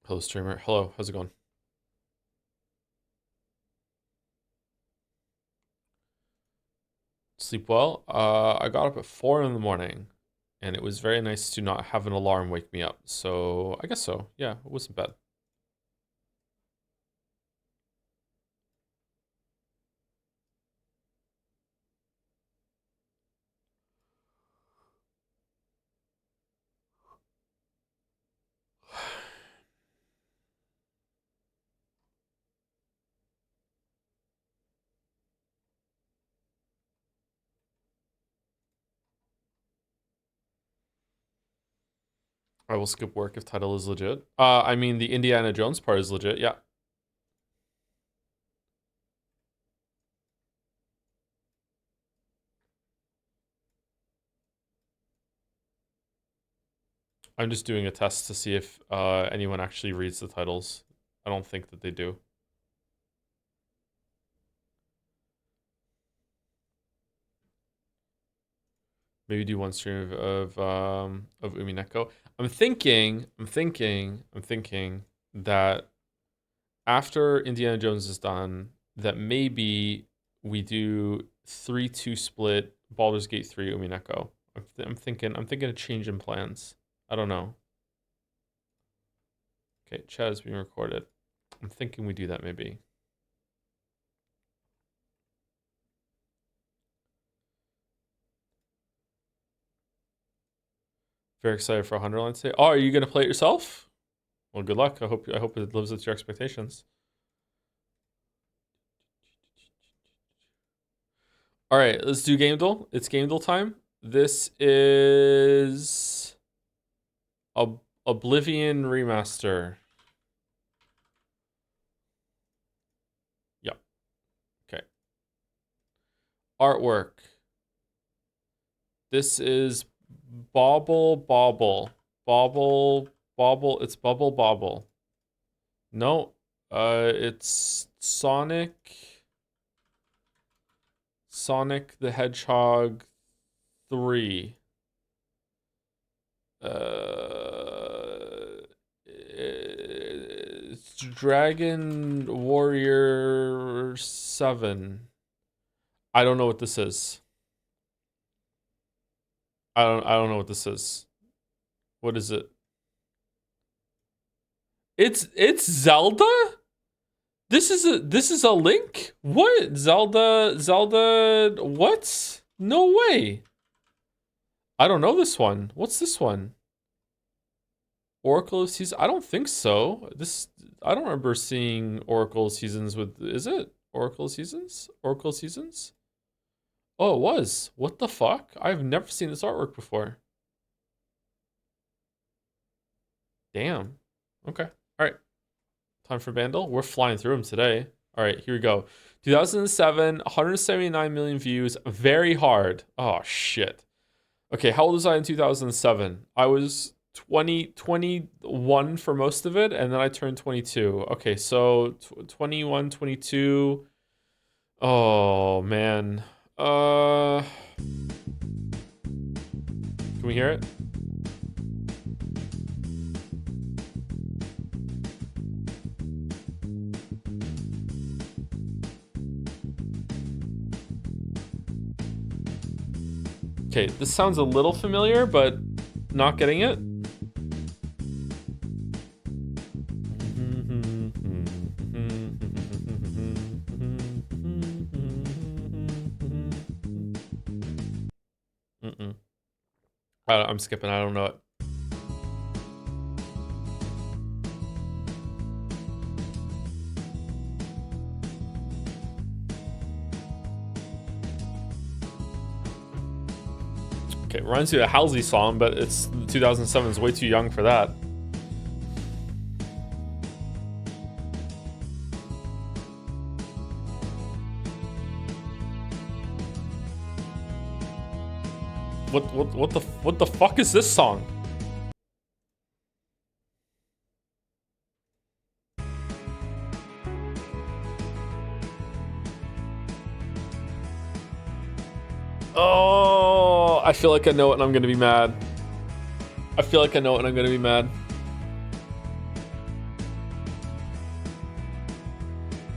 Hello, streamer. Hello, how's it going? Sleep well? I got up at 4 in the morning, and it was very nice to not have an alarm wake me up. So I guess so. Yeah, it wasn't bad. I will skip work if title is legit. I mean the Indiana Jones part is legit. Yeah. I'm just doing a test to see if anyone actually reads the titles. I don't think that they do. Maybe do one stream of Umineko. I'm thinking that after Indiana Jones is done, that maybe we do 3-2 split Baldur's Gate 3 Umineko. I'm thinking a change in plans. I don't know. Okay, chat is being recorded. I'm thinking we do that maybe. Very excited for Hunterland today. Oh, are you gonna play it yourself? Well, good luck. I hope it lives up to your expectations. All right, let's do Game Duel. It's Game Duel time. This is Oblivion Remaster. Yep. Okay. Artwork. This is Bobble Bobble. Bobble Bobble. It's Bubble Bobble. No. It's Sonic the Hedgehog 3. It's Dragon Warrior 7. I don't know what this is. I don't know what this is. What is it? It's Zelda? This is a Link? What? Zelda what? No way. I don't know this one. What's this one? Oracle of Seasons? I don't think so. I don't remember seeing Oracle Seasons with, is it? Oracle Seasons? Oracle Seasons? Oh, it was. What the fuck? I've never seen this artwork before. Damn. Okay. All right. Time for Vandal. We're flying through them today. All right, here we go. 2007, 179 million views. Very hard. Oh, shit. Okay, how old was I in 2007? I was 21 for most of it, and then I turned 22. Okay, so 21, 22. Oh, man. Can we hear it? Okay, this sounds a little familiar, but not getting it. Mm-mm. I'm skipping. I don't know it. Okay, reminds me of a Halsey song, but it's 2007 is way too young for that. What the fuck is this song? Oh, I feel like I know it and I'm gonna be mad. I feel like I know it and I'm gonna be mad.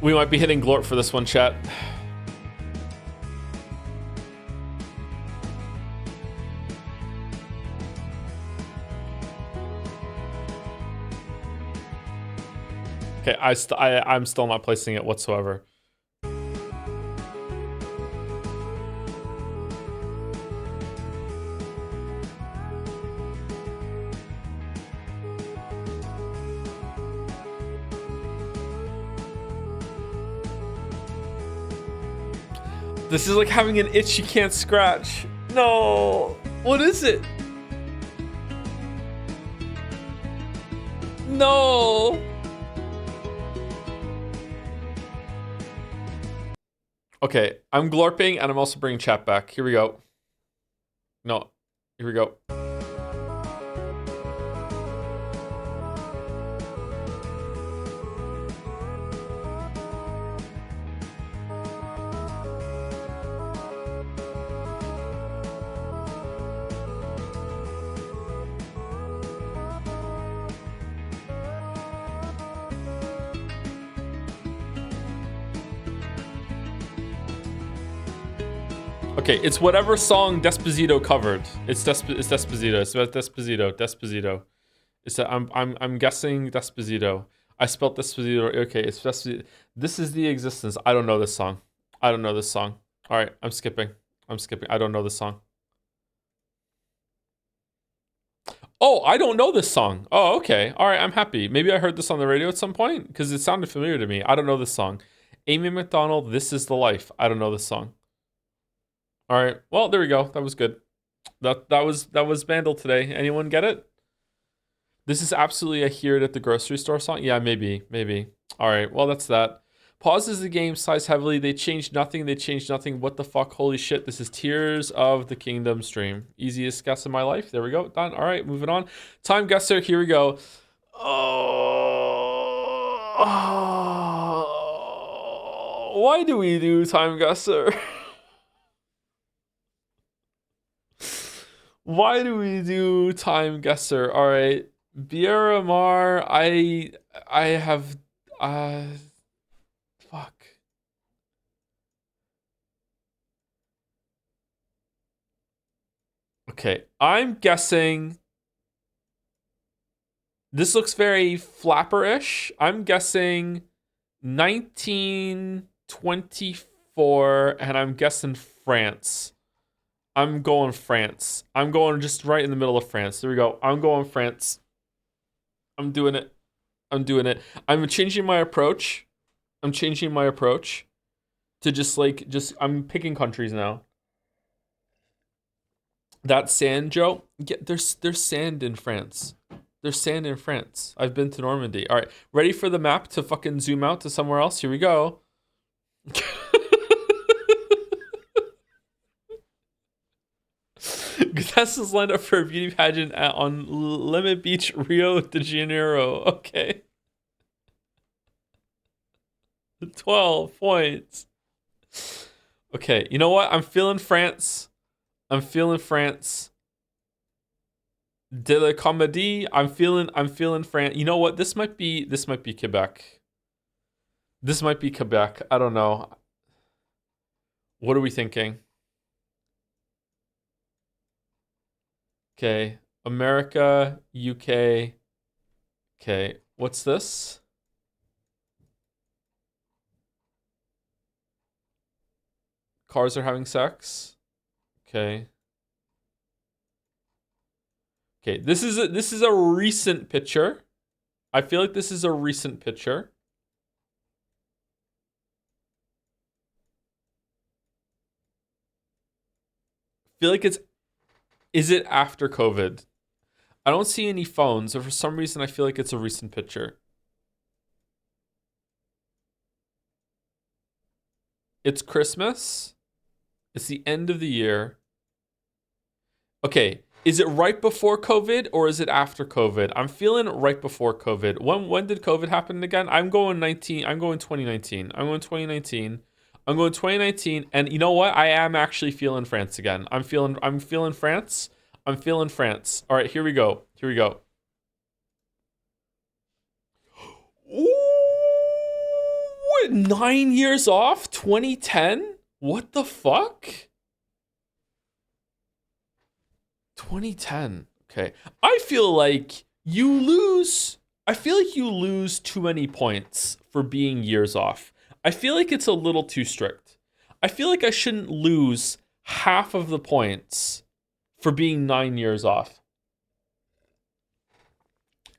We might be hitting Glort for this one, chat. Okay, I'm still not placing it whatsoever. This is like having an itch you can't scratch. No. What is it? No. Okay, I'm glorping and I'm also bringing chat back. Here we go. No. Here we go. Okay, it's whatever song Despacito covered. It's Despacito. It's about Despacito. Despacito. I'm guessing Despacito. I spelled Despacito. Okay, it's Despacito. This is the existence. I don't know this song. I don't know this song. All right, I'm skipping. I'm skipping. I don't know this song. Oh, I don't know this song. Oh, okay. All right, I'm happy. Maybe I heard this on the radio at some point because it sounded familiar to me. I don't know this song. Amy McDonald, This Is the Life. I don't know this song. All right. Well, there we go. That was good. That was Vandal today. Anyone get it? This is absolutely a hear it at the grocery store song. Yeah, maybe. All right. Well, that's that. Pauses the game size heavily. They changed nothing. What the fuck? Holy shit. This is Tears of the Kingdom stream. Easiest guess in my life. There we go. Done. All right. Moving on. Time guesser. Here we go. Oh. Why do we do time guesser? Why do we do time guesser? All right, Bieramar. I have fuck. Okay, I'm guessing this looks very flapper-ish. I'm guessing 1924 and I'm guessing France. I'm going France. I'm going just right in the middle of France. There we go. I'm going France. I'm doing it. I'm doing it. I'm changing my approach. To just I'm picking countries now. That sand, Joe. Yeah, there's sand in France. There's sand in France. I've been to Normandy. All right, ready for the map to fucking zoom out to somewhere else? Here we go. Gutessa's lined up for a beauty pageant on Lemon Beach, Rio de Janeiro. Okay. 12 points. Okay, you know what? I'm feeling France. De la Comédie. I'm feeling France. You know what? This might be Quebec. This might be Quebec. I don't know. What are we thinking? Okay. America, UK. Okay. What's this? Cars are having sex. Okay. Okay, this is a recent picture. I feel like this is a recent picture. Feel like it's is it after COVID? I don't see any phones, or for some reason I feel like it's a recent picture. It's Christmas. It's the end of the year. Okay, is it right before COVID or is it after COVID? I'm feeling right before COVID. When did COVID happen again? I'm going 19. I'm going 2019. I'm going 2019. I'm going 2019. And you know what? I am actually feeling France again. I'm feeling France. I'm feeling France. All right, here we go. Here we go. Ooh, 9 years off? 2010? What the fuck? 2010. Okay. I feel like you lose. I feel like you lose too many points for being years off. I feel like it's a little too strict. I feel like I shouldn't lose half of the points for being 9 years off.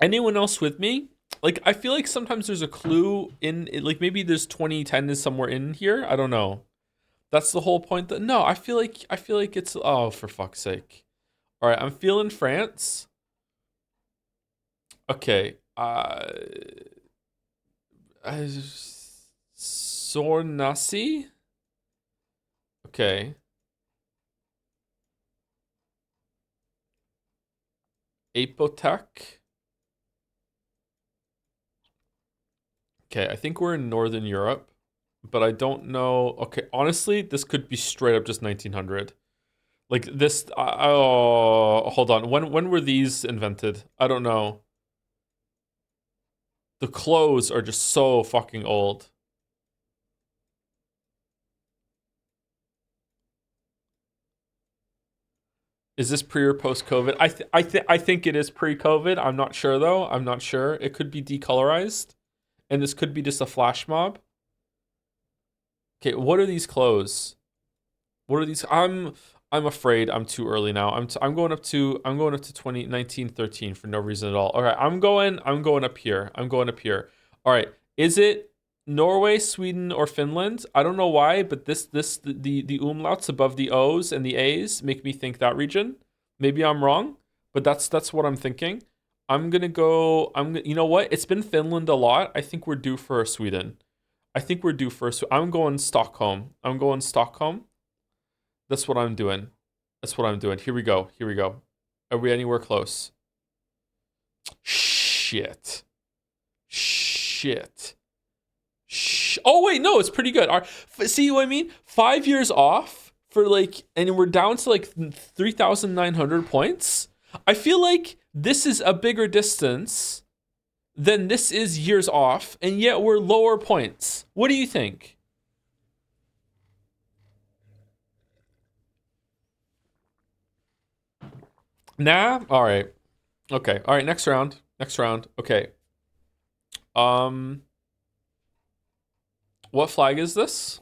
Anyone else with me? Like, I feel like sometimes there's a clue like maybe there's 2010 is somewhere in here. I don't know. That's the whole point. That no, I feel like it's oh for fuck's sake. All right, I'm feeling France. Okay. Uh Sornasi? Okay. Apotek? Okay, I think we're in Northern Europe, but I don't know. Okay, honestly, this could be straight up just 1900. Like this oh, hold on. When were these invented? I don't know. The clothes are just so fucking old. Is this pre or post COVID? I think it is pre COVID. I'm not sure though. I'm not sure. It could be decolorized, and this could be just a flash mob. Okay, what are these clothes? What are these? I'm afraid I'm too early now. I'm going up to 2019 13 for no reason at all. All right, I'm going up here. I'm going up here. All right. Is it Norway, Sweden, or Finland? I don't know why, but the umlauts above the O's and the A's make me think that region. Maybe I'm wrong, but that's what I'm thinking. I'm gonna go. You know what? It's been Finland a lot. I think we're due for Sweden. I think we're due for. I'm going Stockholm. I'm going Stockholm. That's what I'm doing. That's what I'm doing. Here we go. Here we go. Are we anywhere close? Shit. Shit. Oh wait, no, it's pretty good. See what I mean? 5 years off for like, and we're down to like 3,900 points. I feel like this is a bigger distance than this is years off, and yet we're lower points. What do you think? Nah. All right. Okay. All right. Next round. Next round. Okay. Um, what flag is this?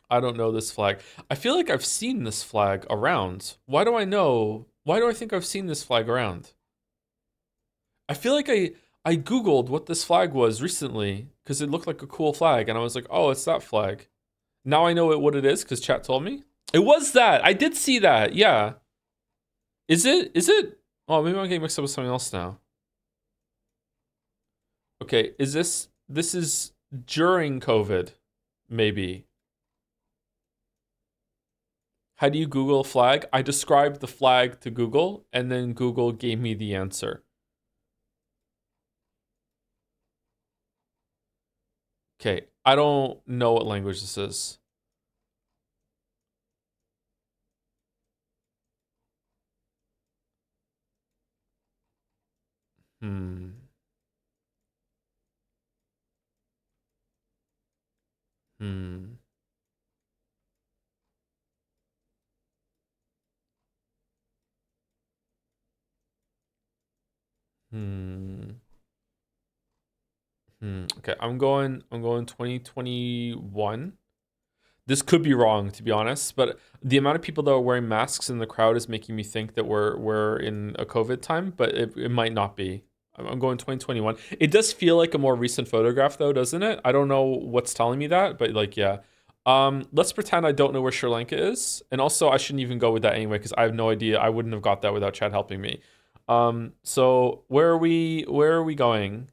I don't know this flag. I feel like I've seen this flag around. Why do I know? Why do I think I've seen this flag around? I feel like I googled what this flag was recently because it looked like a cool flag, and I was like, oh, it's that flag. Now I know what it is because chat told me. It was that. I did see that. Yeah. Is it? Is it? Oh, maybe I'm getting mixed up with something else now. Okay. Is this? This is during COVID, maybe. How do you Google a flag? I described the flag to Google, and then Google gave me the answer. Okay, I don't know what language this is. Hmm. Hmm. Hmm. Hmm. Okay, I'm going 2021. This could be wrong, to be honest, but the amount of people that are wearing masks in the crowd is making me think that we're in a COVID time, but it might not be. I'm going 2021. It does feel like a more recent photograph though, doesn't it? I don't know what's telling me that, but like, yeah. Let's pretend I don't know where Sri Lanka is. And also I shouldn't even go with that anyway, because I have no idea. I wouldn't have got that without Chad helping me. So where are we going?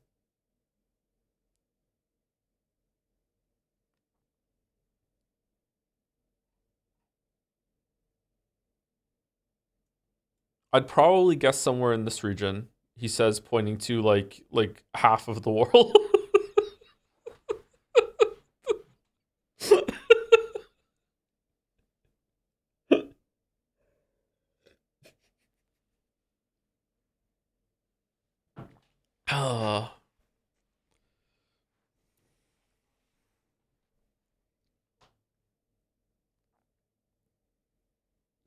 I'd probably guess somewhere in this region. He says, pointing to like half of the world. Oh.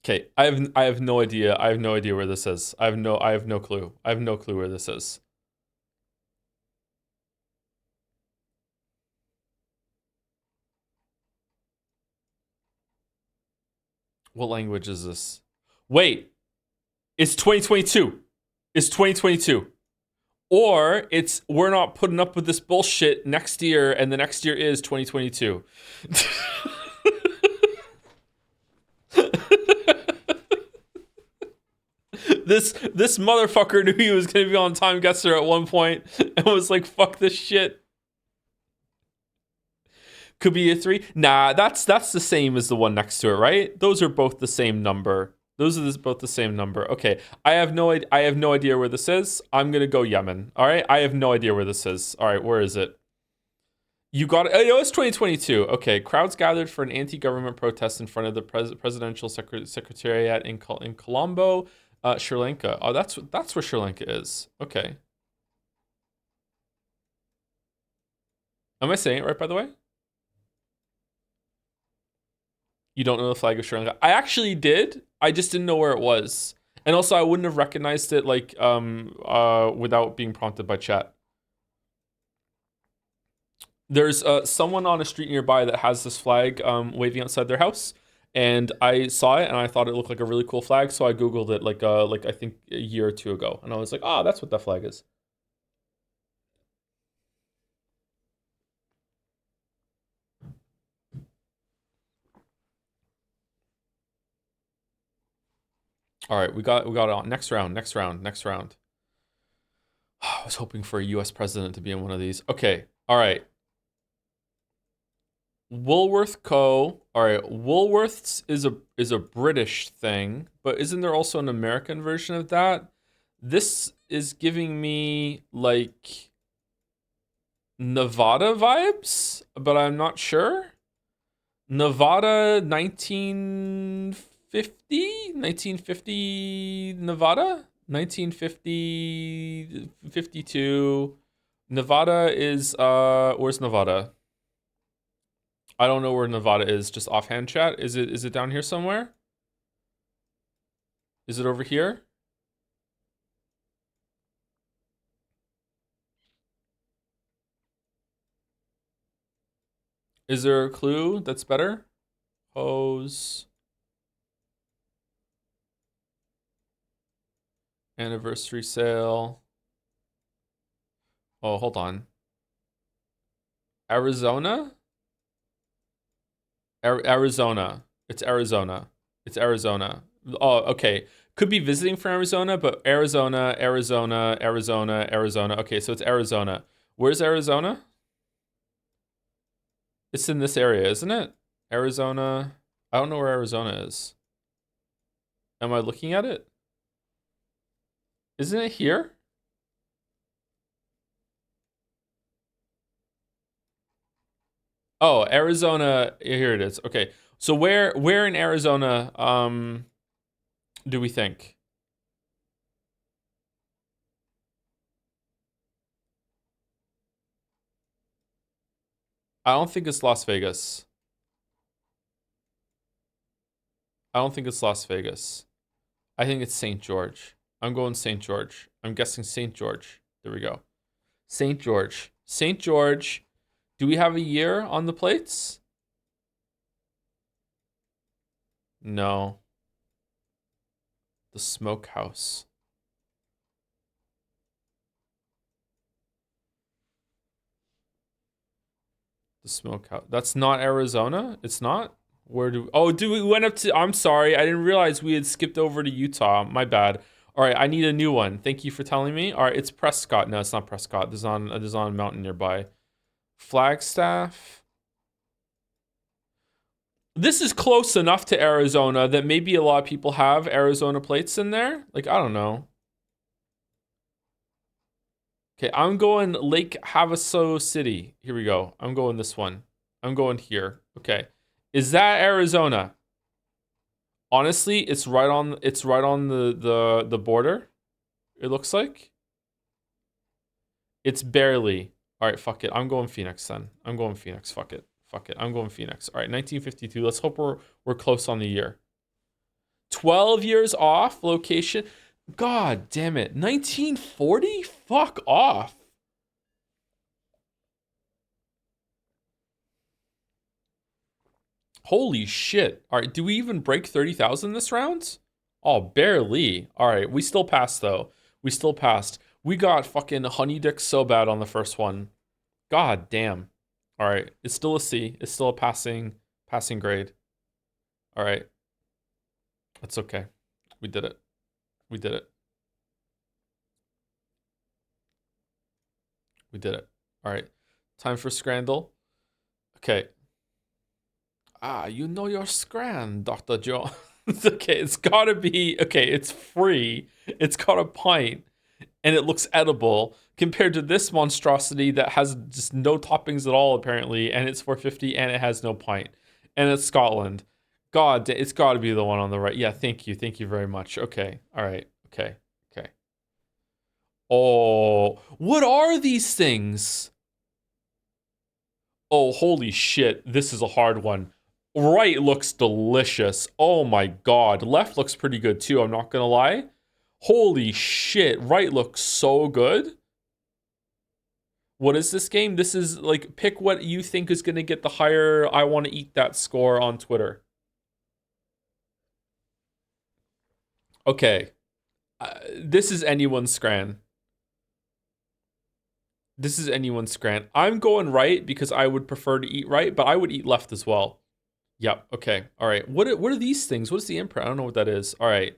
Okay, I have no idea. I have no idea where this is. I have no clue. I have no clue where this is. What language is this? Wait, it's 2022. It's 2022. Or it's we're not putting up with this bullshit next year, and the next year is 2022. This motherfucker knew he was gonna be on Time Guesser at one point and was like, "Fuck this shit." Could be a 3. Nah, that's the same as the one next to it, right? Those are both the same number. Those are both the same number. Okay, I have no idea where this is. I'm gonna go Yemen. All right, I have no idea where this is. All right, where is it? You got it. Oh, it's 2022. Okay, crowds gathered for an anti-government protest in front of the presidential secretariat in Colombo, Sri Lanka. Oh, that's where Sri Lanka is. Okay, am I saying it right, by the way? You don't know the flag of Sri Lanka? I actually did. I just didn't know where it was. And also I wouldn't have recognized it like without being prompted by chat. There's someone on a street nearby that has this flag waving outside their house, and I saw it and I thought it looked like a really cool flag, so I googled it like I think a year or two ago, and I was like, "Oh, that's what that flag is." All right, we got it on. Next round, next round, next round. I was hoping for a US president to be in one of these. Okay. All right. Woolworth Co. All right, Woolworths is a British thing, but isn't there also an American version of that? This is giving me like Nevada vibes, but I'm not sure. Nevada 1950? 1950 Nevada? 1950 52. Nevada is where's Nevada? I don't know where Nevada is, just offhand chat. Is it down here somewhere? Is it over here? Is there a clue that's better? Hose. Anniversary sale. Oh, hold on. Arizona? Arizona. It's Arizona. It's Arizona. Oh, okay. Could be visiting from Arizona, but Arizona, Arizona, Arizona, Arizona. Okay, so it's Arizona. Where's Arizona? It's in this area, isn't it? Arizona. I don't know where Arizona is. Am I looking at it? Isn't it here? Oh, Arizona. Here it is. Okay. So where in Arizona do we think? I don't think it's Las Vegas. I don't think it's Las Vegas. I think it's St. George. I'm going St. George. I'm guessing St. George. There we go. St. George. St. George. Do we have a year on the plates? No. The Smokehouse. The Smokehouse. That's not Arizona? It's not? Where do... Oh, dude, we went up to... I'm sorry. I didn't realize we had skipped over to Utah. My bad. All right, I need a new one. Thank you for telling me. All right, it's Prescott. No, it's not Prescott. There's on a mountain nearby. Flagstaff. This is close enough to Arizona that maybe a lot of people have Arizona plates in there. Like, I don't know. Okay, I'm going Lake Havasu City. Here we go. I'm going this one. I'm going here. Okay. Is that Arizona? Honestly, it's right on the border. It looks like. It's barely. All right, fuck it. I'm going Phoenix then. I'm going Phoenix. Fuck it. Fuck it. I'm going Phoenix. All right, 1952. Let's hope we're close on the year. 12 years off location. God damn it. 1940? Fuck off. Holy shit. All right, do we even break 30,000 this round? Oh, barely. All right, we still passed though. We still passed. We got fucking honey dick so bad on the first one. God damn. All right, it's still a C. It's still a passing grade. All right. That's okay. We did it. We did it. We did it. All right. Time for Scrandle. Okay. Ah, you know your Scran, Dr. Jones. Okay, it's gotta be, okay, it's free. It's got a pint and it looks edible compared to this monstrosity that has just no toppings at all, apparently, and it's 450 and it has no pint. And it's Scotland. God, it's gotta be the one on the right. Yeah, thank you. Thank you very much. Okay. All right. Okay. Okay. Oh, what are these things? Oh, holy shit. This is a hard one. Right looks delicious. Oh my god. Left looks pretty good too, I'm not gonna lie. Holy shit. Right looks so good. What is this game? This is like, pick what you think is gonna get the higher I want to eat that score on Twitter. Okay. This is anyone's Scran. This is anyone's Scran. I'm going right because I would prefer to eat right, but I would eat left as well. Yep. Okay. All right. What are these things? What is the imprint? I don't know what that is. All right.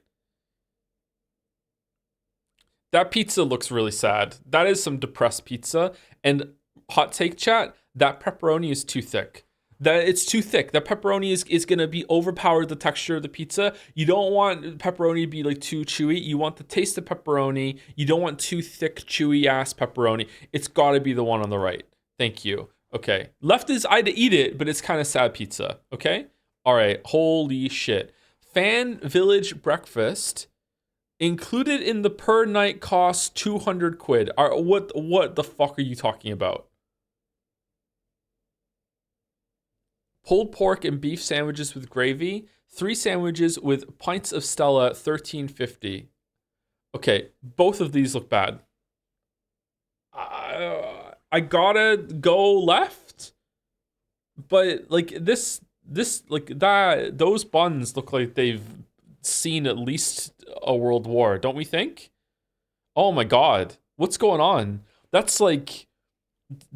That pizza looks really sad. That is some depressed pizza. And hot take chat, that pepperoni is too thick. That it's too thick. That pepperoni is gonna be overpowered the texture of the pizza. You don't want pepperoni to be like too chewy. You want the taste of pepperoni. You don't want too thick, chewy ass pepperoni. It's gotta be the one on the right. Thank you. Okay. Left is I'd eat it, but it's kind of sad pizza. Okay? All right. Holy shit. Fan Village Breakfast included in the per night cost 200 quid. What the fuck are you talking about? Pulled pork and beef sandwiches with gravy, 3 sandwiches with pints of Stella, 13.50. Okay, both of these look bad. I gotta go left, but like this like that those buns look like they've seen at least a world war, don't we think? Oh my god, what's going on? That's like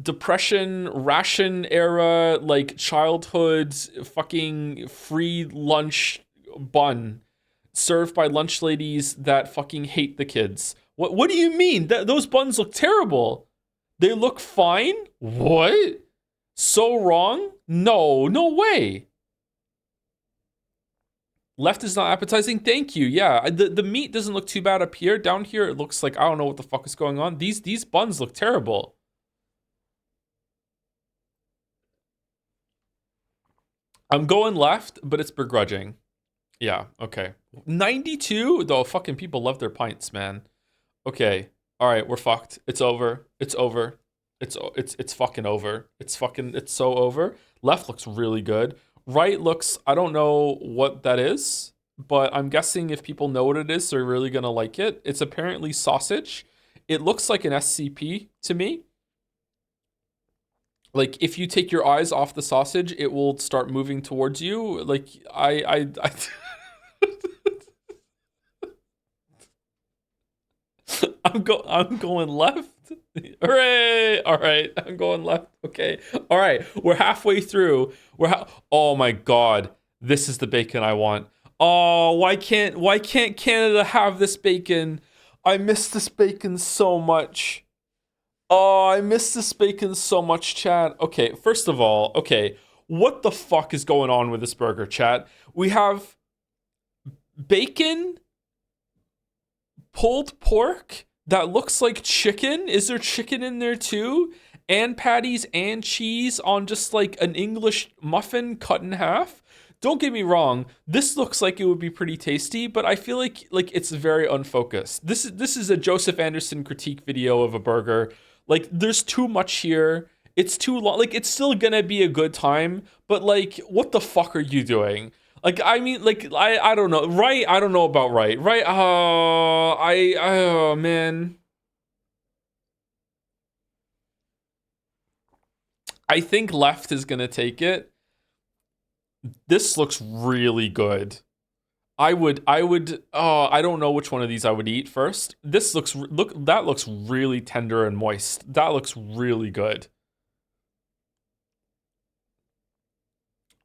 depression ration era, like childhood fucking free lunch bun served by lunch ladies that fucking hate the kids. What do you mean? Those buns look terrible. They look fine? What? So wrong? No, no way. Left is not appetizing. Thank you. Yeah, the meat doesn't look too bad up here. Down here, it looks like I don't know what the fuck is going on. These buns look terrible. I'm going left, but it's begrudging. Yeah, okay. 92? Though fucking people love their pints, man. Okay. All right, we're fucked. It's over. It's over. It's fucking over. It's so over. Left looks really good. Right looks, I don't know what that is, but I'm guessing if people know what it is, they're really gonna like it. It's apparently sausage. It looks like an SCP to me. Like if you take your eyes off the sausage, it will start moving towards you. Like I I'm going left. Hooray! All right, I'm going left. Okay. All right, we're halfway through. Oh my god, this is the bacon I want. Oh, why can't Canada have this bacon? I miss this bacon so much. Oh, I miss this bacon so much, chat. Okay, first of all, okay, what the fuck is going on with this burger, chat? We have bacon, pulled pork that looks like chicken. Is there chicken in there too? And patties and cheese on just like an English muffin cut in half. Don't get me wrong, this looks like it would be pretty tasty, but I feel like it's very unfocused. This is a Joseph Anderson critique video of a burger. Like there's too much here. It's too long. Like it's still gonna be a good time, but like what the fuck are you doing? Like I mean, like I don't know. Right? I don't know about right. Right? Oh man. I think left is gonna take it. This looks really good. I would. Oh, I don't know which one of these I would eat first. This that looks really tender and moist. That looks really good.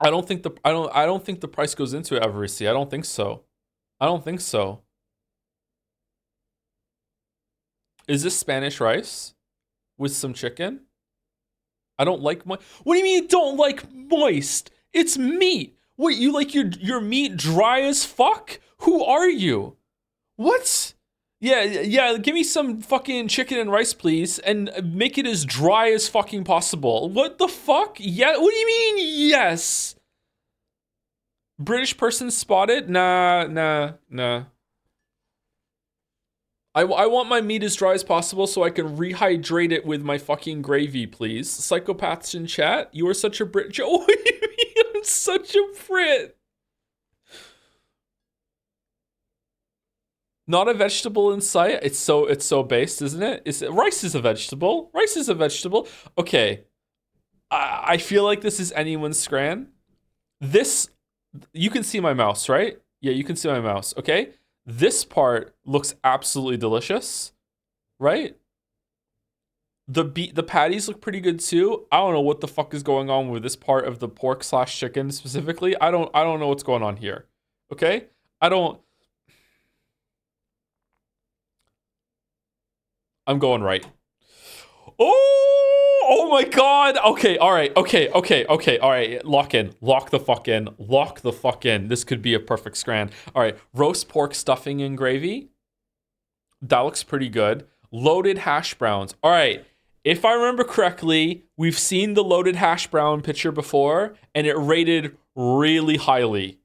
I don't think the price goes into it, Everesty. I don't think so. I don't think so. Is this Spanish rice with some chicken? I don't like moist. What do you mean you don't like moist? It's meat. What, you like your meat dry as fuck? Who are you? What? Yeah, yeah, give me some fucking chicken and rice, please, and make it as dry as fucking possible. What the fuck? Yeah, what do you mean, yes? British person spotted? Nah, nah, nah. I want my meat as dry as possible so I can rehydrate it with my fucking gravy, please. Psychopaths in chat, you are such a Brit. Oh, I'm such a Brit. Not a vegetable in sight. It's so based, isn't it? Rice is a vegetable? Rice is a vegetable. Okay. I feel like this is anyone's scran. This you can see my mouse, right? Yeah, you can see my mouse. Okay. This part looks absolutely delicious, right? The patties look pretty good too. I don't know what the fuck is going on with this part of the pork slash chicken specifically. I don't know what's going on here. Okay? I don't I'm going right. Oh my god. Okay, all right. Okay. All right. Lock in. Lock the fuck in. Lock the fuck in. This could be a perfect scran. All right. Roast pork stuffing and gravy. That looks pretty good. Loaded hash browns. All right. If I remember correctly, we've seen the loaded hash brown picture before and it rated really highly.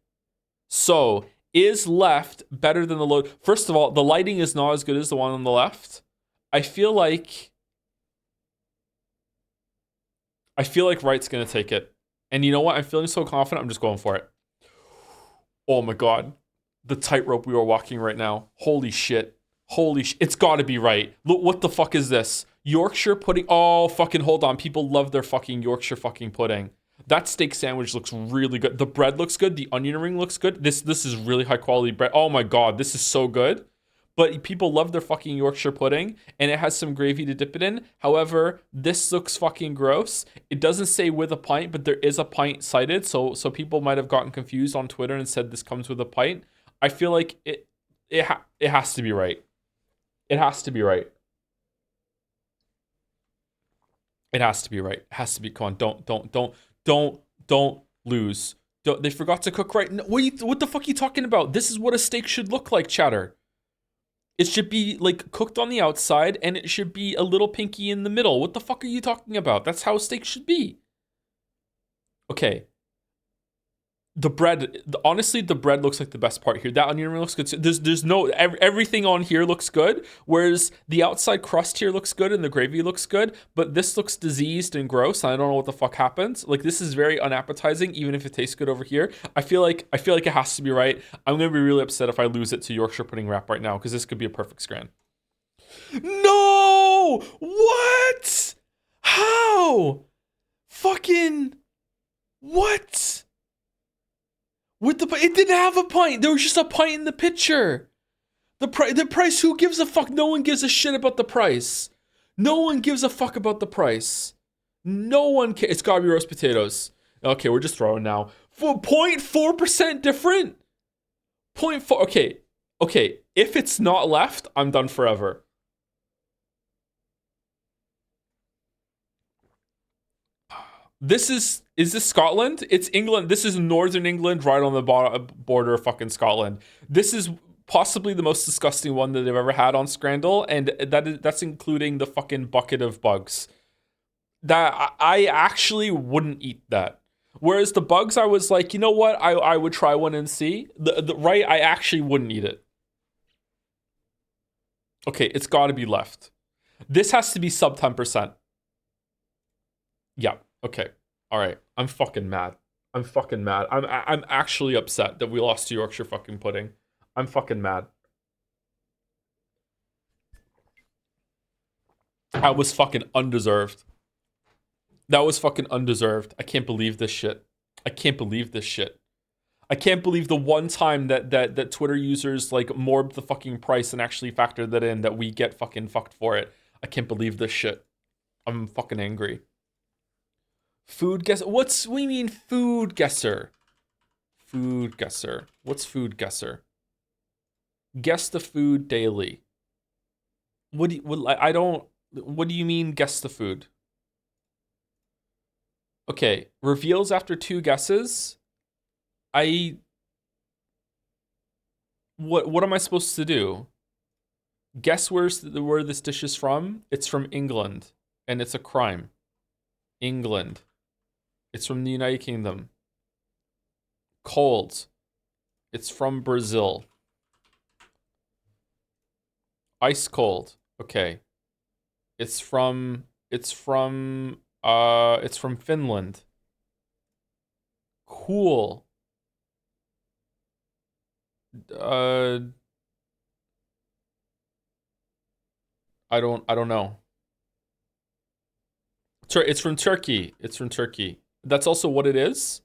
So, is left better than the load? First of all, the lighting is not as good as the one on the left. I feel like right's gonna take it. And you know what? I'm feeling so confident. I'm just going for it. Oh my god, the tightrope we are walking right now. Holy shit. Holy shit. It's got to be right. Look, what the fuck is this? Yorkshire pudding. Oh, fucking hold on. People love their fucking Yorkshire fucking pudding. That steak sandwich looks really good. The bread looks good. The onion ring looks good. This is really high quality bread. Oh my god, this is so good. But people love their fucking Yorkshire pudding, and it has some gravy to dip it in. However, this looks fucking gross. It doesn't say with a pint, but there is a pint cited, so people might have gotten confused on Twitter and said this comes with a pint. I feel like it has to be right. It has to be right. It has to be right. It has to be. Come on, don't lose. They forgot to cook right. No, what the fuck are you talking about? This is what a steak should look like, chatter. It should be like cooked on the outside and it should be a little pinky in the middle. What the fuck are you talking about? That's how steak should be. Okay. The bread, honestly, the bread looks like the best part here. That onion ring looks good. There's no everything on here looks good, whereas the outside crust here looks good and the gravy looks good, but this looks diseased and gross. And I don't know what the fuck happens. Like this is very unappetizing, even if it tastes good over here. I feel like it has to be right. I'm gonna be really upset if I lose it to Yorkshire pudding wrap right now because this could be a perfect scran. No, what? How? Fucking what? With the it didn't have a pint. There was just a pint in the picture. The price. Who gives a fuck? No one gives a shit about the price. No one gives a fuck about the price. No one cares. It's gotta be roast potatoes. Okay, we're just throwing now. For 0.4% different. 0.4. Okay, okay. If it's not left, I'm done forever. Is this Scotland? It's England. This is Northern England, right on the border of fucking Scotland. This is possibly the most disgusting one that they've ever had on Scrandle, and that's including the fucking bucket of bugs. That I actually wouldn't eat that. Whereas the bugs, I was like, you know what? I would try one and see. The right, I actually wouldn't eat it. Okay, it's got to be left. This has to be sub 10%. Yeah. Okay. All right. I'm fucking mad. I'm fucking mad. I'm actually upset that we lost to Yorkshire fucking pudding. I'm fucking mad. That was fucking undeserved. That was fucking undeserved. I can't believe this shit. I can't believe this shit. I can't believe the one time that Twitter users like morbed the fucking price and actually factored that in, that we get fucking fucked for it. I can't believe this shit. I'm fucking angry. Food guess. What do you mean food guesser? Food guesser. What's food guesser? Guess the food daily. What do you mean guess the food? Okay, reveals after 2 guesses. What am I supposed to do? Guess where this dish is from? It's from England, and it's a crime. England. It's from the United Kingdom. Cold. It's from Brazil. Ice cold. Okay. It's from Finland. Cool. I don't know. It's from Turkey. It's from Turkey. That's also what it is.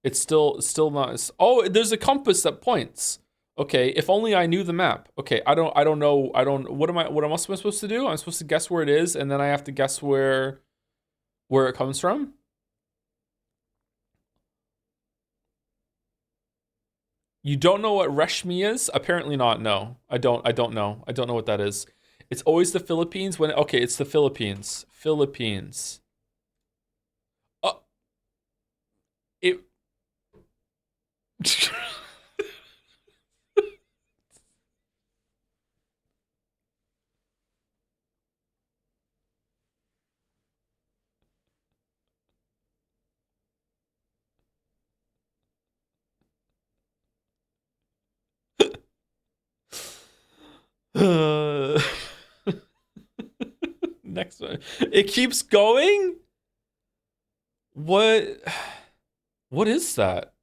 It's still not. Oh, there's a compass that points. Okay, if only I knew the map. Okay, I don't know. What am I supposed to do? I'm supposed to guess where it is, and then I have to guess where it comes from. You don't know what Reshmi is? Apparently not. No, I don't know. I don't know what that is. It's always the Philippines when. Okay, it's the Philippines. Philippines. It. Next one. It keeps going? What is that?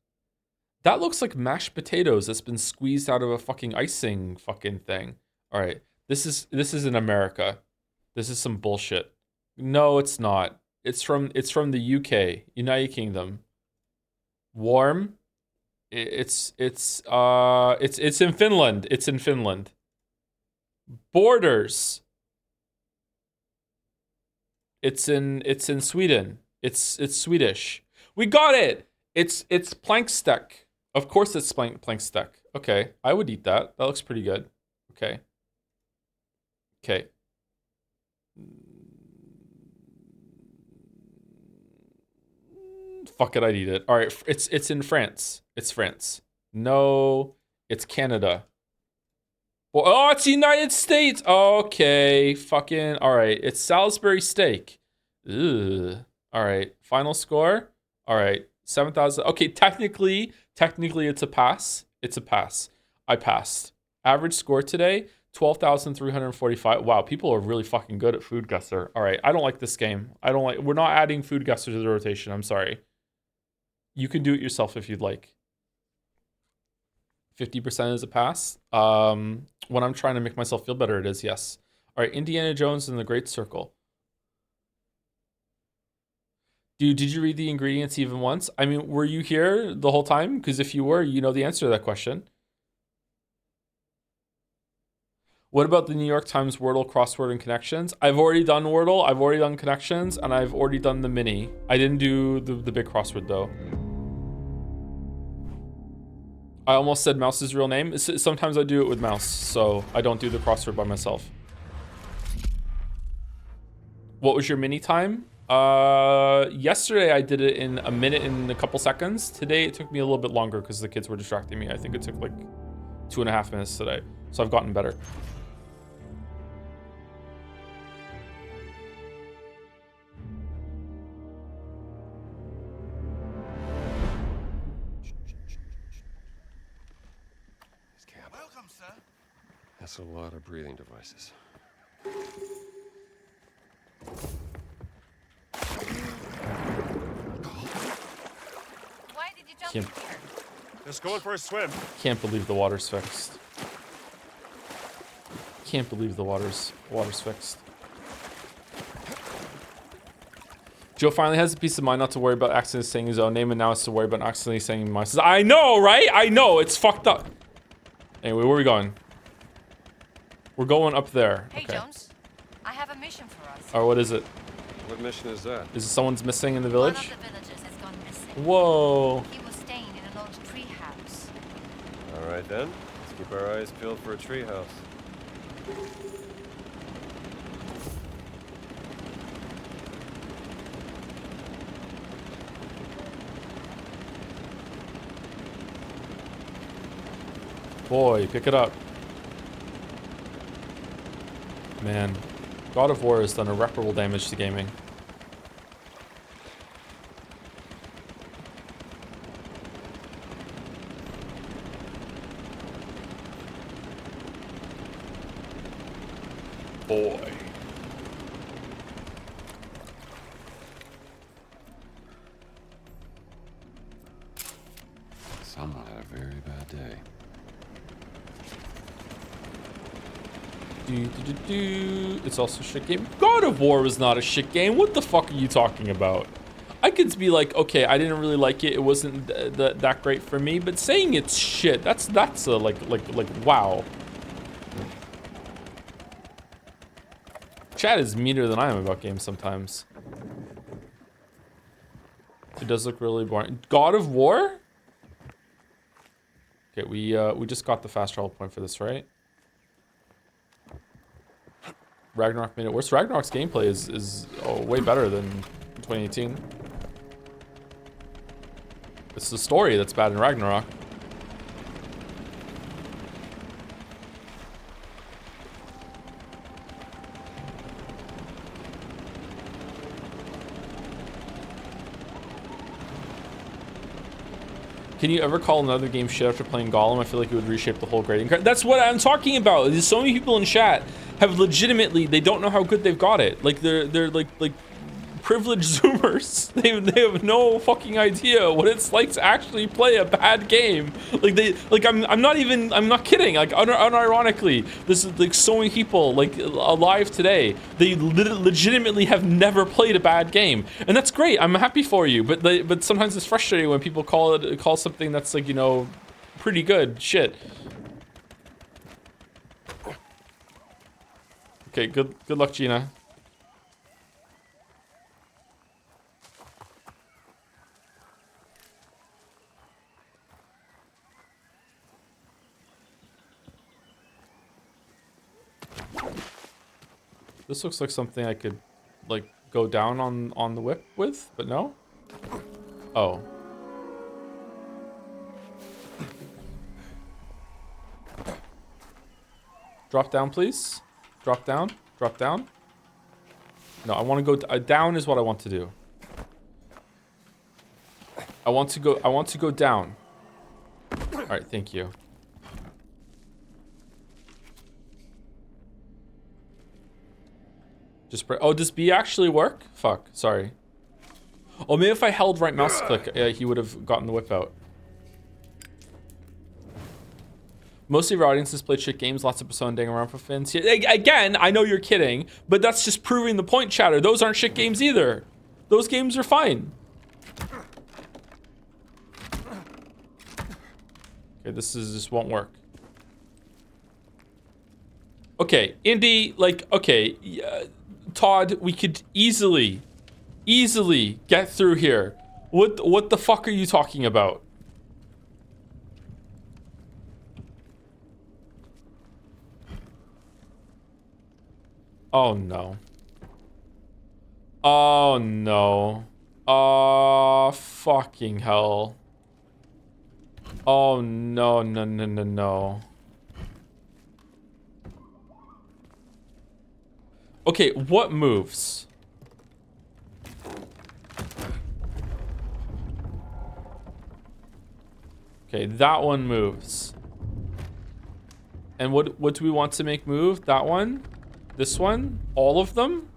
That looks like mashed potatoes that's been squeezed out of a fucking icing fucking thing. All right. This is in America. This is some bullshit. No, it's not. It's from the UK, United Kingdom. Warm. It's in Finland. It's in Finland. Borders. It's in Sweden. It's Swedish. We got it. It's planksteak. Of course it's planksteak. Okay, I would eat that. That looks pretty good. Okay. Okay. Fuck it, I'd eat it. All right, it's in France. It's France. No, it's Canada. Well, oh, it's the United States. Okay, fucking. All right, it's Salisbury steak. Ugh. All right, final score. All right, 7,000. Okay, technically, it's a pass. It's a pass. I passed. Average score today, 12,345. Wow, people are really fucking good at Food Guesser. All right, I don't like this game. We're not adding Food Guesser to the rotation. I'm sorry. You can do it yourself if you'd like. 50% is a pass. When I'm trying to make myself feel better, it is, yes. All right, Indiana Jones and the Great Circle. Dude, did you read the ingredients even once? I mean, were you here the whole time? Because if you were, you know the answer to that question. What about the New York Times Wordle crossword and connections? I've already done Wordle, I've already done connections, and I've already done the mini. I didn't do the big crossword though. I almost said Mouse's real name. Sometimes I do it with Mouse, so I don't do the crossword by myself. What was your mini time? Yesterday I did it in a minute and a couple seconds. Today it took me a little bit longer because the kids were distracting me. I think it took like 2.5 minutes today. So I've gotten better. Welcome, sir. That's a lot of breathing devices. Why did you jump Can't- in here? Just going for a swim. Can't believe the water's fixed. Can't believe the water's fixed. Joe finally has a peace of mind not to worry about accidentally saying his own name, and now has to worry about accidentally saying mine. I know, right? I know, it's fucked up. Anyway, where are we going? We're going up there. Hey, Okay. Jones. I have a mission for us. Or what is it? What mission is that? Is it someone's missing in the One village? of the villagers has gone missing. Whoa. He was staying in an old tree house. All right then. Let's keep our eyes peeled for a treehouse. Boy, pick it up. Man, God of War has done irreparable damage to gaming. Boy. Someone had a very bad day. It's also a shit game. God of War was not a shit game. What the fuck are you talking about? I could be like, okay, I didn't really like it. It wasn't that great for me. But saying it's shit, that's a like wow. Chad is meaner than I am about games sometimes. It does look really boring. God of War? Okay, we just got the fast travel point for this, right? Ragnarok made it worse. Ragnarok's gameplay is way better than 2018. It's the story that's bad in Ragnarok. Can you ever call another game shit after playing Gollum? I feel like it would reshape the whole grading card. That's what I'm talking about. There's so many people in chat have legitimately, they don't know how good they've got it. Like they're like privileged zoomers. They have no fucking idea what it's like to actually play a bad game. Like I'm not kidding. Like unironically, this is like so many people like alive today. They legitimately have never played a bad game, and that's great. I'm happy for you. But sometimes it's frustrating when people call something that's like, you know, pretty good shit. Okay, good luck, Gina. This looks like something I could, like, go down on the whip with, but no? Oh. Drop down, please. Drop down. Drop down. No, I want to go down is what I want to do. I want to go down. All right, thank you. Just oh, does B actually work? Fuck, sorry. Oh, maybe if I held right mouse click, he would have gotten the whip out. Most of your audience has played shit games, lots of Persona dang around for fins. Again, I know you're kidding, but that's just proving the point, chatter. Those aren't shit games either. Those games are fine. Okay, this won't work. Okay, Indy, like, okay, Todd, we could easily get through here. What the fuck are you talking about? Oh no. Oh no. Oh fucking hell. Oh no, no, no, no, no. Okay, what moves? Okay, that one moves. And what do we want to make move? That one? This one? All of them?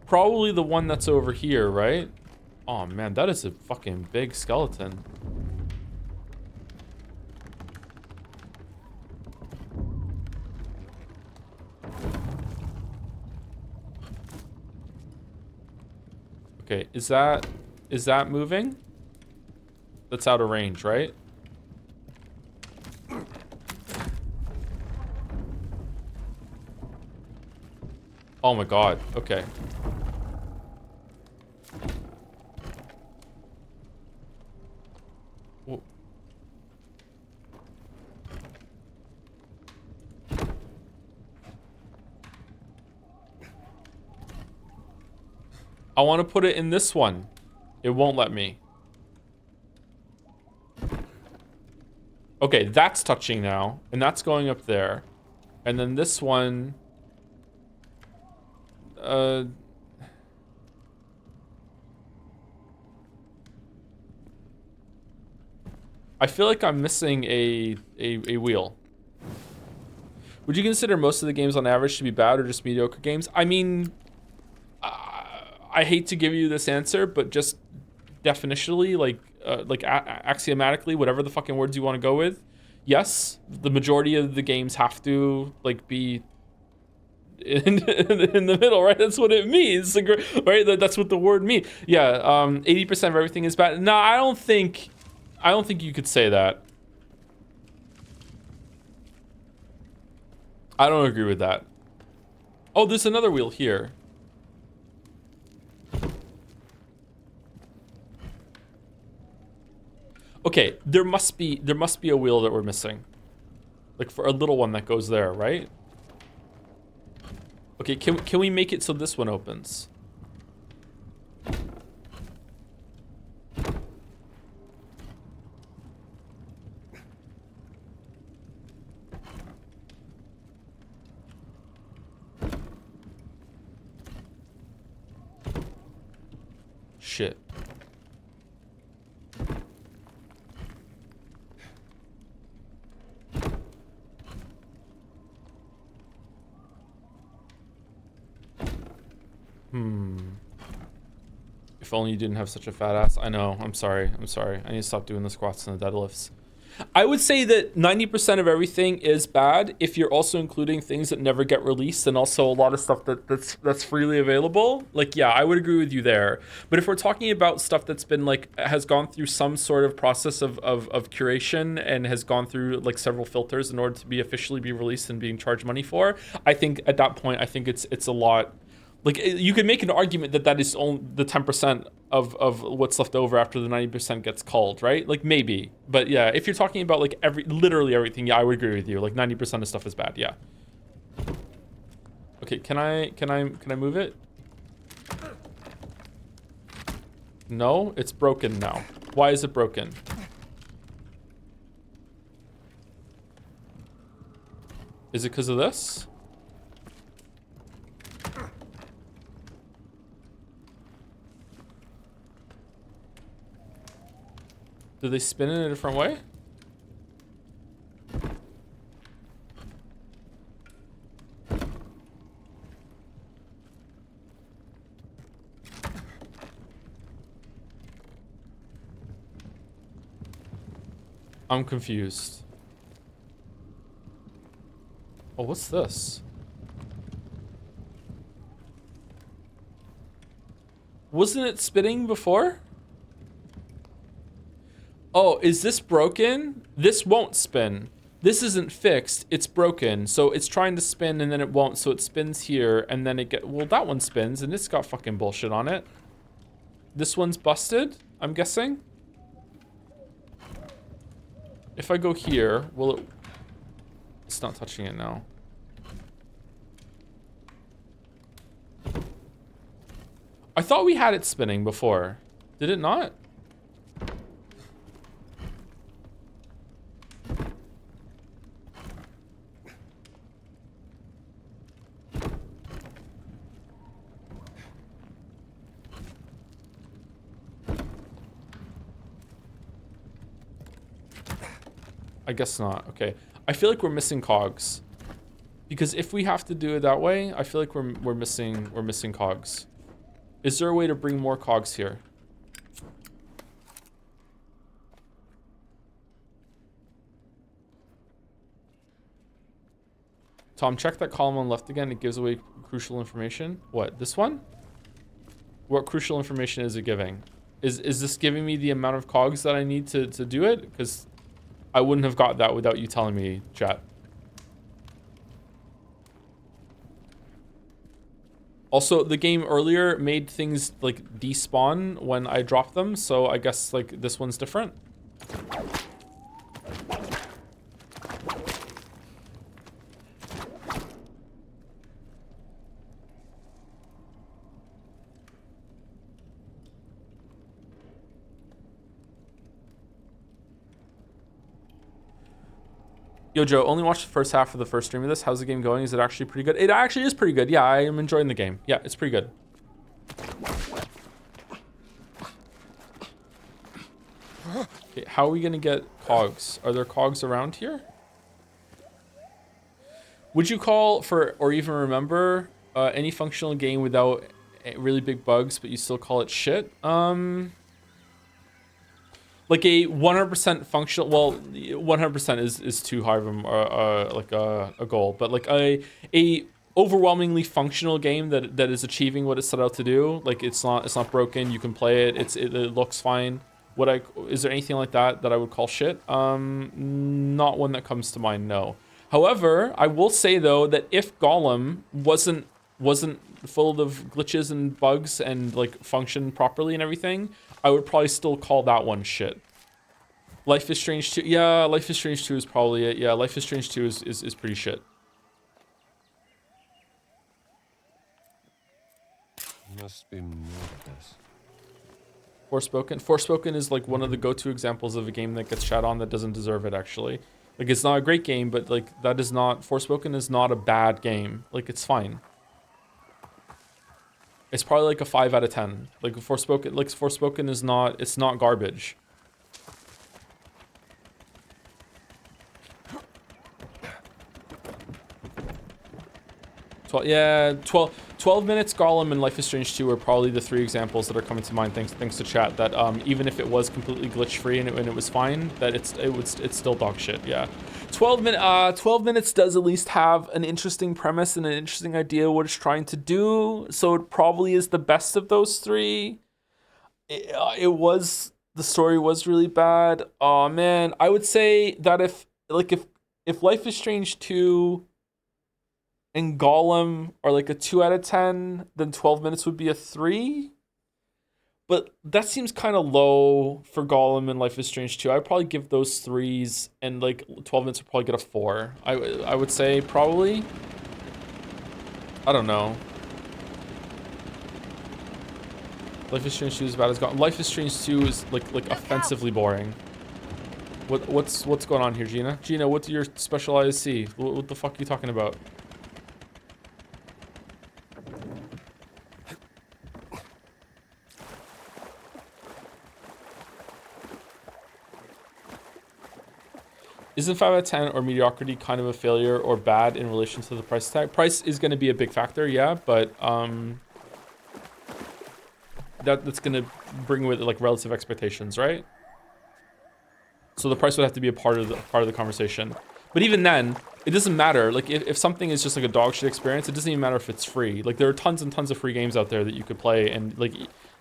Probably the one that's over here, right? Oh man, that is a fucking big skeleton. Okay, is that moving? That's out of range, right? Oh my god, okay. Whoa. I want to put it in this one. It won't let me. Okay, that's touching now, and that's going up there. And then this one... I feel like I'm missing a wheel. Would you consider most of the games on average to be bad or just mediocre games? I mean, I hate to give you this answer, but just definitionally, like axiomatically, whatever the fucking words you want to go with, yes, the majority of the games have to like be in the middle, right? That's what it means, right? That's what the word means. Yeah, 80% of everything is bad. No, I don't think you could say that. I don't agree with that. Oh, there's another wheel here. Okay, there must be a wheel that we're missing. Like for a little one that goes there, right? Okay, can we make it so this one opens? Shit. If only you didn't have such a fat ass. I know. I'm sorry. I need to stop doing the squats and the deadlifts. I would say that 90% of everything is bad if you're also including things that never get released and also a lot of stuff that's freely available. Like, yeah, I would agree with you there. But if we're talking about stuff that's been like has gone through some sort of process of curation and has gone through like several filters in order to be officially be released and being charged money for, I think at that point, I think it's a lot. Like, you could make an argument that is only the 10% of what's left over after the 90% gets called, right? Like, maybe. But yeah, if you're talking about like literally everything, yeah, I would agree with you. Like 90% of stuff is bad, yeah. Okay, can I move it? No, it's broken now. Why is it broken? Is it because of this? Do they spin in a different way? I'm confused. Oh, what's this? Wasn't it spinning before? Oh, is this broken? This won't spin. This isn't fixed, it's broken. So it's trying to spin and then it won't, so it spins here and then it well, that one spins and it's got fucking bullshit on it. This one's busted, I'm guessing. If I go here, will it... It's not touching it now. I thought we had it spinning before. Did it not? I guess not. Okay. I feel like we're missing cogs. Because if we have to do it that way, I feel like we're missing cogs. Is there a way to bring more cogs here? Tom, check that column on left again. It gives away crucial information. What, this one? What crucial information is it giving? Is this giving me the amount of cogs that I need to do it? Because I wouldn't have got that without you telling me, chat. Also, the game earlier made things like despawn when I dropped them, so I guess like this one's different. Yo, Joe, only watched the first half of the first stream of this. How's the game going? Is it actually pretty good? It actually is pretty good. Yeah, I am enjoying the game. Yeah, it's pretty good. Okay, how are we going to get cogs? Are there cogs around here? Would you call for, or even remember, any functional game without really big bugs, but you still call it shit? Like a 100% functional, well, 100% is too high of a goal, but like a overwhelmingly functional game that is achieving what it set out to do. Like it's not broken. You can play it. It looks fine. Is there anything like that I would call shit? Not one that comes to mind. No. However, I will say though that if Gollum wasn't full of glitches and bugs and like functioned properly and everything, I would probably still call that one shit. Life is Strange 2. Yeah, Life is Strange 2 is probably it. Yeah, Life is Strange 2 is pretty shit. Must be more of this. Forspoken is like one of the go-to examples of a game that gets shat on that doesn't deserve it, actually. Like, it's not a great game, but like Forspoken is not a bad game. Like, it's fine. It's probably like a 5 out of 10. Like Forspoken is not, it's not garbage. Yeah, 12 minutes, Gollum, and Life is Strange 2 are probably the 3 examples that are coming to mind thanks to chat, that even if it was completely glitch free and it was fine, that it's still dog shit. Yeah. 12 minutes does at least have an interesting premise and an interesting idea what it's trying to do, so it probably is the best of those 3. The story was really bad. Oh man, I would say that if Life is Strange 2 and Gollum are like a 2 out of 10, then 12 minutes would be a 3. But that seems kind of low for Gollum and Life is Strange 2. I'd probably give those 3s, and like 12 minutes would probably get a 4. I would say probably. I don't know. Life is Strange 2 is as bad as Gollum. Life is Strange 2 is like offensively boring. What's going on here, Gina? Gina, what's your special ISC? What the fuck are you talking about? Isn't 5 out of 10 or mediocrity kind of a failure or bad in relation to the price tag? Price is going to be a big factor, yeah, but that's going to bring with it like relative expectations, right? So the price would have to be a part of the conversation. But even then, it doesn't matter. Like if something is just like a dog shit experience, it doesn't even matter if it's free. Like there are tons and tons of free games out there that you could play, and like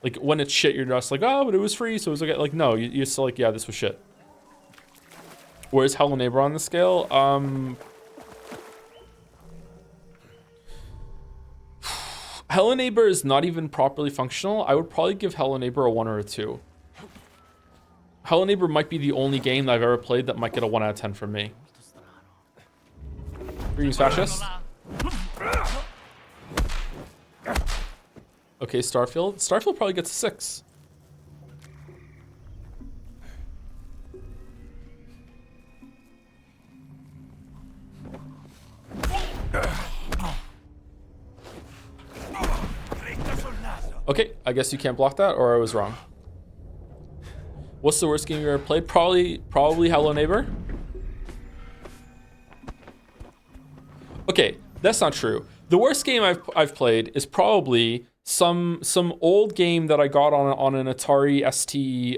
Like when it's shit, you're just like, oh, but it was free, so it was okay. Like no, you're still like, yeah, this was shit. Where's Hello Neighbor on the scale? Hello Neighbor is not even properly functional. I would probably give Hello Neighbor a 1 or a 2. Hello Neighbor might be the only game that I've ever played that might get a 1 out of 10 from me. Greetings, fascist. Okay, Starfield. Starfield probably gets a 6. Okay, I guess you can't block that, or I was wrong. What's the worst game you ever played? Probably Hello Neighbor. Okay, that's not true. The worst game I've played is probably some old game that I got on an Atari ST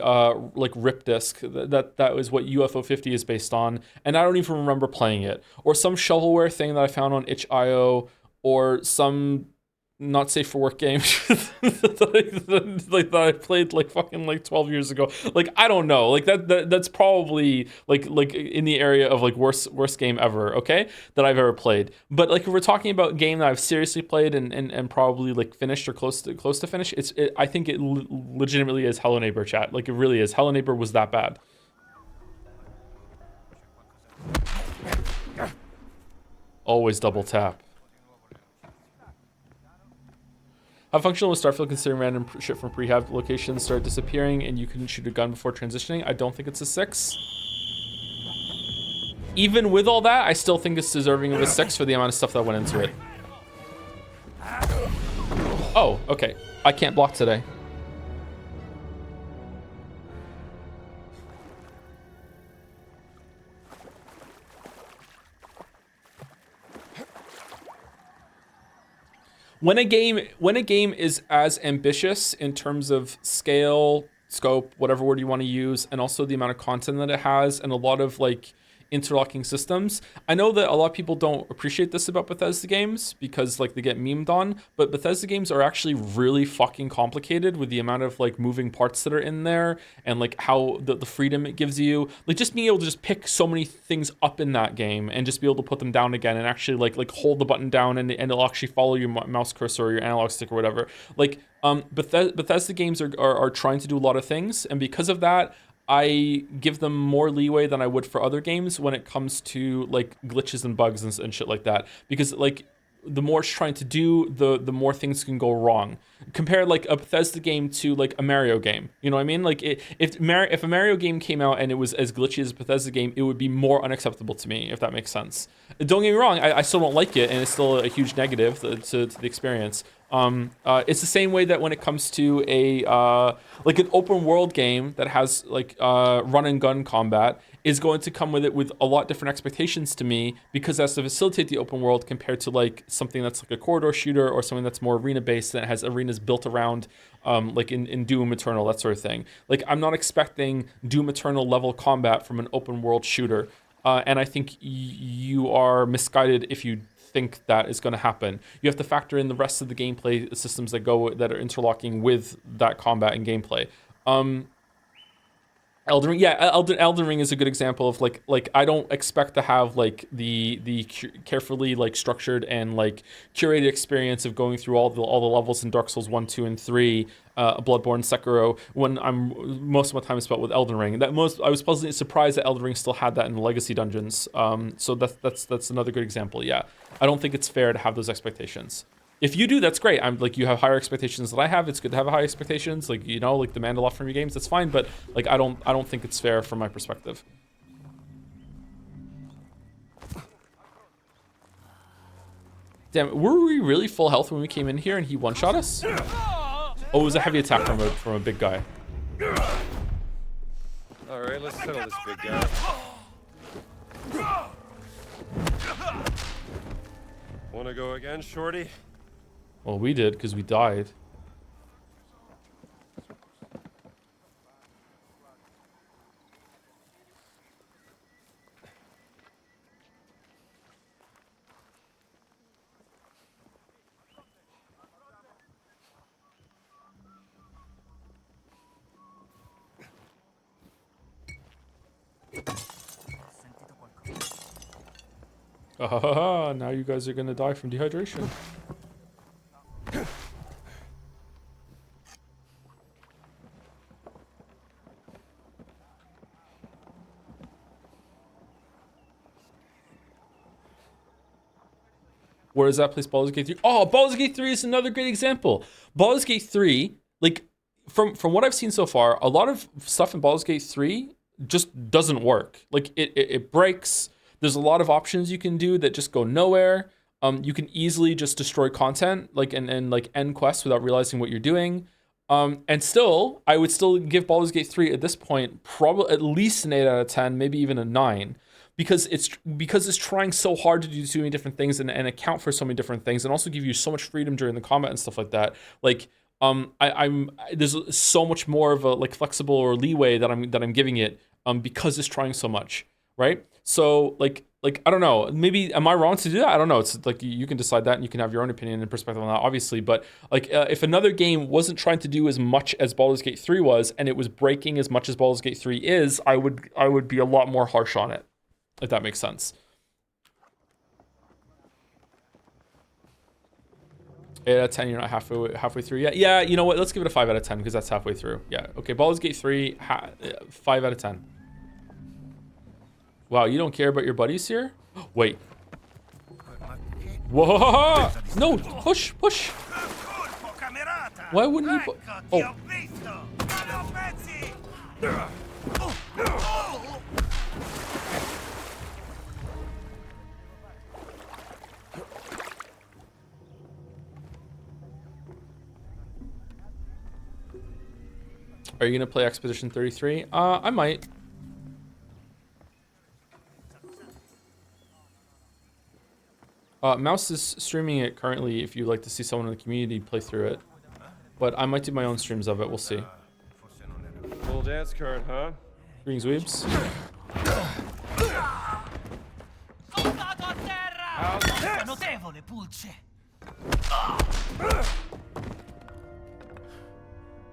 like rip disc. That was what UFO 50 is based on, and I don't even remember playing it. Or some shovelware thing that I found on itch.io, or some not safe for work game that I played like fucking like 12 years ago. Like I don't know. Like that's probably like in the area of like worst game ever, okay? That I've ever played. But like if we're talking about a game that I've seriously played and probably like finished or close to finish, I think it legitimately is Hello Neighbor, chat. Like it really is. Hello Neighbor was that bad. Always double tap. How functional was Starfield considering random shit from prehab locations start disappearing and you couldn't shoot a gun before transitioning? I don't think it's a 6. Even with all that, I still think it's deserving of a 6 for the amount of stuff that went into it. Oh, okay. I can't block today. When a game is as ambitious in terms of scale, scope, whatever word you want to use, and also the amount of content that it has, and a lot of like interlocking systems. I know that a lot of people don't appreciate this about Bethesda games because like they get memed on, but Bethesda games are actually really fucking complicated with the amount of like moving parts that are in there and like how the freedom it gives you. Like just being able to just pick so many things up in that game and just be able to put them down again and actually like hold the button down and it'll actually follow your mouse cursor or your analog stick or whatever. Like Bethesda games are trying to do a lot of things, and because of that, I give them more leeway than I would for other games when it comes to like glitches and bugs and shit like that. Because like the more it's trying to do, the more things can go wrong. Compare like a Bethesda game to like a Mario game. You know what I mean? Like if a Mario game came out and it was as glitchy as a Bethesda game, it would be more unacceptable to me, if that makes sense. Don't get me wrong, I still don't like it, and it's still a huge negative to the experience. It's the same way that when it comes to a like an open world game that has like run and gun combat is going to come with it with a lot different expectations to me, because that's to facilitate the open world compared to like something that's like a corridor shooter or something that's more arena based that has arenas built around like in Doom Eternal, that sort of thing. Like I'm not expecting Doom Eternal level combat from an open world shooter, and I think you are misguided if you think that is going to happen. You have to factor in the rest of the gameplay systems that are interlocking with that combat and gameplay. Elden Ring, yeah, Elden Ring is a good example of like I don't expect to have like the carefully like structured and like curated experience of going through all the levels in Dark Souls 1, 2, and 3, Bloodborne, Sekiro, when most of my time is spent with Elden Ring. I was pleasantly surprised that Elden Ring still had that in the Legacy dungeons. So that's another good example. Yeah, I don't think it's fair to have those expectations. If you do, that's great. I'm like, you have higher expectations than I have. It's good to have high expectations. Like, you know, like demand a lot from your games. That's fine. But like, I don't think it's fair from my perspective. Damn, were we really full health when we came in here and he one-shot us? Oh, it was a heavy attack from a big guy. All right, let's settle this big guy. Want to go again, Shorty? Well, we did because we died. Now you guys are gonna die from dehydration. Where is that place? Baldur's Gate 3. Oh, Baldur's Gate 3 is another great example. Baldur's Gate 3, like from what I've seen so far, a lot of stuff in Baldur's Gate 3 just doesn't work. Like it breaks. There's a lot of options you can do that just go nowhere. You can easily just destroy content, like and like end quests without realizing what you're doing. And still, I would still give Baldur's Gate 3 at this point probably at least an 8 out of 10, maybe even a 9. Because it's trying so hard to do so many different things and account for so many different things, and also give you so much freedom during the combat and stuff like that. Like I'm there's so much more of a like flexible or leeway that I'm giving it because it's trying so much, right? So like I don't know, maybe am I wrong to do that? I don't know. It's like you can decide that and you can have your own opinion and perspective on that, obviously. But like if another game wasn't trying to do as much as Baldur's Gate 3 was, and it was breaking as much as Baldur's Gate 3 is, I would be a lot more harsh on it. If that makes sense. 8 out of 10, you're not halfway through yet. Yeah, you know what? Let's give it a 5 out of 10 because that's halfway through. Yeah, okay. Baldur's Gate 3, 5 out of 10. Wow, you don't care about your buddies here? Wait. Whoa! No, push. Why wouldn't you? Oh. Are you gonna play Expedition 33? I might. Mouse is streaming it currently if you'd like to see someone in the community play through it. But I might do my own streams of it, we'll see. Full dance card, huh? Greetings, weebs. Notevole, Pulce.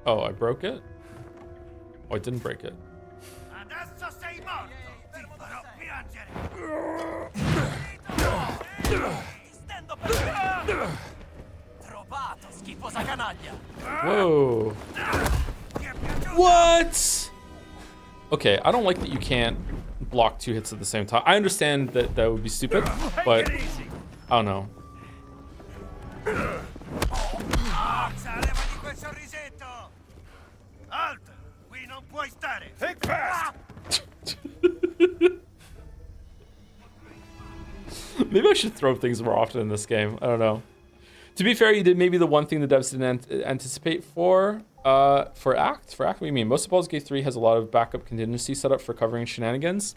Oh, I broke it? Oh, I didn't break it. Adesso sei morto. Ti farò piangere. Ti stendo per te. Trovato, schifosa canaglia. Whoa. What? Okay, I don't like that you can't block 2 hits at the same time. I understand that that would be stupid, but I don't know. Think fast! Maybe I should throw things more often in this game. I don't know. To be fair, you did maybe the one thing the devs didn't anticipate for ACT. For ACT, what do you mean? Most of Baldur's Gate 3 has a lot of backup contingency set up for covering shenanigans.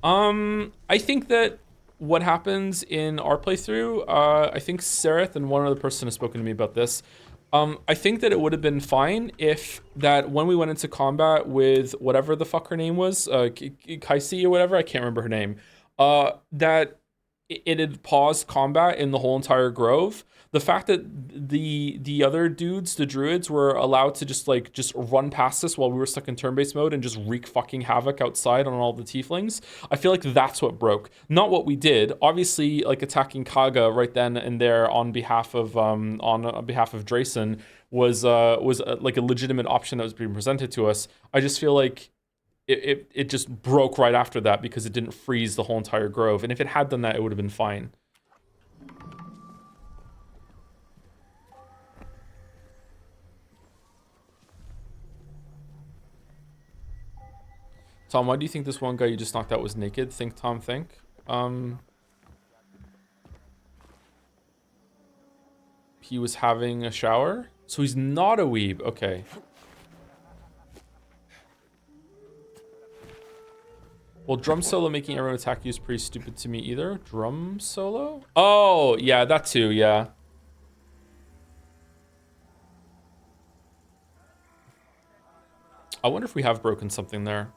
I think that what happens in our playthrough, I think Sereth and one other person has spoken to me about this. I think that it would have been fine if that when we went into combat with whatever the fuck her name was, Kaisi or whatever, I can't remember her name, that it had paused combat in the whole entire grove. The fact that the other dudes, the druids, were allowed to just run past us while we were stuck in turn-based mode and just wreak fucking havoc outside on all the tieflings, I feel like that's what broke, not what we did. Obviously, like attacking Kaga right then and there on behalf of Drayson was like a legitimate option that was being presented to us. I just feel like it just broke right after that because it didn't freeze the whole entire grove, and if it had done that, it would have been fine. Tom, why do you think this one guy you just knocked out was naked? Think, Tom, think. He was having a shower? So he's not a weeb. Okay. Well, drum solo making everyone attack you is pretty stupid to me either. Drum solo? Oh, yeah, that too, yeah. I wonder if we have broken something there.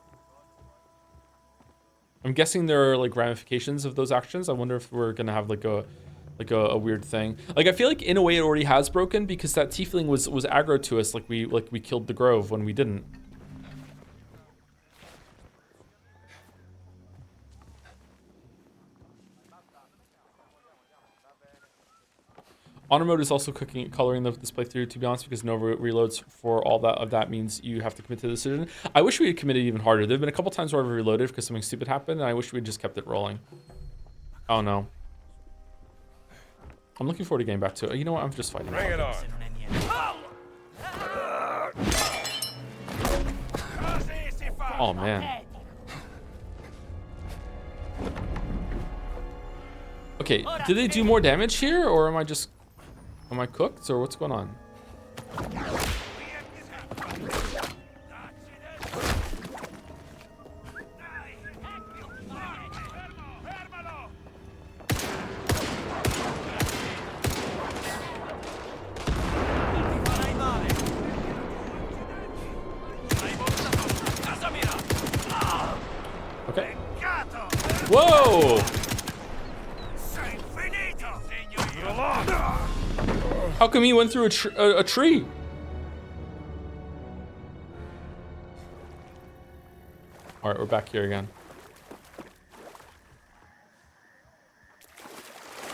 I'm guessing there are like ramifications of those actions. I wonder if we're gonna have like a weird thing. Like I feel like in a way it already has broken because that tiefling was aggro to us like we killed the grove when we didn't. Honor mode is also coloring this playthrough, to be honest, because no reloads for all that means you have to commit to the decision. I wish we had committed even harder. There have been a couple times where I've reloaded because something stupid happened, and I wish we had just kept it rolling. Oh no. I'm looking forward to getting back to it. You know what? I'm just fighting. Bring it on. Così si fa. Oh man. Okay, did they do more damage here, or am I cooked, or what's going on? Okay. Whoa! Sei finito. How come he went through a tree? All right, we're back here again.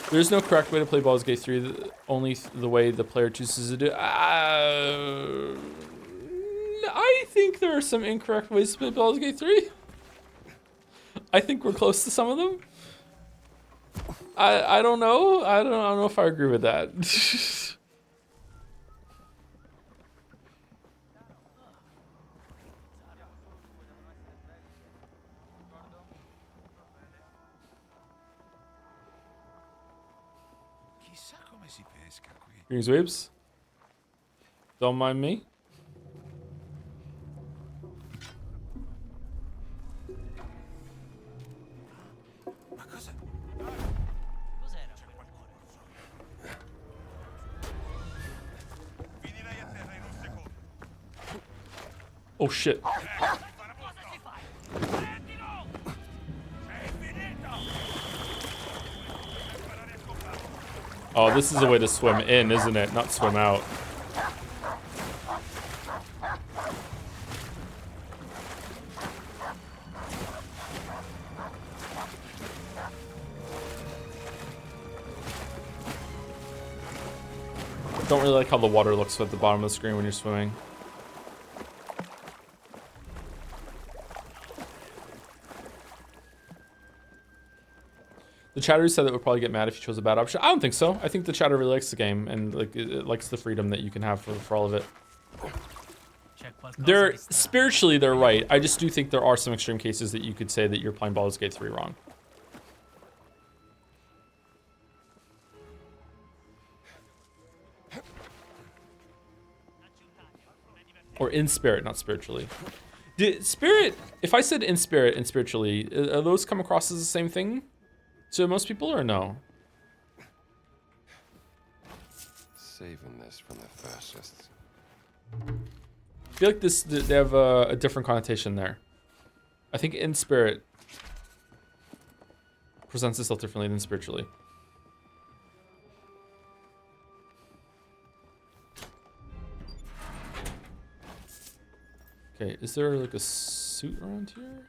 There's no correct way to play Baldur's Gate 3, only the way the player chooses to do it. I think there are some incorrect ways to play Baldur's Gate 3. I think we're close to some of them. I don't know. I don't know if I agree with that. Chissà come si pesca qui. Greens waves. Don't mind me. Ma cosa? Finirai a terra in un secondo. Oh shit. Oh, this is a way to swim in, isn't it? Not swim out. Don't really like how the water looks at the bottom of the screen when you're swimming. The chatter said that would probably get mad if you chose a bad option. I don't think so. I think the chatter really likes the game and like it likes the freedom that you can have for all of it. They're spiritually they're right. I just do think there are some extreme cases that you could say that you're playing Baldur's Gate 3 wrong. Or in spirit, not spiritually. Spirit, if I said in spirit and spiritually, are those come across as the same thing to most people or no? Saving this from the fascists. I feel like they have a different connotation there. I think in spirit presents itself differently than spiritually. Okay, is there like a suit around here?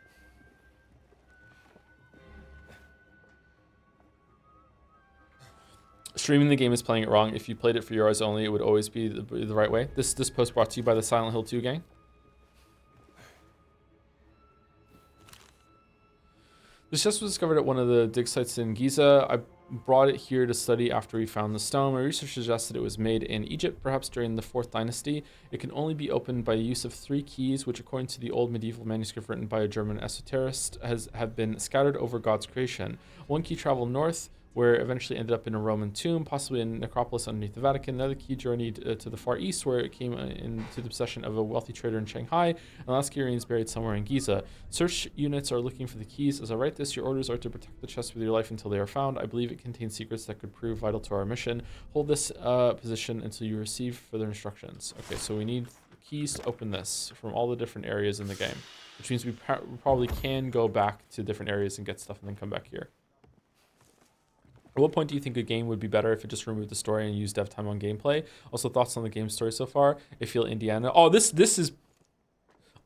Streaming the game is playing it wrong. If you played it for your eyes only, it would always be the right way. This post brought to you by the Silent Hill 2 gang. This chest was discovered at one of the dig sites in Giza. I brought it here to study after we found the stone. My research suggested it was made in Egypt, perhaps during the 4th dynasty. It can only be opened by the use of 3 keys, which according to the old medieval manuscript written by a German esoterist have been scattered over God's creation. One key traveled north, where it eventually ended up in a Roman tomb, possibly in necropolis underneath the Vatican. Another key journeyed to the Far East, where it came into the possession of a wealthy trader in Shanghai. And the last key remains buried somewhere in Giza. Search units are looking for the keys. As I write this, your orders are to protect the chest with your life until they are found. I believe it contains secrets that could prove vital to our mission. Hold this position until you receive further instructions. Okay, so we need keys to open this from all the different areas in the game, which means we probably can go back to different areas and get stuff and then come back here. At what point do you think a game would be better if it just removed the story and used dev time on gameplay? Also, thoughts on the game story so far? I feel Indiana. Oh, this is...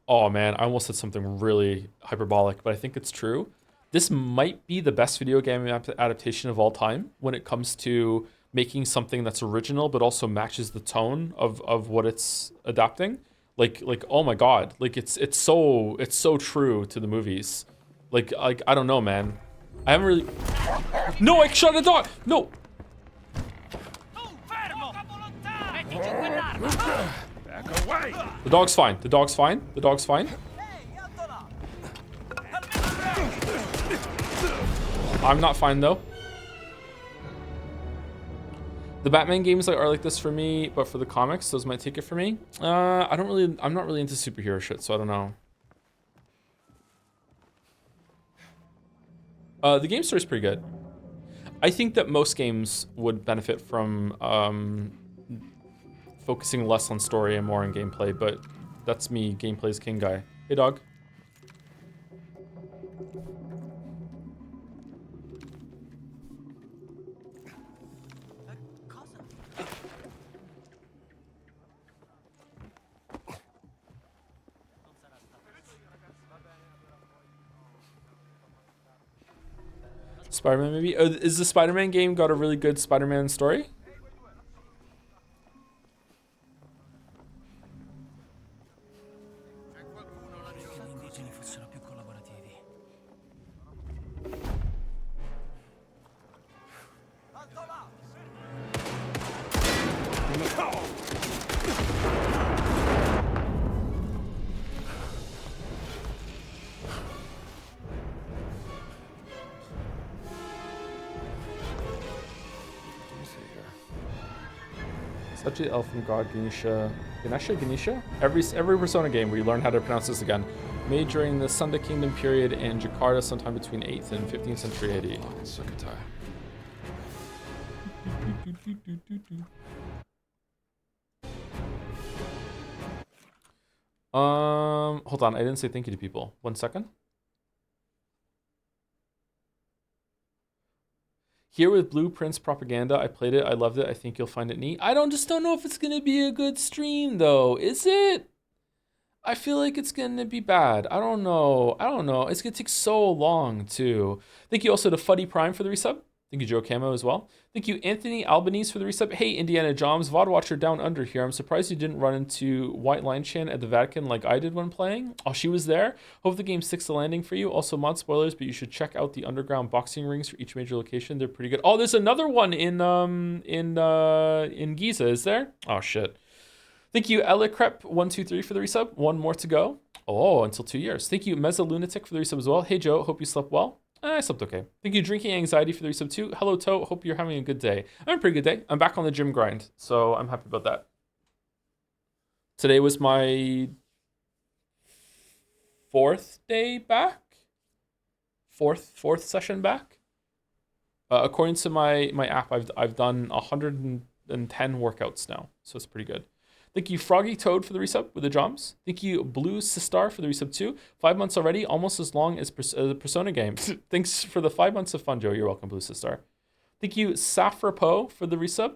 Oh, man. I almost said something really hyperbolic, but I think it's true. This might be the best video game adaptation of all time when it comes to making something that's original but also matches the tone of what it's adapting. Like oh my god, like it's so true to the movies. Like I don't know, man. I haven't really. No, I shot a dog. No. Back away! The dog's fine. The dog's fine. The dog's fine. I'm not fine though. The Batman games are like this for me, but for the comics, those might take it for me. I'm not really into superhero shit, so I don't know. The game story's pretty good. I think that most games would benefit from focusing less on story and more on gameplay, but that's me, gameplay's king guy. Hey dog. Spider-Man maybe? Is the Spider-Man game got a really good Spider-Man story? Such an elfin god, Ganesha. Ganesha? Every Persona game where you learn how to pronounce this again. Made during the Sunda Kingdom period in Jakarta sometime between 8th and 15th century AD. Sukhothai. Hold on, I didn't say thank you to people. 1 second. Here with Blueprints Propaganda, I played it, I loved it, I think you'll find it neat. I just don't know if it's gonna be a good stream though, is it? I feel like it's gonna be bad. I don't know. It's gonna take so long too. Thank you also to Fuddy Prime for the resub. Thank you, Joe Camo, as well. Thank you, Anthony Albanese, for the resub. Hey, Indiana Joms, VOD Watcher Down Under here. I'm surprised you didn't run into White Line Chan at the Vatican like I did when playing. Oh, she was there. Hope the game sticks the landing for you. Also, mod spoilers, but you should check out the underground boxing rings for each major location. They're pretty good. Oh, there's another one in Giza, is there? Oh, shit. Thank you, Elicrep123 for the resub. One more to go. Oh, until 2 years. Thank you, Mezzolunatic for the resub as well. Hey, Joe, hope you slept well. I slept okay. Thank you, Drinking Anxiety for the resub too. Hello, Toe. Hope you're having a good day. I'm having a pretty good day. I'm back on the gym grind, so I'm happy about that. Today was my 4th day back. Fourth session back. According to my app, I've done 110 workouts now, so it's pretty good. Thank you, Froggy Toad, for the resub with the Joms. Thank you, Blue Sistar, for the resub too. 5 months already, almost as long as the Persona game. Thanks for the 5 months of fun, Joe. You're welcome, Blue Sistar. Thank you, Safra Poe, for the resub.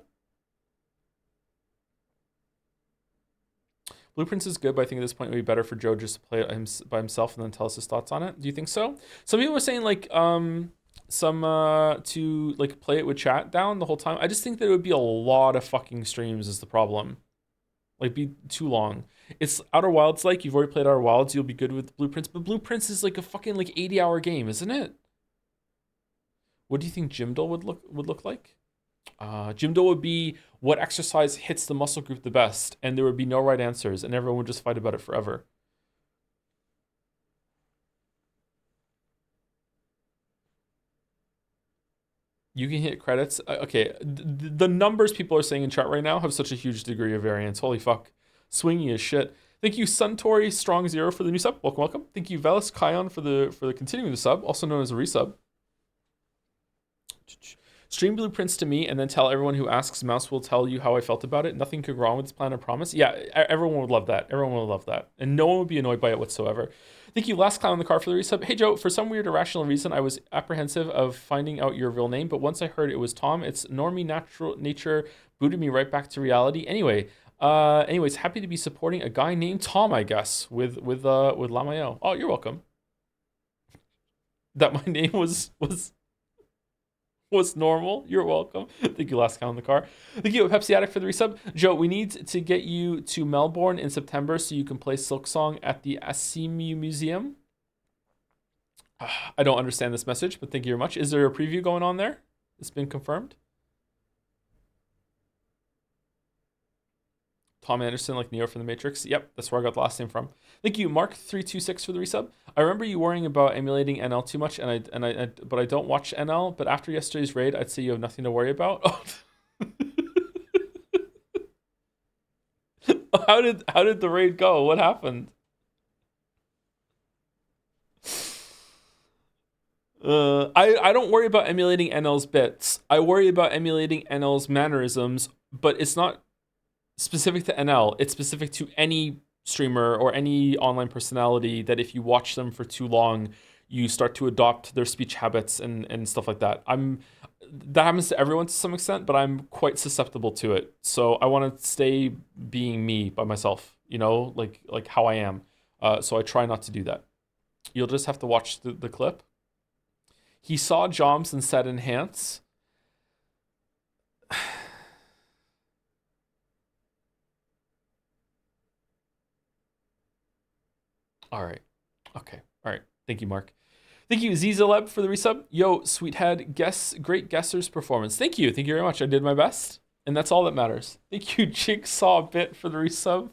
Blueprints is good, but I think at this point it would be better for Joe just to play it by himself and then tell us his thoughts on it. Do you think so? Some people were saying like to like play it with chat down the whole time. I just think that it would be a lot of fucking streams is the problem. Like, be too long. It's Outer Wilds like, you've already played Outer Wilds, you'll be good with Blueprints, but Blueprints is like a fucking like 80-hour game, isn't it? What do you think Jimdo would look like? Jimdo would be what exercise hits the muscle group the best, and there would be no right answers, and everyone would just fight about it forever. You can hit credits. Okay, the numbers people are saying in chat right now have such a huge degree of variance. Holy fuck. Swingy as shit. Thank you, Suntory Strong Zero, for the new sub. Welcome, welcome. Thank you, Velis Kion, for the continuing the sub, also known as a resub. Stream Blueprints to me and then tell everyone who asks. Mouse will tell you how I felt about it. Nothing could go wrong with this plan, I promise. Yeah, everyone would love that. Everyone would love that. And no one would be annoyed by it whatsoever. Thank you, Last Clown in the Car, for the resub. Hey, Joe, for some weird irrational reason, I was apprehensive of finding out your real name, but once I heard it was Tom, its normie natural nature booted me right back to reality. Anyways, happy to be supporting a guy named Tom, I guess, with Lamayo. Oh, you're welcome. That my name was was normal. You're welcome. Thank you, last count in the car. Thank you, Pepsi Addict, for the resub. Joe, we need to get you to Melbourne in September so you can play Silk Song at the Asimu Museum. I don't understand this message, but thank you very much. Is there a preview going on there? It's been confirmed. Tom Anderson, like Neo from The Matrix. Yep, that's where I got the last name from. Thank you, Mark326, for the resub. I remember you worrying about emulating NL too much, but I don't watch NL. But after yesterday's raid, I'd say you have nothing to worry about. How did the raid go? What happened? I don't worry about emulating NL's bits. I worry about emulating NL's mannerisms, but it's not specific to NL. It's specific to any streamer or any online personality that if you watch them for too long, you start to adopt their speech habits and stuff like that. That happens to everyone to some extent, but I'm quite susceptible to it. So I want to stay being me by myself, like how I am. So I try not to do that. You'll just have to watch the clip. He saw Joms and said enhance. All right. Okay. All right. Thank you, Mark. Thank you, Zizaleb, for the resub. Yo, Sweethead, great guesser's performance. Thank you. Thank you very much. I did my best, and that's all that matters. Thank you, Jigsaw Bit, for the resub.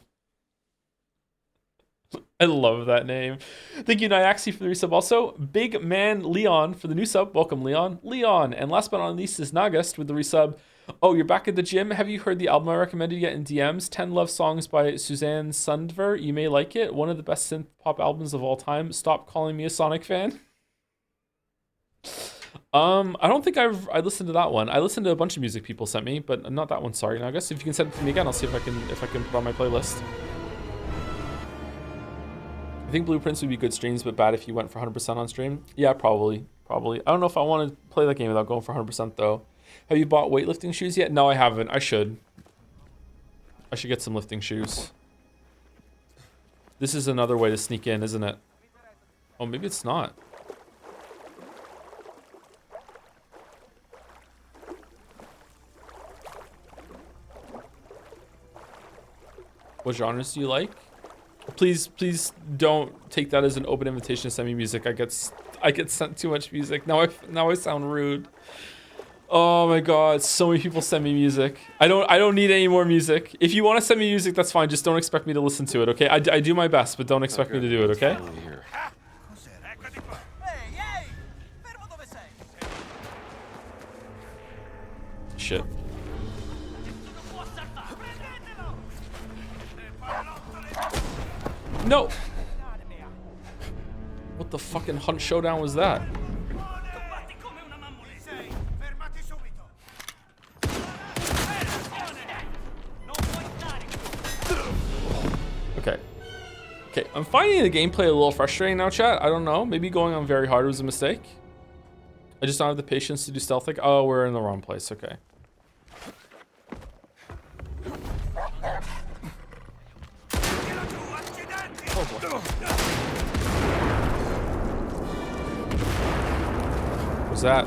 I love that name. Thank you, Nyaxi, for the resub also. Big Man Leon for the new sub. Welcome, Leon. And last but not least is Nagast with the resub. Oh, you're back at the gym. Have you heard the album I recommended yet in DMs? 10 Love Songs by Suzanne Sundver. You may like it. One of the best synth pop albums of all time. Stop calling me a Sonic fan. I don't think I listened to that one. I listened to a bunch of music people sent me, but not that one. Sorry, Nagas. If you can send it to me again, I'll see if I can put on my playlist. I think Blueprints would be good streams, but bad if you went for 100% on stream. Yeah, probably. I don't know if I want to play that game without going for 100% though. Have you bought weightlifting shoes yet? No, I haven't. I should get some lifting shoes. This is another way to sneak in, isn't it? Oh, maybe it's not. What genres do you like? Please don't take that as an open invitation to send me music. I get sent too much music. Now I sound rude. Oh my god, so many people send me music. I don't need any more music. If you want to send me music, that's fine. Just don't expect me to listen to it, okay? I do my best, but don't expect me to do it, okay? Shit. No! What the fucking Hunt Showdown was that? Okay, I'm finding the gameplay a little frustrating now, chat. I don't know. Maybe going on very hard was a mistake. I just don't have the patience to do stealth like. Oh, we're in the wrong place. Okay. What's that?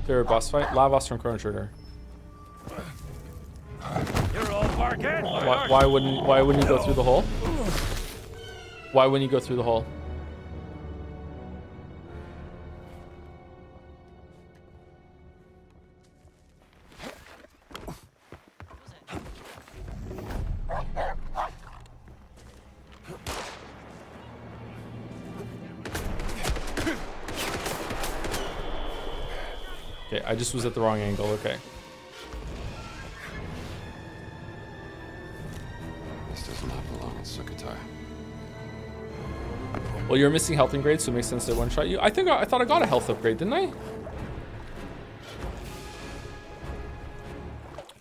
Favorite boss fight? Lavos from Chrono Trigger. You're all barking. Why wouldn't you go through the hole? Why wouldn't you go through the hole? Okay, I just was at the wrong angle. Okay. This does not belong in Sukhothai. Well, you're missing health upgrades, so it makes sense to one-shot you. I thought I got a health upgrade, didn't I?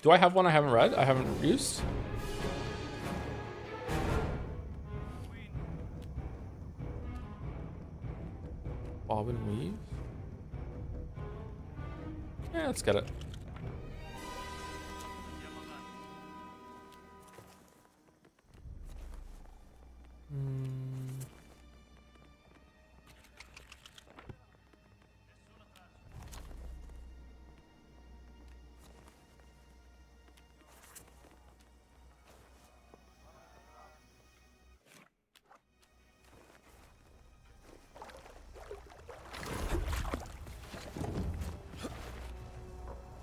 Do I have one I haven't read? I haven't used? Bob and weave? Yeah, let's get it.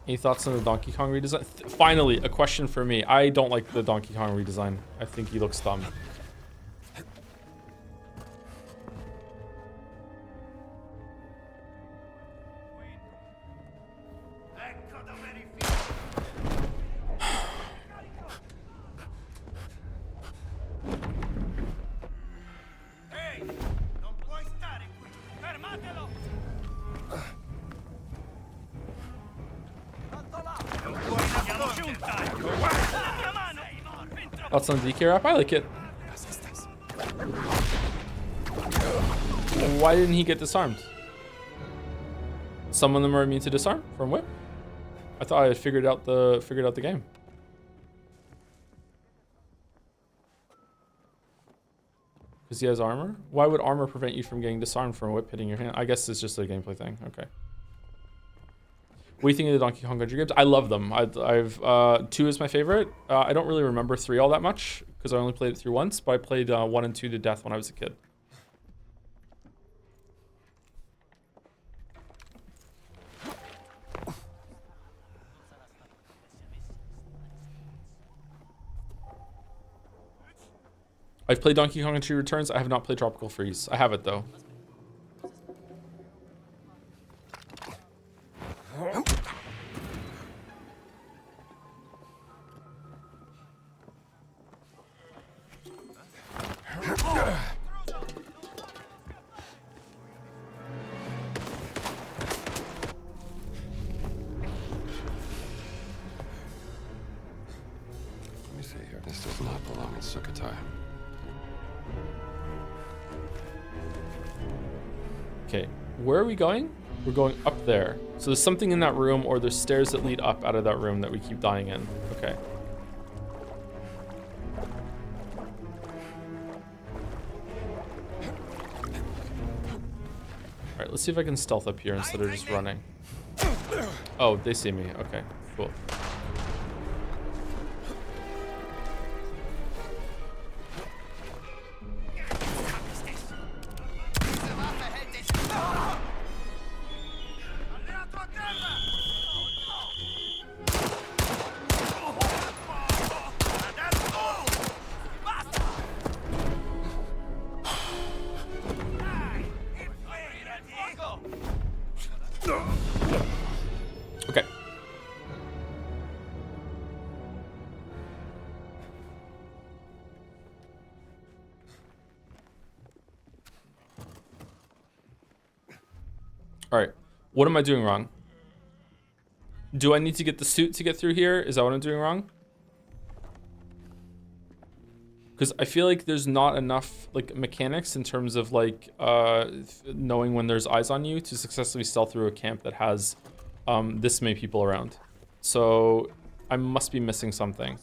Any thoughts on the Donkey Kong redesign? Finally, a question for me. I don't like the Donkey Kong redesign. I think he looks dumb. Ecco dove rifiuto. Ehi, non puoi stare qui. Fermatelo. Non puoi nasconderti. La mia mano. Thoughts on the DK wrap? I like it. Why didn't he get disarmed? Some of them are immune to disarm from whip. I thought I had figured out the game. Because he has armor? Why would armor prevent you from getting disarmed from whip hitting your hand? I guess it's just a gameplay thing. Okay. What do you think of the Donkey Kong Country games? I love them. I've 2 is my favorite. I don't really remember 3 all that much because I only played it through once, but I played 1 and 2 to death when I was a kid. I've played Donkey Kong Country Returns. I have not played Tropical Freeze. I have it though. Let me see here. This does not belong in Sukhothai. Okay, where are we going? We're going up there. So there's something in that room, or there's stairs that lead up out of that room that we keep dying in. Okay. Alright, let's see if I can stealth up here instead of just running. Oh, they see me. Okay, cool. Alleato a terra. Adesso. Basta. Dai, infilati. Okay. All right. What am I doing wrong? Do I need to get the suit to get through here? Is that what I'm doing wrong? Because I feel like there's not enough like mechanics in terms of like knowing when there's eyes on you to successfully stealth through a camp that has this many people around. So I must be missing something.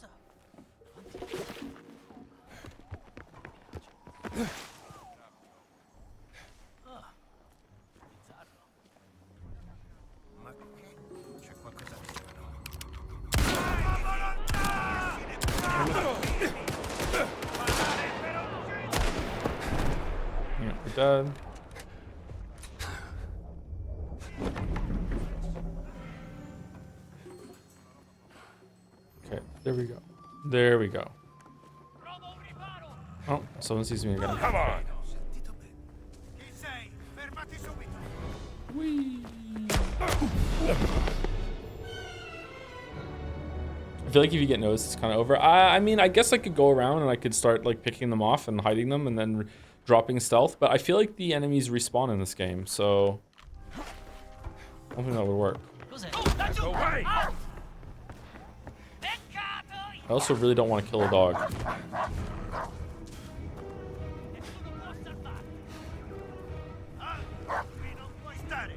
Ma c'è qualcosa Yeah, we're dead. Okay, there we go. There we go. Oh, someone sees me again. Come on! Chi sei? Fermati subito. Whee! I feel like if you get noticed, it's kind of over. I mean, I guess I could go around and I could start like picking them off and hiding them and then dropping stealth, but I feel like the enemies respawn in this game, so I don't think that would work. Go away! I also really don't want to kill a dog. Qui non puoi stare.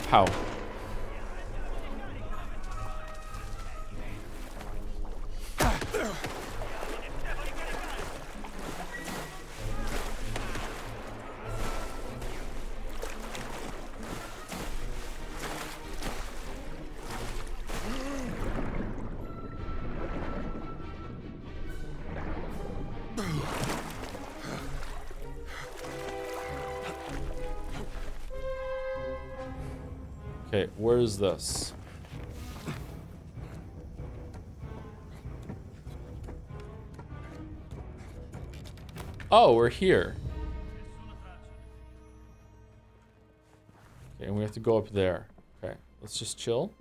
How? Okay, where is this? Oh, we're here. Okay, and we have to go up there. Okay, let's just chill.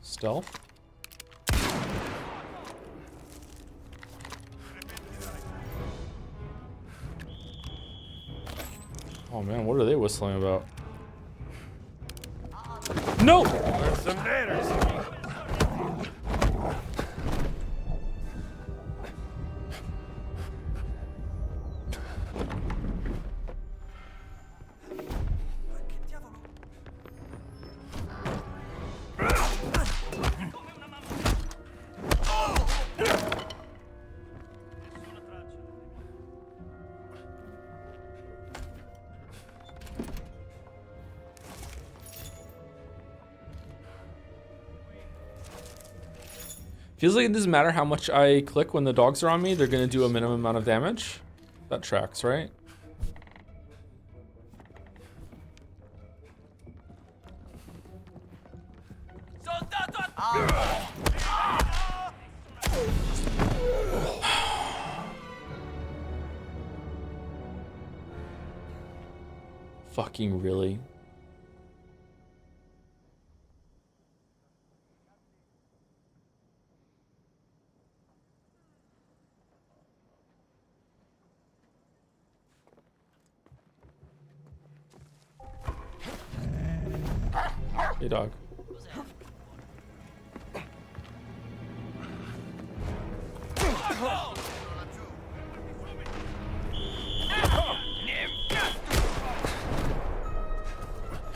Stealth. Oh man, what are they whistling about? No! Some manners. Feels like it doesn't matter how much I click when the dogs are on me, they're gonna do a minimum amount of damage. That tracks, right? Fucking really? Hey, dog.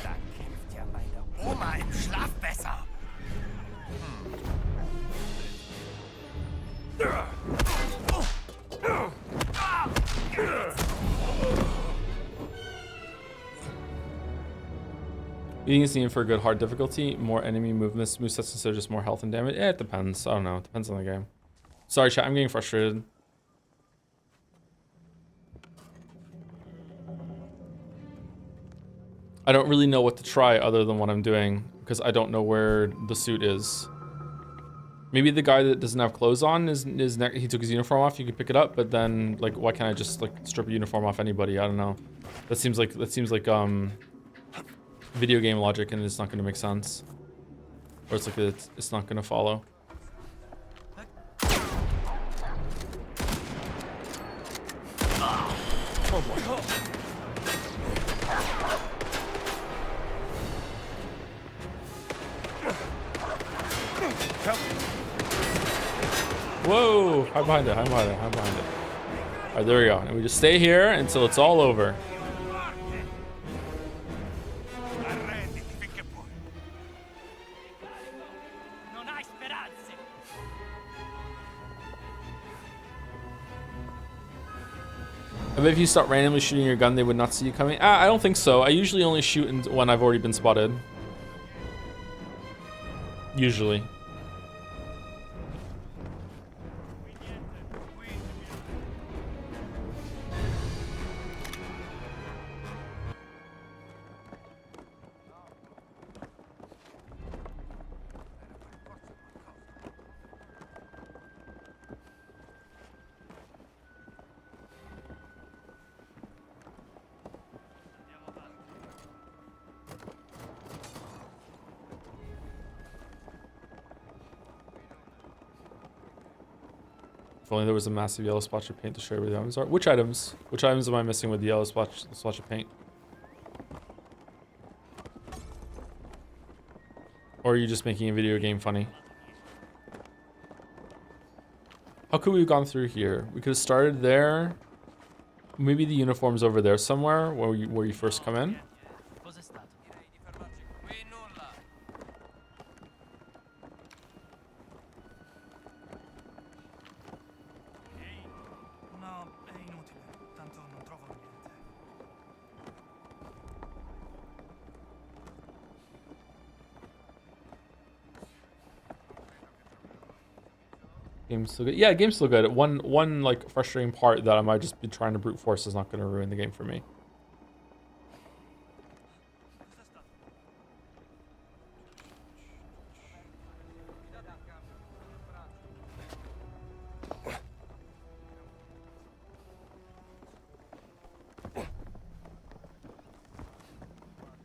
Da kämpft ja meine Oma im Schlaf besser. Beating is needed for a good hard difficulty. More enemy movements, movesets instead of just more health and damage. Eh, it depends. I don't know. It depends on the game. Sorry, chat. I'm getting frustrated. I don't really know what to try other than what I'm doing because I don't know where the suit is. Maybe the guy that doesn't have clothes on he took his uniform off. You could pick it up, but then like, why can't I just like strip a uniform off anybody? I don't know. That seems like video game logic, and it's not going to make sense, or it's like it's not going to follow. Oh boy. Whoa! Hide behind it, hide behind it, hide behind it. Alright, there we go. And we just stay here until it's all over. Arrenditi finché puoi. Non hai speranze. I bet if you start randomly shooting your gun, they would not see you coming. I don't think so. I usually only shoot when I've already been spotted. Usually. If only there was a massive yellow splotch of paint to show where the items are. Which items? Which items am I missing with the yellow splotch of paint? Or are you just making a video game funny? How could we have gone through here? We could have started there. Maybe the uniform's over there somewhere where you first come in. game's still good. Yeah, game's still good. One like frustrating part that I might just be trying to brute force is not going to ruin the game for me.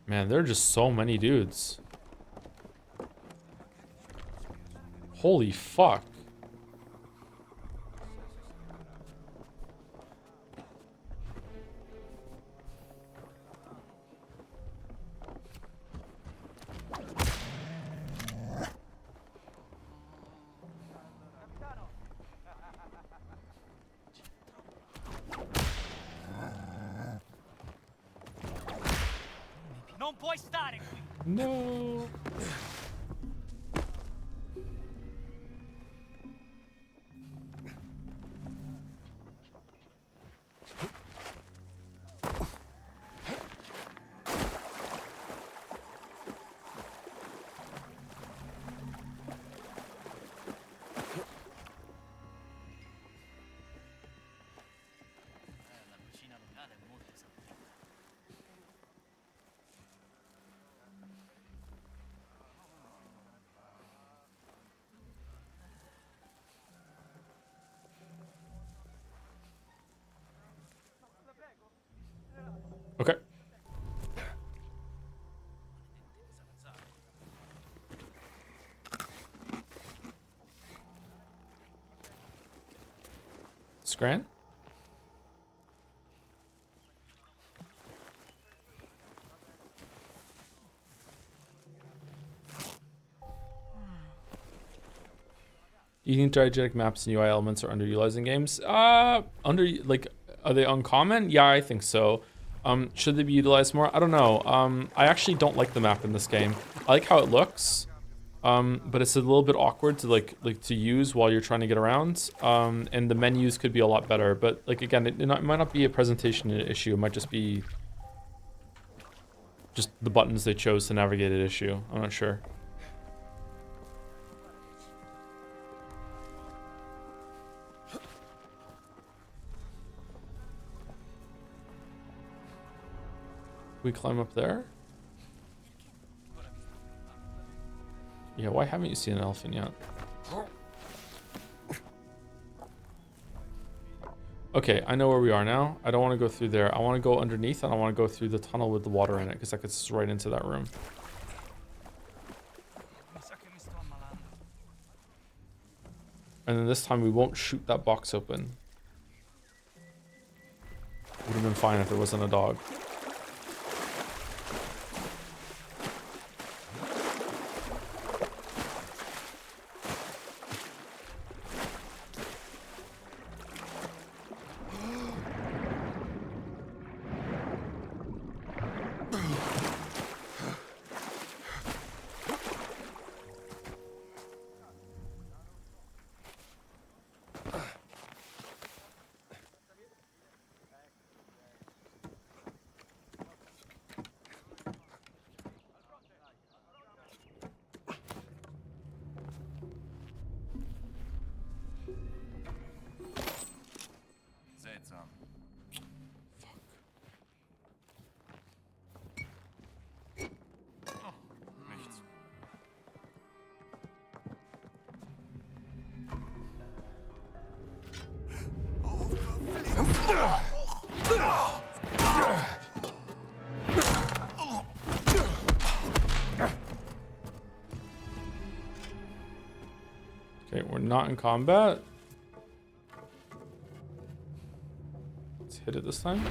Man, there are just so many dudes. Holy fuck. Non puoi stare qui. No. La cucina locale è molto esauriente. Okay. Scran? Do you think diegetic maps and UI elements are underutilized in games? Are they uncommon? Yeah, I think so. Should they be utilized more? I don't know. I actually don't like the map in this game. I like how it looks, but it's a little bit awkward to like to use while you're trying to get around. And the menus could be a lot better. But like again, it might not be a presentation issue. It might just be just the buttons they chose to navigate an issue. I'm not sure. We climb up there? Yeah, why haven't you seen an elephant yet? Okay, I know where we are now. I don't want to go through there. I want to go underneath and I want to go through the tunnel with the water in it because that gets us right into that room. Mi sa che mi sto ammalando. And then this time we won't shoot that box open. Would have been fine if there wasn't a dog. Seltsam. Oh, nichts. Okay, we're not in combat. Let's hit it this time.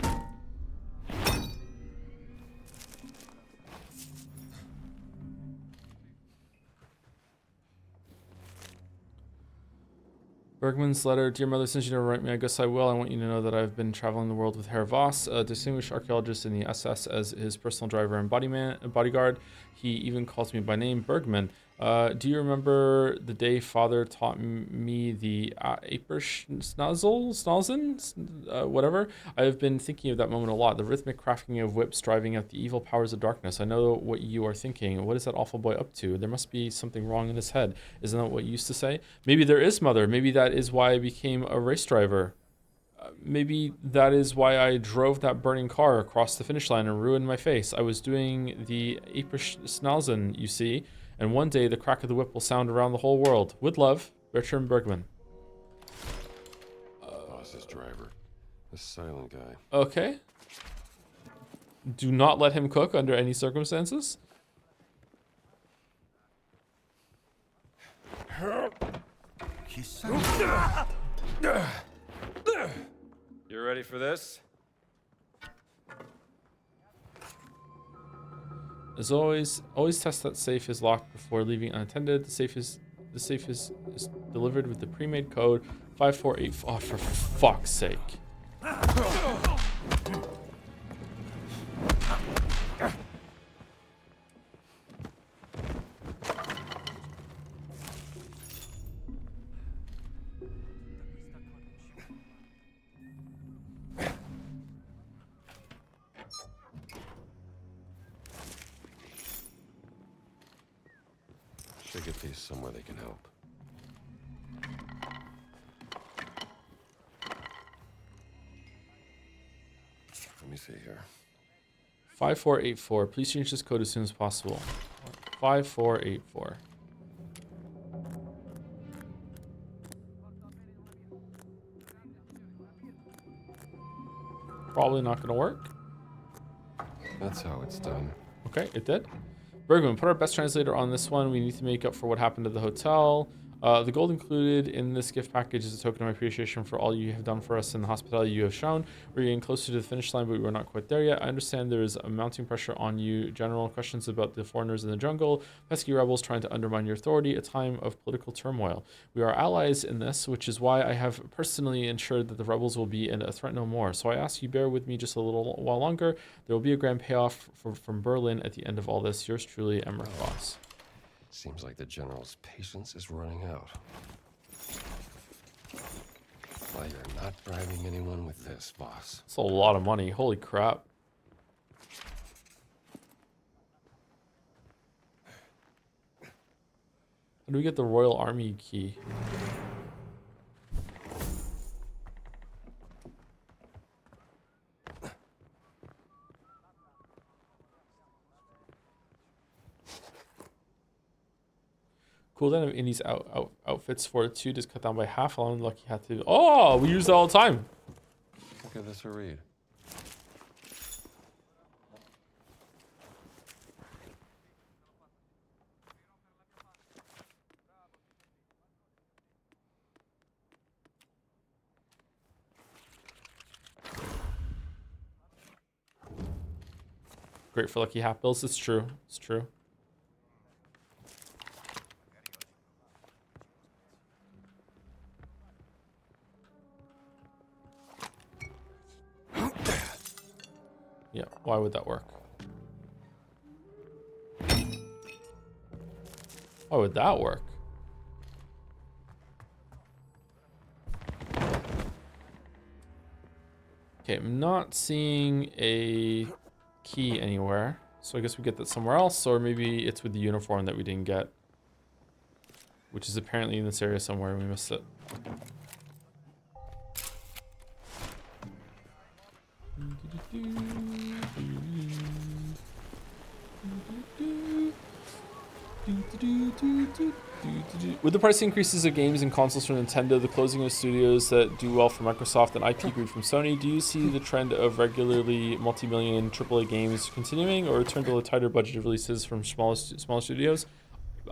Bergman's letter. Dear mother, since you never write me, I guess I will. I want you to know that I've been traveling the world with Herr Voss, a distinguished archaeologist in the SS, as his personal driver and bodyguard. He even calls me by name, Bergman. Do you remember the day father taught me the Snalzen, whatever? I have been thinking of that moment a lot. The rhythmic crafting of whips driving out the evil powers of darkness. I know what you are thinking. What is that awful boy up to? There must be something wrong in his head. Isn't that what you used to say? Maybe there is, mother. Maybe that is why I became a race driver. Maybe that is why I drove that burning car across the finish line and ruined my face. I was doing the Snalzen, you see. And one day, the crack of the whip will sound around the whole world. With love, Bertram Bergman. Boss's driver. The silent guy. Okay. Do not let him cook under any circumstances. You ready for this? As always test that safe is locked before leaving unattended. The safe is delivered with the pre-made code 548. Oh, for fuck's sake. Should get these somewhere they can help. Let me see here. 5484. Please change this code as soon as possible. 5484. Probably not going to work. That's how it's done. Okay, it did. Bergman, put our best translator on this one. We need to make up for what happened at the hotel. The gold included in this gift package is a token of appreciation for all you have done for us and the hospitality you have shown. We're getting closer to the finish line, but we're not quite there yet. I understand there is a mounting pressure on you. General questions about the foreigners in the jungle, pesky rebels trying to undermine your authority, a time of political turmoil. We are allies in this, which is why I have personally ensured that the rebels will be a threat no more. So I ask you bear with me just a little while longer. There will be a grand payoff from Berlin at the end of all this. Yours truly, Emmerich Voss. Seems like the general's patience is running out. Well, you're not bribing anyone with this, boss. That's a lot of money. Holy crap. How do we get the Royal Army key? Cooldown of Indy's outfits for 2 is cut down by half. How long Lucky had to. Oh, we use that all the time. Give this a read. Great for lucky half bills. It's true. It's true. Yeah, why would that work? Why would that work? Okay, I'm not seeing a key anywhere. So I guess we get that somewhere else, or maybe it's with the uniform that we didn't get. Which is apparently in this area somewhere and we missed it. With the price increases of games and consoles from Nintendo, the closing of studios that do well for Microsoft and IP greed from Sony, do you see the trend of regularly multi-million AAA games continuing, or return to the tighter budget releases from smaller studios?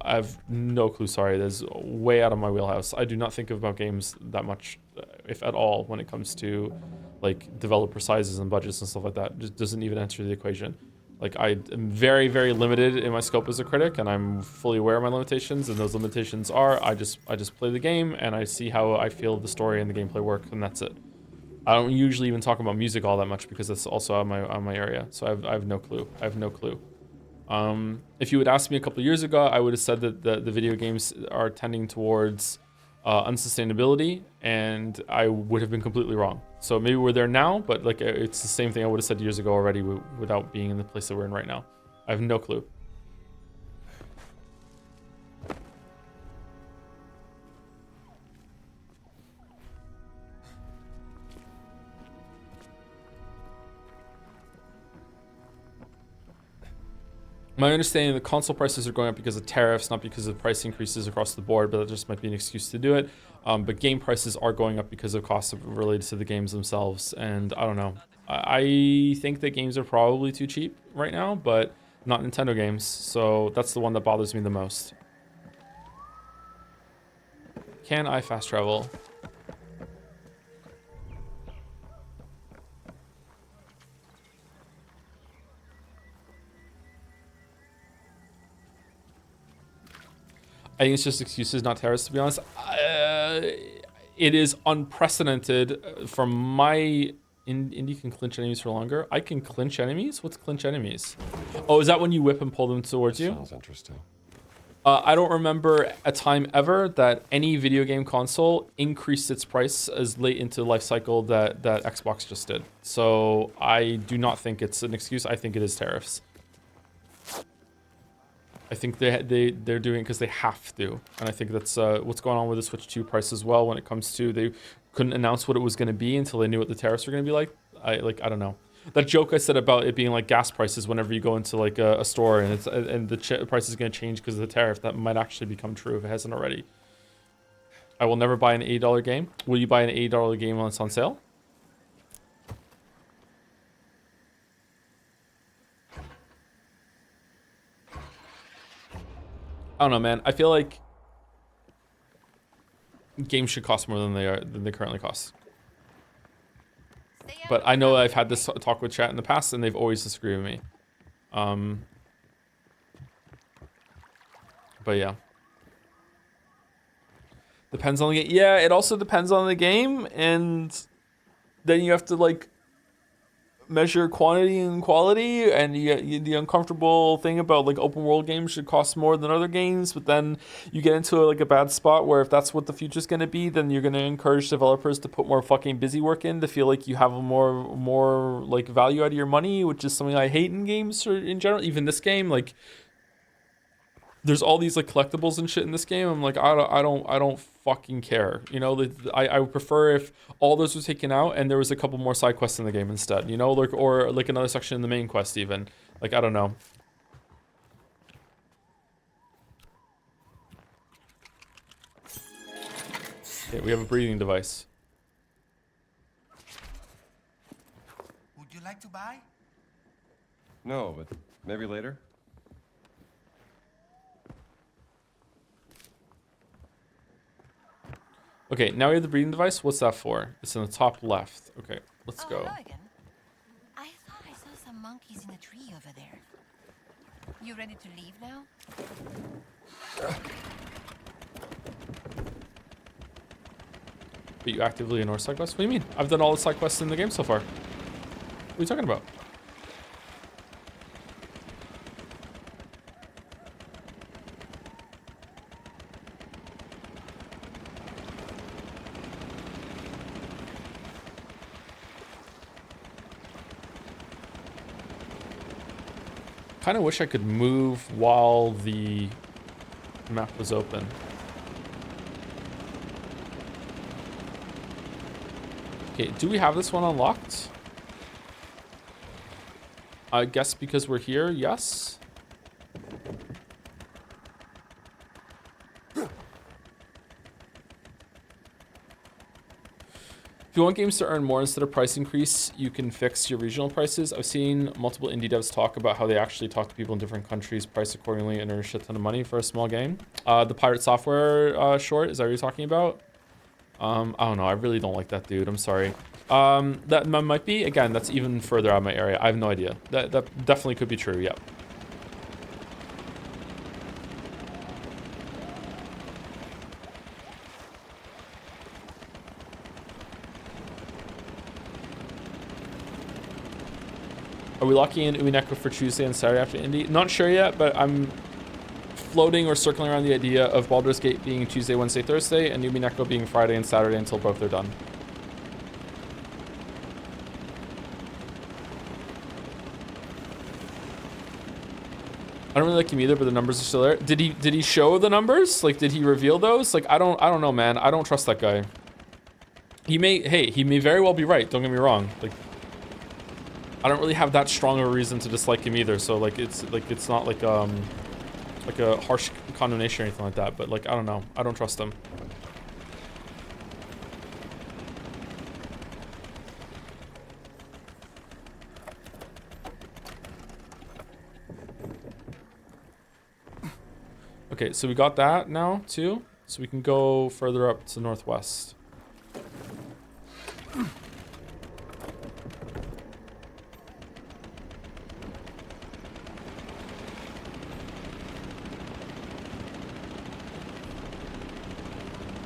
I have no clue, sorry. That's way out of my wheelhouse. I do not think about games that much, if at all, when it comes to like developer sizes and budgets and stuff like that. It just doesn't even enter the equation. Like, I am very, very limited in my scope as a critic, and I'm fully aware of my limitations, and those limitations are I just play the game and I see how I feel the story and the gameplay work, and that's it. I don't usually even talk about music all that much because that's also out of my area. So I have no clue. I have no clue. If you would ask me a couple years ago, I would have said that the video games are tending towards unsustainability, and I would have been completely wrong. So maybe we're there now, but like it's the same thing I would have said years ago already without being in the place that we're in right now. I have no clue. My understanding, the console prices are going up because of tariffs, not because of price increases across the board, but that just might be an excuse to do it. But game prices are going up because of costs related to the games themselves. And I don't know. I think that games are probably too cheap right now, but not Nintendo games. So that's the one that bothers me the most. Can I fast travel? I think it's just excuses, not tariffs, to be honest. It is unprecedented from my... Indy can clinch enemies for longer. I can clinch enemies? What's clinch enemies? Oh, is that when you whip and pull them towards you? Sounds interesting. I don't remember a time ever that any video game console increased its price as late into the life cycle that Xbox just did. So I do not think it's an excuse. I think it is tariffs. I think they're doing it because they have to, and I think that's what's going on with the Switch 2 price as well. When it comes to, they couldn't announce what it was going to be until they knew what the tariffs were going to be like. I don't know. That joke I said about it being like gas prices whenever you go into like a store and the price is going to change because of the tariff, that might actually become true if it hasn't already. I will never buy an $80 game. Will you buy an $80 game when it's on sale? I don't know, man. I feel like games should cost more than they currently cost. But I know I've had this talk with chat in the past, and they've always disagreed with me. But yeah, depends on the game. Yeah, it also depends on the game, and then you have to like measure quantity and quality, and the uncomfortable thing about like open world games should cost more than other games, but then you get into like a bad spot where if that's what the future's going to be, then you're going to encourage developers to put more fucking busy work in to feel like you have a more like value out of your money, which is something I hate in games or in general. Even this game, like there's all these like collectibles and shit in this game. I'm like, I don't fucking care. You know, I would prefer if all those were taken out and there was a couple more side quests in the game instead. You know, like or like another section in the main quest even. Like I don't know. Okay, we have a breathing device. Would you like to buy? No, but maybe later. Okay, now we have the breathing device. What's that for? It's in the top left. Okay, let's go. Hello again. I thought I saw some monkeys in a tree over there. You ready to leave now? But you actively ignore side quests? What do you mean? I've done all the side quests in the game so far. What are you talking about? Kind of wish I could move while the map was open. Okay, do we have this one unlocked? I guess because we're here, yes. If you want games to earn more instead of price increase, you can fix your regional prices. I've seen multiple indie devs talk about how they actually talk to people in different countries, price accordingly, and earn a shit ton of money for a small game. The Pirate Software short, is that what you're talking about? I don't know. I really don't like that dude. I'm sorry. That might be, again, that's even further out of my area. I have no idea. That definitely could be true, yep. Are we locking in Umineko for Tuesday and Saturday after Indy? Not sure yet, but I'm floating or circling around the idea of Baldur's Gate being Tuesday, Wednesday, Thursday, and Umineko being Friday and Saturday until both are done. I don't really like him either, but the numbers are still there. Did he show the numbers? Like, did he reveal those? Like, I don't know, man. I don't trust that guy. He may very well be right. Don't get me wrong. Like, I don't really have that strong of a reason to dislike him either. So it's not like a harsh condemnation or anything like that. But like, I don't know. I don't trust him. Okay, so we got that now too. So we can go further up to northwest.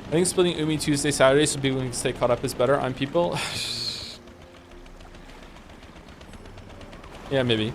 I think splitting Umi Tuesday, Saturday so people can stay caught up is better on people. Yeah, maybe.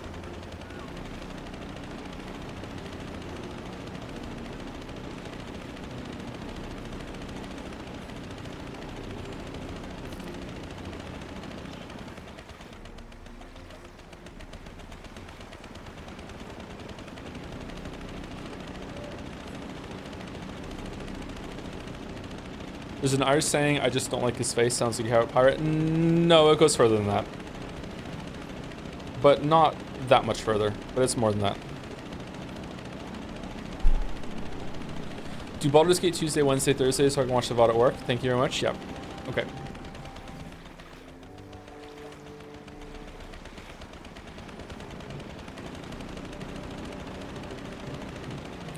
There's an Irish saying, I just don't like his face. Sounds like you have a pirate. No, it goes further than that. But not that much further. But it's more than that. Do Baldur's Gate Tuesday, Wednesday, Thursday so I can watch the VOD at work? Thank you very much. Yep. Okay.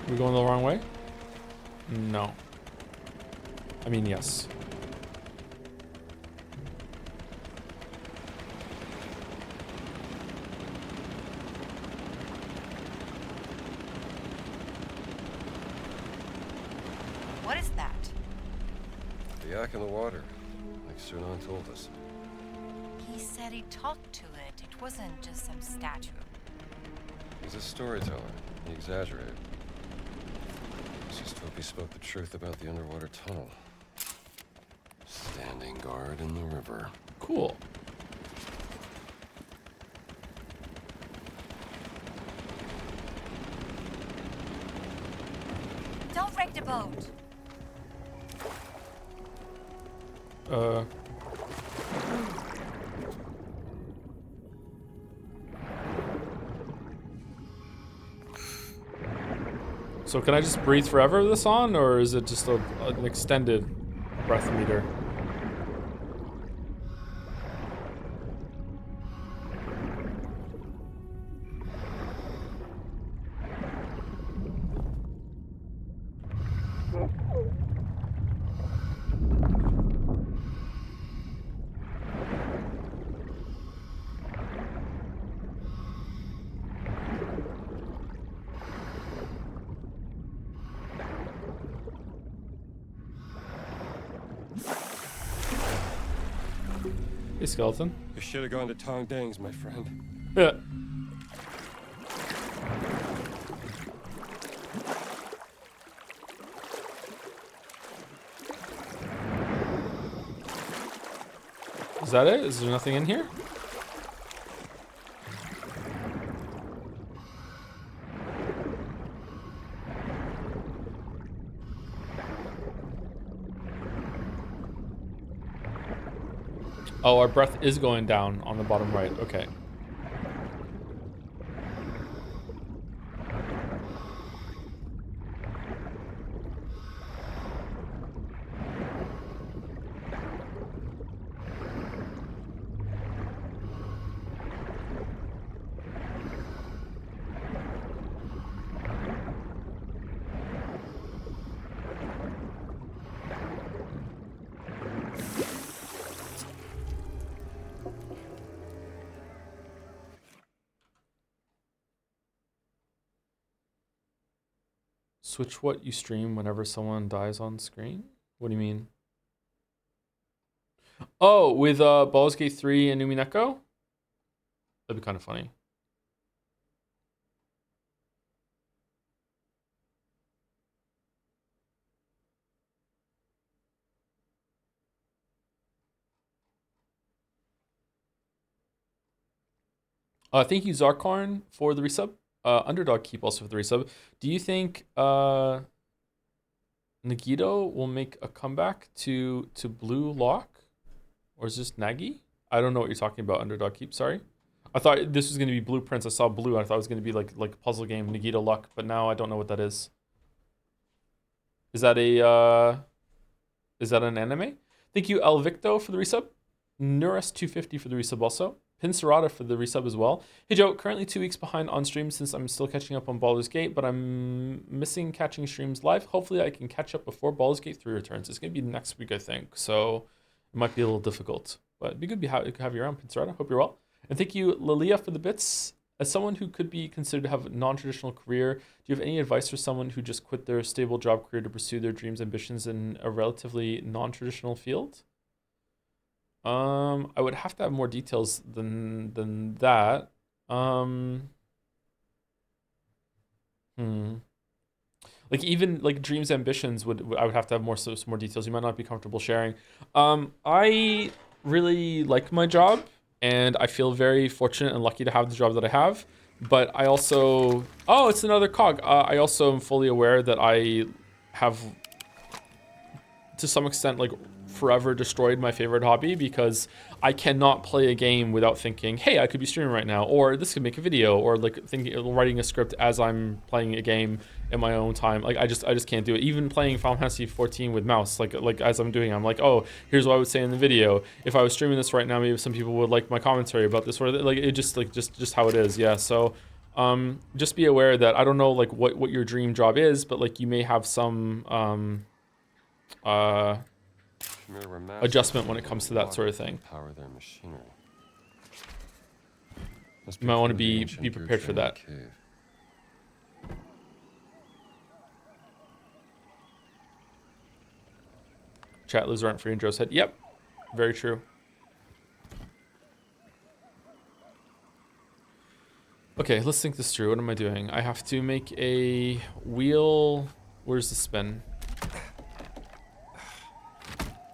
Are we going the wrong way? No. I mean, yes. What is that? The yak in the water, like Sunan told us. He said he talked to it. It wasn't just some statue. He's a storyteller. He exaggerated. Just hope he spoke the truth about the underwater tunnel. Standing guard in the river. Cool. Don't wreck the boat. So can I just breathe forever with this on, or is it just an extended breath meter? Hey, skeleton. You should have gone to Tong Dang's, my friend. Yeah. Is that it? Is there nothing in here? Oh, our breath is going down on the bottom right. Okay. Switch what you stream whenever someone dies on screen? What do you mean? Oh, with Baldur's Gate 3 and Umineko? That'd be kind of funny. Thank you, Zarkarn, for the resub. Underdog Keep also for the resub. Do you think Nagito will make a comeback to Blue Lock? Or is this Nagi? I don't know what you're talking about, Underdog Keep, sorry. I thought this was going to be Blueprints. I saw blue. I thought it was going to be like a puzzle game, Nagito Luck, but now I don't know what that is. Is that an anime? Thank you, El Victo, for the resub. Nuras250 for the resub also. Pincerata for the resub as well. Hey Joe, currently 2 weeks behind on stream since I'm still catching up on Baldur's Gate, but I'm missing catching streams live. Hopefully I can catch up before Baldur's Gate 3 returns. It's going to be next week, I think, so it might be a little difficult. But it'd be good to have you around, Pincerata. Hope you're well. And thank you, Lilia, for the bits. As someone who could be considered to have a non-traditional career, do you have any advice for someone who just quit their stable job career to pursue their dreams, ambitions in a relatively non-traditional field? I would have to have more details than that. Like even like dreams, ambitions I would have to have some more details. You might not be comfortable sharing. I really like my job, and I feel very fortunate and lucky to have the job that I have. But I also, oh, it's another cog. I also am fully aware that I have, to some extent, like forever destroyed my favorite hobby, because I cannot play a game without thinking, hey, I could be streaming right now, or this could make a video, or like writing a script as I'm playing a game in my own time. Like I just can't do it. Even playing Final Fantasy 14 with mouse, like as I'm doing, I'm like, oh, here's what I would say in the video. If I was streaming this right now, maybe some people would like my commentary about this, or like it just how it is. Yeah. So just be aware that I don't know like what your dream job is, but like you may have some adjustment when it comes to that sort of thing. Power their machinery. You might want to be prepared for that. Chat lives rent free in Joe's head. Yep, very true. Okay, let's think this through. What am I doing? I have to make a wheel. Where's the spin?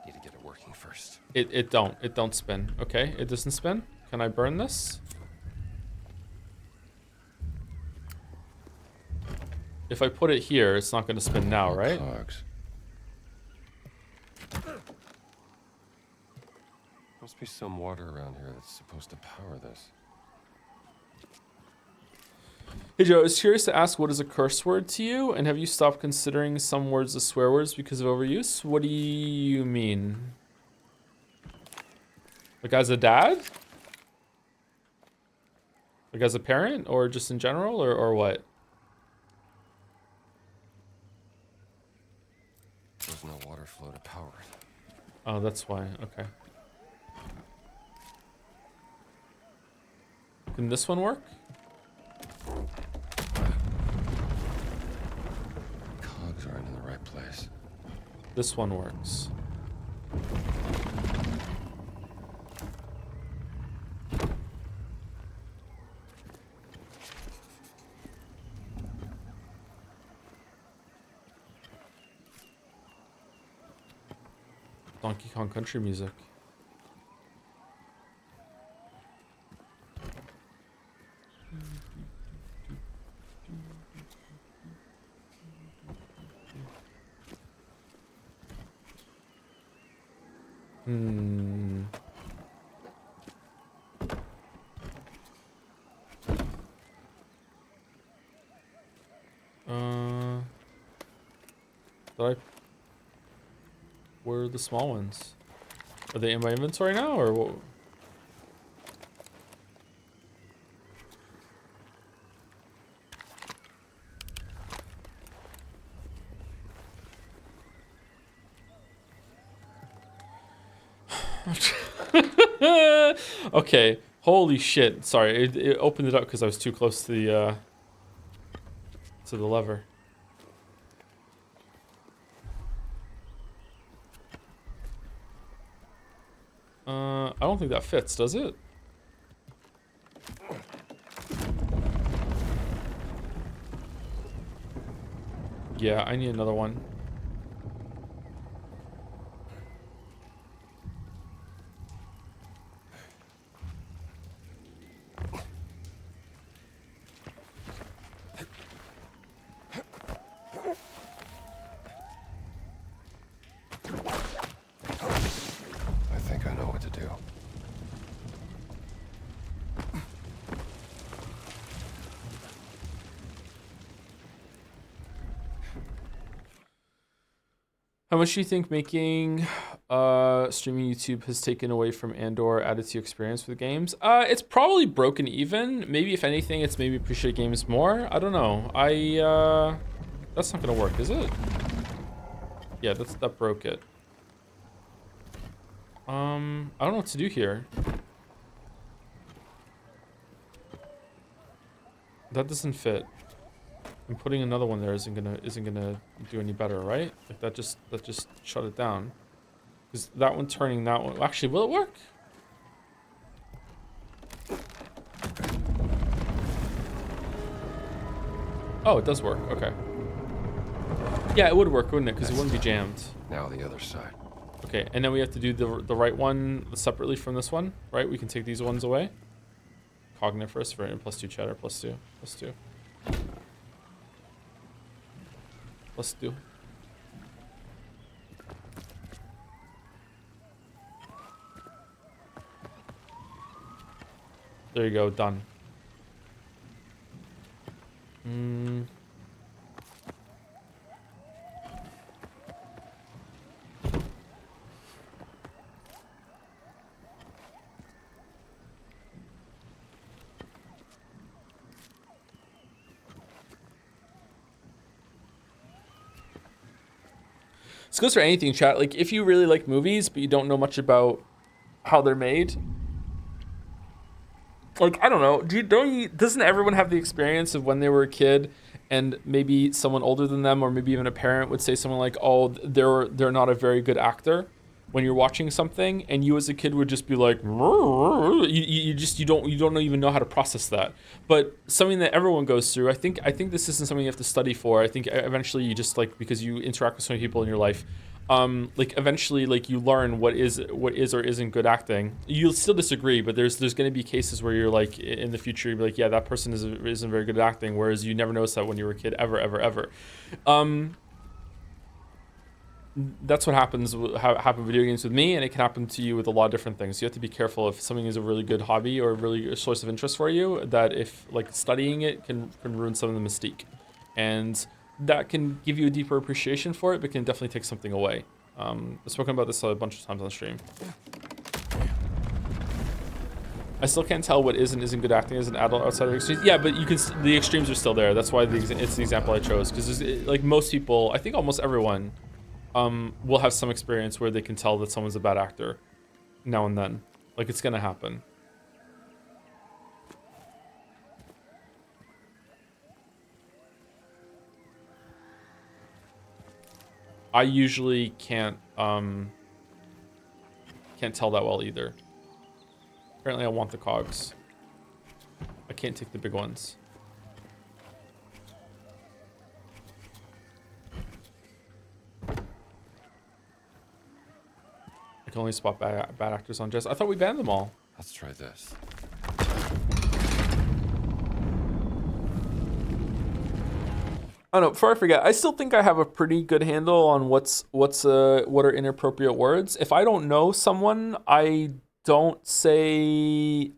Need to get it working first. It don't spin. Okay, it doesn't spin. Can I burn this? If I put it here, it's not going to spin now, right? Cogs. Must be some water around here that's supposed to power this. Hey Joe, I was curious to ask, what is a curse word to you? And have you stopped considering some words as swear words because of overuse? What do you mean? Like as a dad? Like as a parent? Or just in general? Or what? There's no water flow to power it. Oh, that's why. Okay. Can this one work? Cogs aren't in the right place. This one works. Donkey Kong Country music. Where are the small ones? Are they in my inventory now, or what? Okay, holy shit. Sorry, it opened it up because I was too close to the lever. I don't think that fits, does it? Yeah, I need another one. I think I know what to do. How much do you think making streaming YouTube has taken away from and/or added to your experience with games? It's probably broken even. Maybe if anything, it's maybe appreciate games more. I don't know. That's not gonna work, is it? Yeah, that broke it. I don't know what to do here. That doesn't fit. And putting another one there isn't gonna do any better, right? Like that just shut it down. Because that one turning that one, actually, will it work? Oh, it does work. Okay. Yeah, it would work, wouldn't it? Because it wouldn't be jammed. Now the other side. Okay, and then we have to do the right one separately from this one, right? We can take these ones away. Cognitive first for +2 cheddar, +2, +2. +2. There you go, done. This goes for anything, chat. Like, if you really like movies, but you don't know much about how they're made, like, I don't know. Doesn't everyone have the experience of when they were a kid, and maybe someone older than them, or maybe even a parent, would say something like, "Oh, they're not a very good actor," when you're watching something, and you as a kid would just be like, you don't even know how to process that. But something that everyone goes through. I think this isn't something you have to study for. I think eventually you just, like, because you interact with so many people in your life, like, eventually, like, you learn what is or isn't good acting. You'll still disagree, but there's going to be cases where you're like, in the future, you'll be like, yeah, that person isn't very good at acting, whereas you never noticed that when you were a kid, ever. That's what happens with video games with me, and it can happen to you with a lot of different things. You have to be careful if something is a really good hobby or a really good source of interest for you, that if, like, studying it can ruin some of the mystique, and that can give you a deeper appreciation for it, but can definitely take something away. I've spoken about this a bunch of times on stream. I still can't tell what is and isn't good acting as an adult outside of extremes. Yeah, but you can. The extremes are still there. That's why it's the example I chose, because, like, most people, I think almost everyone, will have some experience where they can tell that someone's a bad actor now and then. Like, it's gonna happen. I usually can't tell that well either. Apparently I want the cogs. I can't take the big ones. I can only spot bad actors on Jess. I thought we banned them all. Let's try this. Oh no, before I forget, I still think I have a pretty good handle on what are inappropriate words. If I don't know someone, I don't say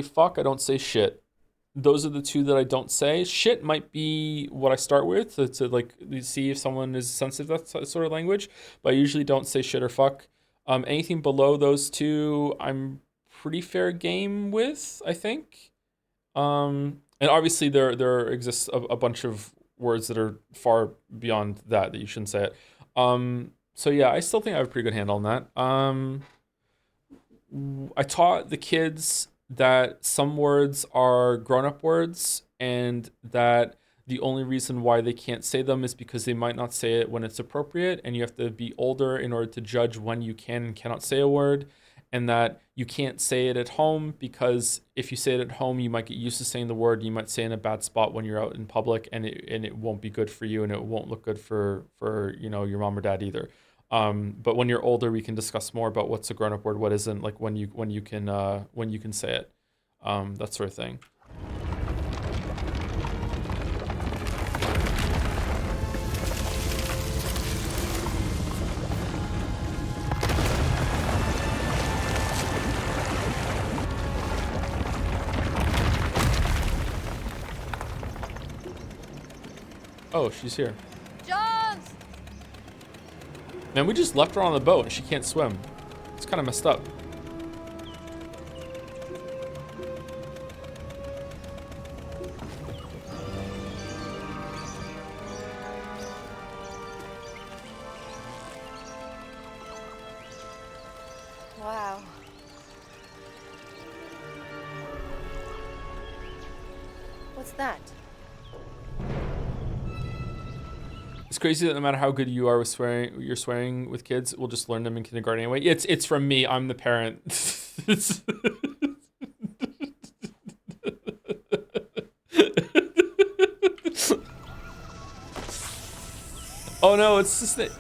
fuck, I don't say shit. Those are the two that I don't say. Shit might be what I start with to like see if someone is sensitive to that sort of language, but I usually don't say shit or fuck. Anything below those two, I'm pretty fair game with, I think. And obviously there exists a bunch of words that are far beyond that you shouldn't say it. So yeah, I still think I have a pretty good handle on that. I taught the kids that some words are grown-up words, and that the only reason why they can't say them is because they might not say it when it's appropriate, and you have to be older in order to judge when you can and cannot say a word. and that you can't say it at home because if you say it at home, you might get used to saying the word. You might say it in a bad spot when you're out in public, and it won't be good for you, and it won't look good for your mom or dad either. But when you're older, we can discuss more about what's a grown-up word, what isn't, like when you can say it, that sort of thing. Oh, she's here. Jones! Man, we just left her on the boat and she can't swim. It's kind of messed up. Wow. What's that? It's crazy that no matter how good you are with swearing, you're swearing with kids, we'll just learn them in kindergarten anyway. It's from me. I'm the parent. Oh no, it's just that.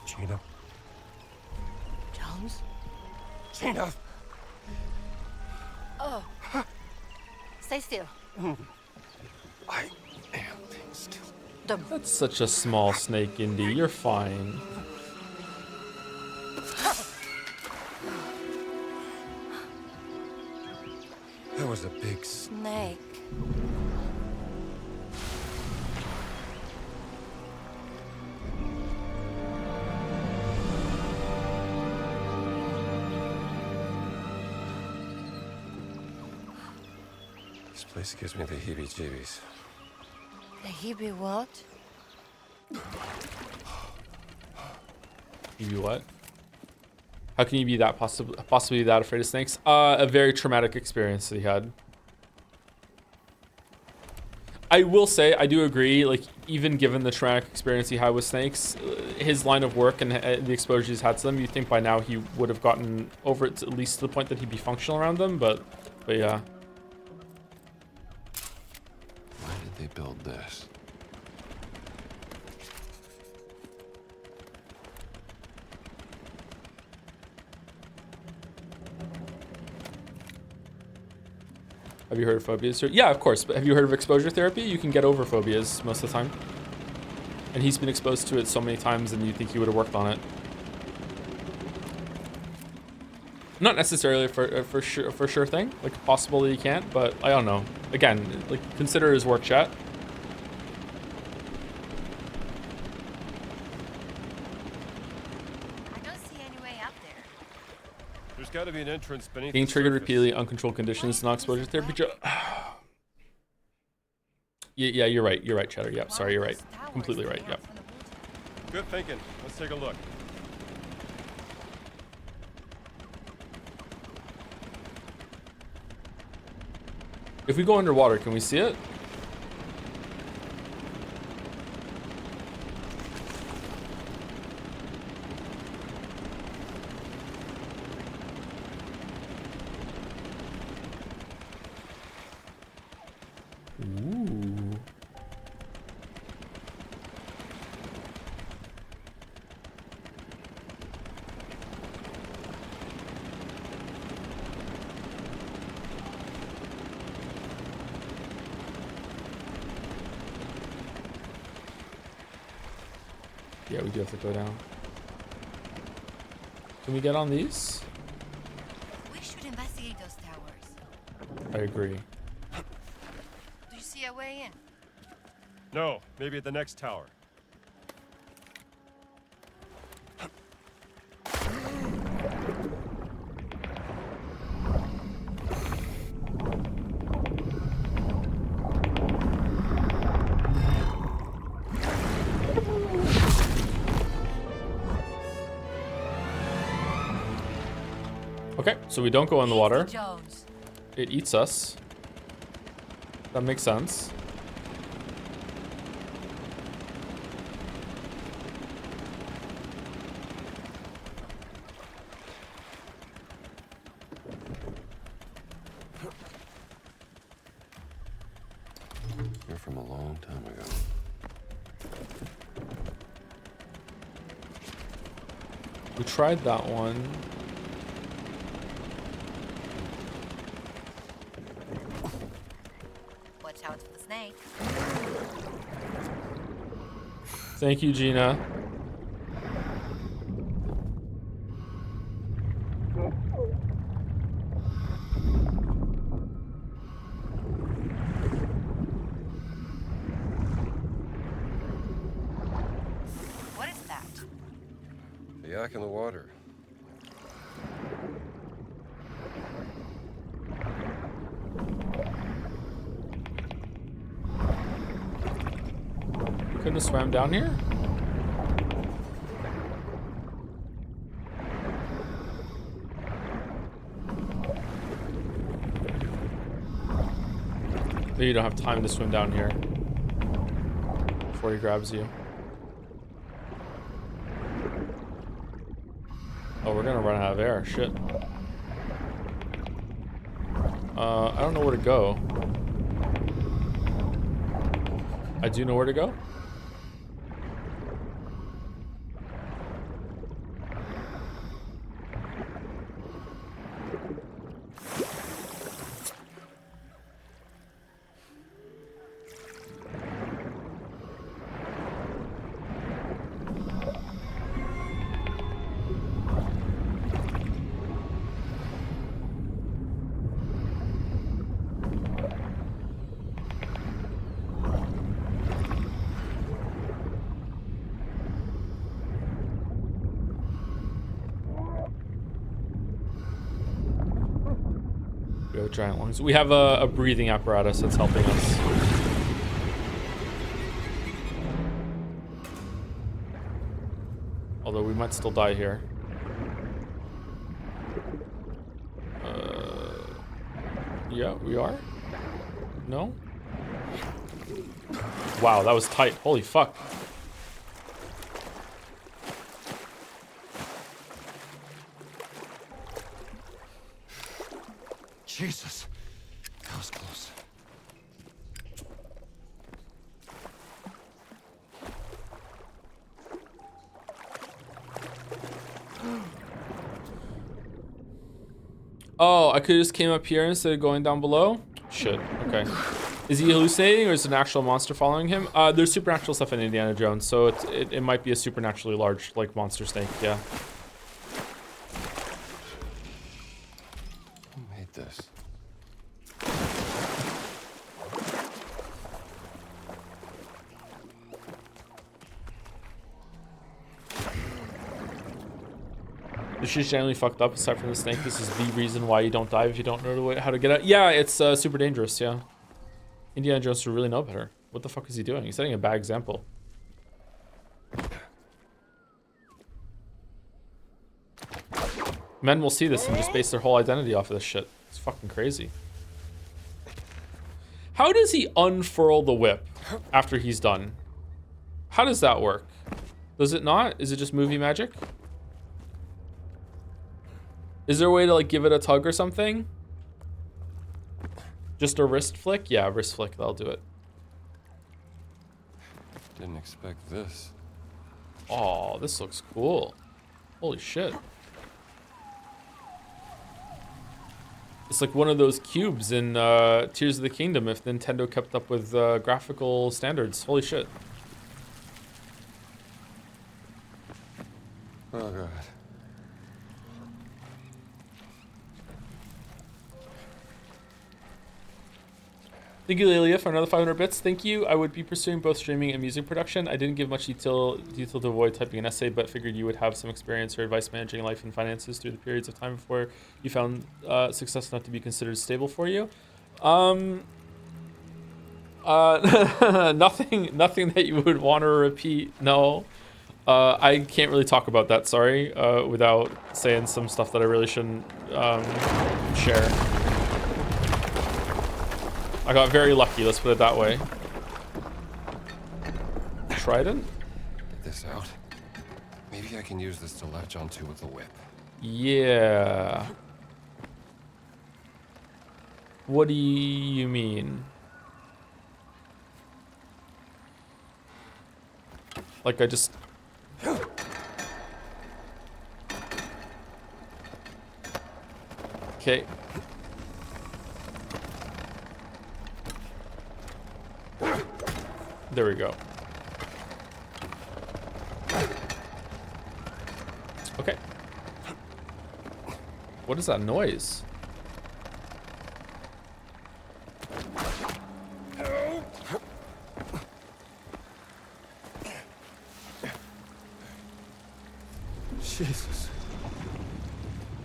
Gina. Jones? Gina! Oh. Stay still. I am being still. That's such a small snake, Indy. You're fine. That was a big Snake. This place gives me the heebie-jeebies. The Hebrew what? You what? How can you be that possibly that afraid of snakes? A very traumatic experience that he had. I will say, I do agree, like, even given the traumatic experience he had with snakes, his line of work and the exposure he's had to them, you'd think by now he would have gotten over it, at least to the point that he'd be functional around them, but yeah. Why did they build this? Have you heard of phobias? Yeah, of course. But have you heard of exposure therapy? You can get over phobias most of the time. And he's been exposed to it so many times, and you think he would have worked on it. Not necessarily for sure thing. Like, possible that he can't, but I don't know. Again, like, consider his work, chat. I don't see any way up there. There's got to be an entrance beneath Being the triggered surface. repeatedly, uncontrolled conditions, non-exposure therapy. Yeah, you're right. You're right, Cheddar. Yep, sorry, you're right. Completely right. Yep. Good thinking. Let's take a look. If we go underwater, can we see it? Ooh. Yeah, we do have to go down. Can we get on these? We should investigate those towers. I agree. Do you see a way in? No, maybe at the next tower. Okay, so we don't go in the water. Jones. It eats us. That makes sense. You're from a long time ago. We tried that one. Watch out for the snake. Thank you, Gina. What is that? The yak in the water. Couldn't have swam down here? Maybe you don't have time to swim down here before he grabs you. Oh, we're gonna run out of air. Shit. I don't know where to go. I do know where to go. We have giant lungs. We have a breathing apparatus that's helping us. Although we might still die here. Yeah, we are? No? Wow, that was tight. Holy fuck. Jesus. That was close. Oh, I could have just came up here instead of going down below? Shit, okay. Is he hallucinating or is it an actual monster following him? There's supernatural stuff in Indiana Jones, so it might be a supernaturally large, like, monster snake, yeah. Who made this? This shit's generally fucked up aside from the snake. This is the reason why you don't die if you don't know how to get out. Yeah, it's super dangerous, yeah. Indiana Jones should really know better. What the fuck is he doing? He's setting a bad example. Men will see this and just base their whole identity off of this shit. It's fucking crazy. How does he unfurl the whip after he's done? How does that work? Does it not? Is it just movie magic? Is there a way to like give it a tug or something? Just a wrist flick? Yeah, wrist flick, that'll do it. Didn't expect this. Oh, this looks cool. Holy shit. It's like one of those cubes in Tears of the Kingdom if Nintendo kept up with graphical standards. Holy shit. Oh god. Thank you, Lelia, for another 500 bits. Thank you. I would be pursuing both streaming and music production. I didn't give much detail to avoid typing an essay, but figured you would have some experience or advice managing life and finances through the periods of time before you found success enough to be considered stable for you. Nothing that you would want to repeat. No. I can't really talk about that, sorry, without saying some stuff that I really shouldn't share. I got very lucky, let's put it that way. Trident? Get this out. Maybe I can use this to latch onto with the whip. Yeah. What do you mean? Like I just... Okay. There we go. Okay. What is that noise? Jesus.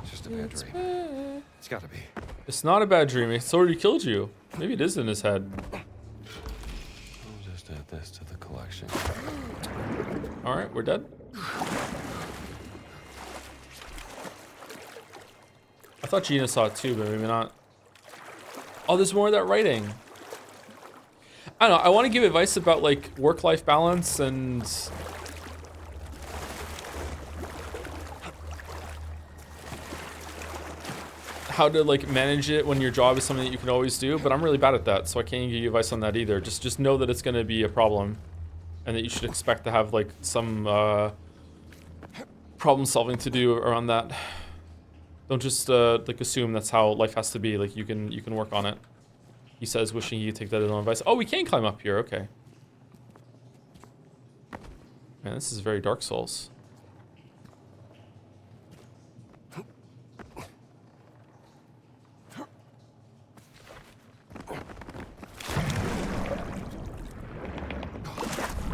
It's just a bad dream. It's gotta be. It's not a bad dream. It's already killed you. Maybe it is in his head. I'll just add this to the collection. All right, we're dead. I thought Gina saw it too, but maybe not. Oh, there's more of that writing. I don't know. I want to give advice about like work-life balance and how to like manage it when your job is something that you can always do, but I'm really bad at that, so I can't give you advice on that either. Just know that it's going to be a problem and that you should expect to have like some problem solving to do around that. Don't just like assume that's how life has to be. Like you can work on it. He says, wishing you take that as advice. Oh, we can climb up here. Okay. Man, this is very Dark Souls.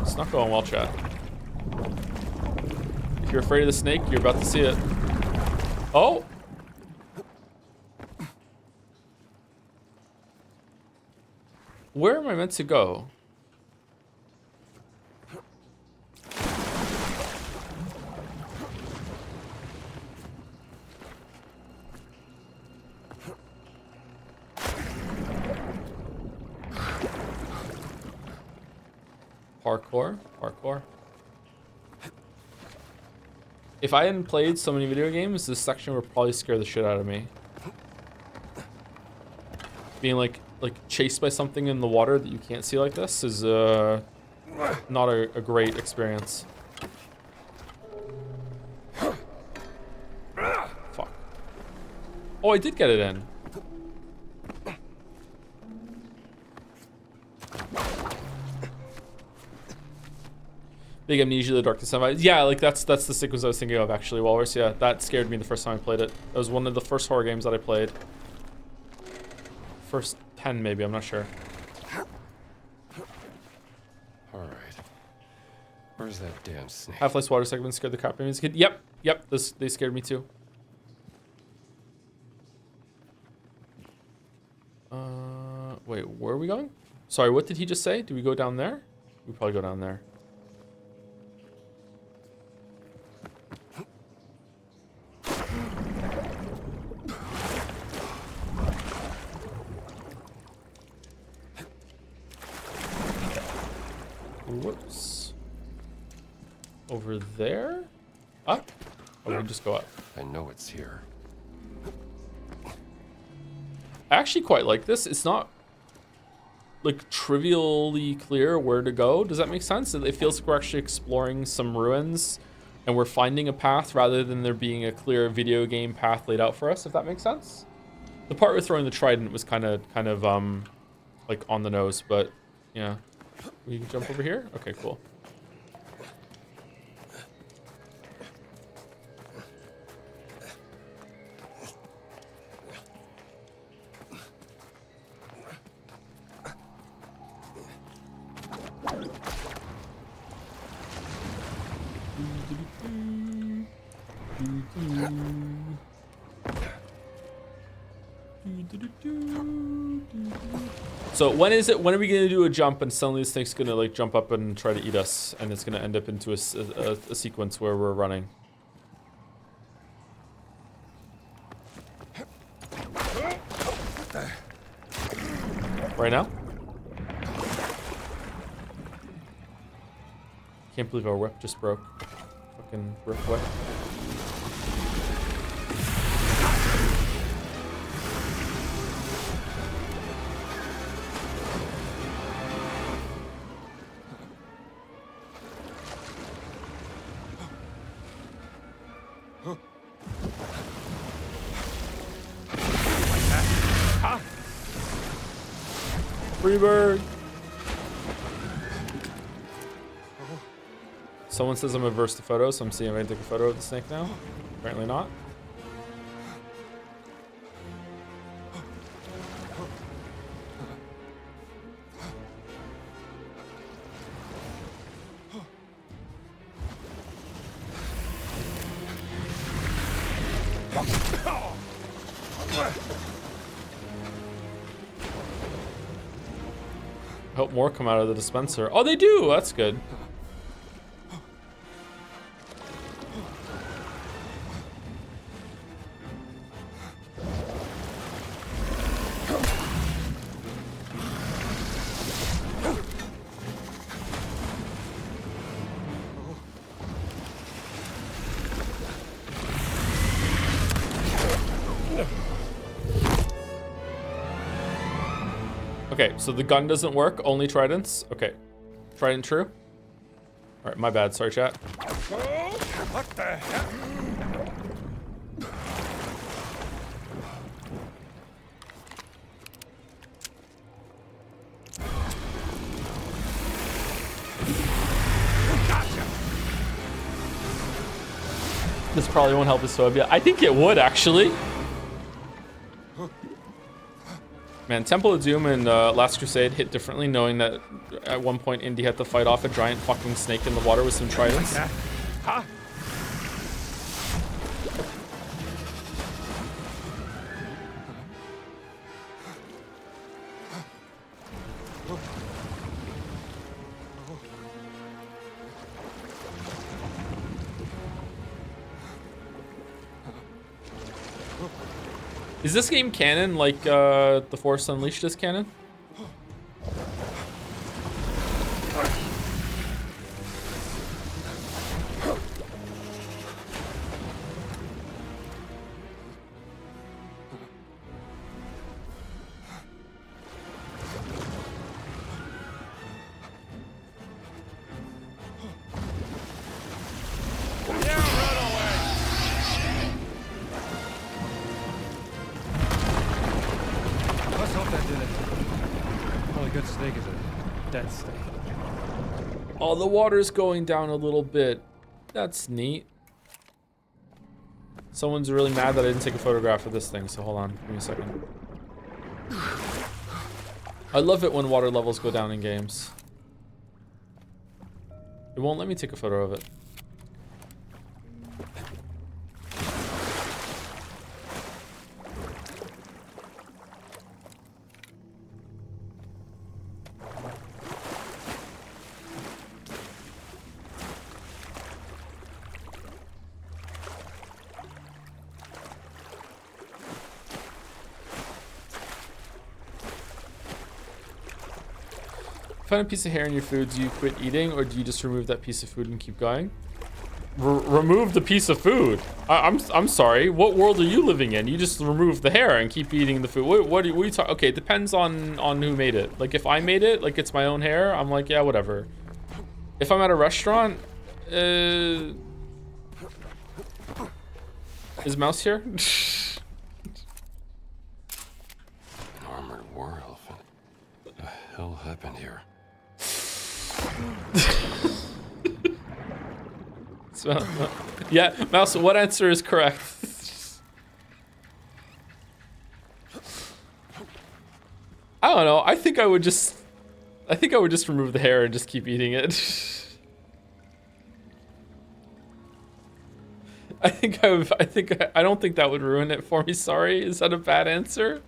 It's not going well, chat. If you're afraid of the snake, you're about to see it. Oh! Where am I meant to go? Parkour, parkour. If I hadn't played so many video games, this section would probably scare the shit out of me. Being like chased by something in the water that you can't see like this is not a great experience. Fuck. Oh, I did get it in. Big Amnesia, The Darkness Semi. Yeah, like that's the sequence I was thinking of actually, Walrus. Yeah, that scared me the first time I played it. That was one of the first horror games that I played. First 10 maybe, I'm not sure. All right. Where's that damn snake? Half-Life's water segment scared the crap out of me as a kid. Yep, they scared me too. Wait, where are we going? Sorry, what did he just say? Do we go down there? We probably go down there. Whoops. Over there? Up? Or we can just go up? I know it's here. I actually quite like this. It's not like trivially clear where to go. Does that make sense? It feels like we're actually exploring some ruins and we're finding a path rather than there being a clear video game path laid out for us, if that makes sense. The part with throwing the trident was kind of like on the nose, but yeah. We can jump over here? Okay, cool. So when are we gonna do a jump and suddenly this thing's gonna like jump up and try to eat us and it's gonna end up into a sequence where we're running? Right now? Can't believe our whip just broke. Fucking brick whip. Freebird. Someone says I'm averse to photos, so I'm seeing if I can take a photo of the snake now. Apparently not. Hope more come out of the dispenser. Oh, they do. That's good. Okay, so the gun doesn't work, only tridents. Okay, trident true. All right, my bad, sorry chat. What the hell? This probably won't help the Soviet. I think it would, actually. Man, Temple of Doom and Last Crusade hit differently, knowing that at one point Indy had to fight off a giant fucking snake in the water with some tridents. Huh? Is this game canon like The Force Unleashed is canon? Let's hope that did it. Probably good snake is a dead snake. Oh, the water's going down a little bit. That's neat. Someone's really mad that I didn't take a photograph of this thing, so hold on, give me a second. I love it when water levels go down in games. It won't let me take a photo of it. Find a piece of hair in your food, do you quit eating or do you just remove that piece of food and keep going? Remove the piece of food. I'm sorry. What world are you living in? You just remove the hair and keep eating the food. What are you talking? Okay, it depends on who made it. Like if I made it, like it's my own hair, I'm like, yeah, whatever. If I'm at a restaurant, is Mouse here? An armored war elephant. What the hell happened here? So, yeah, Mouse, what answer is correct? I don't know. I think I would just remove the hair and just keep eating it. I don't think that would ruin it for me. Sorry. Is that a bad answer?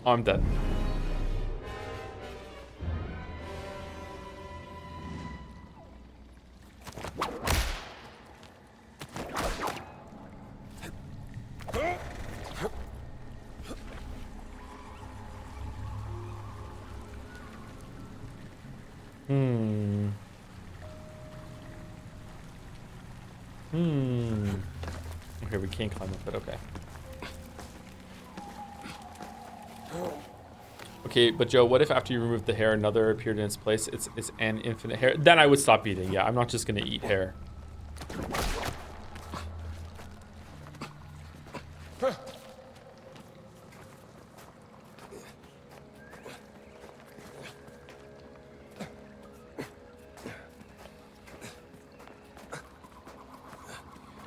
Oh, I'm dead. Okay, we can't climb up it, okay. Okay, but Joe, what if after you remove the hair, another appeared in its place? It's an infinite hair. Then I would stop eating. Yeah, I'm not just gonna eat hair.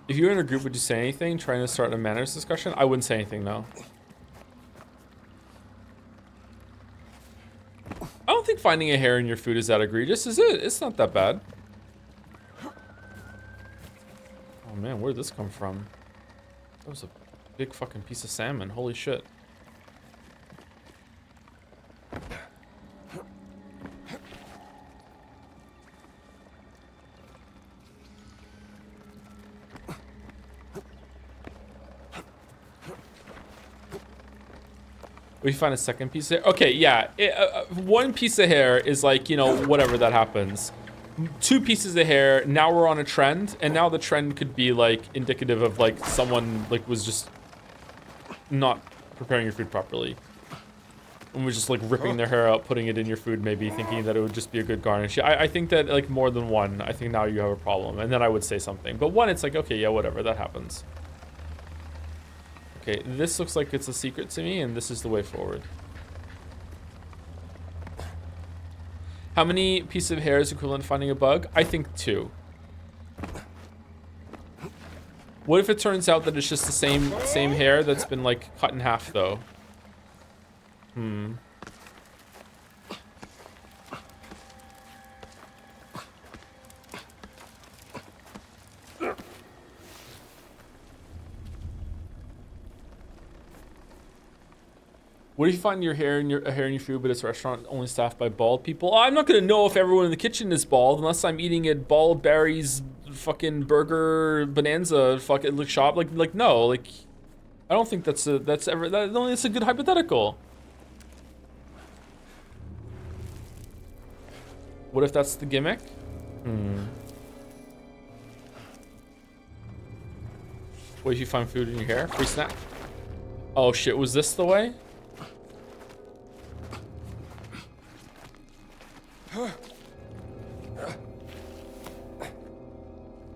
If you were in a group, would you say anything? Trying to start a manners discussion? I wouldn't say anything, no. I don't think finding a hair in your food is that egregious, is it? It's not that bad. Oh man, where'd this come from? That was a big fucking piece of salmon. Holy shit. We find a second piece of hair. Okay, yeah. One piece of hair is like, you know, whatever that happens. Two pieces of hair, now we're on a trend, and now the trend could be like indicative of like someone like was just not preparing your food properly. And was just like ripping their hair out, putting it in your food, maybe thinking that it would just be a good garnish. I think that like more than one, I think now you have a problem. And then I would say something. But one, it's like, okay, yeah, whatever, that happens. Okay, this looks like it's a secret to me, and this is the way forward. How many pieces of hair is equivalent to finding a bug? I think 2. What if it turns out that it's just the same hair that's been like cut in half though? What if you find your hair in your food, but it's a restaurant only staffed by bald people? I'm not gonna know if everyone in the kitchen is bald unless I'm eating at Bald Barry's fucking burger bonanza fucking shop. Like no, like I don't think that's a that's a good hypothetical. What if that's the gimmick? What if you find food in your hair? Free snack. Oh shit, was this the way?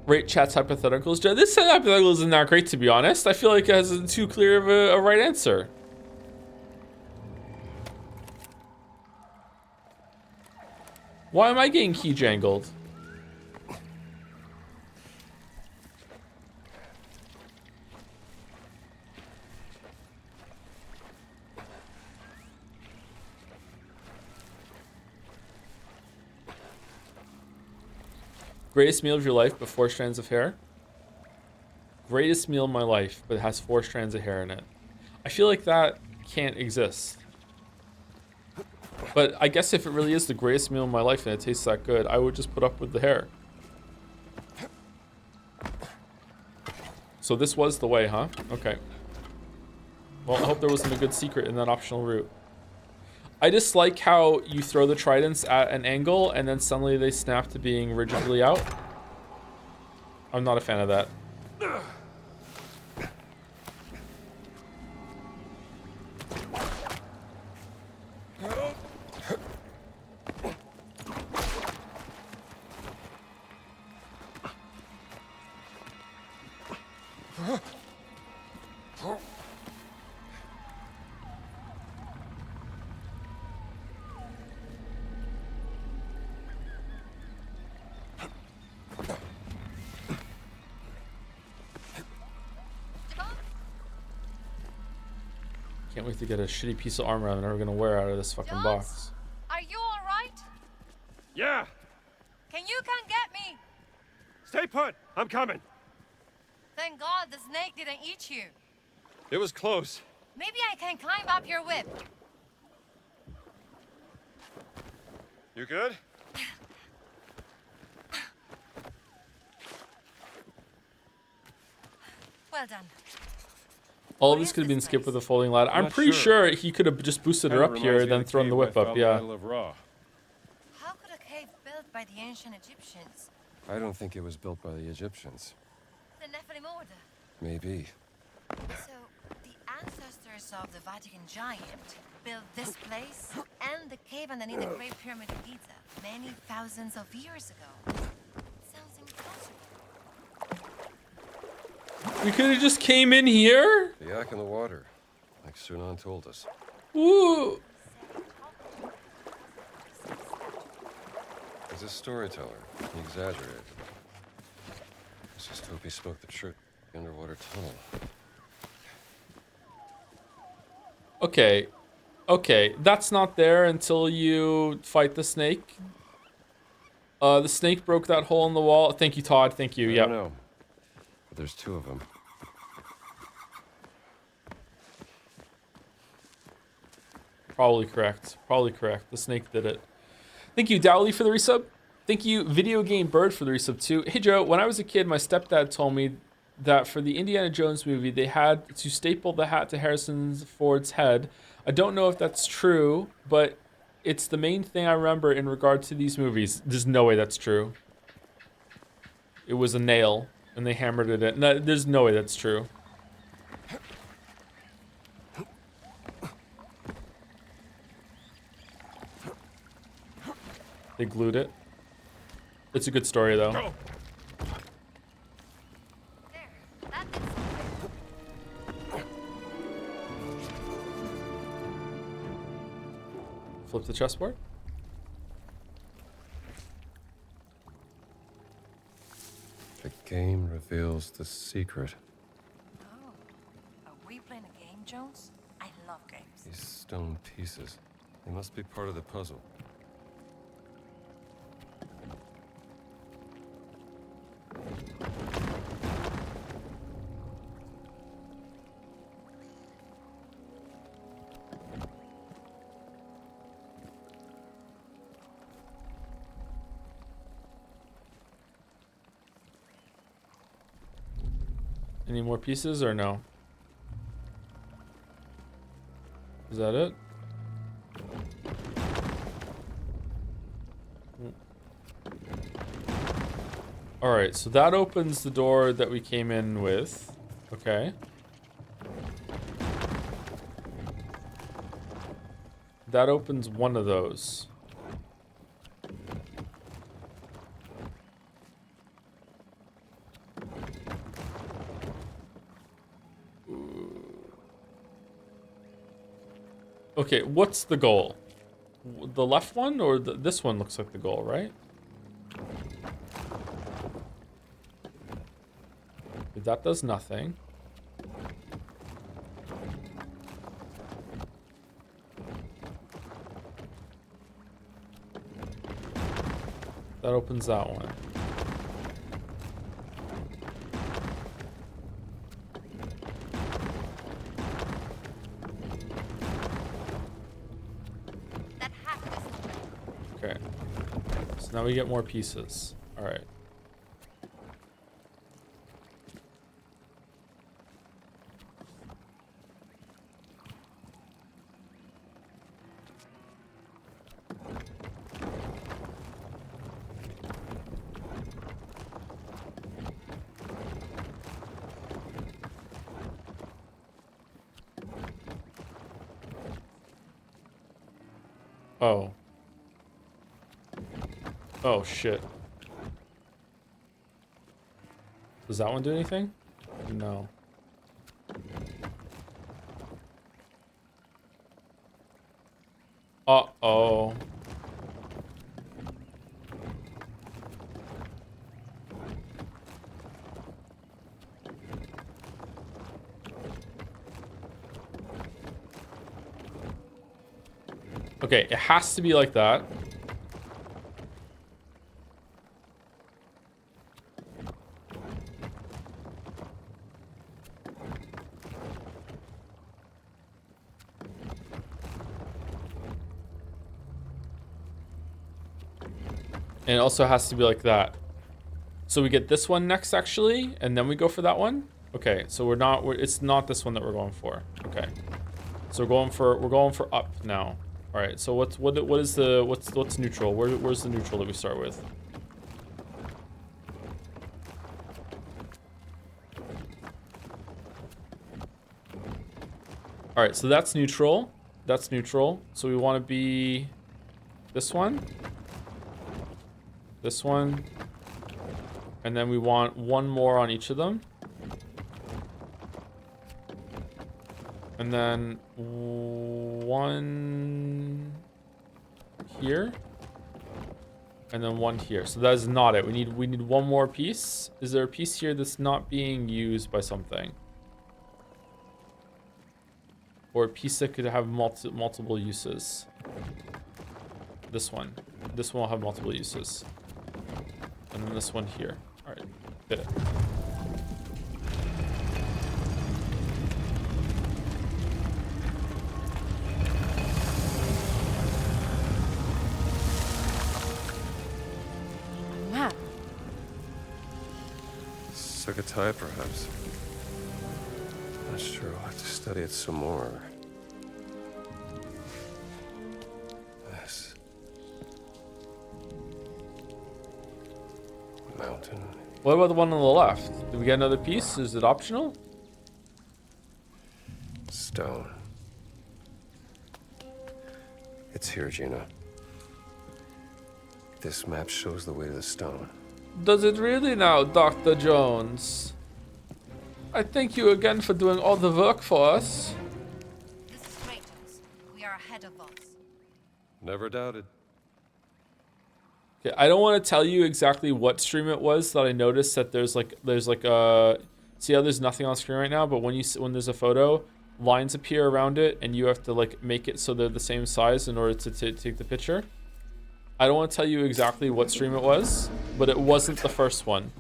Rate chat's hypotheticals. This hypothetical isn't that great, to be honest. I feel like it has too clear of a right answer. Why am I getting key jangled? Greatest meal of your life, but 4 strands of hair? Greatest meal of my life, but it has 4 strands of hair in it. I feel like that can't exist. But I guess if it really is the greatest meal of my life and it tastes that good, I would just put up with the hair. So this was the way, huh? Okay. Well, I hope there wasn't a good secret in that optional route. I just like how you throw the tridents at an angle and then suddenly they snap to being rigidly out. I'm not a fan of that. Can't wait to get a shitty piece of armor I'm never gonna wear out of this fucking Jones, box. are you all right? Yeah! Can you come get me? Stay put! I'm coming! Thank God the snake didn't eat you. It was close. Maybe I can climb up your whip. You good? Well done. All of this could have been skipped with a folding ladder. I'm Not pretty sure. sure he could have just boosted her Kinda up here reminds and me then of the thrown the cave whip I up, found yeah. Battle of Ra. How could a cave built by the ancient Egyptians? I don't think it was built by the Egyptians. The Nephilim order. Maybe. So, the ancestors of the Vatican giant built this place and the cave underneath the Great Pyramid of Giza many thousands of years ago. Sounds impossible. We could have just came in here. The yak in the water, like Sunan told us. Woo. He's a storyteller. He exaggerated. He just hope he spoke the truth. The underwater tunnel. Okay. Okay, that's not there until you fight the snake. The snake broke that hole in the wall. Thank you, Todd. Thank you. I Yep. don't know. But there's two of them. Probably correct. Probably correct. The snake did it. Thank you, Dowley, for the resub. Thank you, Video Game Bird, for the resub too. Hey Joe, when I was a kid, my stepdad told me that for the Indiana Jones movie, they had to staple the hat to Harrison Ford's head. I don't know if that's true, but it's the main thing I remember in regard to these movies. There's no way that's true. It was a nail, and they hammered it in. No, there's no way that's true. They glued it. It's a good story, though. There. That did something. Flip the chessboard. The game reveals the secret. Oh. Are we playing a game, Jones? I love games. These stone pieces. They must be part of the puzzle. Any more pieces or no? Is that it? All right, so that opens the door that we came in with. Okay. That opens one of those. Okay, what's the goal? The left one or this one looks like the goal, right? That does nothing. That opens that one. That hat is open. Okay. So now we get more pieces. All right. Oh. Oh, shit. Does that one do anything? No. Uh-oh. Okay, it has to be like that. And it also has to be like that. So we get this one next, actually, and then we go for that one. Okay, so it's not this one that we're going for. Okay, so we're going for up now. All right, so what's neutral? Where's the neutral that we start with? All right, so that's neutral. That's neutral. So we want to be this one, and then we want one more on each of them. And then one here. And then one here. So that is not it. We need one more piece. Is there a piece here that's not being used by something? Or a piece that could have multiple uses. This one. This one will have multiple uses. And then this one here. All right, fit it. Map. Succotai, perhaps. Not sure. I'll have to study it some more. This mountain. What about the one on the left? Did we get another piece? Is it optional? Stone. It's here, Gina. This map shows the way to the stone. Does it really now, Dr. Jones? I thank you again for doing all the work for us. This is Kratos. We are ahead of us. Never doubted. Okay, I don't want to tell you exactly what stream it was that I noticed that there's like a see how there's nothing on screen right now, but when there's a photo, lines appear around it and you have to like make it so they're the same size in order to take the picture. I don't want to tell you exactly what stream it was, but it wasn't the first one.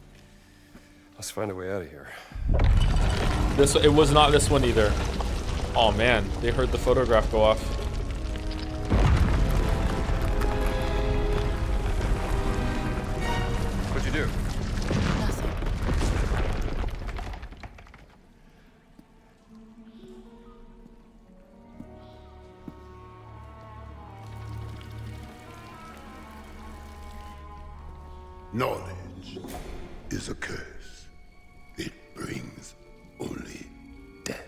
Let's find a way out of here. It was not this one either. Oh man, they heard the photograph go off. What'd you do? Nothing. Knowledge is a curse. It brings only death.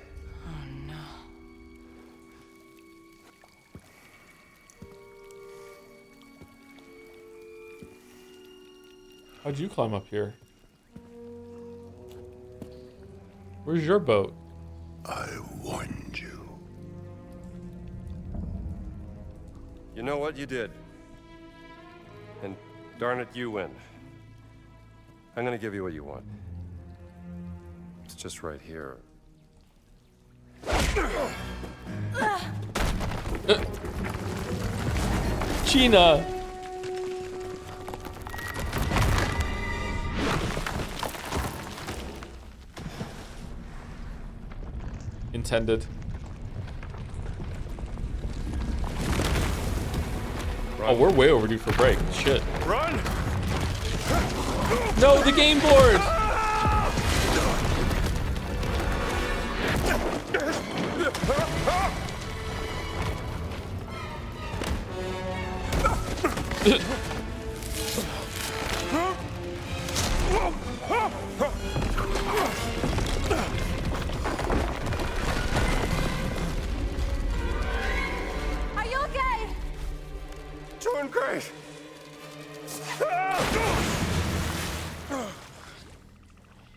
How'd you climb up here? Where's your boat? I warned you. You know what? You did. And darn it, you win. I'm gonna give you what you want. It's just right here. Gina! Intended. Oh, we're way overdue for break. Shit. Run! No, the game board! Are you okay? Doing great!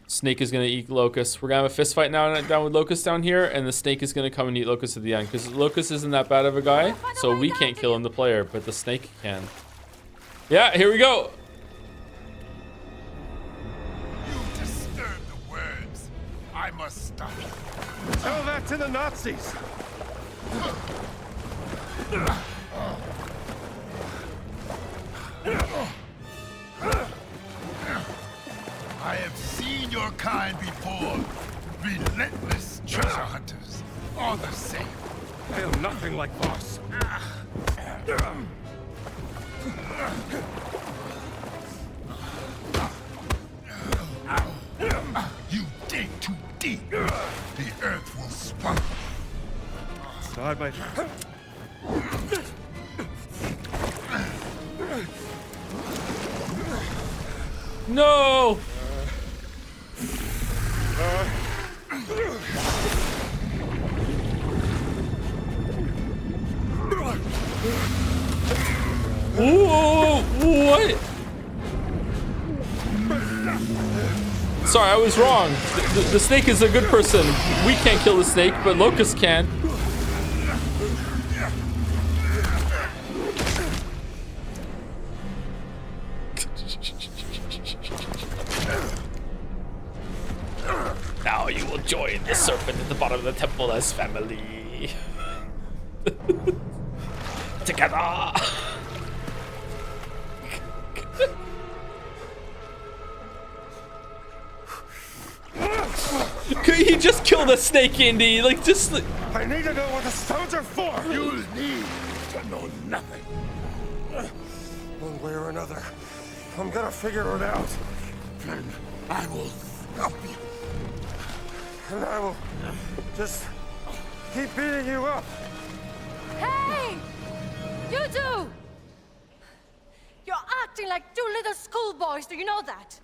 Snake is gonna eat Locust. We're gonna have a fist fight now down with Locust down here, and the snake is gonna come and eat Locust at the end. Because Locust isn't that bad of a guy, so we can't kill him, the player, but the snake can. Yeah, here we go. You disturb the words. I must stop you. Tell that to the Nazis! I have seen your kind before. Relentless treasure hunters. All the same. I am nothing like Voss. You dig too deep. The earth will swallow. Side by No! Ooh, what? sorry, I was wrong. The snake is a good person. We can't kill the snake, but Locust can. Now you will join the serpent at the bottom of the temple as family. Together. He just killed a snake, Indy. Like, just. I need to know what the stones are for! You'll need to know nothing. One way or another, I'm gonna figure it out. Then I will stop you. And I will just keep beating you up. Hey! You two! You're acting like two little schoolboys, do you know that?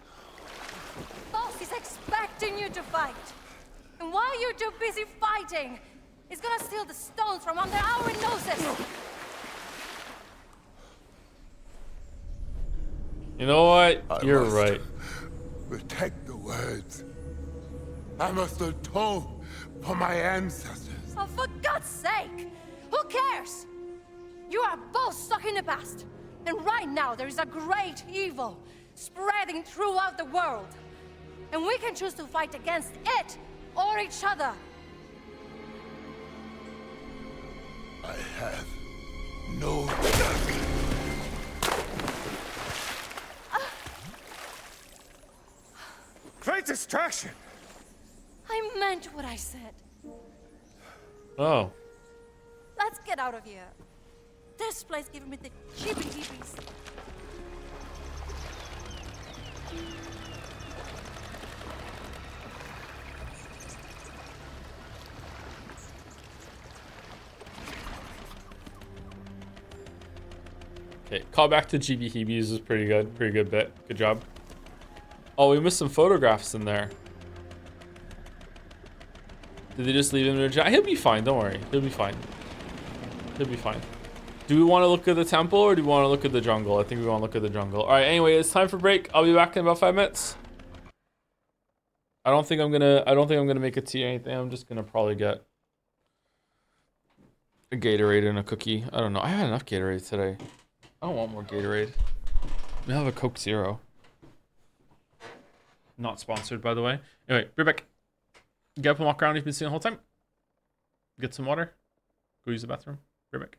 Boss is expecting you to fight. And while you're too busy fighting, he's gonna steal the stones from under our noses. You know what? I You're must right. Protect the words. I must atone for my ancestors. Oh, for God's sake! Who cares? You are both stuck in the past. And right now, there is a great evil spreading throughout the world. And we can choose to fight against it or each other. I have no. Great distraction! I meant what I said. Oh. Let's get out of here. This place giving me the heebie-jeebies. Okay, call back to GB Heebies is pretty good. Pretty good bit. Good job. Oh, we missed some photographs in there. Did they just leave him in a jacket? He'll be fine. Don't worry. He'll be fine. He'll be fine. Do we want to look at the temple or do we want to look at the jungle? I think we want to look at the jungle. All right. Anyway, it's time for break. I'll be back in about 5 minutes. I don't think I'm gonna make a tea or anything. I'm just gonna probably get a Gatorade and a cookie. I don't know. I had enough Gatorade today. I don't want more Gatorade. We have a Coke Zero. Not sponsored, by the way. Anyway, be back. Get up and walk around. You've been seeing the whole time. Get some water. Go use the bathroom. Be back.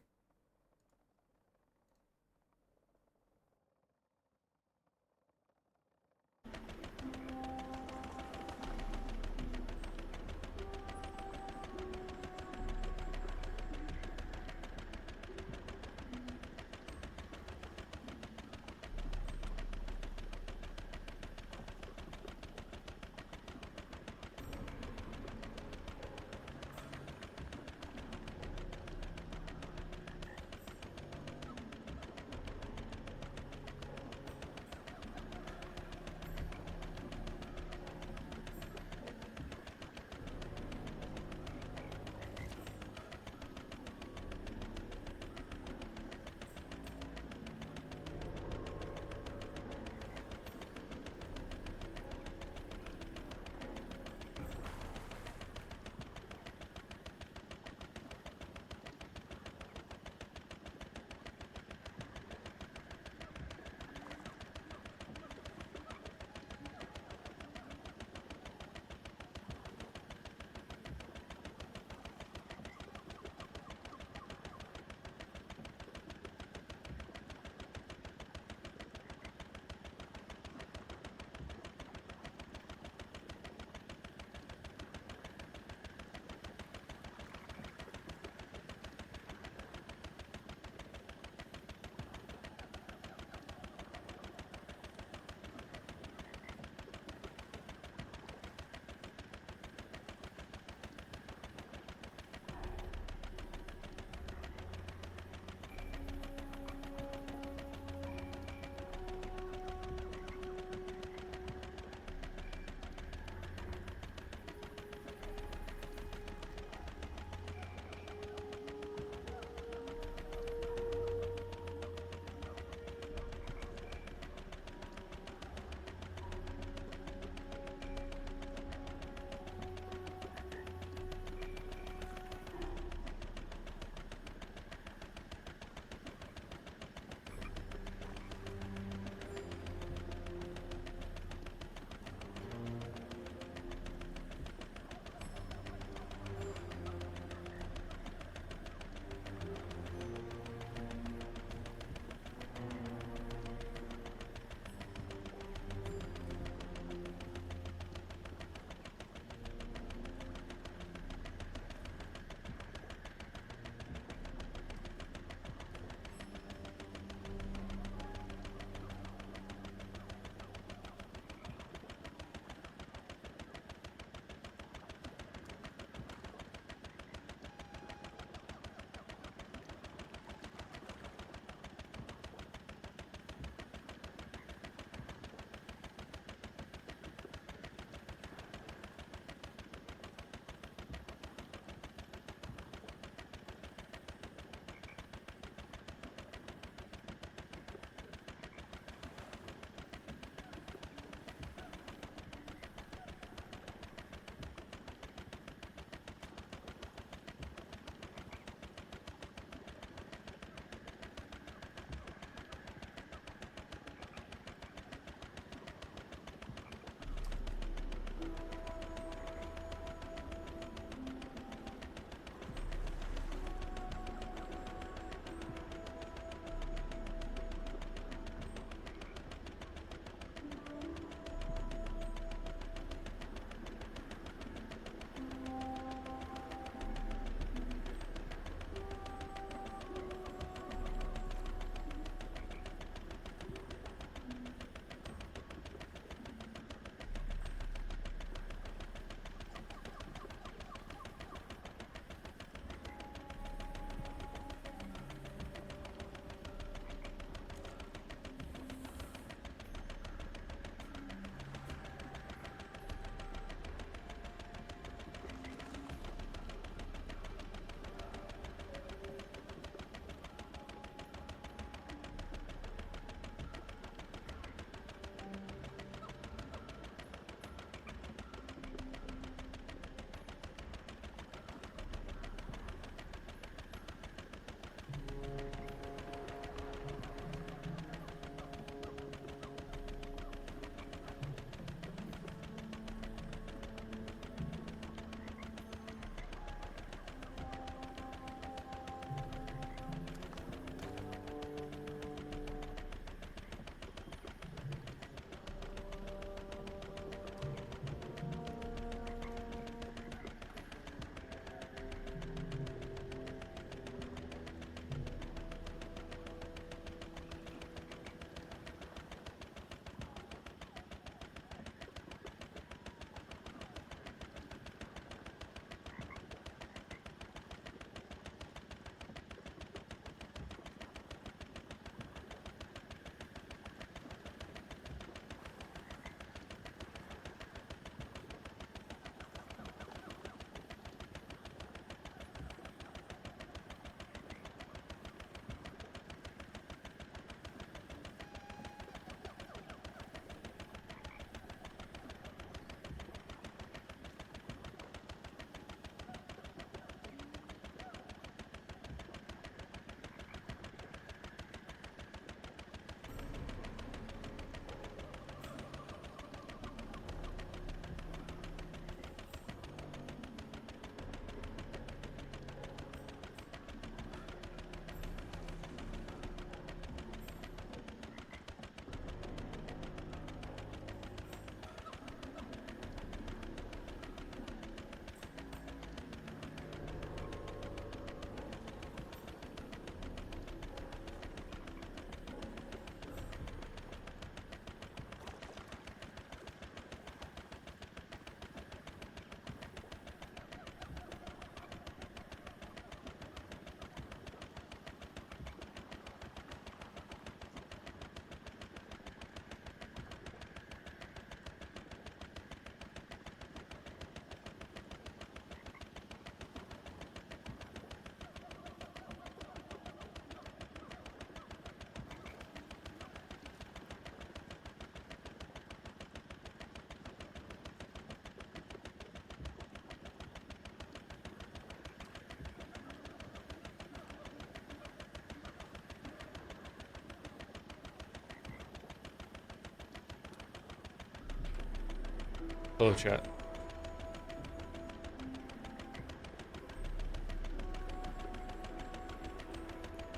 Hello, chat.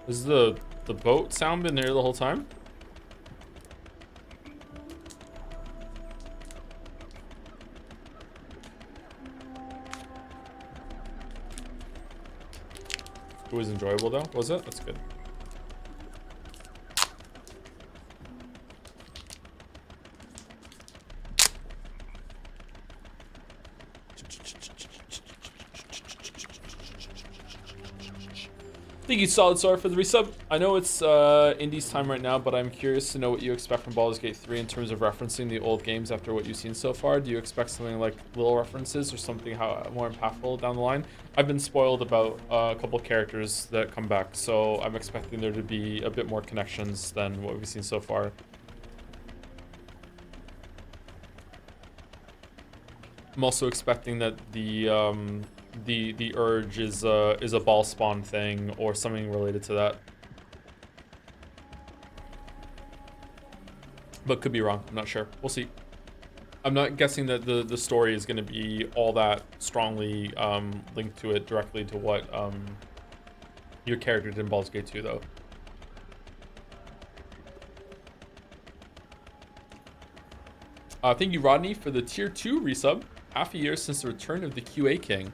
Is the boat sound been there the whole time? It was enjoyable though, was it? That's good. Thank you, Solid Star, for the resub. I know it's Indie's time right now, but I'm curious to know what you expect from Baldur's Gate 3 in terms of referencing the old games after what you've seen so far. Do you expect something like little references or something more impactful down the line? I've been spoiled about a couple characters that come back, so I'm expecting there to be a bit more connections than what we've seen so far. I'm also expecting that the urge is a ball spawn thing or something related to that, but could be wrong. I'm not sure. We'll see. I'm not guessing that the story is going to be all that strongly linked to it directly to what your character did in Baldur's Gate 2 though. Thank you, Rodney, for the tier 2 resub. Half a year since the return of the QA King.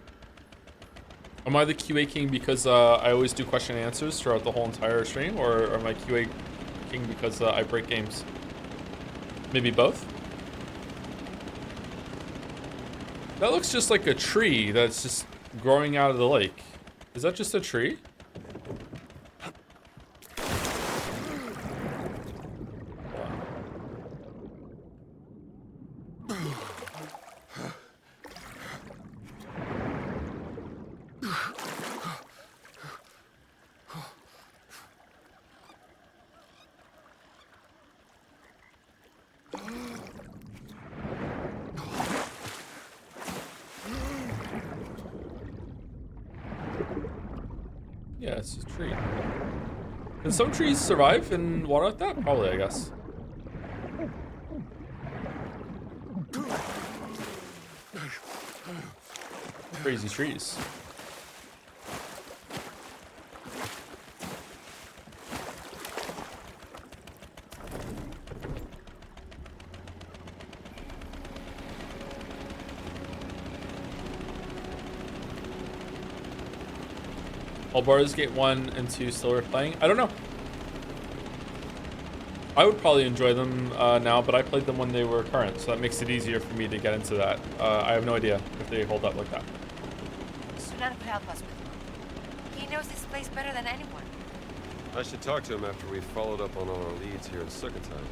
Am I the QA King because I always do question and answers throughout the whole entire stream, or am I QA King because I break games? Maybe both? That looks just like a tree that's just growing out of the lake. Is that just a tree? Yeah, it's just a tree. Can some trees survive in water like that? Probably, I guess. Crazy trees. All Baldur's Gate 1 and 2 still worth playing? I don't know. I would probably enjoy them now, but I played them when they were current, so that makes it easier for me to get into that. I have no idea if they hold up like that. Sunan could help us with him. He knows this place better than anyone. I should talk to him after we've followed up on all our leads here in Circuitine.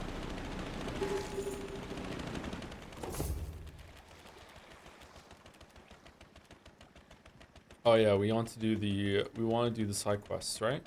Oh yeah, we want to do the side quests, right?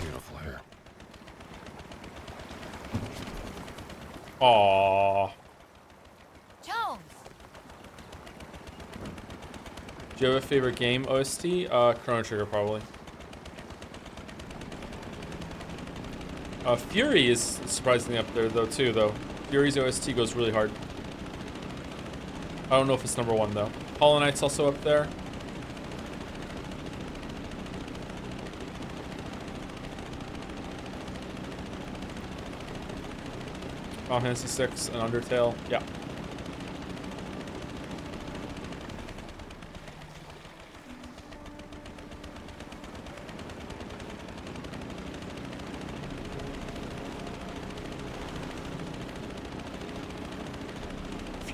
Beautiful hair. Aww. Jones! Do you have a favorite game OST? Chrono Trigger, probably. Fury is surprisingly up there, though, too, though. Fury's OST goes really hard. I don't know if it's number 1, though. Hollow Knight's also up there. Final Fantasy 6 and Undertale. Yeah.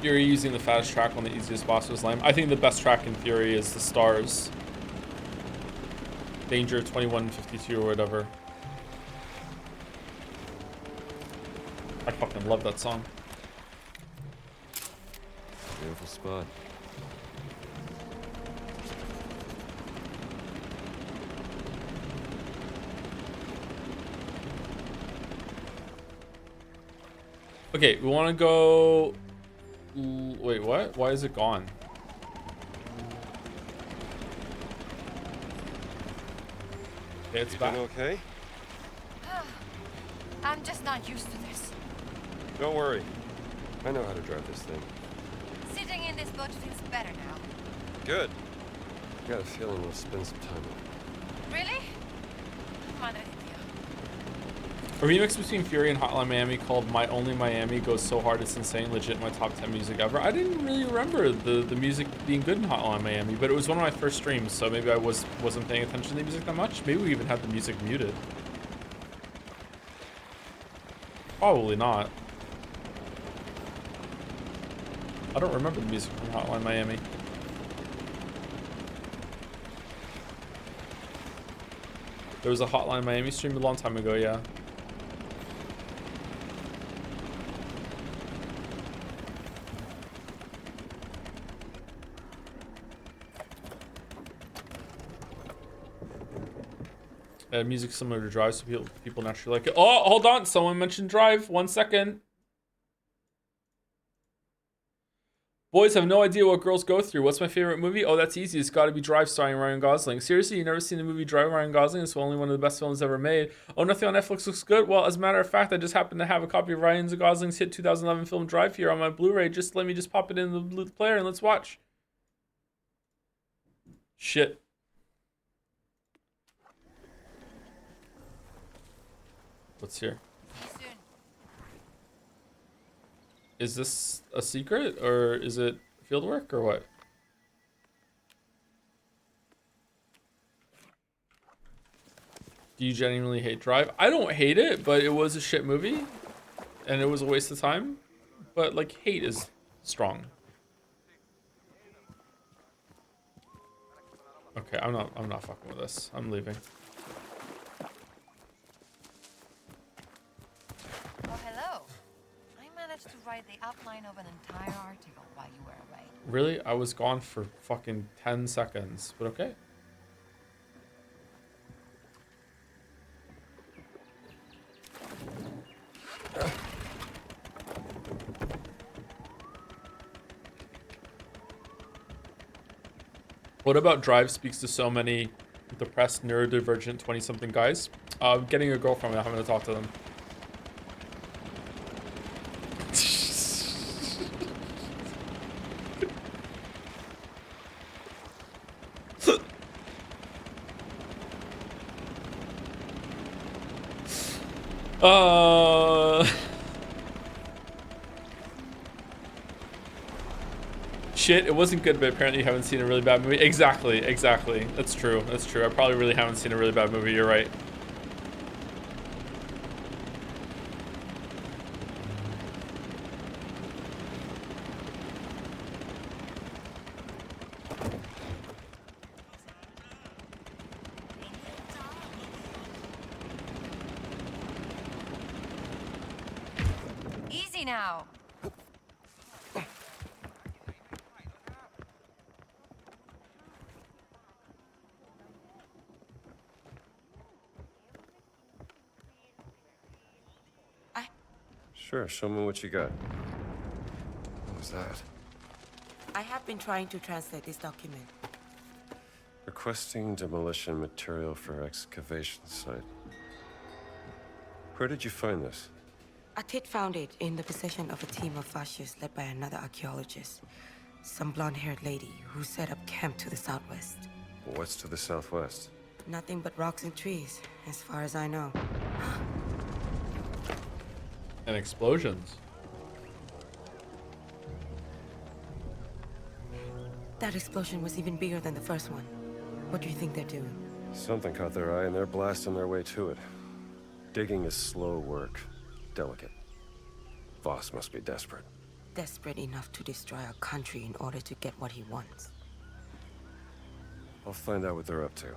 Fury using the fast track on the easiest boss was lame. I think the best track in Fury is the stars. Danger 2152 or whatever. I fucking love that song. Beautiful spot. Okay, we want to go. Wait, what? Why is it gone? Okay, it's You back. doing okay? I'm just not used to this. Don't worry. I know how to drive this thing. Sitting in this boat feels better now. Good. I got a feeling we'll spend some time on it. Really? Madre de A remix between Fury and Hotline Miami called My Only Miami goes so hard it's insane. Legit my top 10 music ever. I didn't really remember the music being good in Hotline Miami, but it was one of my first streams, so maybe I wasn't paying attention to the music that much. Maybe we even had the music muted. Probably not. I don't remember the music from Hotline Miami. There was a Hotline Miami stream a long time ago, yeah. Music similar to Drive, so people naturally like it. Oh, hold on. Someone mentioned Drive. 1 second. Boys have no idea what girls go through. What's my favorite movie? Oh, that's easy. It's got to be Drive, starring Ryan Gosling. Seriously, you never seen the movie Drive, Ryan Gosling? It's only one of the best films ever made. Oh, nothing on Netflix looks good? Well, as a matter of fact, I just happen to have a copy of Ryan Gosling's hit 2011 film Drive here on my Blu-ray. Just let me just pop it in the player and let's watch. Shit. What's here? Soon. Is this a secret or is it fieldwork or what? Do you genuinely hate Drive? I don't hate it, but it was a shit movie and it was a waste of time. But like hate is strong. Okay, I'm not fucking with this. I'm leaving. Oh, hello. I managed to write the outline of an entire article while you were away. Really? I was gone for fucking 10 seconds, but okay. What about Drive speaks to so many depressed, neurodivergent 20-something guys? Getting a girlfriend without having to talk to them. Shit, it wasn't good, but apparently you haven't seen a really bad movie. Exactly. That's true. I probably really haven't seen a really bad movie. You're right. Easy now. Sure, show me what you got. What was that? I have been trying to translate this document. Requesting demolition material for excavation site. Where did you find this? Atit found it in the possession of a team of fascists led by another archaeologist. Some blonde-haired lady who set up camp to the southwest. What's to the southwest? Nothing but rocks and trees, as far as I know. And explosions. That explosion was even bigger than the first one. What do you think they're doing? Something caught their eye and they're blasting their way to it. Digging is slow work. Delicate. Voss must be desperate. Desperate enough to destroy our country in order to get what he wants. I'll find out what they're up to.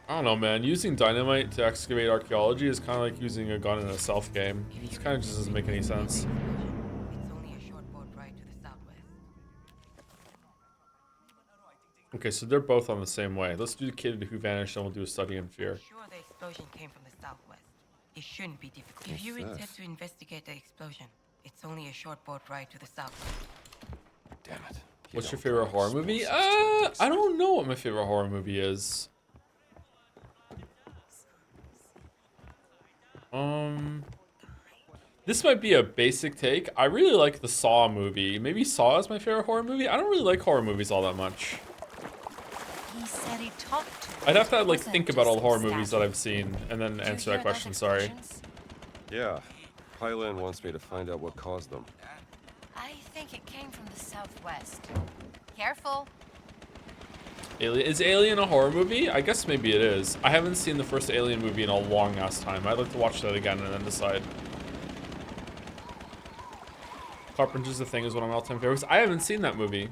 I don't know, man. Using dynamite to excavate archaeology is kind of like using a gun in a self game. It kind of just doesn't make any sense. It's only a short boat ride to the southwest. Okay, so they're both on the same way. Let's do the kid who vanished, and we'll do a study in fear. Sure, the explosion came from the southwest. It shouldn't be difficult. If you intend to investigate the explosion, it's only a short boat ride to the south. Damn it. What's your favorite horror movie? I don't know what my favorite horror movie is. This might be a basic take. I really like the Saw movie. Maybe Saw is my favorite horror movie. I don't really like horror movies all that much. He said he talked to I'd have to It like wasn't think about all the just horror some movies that statue. I've seen and then Did you answer hear that those question. Sorry. explosions? Yeah. Hylan wants me to find out what caused them. I think it came from the southwest. Careful. Alien is Alien a horror movie? I guess maybe it is. I haven't seen the first Alien movie in a long ass time. I'd like to watch that again and then decide. Carpenter's The Thing is one of my all-time favorites. I haven't seen that movie.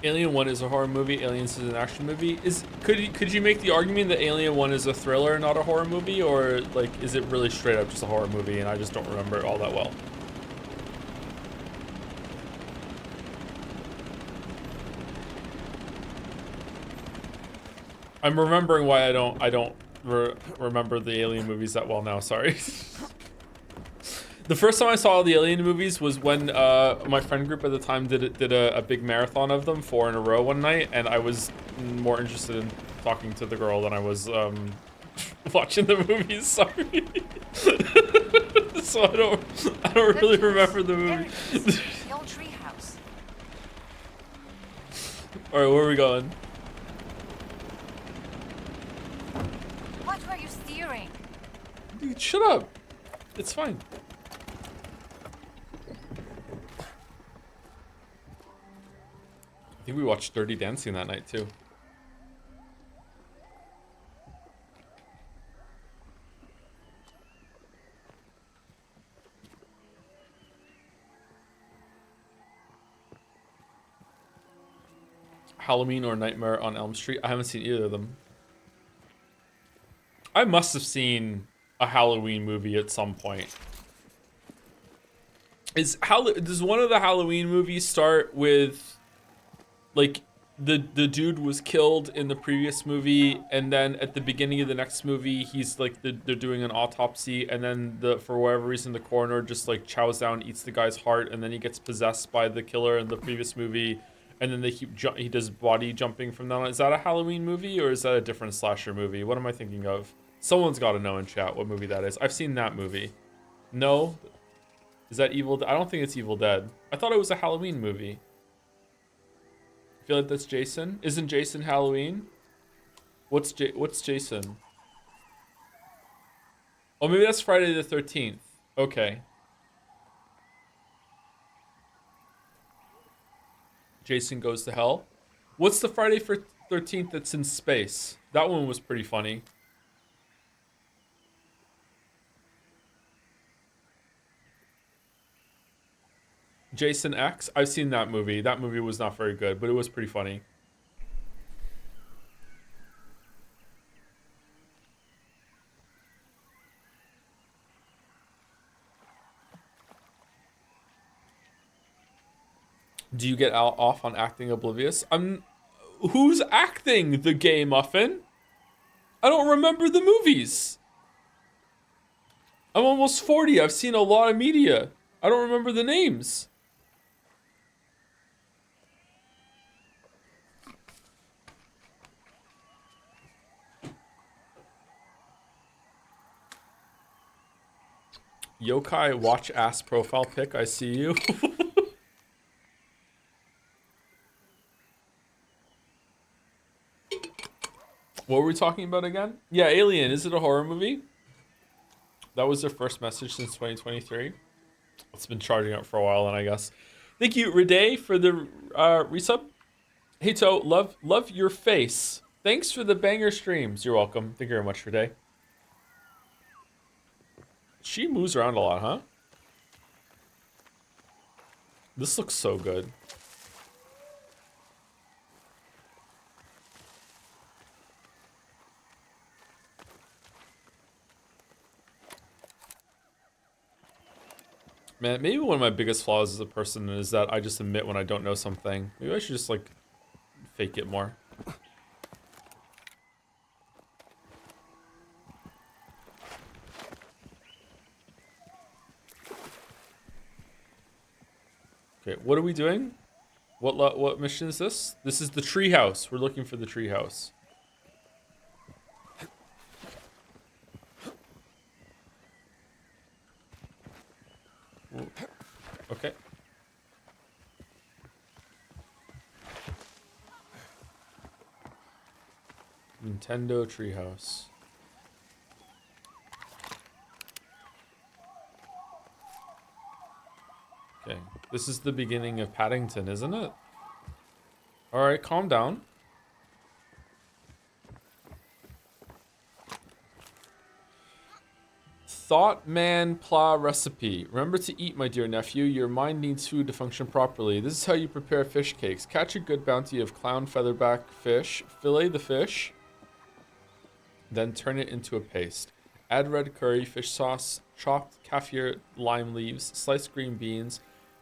Alien 1 is a horror movie, Aliens is an action movie. Could you make the argument that Alien 1 is a thriller, not a horror movie, or like is it really straight up just a horror movie and I just don't remember it all that well? I'm remembering why I don't remember the Alien movies that well now, sorry. The first time I saw the Alien movies was when my friend group at the time did a big marathon of them, 4 in a row one night, and I was more interested in talking to the girl than I was watching the movies. Sorry. So I don't really remember the There movie. it is. The old tree house. All right, where are we going? What were you steering? Dude, shut up. It's fine. I think we watched Dirty Dancing that night too. Halloween or Nightmare on Elm Street. I haven't seen either of them. I must have seen a Halloween movie at some point. Does one of the Halloween movies start with like the dude was killed in the previous movie, and then at the beginning of the next movie he's like they're doing an autopsy, and then for whatever reason the coroner just like chows down, eats the guy's heart, and then he gets possessed by the killer in the previous movie, and then they keep he does body jumping from that on. Is that a Halloween movie or is that a different slasher movie? What am I thinking of? Someone's got to know in chat what movie that is. I've seen that movie. No? Is that Evil Dead? I don't think it's Evil Dead. I thought it was a Halloween movie. I feel like that's Jason. Isn't Jason Halloween? What's Jason? Oh, maybe that's Friday the 13th. Okay. Jason Goes to Hell. What's the Friday for 13th that's in space? That one was pretty funny. Jason X. I've seen that movie. That movie was not very good, but it was pretty funny. Do you get off on acting oblivious? Who's acting the gay muffin? I don't remember the movies. I'm almost 40. I've seen a lot of media. I don't remember the names. Yokai watch ass profile pic. I see you. What were we talking about again? Yeah, Alien. Is it a horror movie? That was their first message since 2023. It's been charging up for a while, and I guess. Thank you, Rede, for the resub. Hey, To, love your face. Thanks for the banger streams. You're welcome. Thank you very much, Rede. She moves around a lot, huh? This looks so good. Man, maybe one of my biggest flaws as a person is that I just admit when I don't know something. Maybe I should just like fake it more. Okay, what are we doing? What mission is this? This is the treehouse. We're looking for the treehouse. Okay. Nintendo treehouse. Okay, this is the beginning of Paddington, isn't it? All right, calm down. Thought man pla recipe. Remember to eat, my dear nephew. Your mind needs food to function properly. This is how you prepare fish cakes. Catch a good bounty of clown featherback fish. Fillet the fish. Then turn it into a paste. Add red curry, fish sauce, chopped kaffir lime leaves, sliced green beans,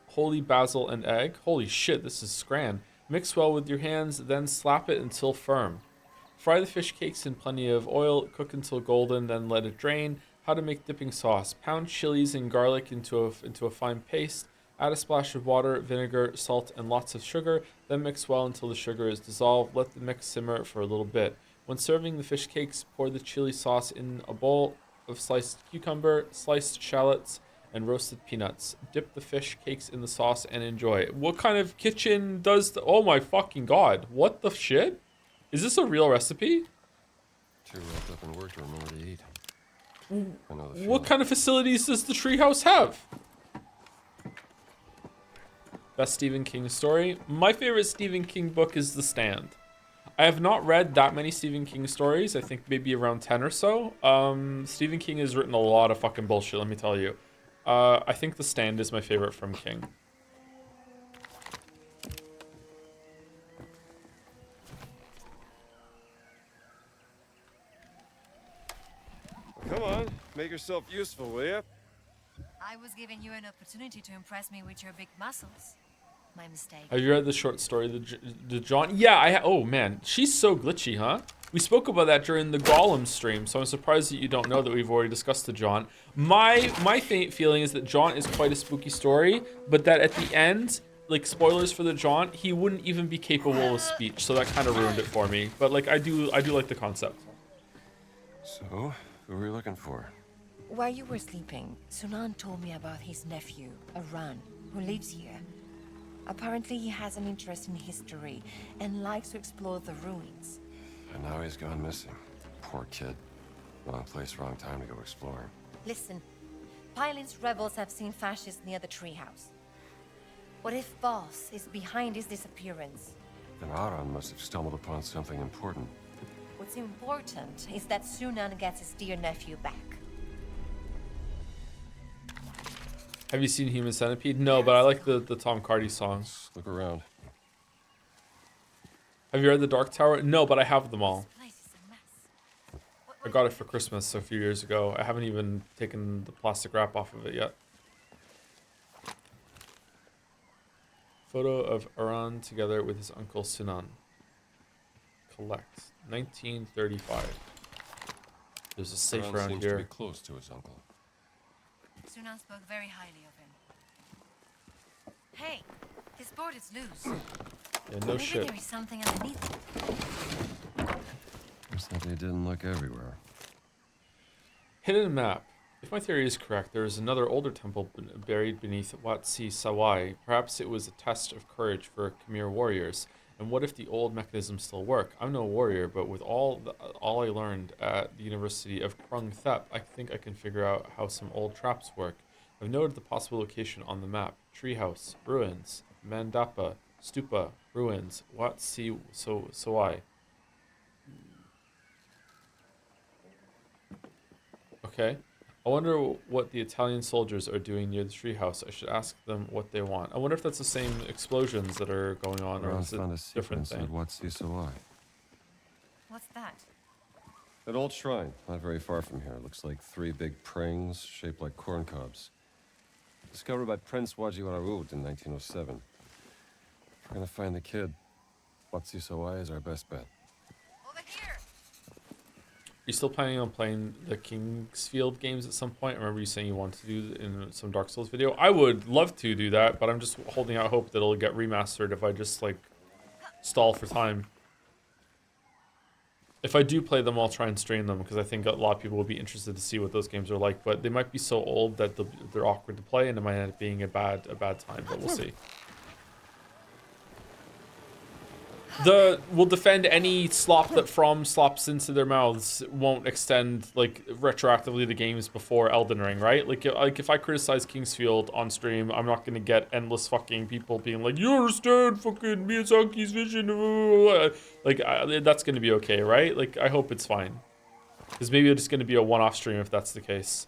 holy basil, and egg. Holy shit, this is scran. Mix well with your hands, then slap it until firm. Fry the fish cakes in plenty of oil, cook until golden, then let it drain. How to make dipping sauce. Pound chilies and garlic into a fine paste. Add a splash of water, vinegar, salt, and lots of sugar. Then mix well until the sugar is dissolved. Let the mix simmer for a little bit. When serving the fish cakes, pour the chili sauce in a bowl of sliced cucumber, sliced shallots, and roasted peanuts. Dip the fish cakes in the sauce and enjoy. What kind of kitchen does the... Oh my fucking god. What the shit? Is this a real recipe? Too wrapped up in work to remember to eat. I know the What feeling. kind of facilities does the treehouse have? Best Stephen King story? My favorite Stephen King book is The Stand. I have not read that many Stephen King stories. I think maybe around 10 or so. Stephen King has written a lot of fucking bullshit, let me tell you. I think The Stand is my favorite from King. Come on, make yourself useful, will ya? I was giving you an opportunity to impress me with your big muscles. My mistake. Have you read the short story, the John? Yeah, oh man, she's so glitchy, huh? We spoke about that during the Gollum stream, so I'm surprised that you don't know that we've already discussed the John. My faint feeling is that John is quite a spooky story, but that at the end, like spoilers for the John, he wouldn't even be capable of speech, so that kind of ruined it for me. But like I do like the concept. So, who were you looking for? While you were sleeping, Sunan told me about his nephew, Aran, who lives here. Apparently he has an interest in history and likes to explore the ruins. And now he's gone missing. Poor kid. Wrong place, wrong time to go exploring. Listen, Pylin's rebels have seen fascists near the treehouse. What if Boss is behind his disappearance? Then Aran must have stumbled upon something important. What's important is that Sunan gets his dear nephew back. Have you seen Human Centipede? No, but I like the Tom Cardy songs. Look around. Have you read The Dark Tower? No, but I have them all. This place is a mess. I got it for Christmas a few years ago. I haven't even taken the plastic wrap off of it yet. Photo of Aran together with his uncle Sunan. Collect. 1935. There's a safe Aran around seems to here. be close to his uncle. Sunan spoke very highly of him. Hey, this board is loose. Yeah, no Maybe shit. there is something underneath it. Looks like they didn't look everywhere. Hidden map. If my theory is correct, there is another older temple buried beneath Wat Si Sawai. Perhaps it was a test of courage for Khmer warriors. And what if the old mechanisms still work? I'm no warrior, but with all I learned at the University of Krung Thep, I think I can figure out how some old traps work. I've noted the possible location on the map. Treehouse, ruins, Mandapa, stupa, ruins, Wat Si Sawai. Okay. I wonder what the Italian soldiers are doing near the treehouse. I should ask them what they want. I wonder if that's the same explosions that are going on, or Aran is it found a a different sequence at thing? Wat Si Sawai. What's that? An old shrine, not very far from here. Looks like 3 big prings shaped like corn cobs. discovered by Prince Wajiwarud in 1907. We're gonna find the kid. Watsi Sawai is our best bet. Over here. Are you still planning on playing the Kingsfield games at some point? I remember you saying you wanted to do in some Dark Souls video. I would love to do that, but I'm just holding out hope that it'll get remastered if I just like stall for time. If I do play them, I'll try and stream them because I think a lot of people will be interested to see what those games are like. But they might be so old that they're awkward to play, and it might end up being a bad time. But we'll see. Will defend any slop that From slops into their mouths. Won't extend like retroactively to games before Elden Ring, right? Like if I criticize Kingsfield on stream, I'm not gonna get endless fucking people being like, you understand fucking Miyazaki's vision, like that's gonna be okay, right? Like I hope it's fine, because maybe it's gonna be a one-off stream if that's the case.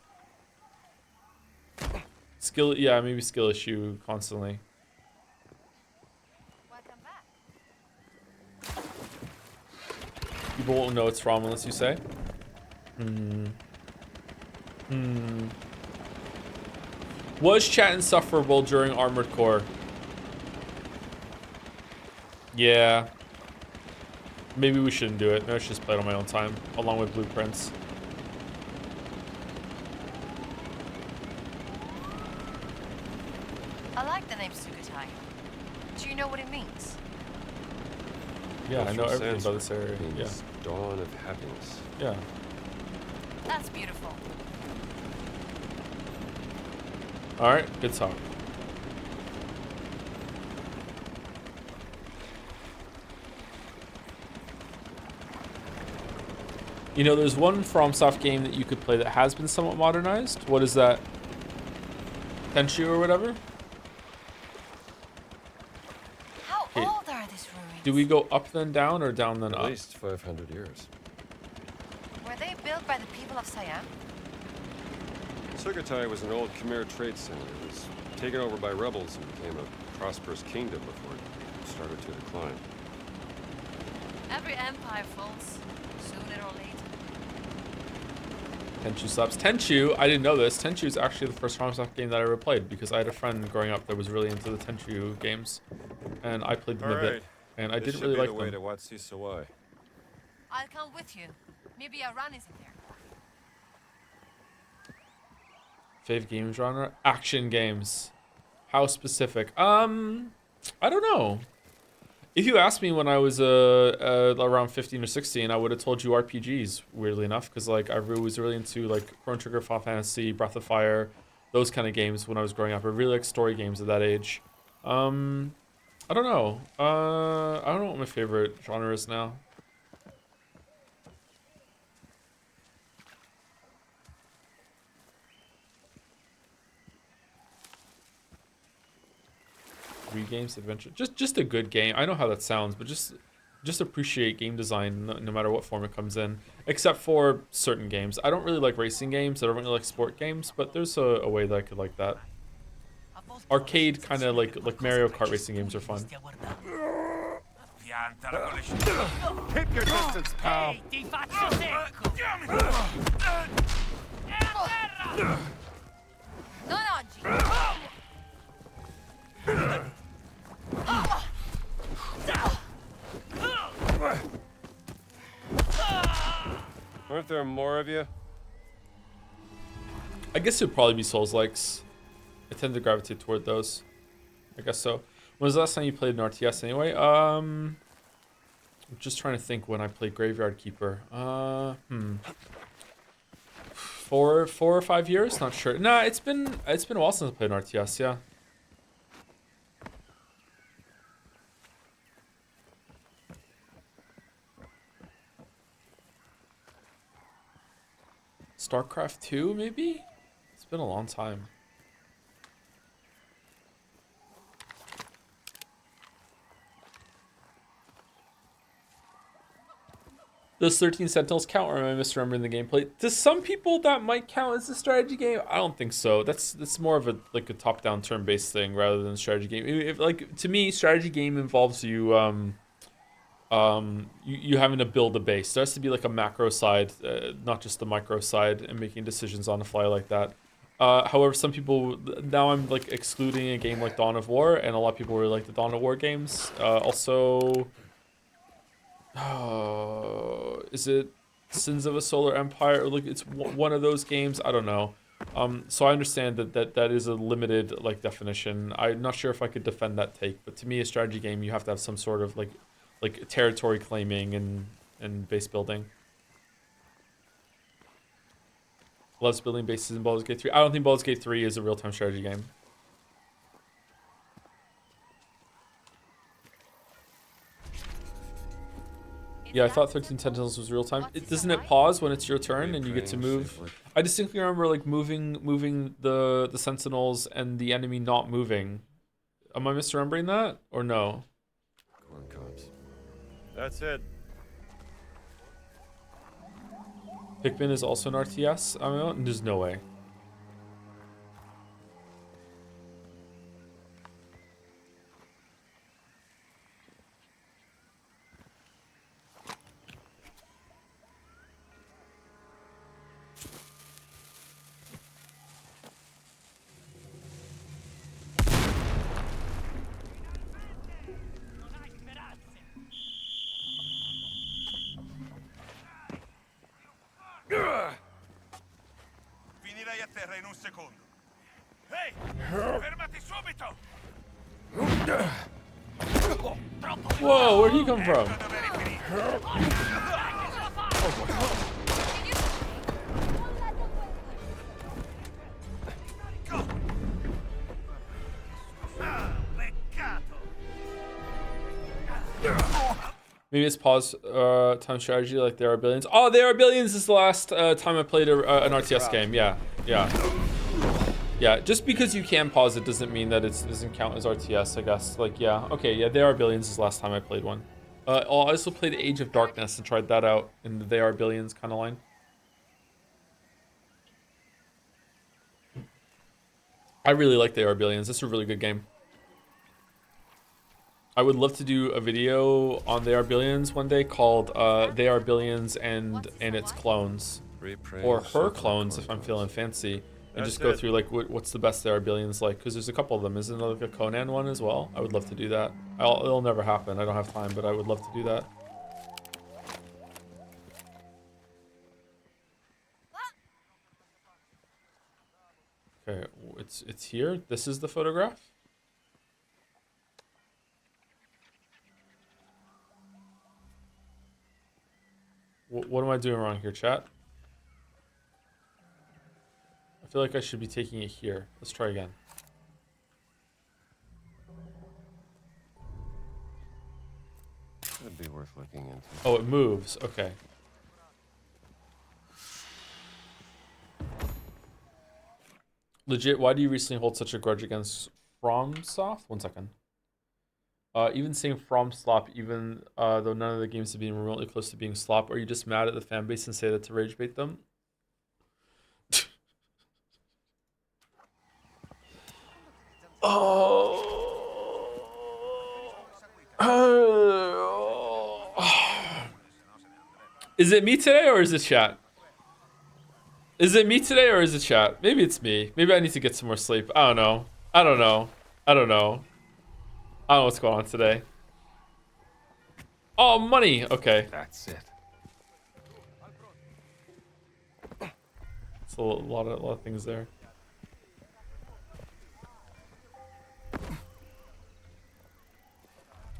Skill, yeah, maybe skill issue constantly. People won't know it's From unless you say. Was chat insufferable during Armored Core? Yeah. Maybe we shouldn't do it. Maybe I should just play it on my own time, along with Blueprints. I like the name Sukhothai. Do you know what it means? Yeah, I know From everything about Sanskrit this area. Yeah. means dawn of happiness. Yeah. That's beautiful. All right, good talk. You know, there's one FromSoft game that you could play that has been somewhat modernized. What is that? Tenchu or whatever? How Okay. old are these ruins? Do we go up then down or down then At up? least 500 years. Were they built by the people of Siam? Sukhothai was an old Khmer trade center. It was taken over by rebels and became a prosperous kingdom before it started to decline. Every empire falls, sooner or later. Tenchu subs. Tenchu, I didn't know this. Tenchu is actually the first FromSoft game that I ever played because I had a friend growing up that was really into the Tenchu games, and I played them a bit, and I didn't really like the way them. to Watsi Sawai. I'll come with you. Maybe a run is in there. Fave game genre? Action games. How specific? I don't know. If you asked me when I was around 15 or 16, I would have told you RPGs, weirdly enough, because like I was really into like Chrono Trigger, Final Fantasy, Breath of Fire, those kind of games when I was growing up. I really like story games at that age. I don't know. I don't know what my favorite genre is now. Games adventure, just a good game. I know how that sounds, but just appreciate game design no matter what form it comes in, except for certain games. I don't really like racing games. I don't really like sport games, but there's a way that I could like that. Arcade kind of like Mario Kart racing games are fun. Keep your distance, pal. Non oggi. Aren't there more of you? I guess it would probably be Souls-likes. I tend to gravitate toward those. I guess so. When was the last time you played an RTS anyway? I'm just trying to think when I played Graveyard Keeper. 4 or 5 years? Not sure. Nah, it's been a while since I played an RTS, yeah. StarCraft 2, maybe? It's been a long time. Does 13 Sentinels count, or am I misremembering the gameplay? To some people, that might count as a strategy game. I don't think so. That's more of a top-down turn-based thing rather than a strategy game. If to me, strategy game involves you you having to build a base. There has to be like a macro side, not just the micro side, and making decisions on the fly like that. However, some people now I'm like excluding a game like Dawn of War, and a lot of people really like the Dawn of War games. Also, is it Sins of a Solar Empire? Or like it's one of those games. I don't know. So I understand that is a limited like definition. I'm not sure if I could defend that take, but to me, a strategy game you have to have some sort of like territory claiming and base building. Loves building bases in Baldur's Gate 3. I don't think Baldur's Gate 3 is a real-time strategy game. Yeah, I thought 13 Sentinels was real-time. Doesn't it pause when it's your turn and you get to move? I distinctly remember like moving the Sentinels and the enemy not moving. Am I misremembering that or no? Corn cobs. That's it. Pikmin is also an RTS? I mean, there's no way. Finirei a terra in un secondo. Ehi! Fermati subito! Whoa, where'd he come from? Maybe it's pause time strategy like There Are Billions. Oh, There Are Billions is the last time I played an RTS game. Yeah. Just because you can pause it doesn't mean that it doesn't count as RTS, I guess. Like, yeah. Okay, yeah, There Are Billions is the last time I played one. I also played Age of Darkness and tried that out in the There Are Billions kind of line. I really like There Are Billions. It's a really good game. I would love to do a video on They Are Billions one day called They Are Billions and its clones. Or her clones if I'm feeling fancy. And just go through like what's the best They Are Billions like, because there's a couple of them. Isn't there like a Conan one as well? I would love to do that. It'll never happen. I don't have time, but I would love to do that. Okay, it's here. This is the photograph. What am I doing wrong here, chat? I feel like I should be taking it here. Let's try again. That'd be worth looking into. Oh, it moves. Okay. Legit, why do you recently hold such a grudge against FromSoft? 1 second. Even saying FromSlop, even though none of the games have been remotely close to being slop, are you just mad at the fan base and say that to rage bait them? Is it me today or is it chat? Is it me today or is it chat? Maybe it's me. Maybe I need to get some more sleep. I don't know. I don't know what's going on today. Oh, money. Okay. That's it. It's a lot of things there.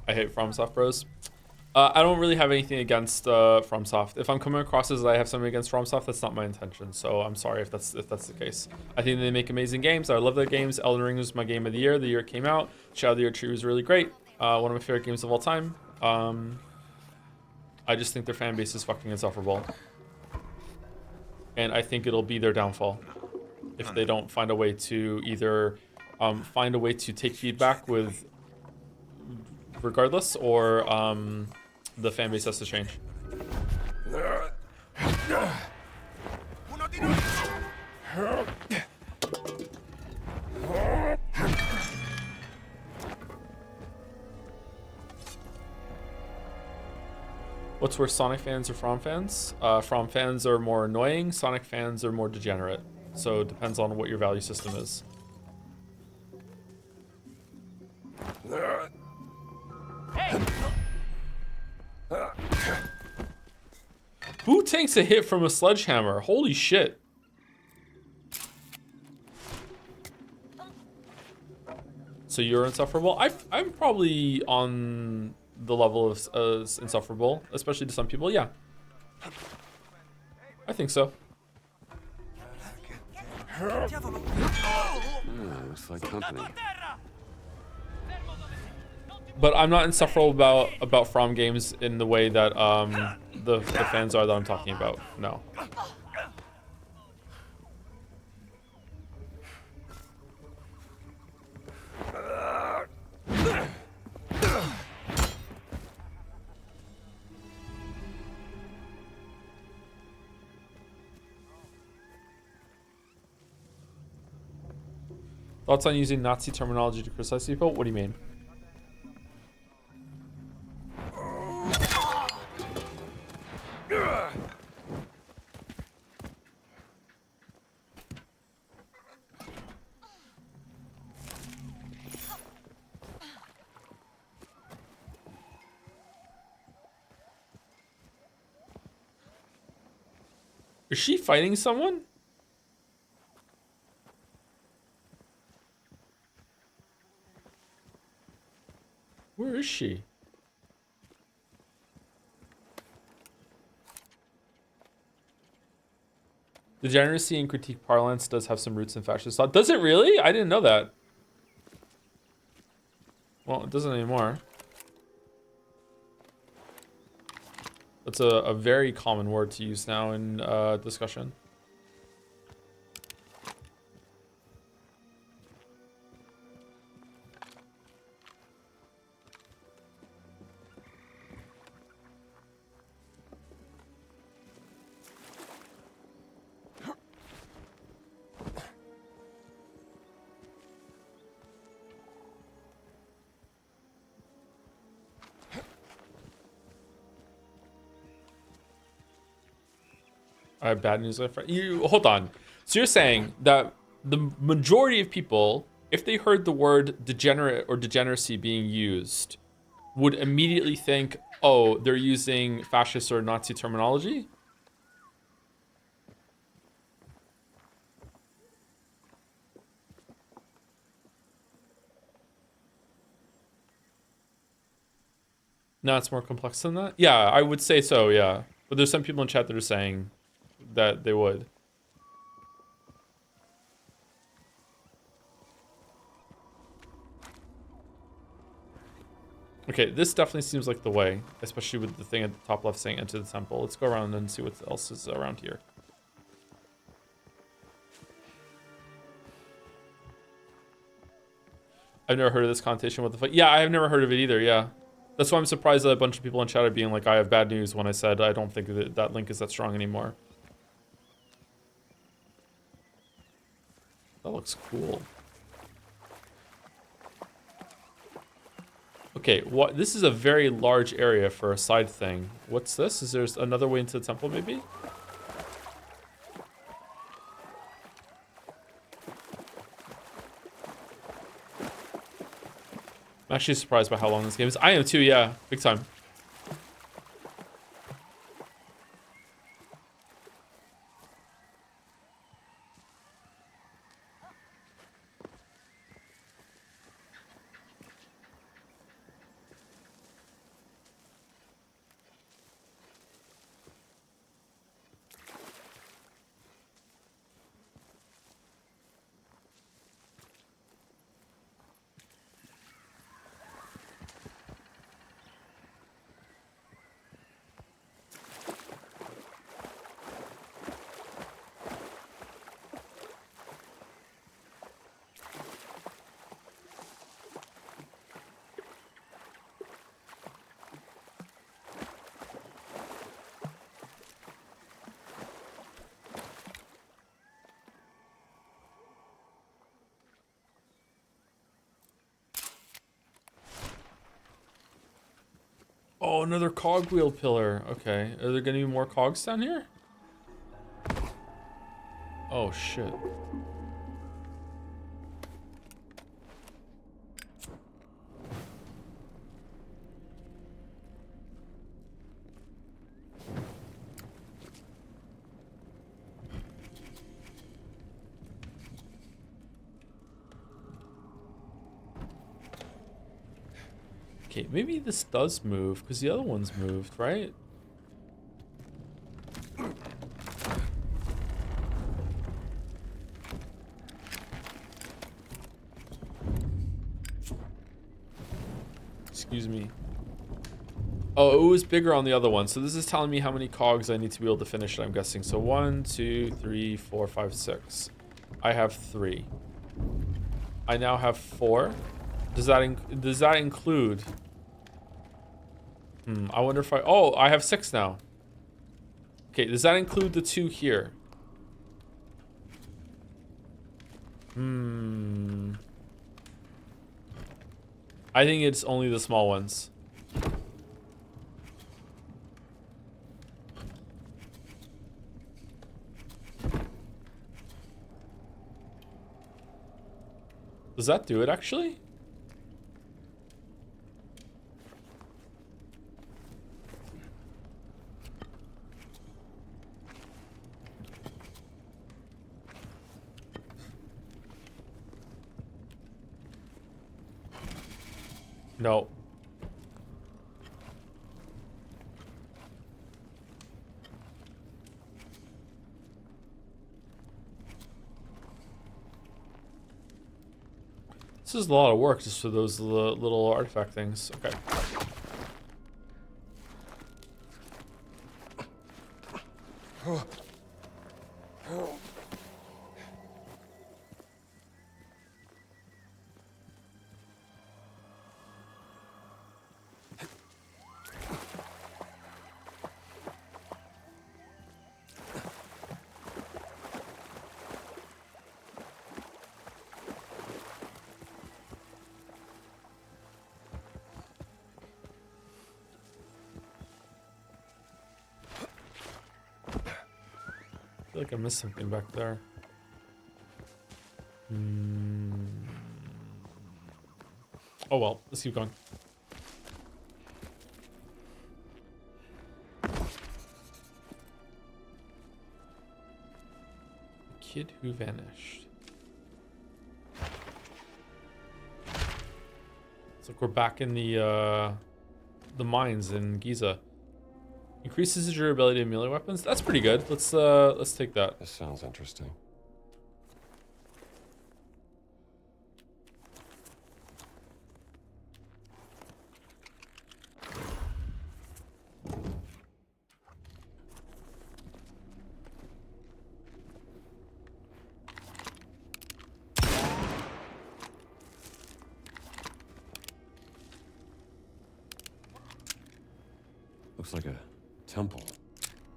I hate FromSoft bros. I don't really have anything against FromSoft. If I'm coming across as I have something against FromSoft, that's not my intention. So I'm sorry if that's the case. I think they make amazing games. I love their games. Elden Ring was my game of the year it came out. Shadow of the Erdtree was really great. One of my favorite games of all time. I just think their fan base is fucking insufferable. And I think it'll be their downfall if they don't find a way to either find a way to take feedback with regardless, or the fan base has to change. What's worse, Sonic fans or From fans? From fans are more annoying, Sonic fans are more degenerate. So it depends on what your value system is. Who takes a hit from a sledgehammer? Holy shit. So you're insufferable? I'm probably on the level of insufferable, especially to some people. Yeah. I think so. Looks like company. But I'm not insufferable about From games in the way that the fans are that I'm talking about. No. Thoughts on using Nazi terminology to criticize people? What do you mean? Is she fighting someone? Where is she? Degeneracy in critique parlance does have some roots in fascist thought. Does it really? I didn't know that. Well, it doesn't anymore. That's a very common word to use now in discussion. I have bad news. You hold on. So you're saying that the majority of people, if they heard the word degenerate or degeneracy being used, would immediately think, "Oh, they're using fascist or Nazi terminology"? No, it's more complex than that. Yeah, I would say so. Yeah, but there's some people in chat that are saying that they would. Okay, this definitely seems like the way, especially with the thing at the top left saying enter the temple. Let's go around and see what else is around here. I've never heard of this connotation. What the fuck? Yeah, I have never heard of it either. Yeah. That's why I'm surprised that a bunch of people in chat are being like, I have bad news, when I said I don't think that that link is that strong anymore. That looks cool. Okay, what? This is a very large area for a side thing. What's this? Is there another way into the temple, maybe? I'm actually surprised by how long this game is. I am too, yeah. Big time. Oh, another cogwheel pillar. Okay. Are there going to be more cogs down here? Oh shit. Okay, maybe this does move because the other one's moved, right? Excuse me. Oh, it was bigger on the other one. So this is telling me how many cogs I need to be able to finish it, I'm guessing. So 1, 2, 3, 4, 5, 6. I have 3. I now have 4. Does that include? I wonder if oh, I have 6 now. Okay, does that include the 2 here? I think it's only the small ones. Does that do it actually? No. This is a lot of work just for those little artifact things. Okay. I feel like I missed something back there. Oh well, let's keep going. Kid who vanished. It's like we're back in the mines in Giza. Increases the durability of melee weapons. That's pretty good. Let's take that. This sounds interesting. Looks like a temple.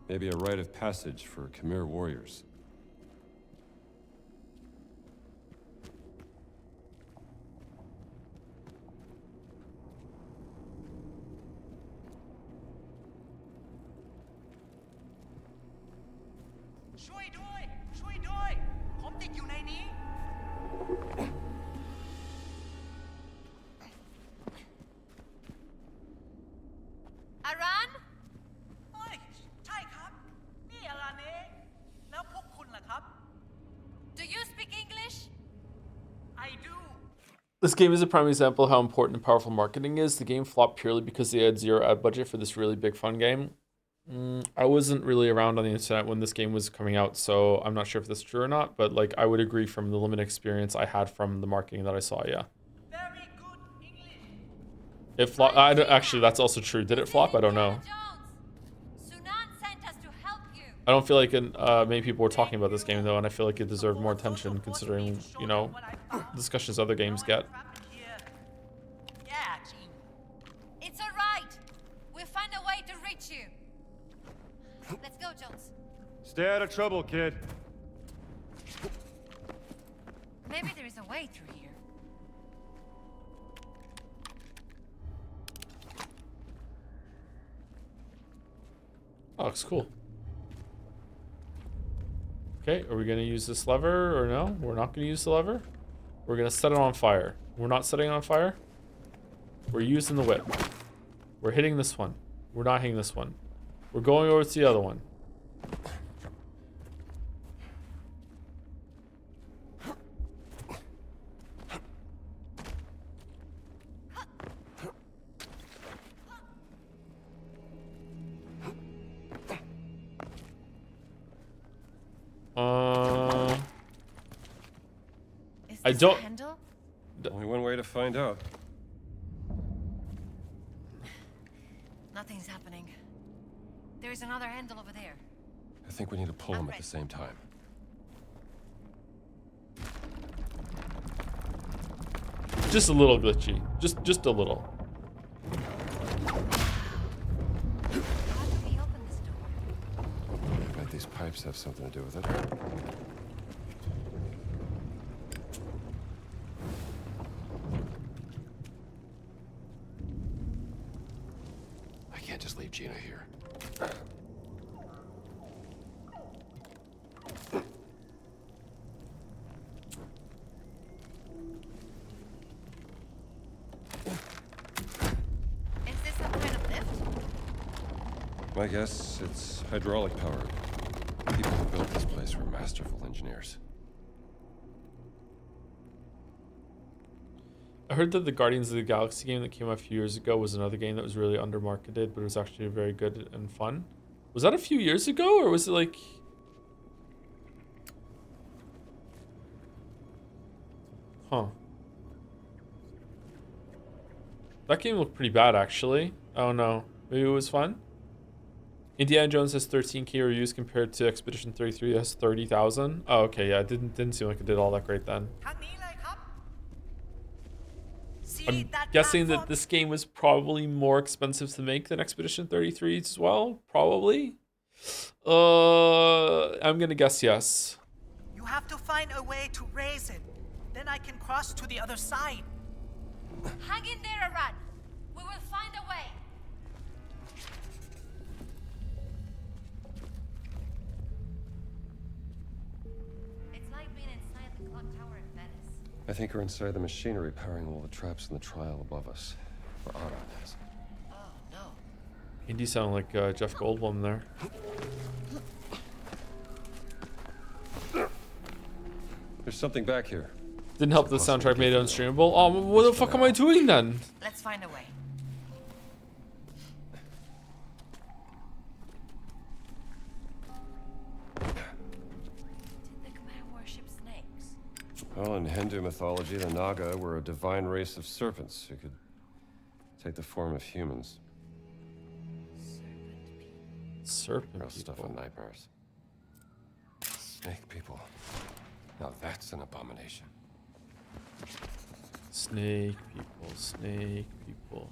Maybe a rite of passage for Khmer warriors. Aran? ใช่ครับ นี่อาราเนะแล้วพวกคุณล่ะครับ Do you speak English? I do This game is a prime example of how important and powerful marketing is. The game flopped purely because they had zero ad budget for this really big fun game. I wasn't really around on the internet when this game was coming out, so I'm not sure if that's true or not, but like I would agree from the limited experience I had from the marketing that I saw, yeah. very good English It flopped. Actually, that's also true. Did it flop? I don't know. Jones. Sunan sent us to help you. I don't feel like many people were talking about this game though, and I feel like it deserved more attention considering, you know, discussions other games get. แย่จริง It's alright. We'll find a way to reach you. Let's go, Jones. Stay out of trouble, kid. Maybe there is a way through here. Oh, looks cool. Okay, are we gonna use this lever or no? We're not gonna use the lever. We're gonna set it on fire. We're not setting it on fire. We're using the whip. We're hitting this one. We're not hitting this one. We're going over to the other one. Is I this don't- a handle? Only one way to find out. Nothing's happening. There is another handle over there. I think we need to pull them at the same time. Just a little glitchy. Just a little. How do we open this door? I bet these pipes have something to do with it. I can't just leave Gina here. Is this some kind of lift? My guess it's hydraulic powered. People who built this place were masterful engineers. I heard that the Guardians of the Galaxy game that came out a few years ago was another game that was really undermarketed, but it was actually very good and fun. Was that a few years ago, or was it like... Huh. That game looked pretty bad, actually. I don't know. Maybe it was fun? Indiana Jones has 13K reviews compared to Expedition 33 has 30,000. Oh, okay, yeah, it didn't seem like it did all that great then. ทางนี้เลยครับ See I'm that guessing that platform? this game was probably more expensive to make than Expedition 33 as well. Probably. I'm gonna guess yes. You have to find a way to raise it. Then I can cross to the other side. Hang in there, Aran. We will find a way. It's like being inside the clock tower in Venice. I think we're inside the machinery powering all the traps in the trial above us. Where Aran is. Oh no. Indy sounded like Jeff Goldblum there. There's something back here. Didn't help the soundtrack made it unstreamable. Oh, what the fuck am I doing then? Let's find a way. Did the Khmer worship snakes? Well, in Hindu mythology, the Naga were a divine race of serpents who could take the form of humans. Serpent Real stuff people. of nightmares. Snake people. Now that's an abomination. Snake people, snake people.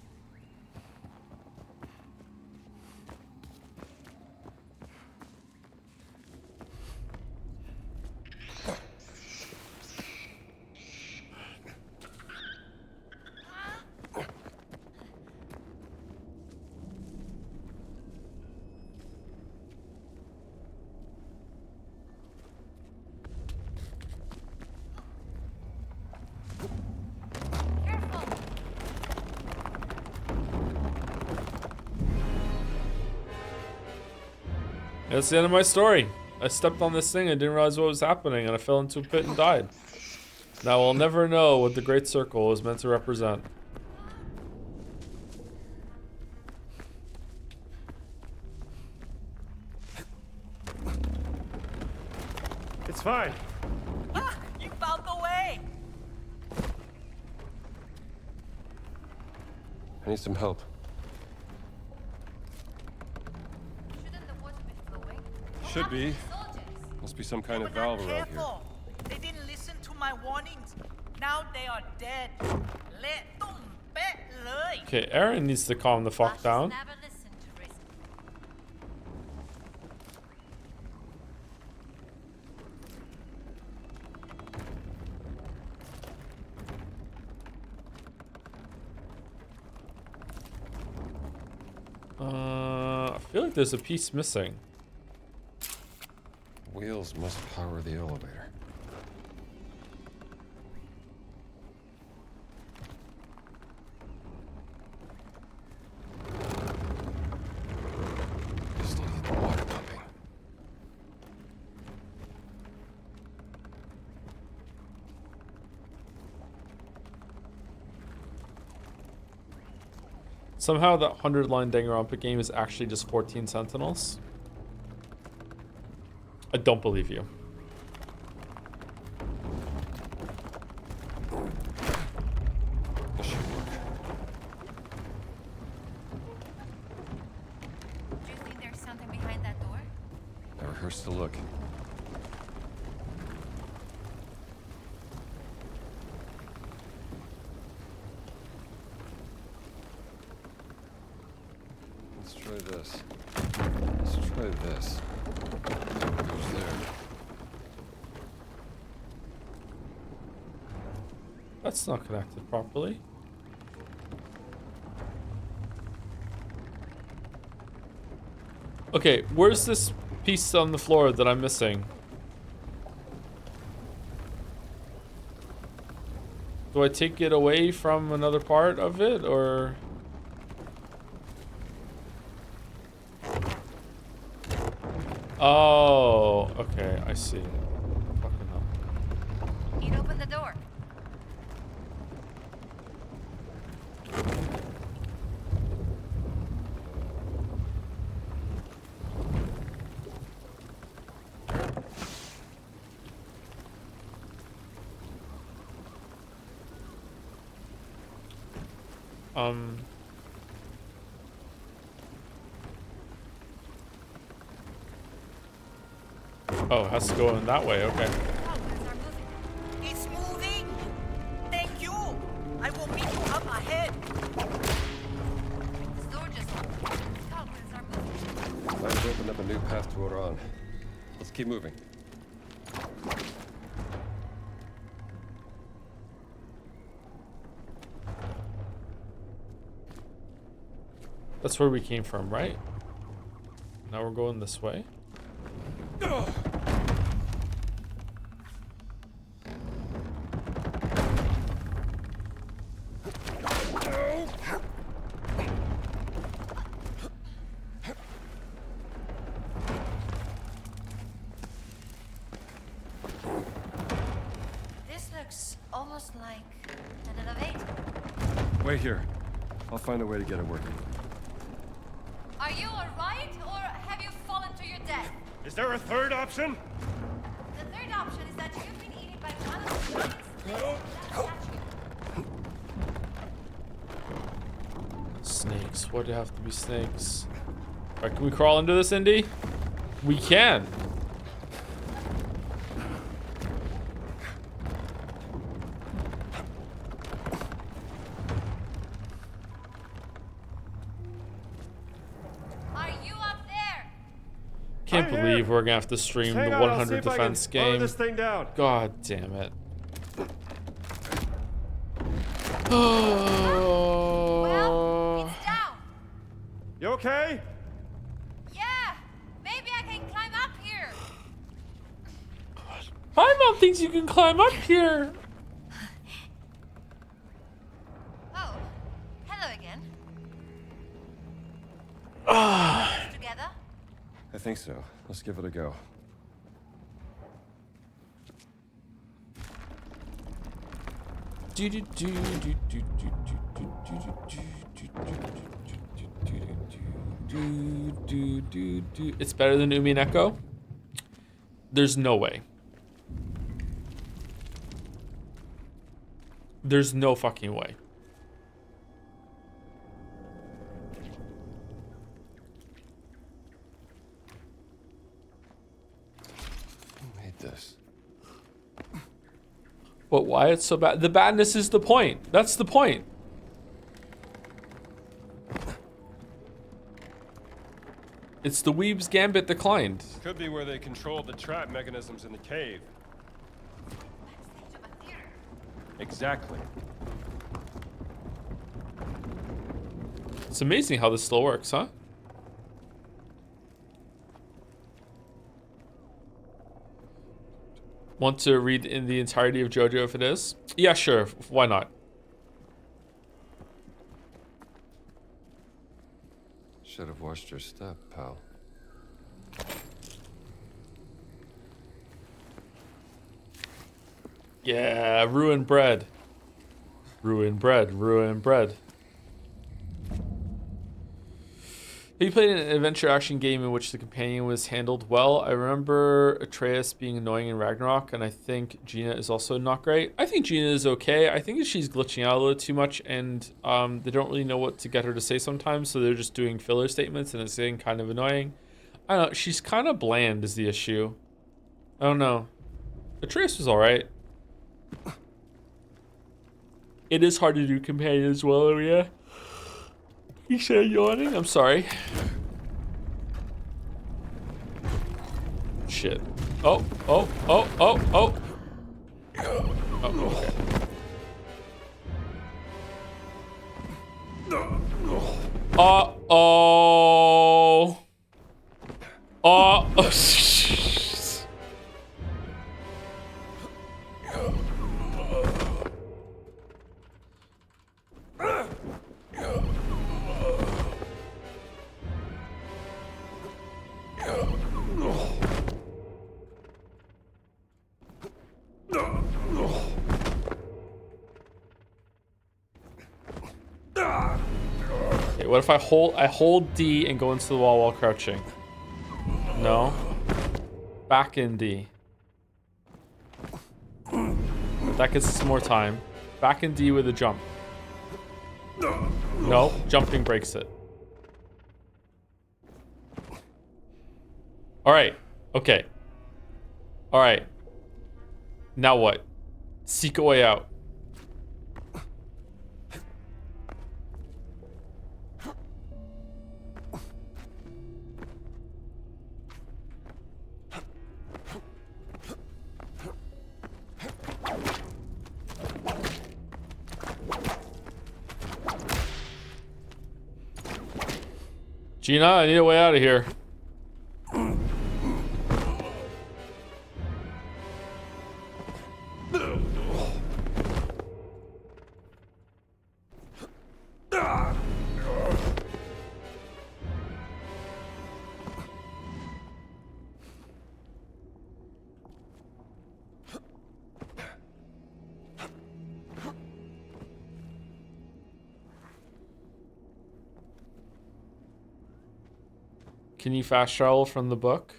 That's the end of my story. I stepped on this thing and didn't realize what was happening, and I fell into a pit and died. Now we'll never know what the Great Circle is meant to represent. It's fine. Ah, you found the way. I need some help. Shouldn't the water be flowing? Should be. Soldiers. Must be some kind They of were not valve around here. careful. They didn't listen to my warnings. Now they are dead. เละตุ้มเป๊ะเลย Okay, Aaron needs to calm the fuck Fascists down. never listen to reason. I feel like there's a piece missing. wheels must power the elevator. Still need the water pumping. Somehow that 100-line Danganronpa game is actually just 14 Sentinels. I don't believe you. This should work. Do you think there's something behind that door? Never hurts to look. Let's try this. Let's try this. What goes there? That's not connected properly. Okay, where's this piece on the floor that I'm missing? Do I take it away from another part of it, or? Oh, okay, I see. Fucking hell. He'd open the door. Oh, it has to go in that way, okay. It's moving. Thank you. I will meet you up ahead. This door just opened. Goblins are moving. I've opened up a new path to Oran. Let's keep moving. That's where we came from, right? Now we're going this way. This looks almost like an elevator. Wait here. I'll find a way to get it working. Are you alright, or have you fallen to your death? Is there a third option? The third option is that you've been eaten by one of the giant snakes that attacked you. Snakes. Why'd it have to be snakes? Alright, can we crawl into this, Indy? We can. Are you up there? Can't believe we're gonna have to stream the 100 defense game. This thing down. God damn it. Oh. Well, it's down. You okay? Yeah, maybe I can climb up here. My mom thinks you can climb up here. Oh, hello again. Together? I think so. Let's give it a go. It's better than Umi and Echo? There's no way. There's no fucking way. Who made this? But why it's so bad? The badness is the point. That's the point. It's the Weeb's Gambit declined. Could be where they control the trap mechanisms in the cave. Backstage of a theater. Exactly. It's amazing how this still works, huh? Want to read in the entirety of JoJo if it is? Yeah, sure. Why not? Should have watched your step, pal. Yeah, ruined bread. Ruined bread, ruined bread. He played an adventure action game in which the companion was handled well. I remember Atreus being annoying in Ragnarok, and I think Gina is also not great. I think Gina is okay. I think she's glitching out a little too much, and they don't really know what to get her to say sometimes, so they're just doing filler statements, and it's getting kind of annoying. I don't know. She's kind of bland is the issue. I don't know. Atreus was alright. It is hard to do companion as well, yeah. You said yawning? I'm sorry. Shit. Oh, oh, oh, oh, oh. Oh, okay. Uh-oh. Oh. Okay, what if I hold D and go into the wall while crouching? No. Back in D. That gets us more time. Back in D with a jump. No, jumping breaks it. Alright. Okay. Alright. Now what? Seek a way out. Gina, I need a way out of here. Can you fast travel from the book?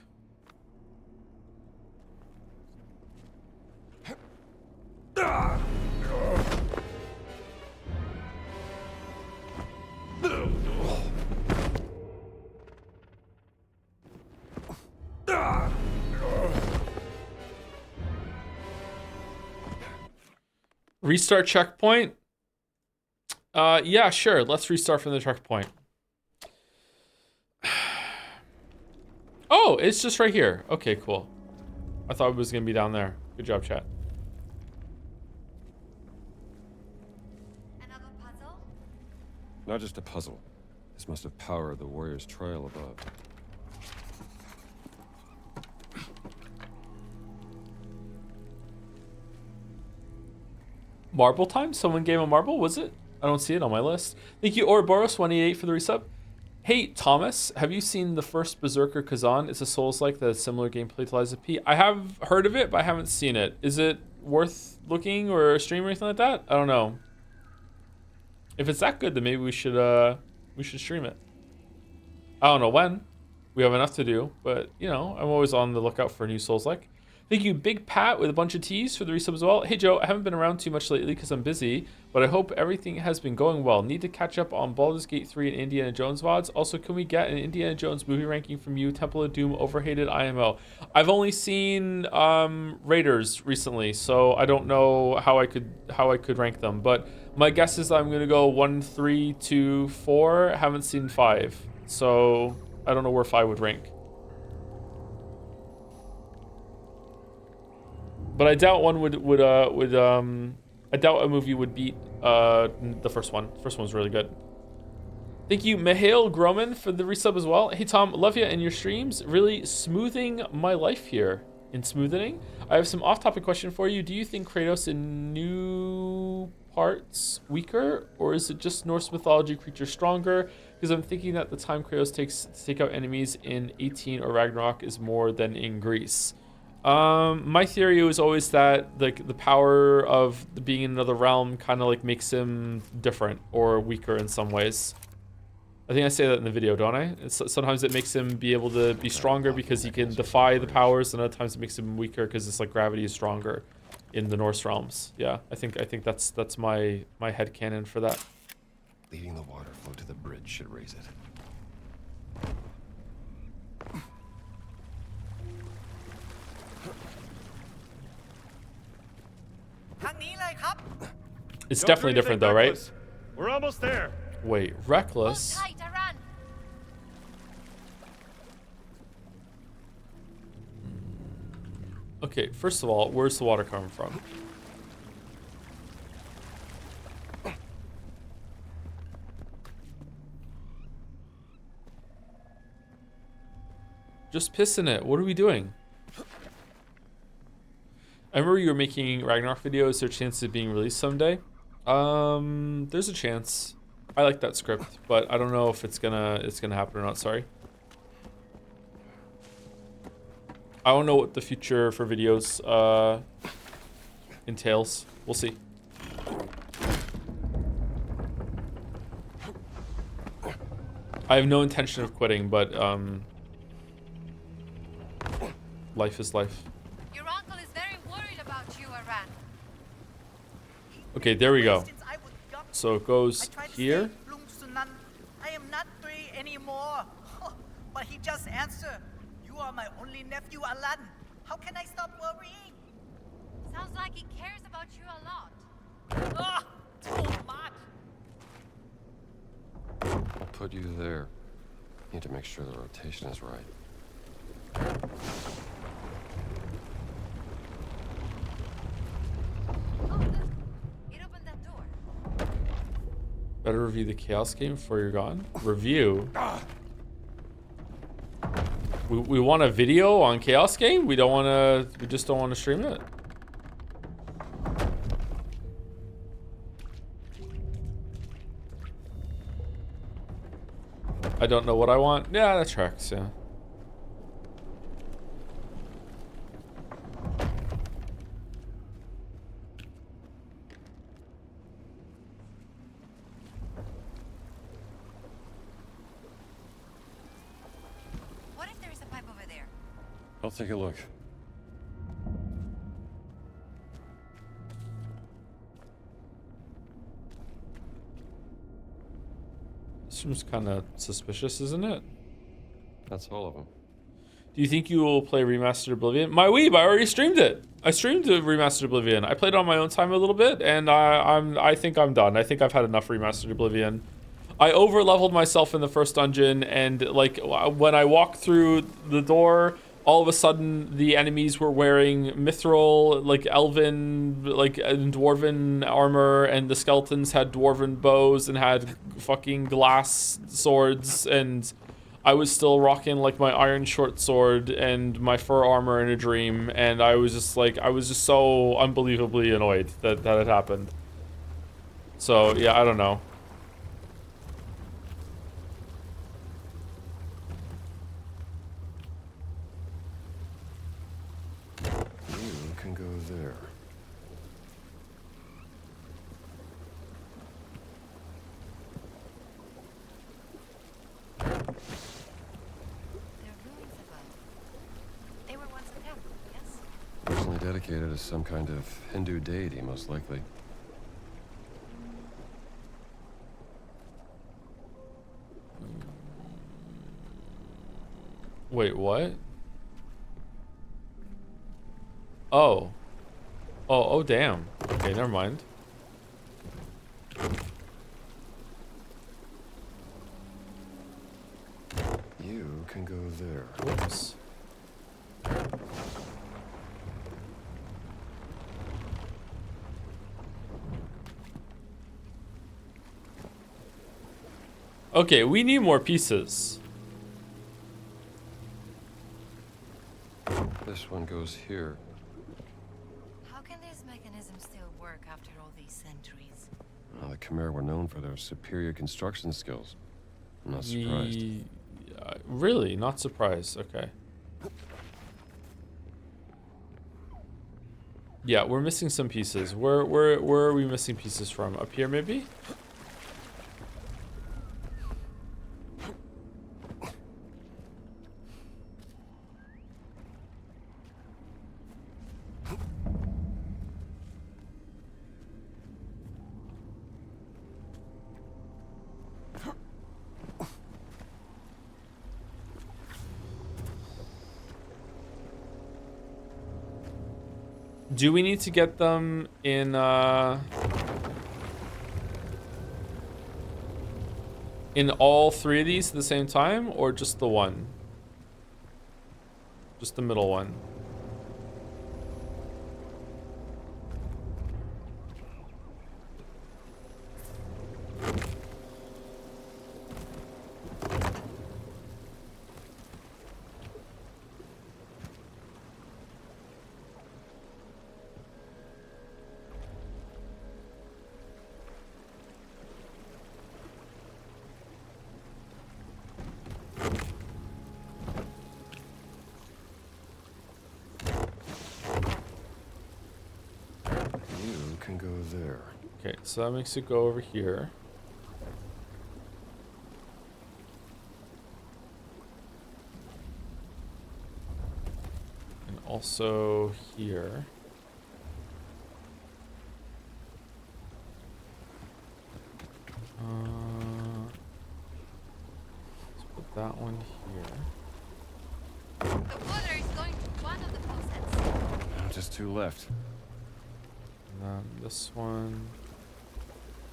Restart checkpoint? Yeah, sure. Let's restart from the checkpoint. Oh, it's just right here. Okay, cool. I thought it was gonna be down there. Good job, chat. Another puzzle? Not just a puzzle. This must have powered the warrior's trail above. Marble time? Someone gave a marble, was it? I don't see it on my list. Thank you, Ouroboros188 for the resub. Hey, Thomas, have you seen the first Berserker Kazan? It's a Souls-like that has similar gameplay to Lies of P. I have heard of it, but I haven't seen it. Is it worth looking or a stream or anything like that? I don't know. If it's that good, then maybe we should stream it. I don't know when. We have enough to do, but you know, I'm always on the lookout for a new Souls-like. Thank you, Big Pat, with a bunch of T's for the resub as well. Hey, Joe, I haven't been around too much lately because I'm busy, but I hope everything has been going well. Need to catch up on Baldur's Gate 3 and Indiana Jones VODs. Also, can we get an Indiana Jones movie ranking from you? Temple of Doom, overhated, IMO. I've only seen Raiders recently, so I don't know how I could rank them, but my guess is I'm gonna go 1, 3, 2, 4. Haven't seen 5, so I don't know where 5 would rank. But I doubt one I doubt a movie would beat the first one. The first one's really good. Thank you, Mihail Groman, for the resub as well. Hey Tom, love you and your streams. Really smoothing my life here. in smoothing. I have some off-topic question for you. Do you think Kratos in new parts weaker, or is it just Norse mythology creatures stronger? Because I'm thinking that the time Kratos takes to take out enemies in 18 or Ragnarok is more than in Greece. My theory was always that like the power of being in another realm kind of like makes him different or weaker in some ways. I think I say that in the video, don't I? Sometimes it makes him be able to be stronger because he can defy the powers, and other times it makes him weaker because it's like gravity is stronger in the Norse realms. Yeah, I think that's my headcanon for that. Leading the water flow to the bridge should raise it. ทางนี้เลยครับ It's definitely different though, right? We're almost there. Wait, reckless. Hold tight, Aran. Okay, first of all, where's the water coming from? Just piss in it. What are we doing? I remember you were making Ragnarok videos. Is there a chance of being released someday? There's a chance. I like that script, but I don't know if it's gonna happen or not. Sorry. I don't know what the future for videos entails. We'll see. I have no intention of quitting, but life is life. Your uncle is very worried about you, Aran. Okay, there we go. Since I was young, So it I goes tried to here. say, Lung Sunan, I am not 3 anymore. But he just answered, you are my only nephew, Alan. How can I stop worrying? Sounds like he cares about you a lot. Ah, too much. I'll put you there. Need to make sure the rotation is right. Oh, look. It opened that door. Better review the Chaos game before you're gone. Review. We want a video on Chaos game? We just don't want to stream it. I don't know what I want. Yeah, that tracks, yeah. What if there is a pipe over there? I'll take a look. This room's kind of suspicious, isn't it? That's all of them. Do you think you will play Remastered Oblivion? My weeb, I already streamed it. I streamed the Remastered Oblivion. I played it on my own time a little bit, and I think I'm done. I think I've had enough Remastered Oblivion. I over-leveled myself in the first dungeon, and like when I walked through the door, all of a sudden the enemies were wearing mithril, like elven, like and dwarven armor, and the skeletons had dwarven bows and had fucking glass swords, and I was still rocking like my iron short sword and my fur armor in a dream, and I was just so unbelievably annoyed that it happened. So yeah, I don't know. You can go there. There are ruins above. They were once a temple, yes? Originally dedicated to some kind of Hindu deity, most likely. Wait, what? Oh. Oh, damn. Okay, never mind. You can go there. Whoops. Okay, we need more pieces. This one goes here. How can this mechanism still work after all these centuries? Well, the Khmer were known for their superior construction skills. I'm not surprised. Really? Not surprised. Okay. Yeah, we're missing some pieces. Where are we missing pieces from? Up here, maybe? Do we need to get them in all three of these at the same time, or just the one? Just the middle one. You can go there. Okay, so that makes it go over here. And also here. Let's put that one here. The water is going to one of the faucets. Just two left. And then this one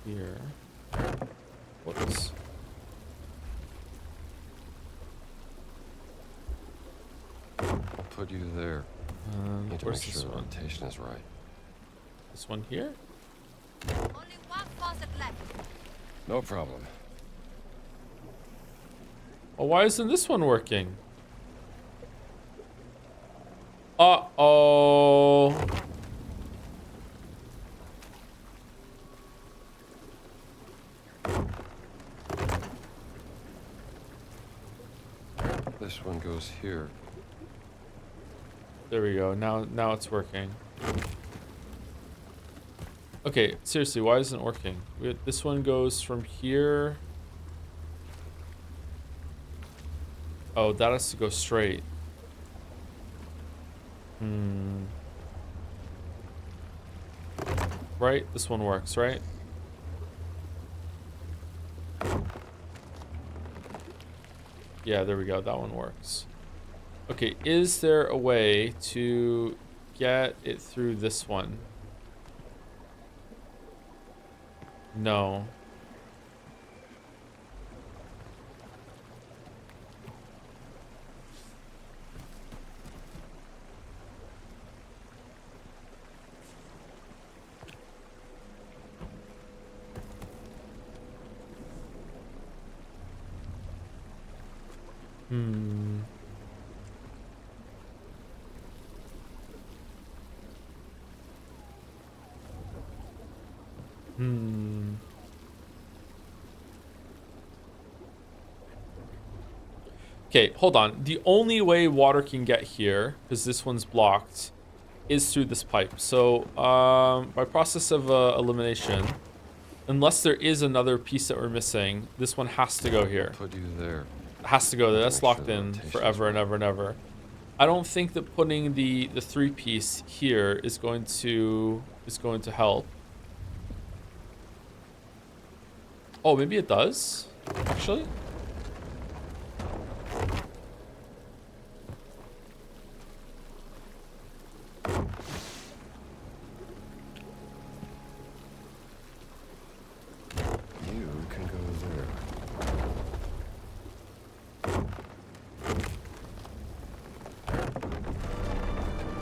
here. Whoops. I'll put you there. Need to Where's make this sure the one? rotation is right. This one here? Only one faucet left. No problem. Oh, why isn't this one working? Uh-oh. This one goes here. There we go. Now it's working. Okay, seriously, why isn't it working? This one goes from here. Oh, that has to go straight. Right? This one works, right? Yeah, there we go. That one works. Okay, is there a way to get it through this one? No. Okay, hold on. The only way water can get here, because this one's blocked, is through this pipe. So, by process of elimination, unless there is another piece that we're missing, this one has to go here. Put you there. It has to go there. That's Make sure locked the in rotation's forever and right. ever and ever. I don't think that putting the three-piece here is going to help. Oh, maybe it does, actually. You can go there.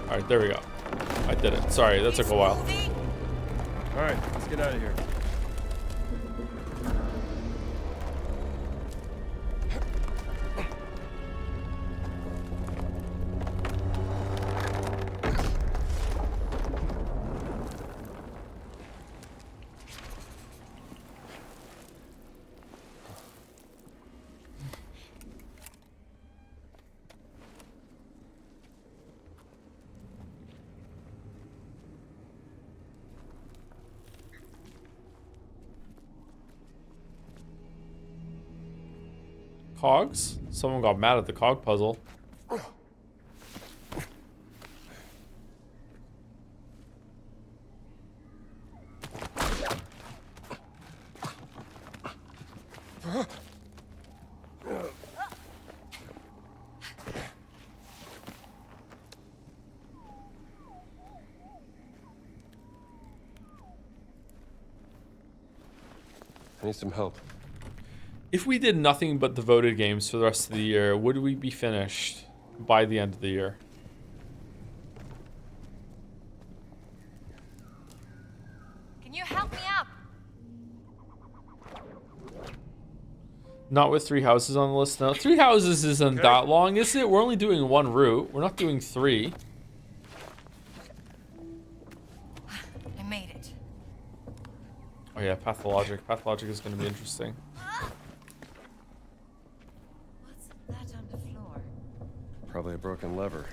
All right, there we go. I did it. Sorry, that took a while. All right, let's get out of here. Cogs? Someone got mad at the cog puzzle. I need some help. If we did nothing but devoted games for the rest of the year, would we be finished by the end of the year? Can you help me up? Not with 3 houses on the list now. 3 houses isn't that long, is it? We're only doing 1 route. We're not doing 3. I made it. Oh yeah, pathologic. Pathologic is going to be interesting. What's that on the floor? Probably a broken lever.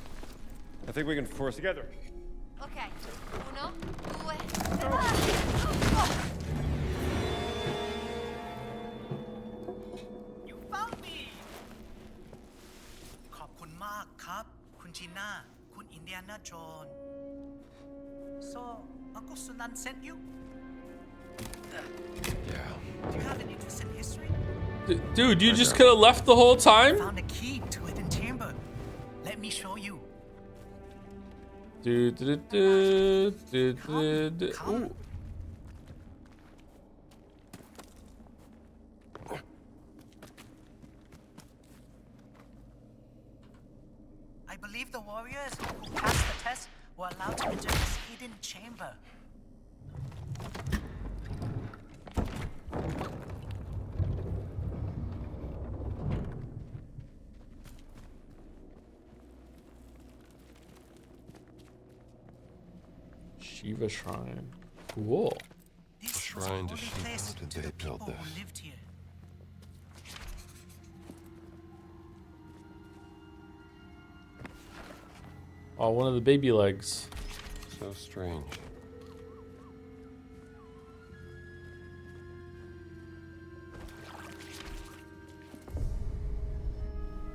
I think we can force together. Okay. Uno, due. You found me ขอบคุณมากครับ คุณจีน่า คุณอินเดียนาโจน So Uncle Sunan sent you? Yeah. Do you have an interest in history? Dude, you just could have left the whole time? Found a key to a hidden chamber. Let me show you. Ooh. I believe the warriors who passed the test were allowed to enter this hidden chamber. Shiva Shrine. Cool. This Shrine to was the Shiva. only place How did to they the build people this? who lived here. Oh, one of the baby legs. So strange.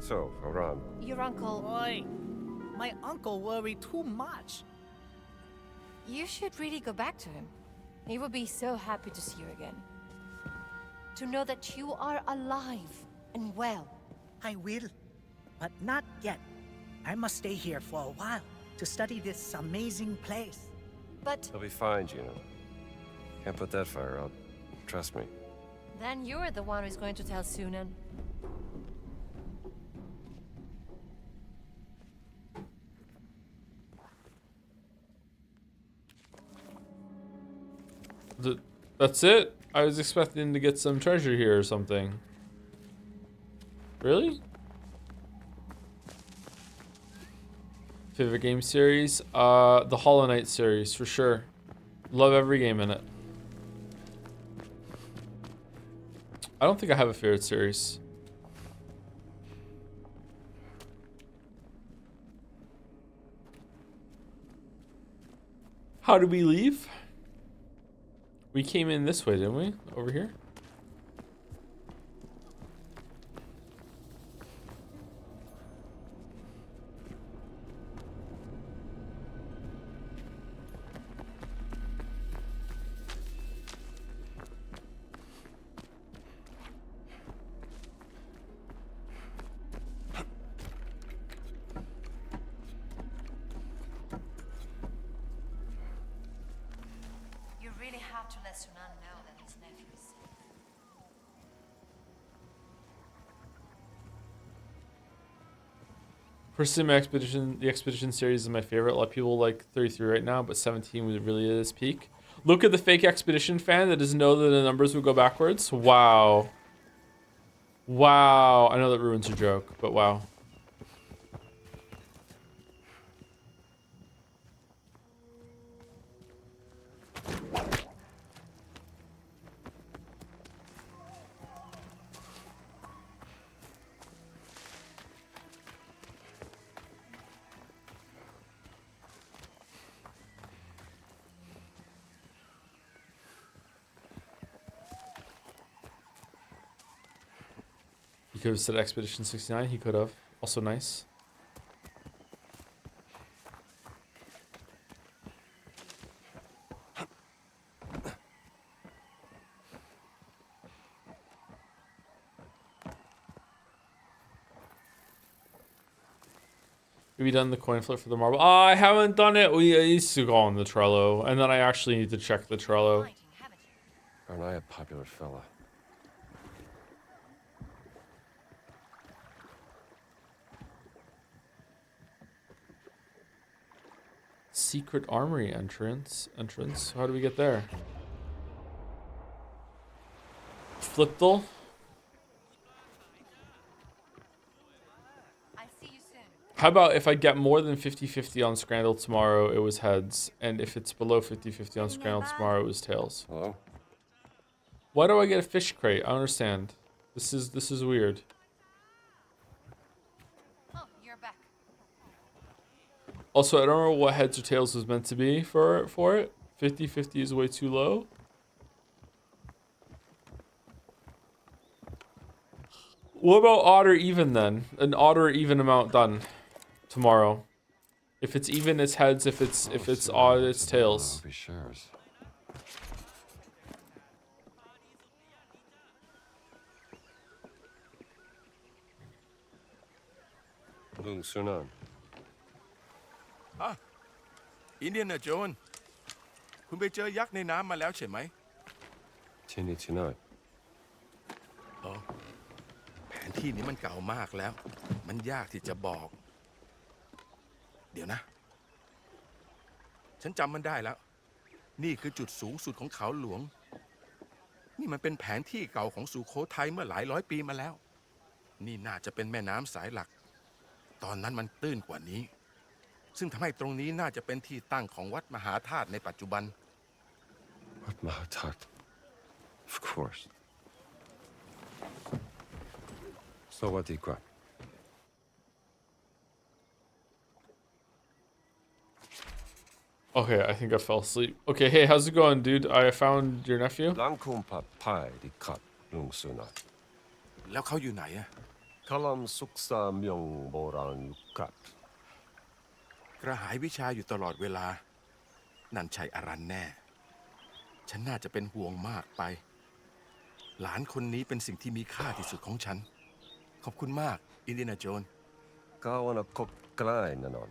So, Oran, Your uncle. Boy, my uncle worried too much. You should really go back to him. He would be so happy to see you again. To know that you are alive and well. I will, but not yet. I must stay here for a while to study this amazing place. But he'll be fine, Gina. Can't put that fire out. Trust me. then you're the one who's going to tell Sunan. That's it? I was expecting to get some treasure here or something. Really? Favorite game series? The Hollow Knight series, for sure. Love every game in it. I don't think I have a favorite series. How did we leave? We came in this way, didn't we? Over here? You really have to let Sunan know that his nephew is safe. Personally, my expedition, the expedition series is my favorite. A lot of people like 33 right now, but 17 was really at its peak. Look at the fake expedition fan that doesn't know that the numbers would go backwards. Wow. Wow. I know that ruins your joke, but wow. could have said Expedition 69. He could have. Also nice. Have you done the coin flip for the marble? I haven't done it. We used to go on the Trello, and then I actually need to check the Trello. Aren't I a popular fella? Secret armory entrance. How do we get there? Flipdle. I'll see you soon. How about if I get more than 50-50 on Scrandle tomorrow, it was heads, and if it's below 50-50 on Scrandle tomorrow, it was tails. Hello? Why do I get a fish crate? I don't understand. This is weird. Oh, you're back. Also, I don't know what heads or tails was meant to be for it. 50-50 is way too low. What about odd or even then? An odd or even amount done tomorrow. If it's even, it's heads. If it's odd, it's tails. Be shares. Lung Sunan. อินเดียนาโจนคุณไปเจอยักษ์ในน้ำมาแล้วใช่ไหม Tini tonight. แผนที่นี้มันเก่ามากแล้ว มันยากที่จะบอก เดี๋ยวนะ ฉันจำมันได้แล้ว นี่คือจุดสูงสุดของเขาหลวง นี่มันเป็นแผนที่เก่าของสุโขทัยเมื่อหลายร้อยปีมาแล้ว นี่น่าจะเป็นแม่น้ำสายหลัก ตอนนั้นมันตื้นกว่านี้ ซึ่งทำให้ตรงนี้น่าจะเป็นที่ตั้งของวัดมหาธาตุในปัจจุบัน What Mahatat? Of course. So what do you got? Okay, I think I fell asleep. Okay, hey, how's it going, dude? I found your nephew. Langkumpa pai di kat Lung Sunan. แล้วเขาอยู่ไหนอะ Kalam suksa myong borang yukat. กระหายวิชาอยู่ตลอดเวลา นั่นใช่อารันแน่ ฉันน่าจะเป็นห่วงมากไป หลานคนนี้เป็นสิ่งที่มีค่าที่สุดของฉัน ขอบคุณมาก อินเดียนาโจน Kawana kok klai nanon.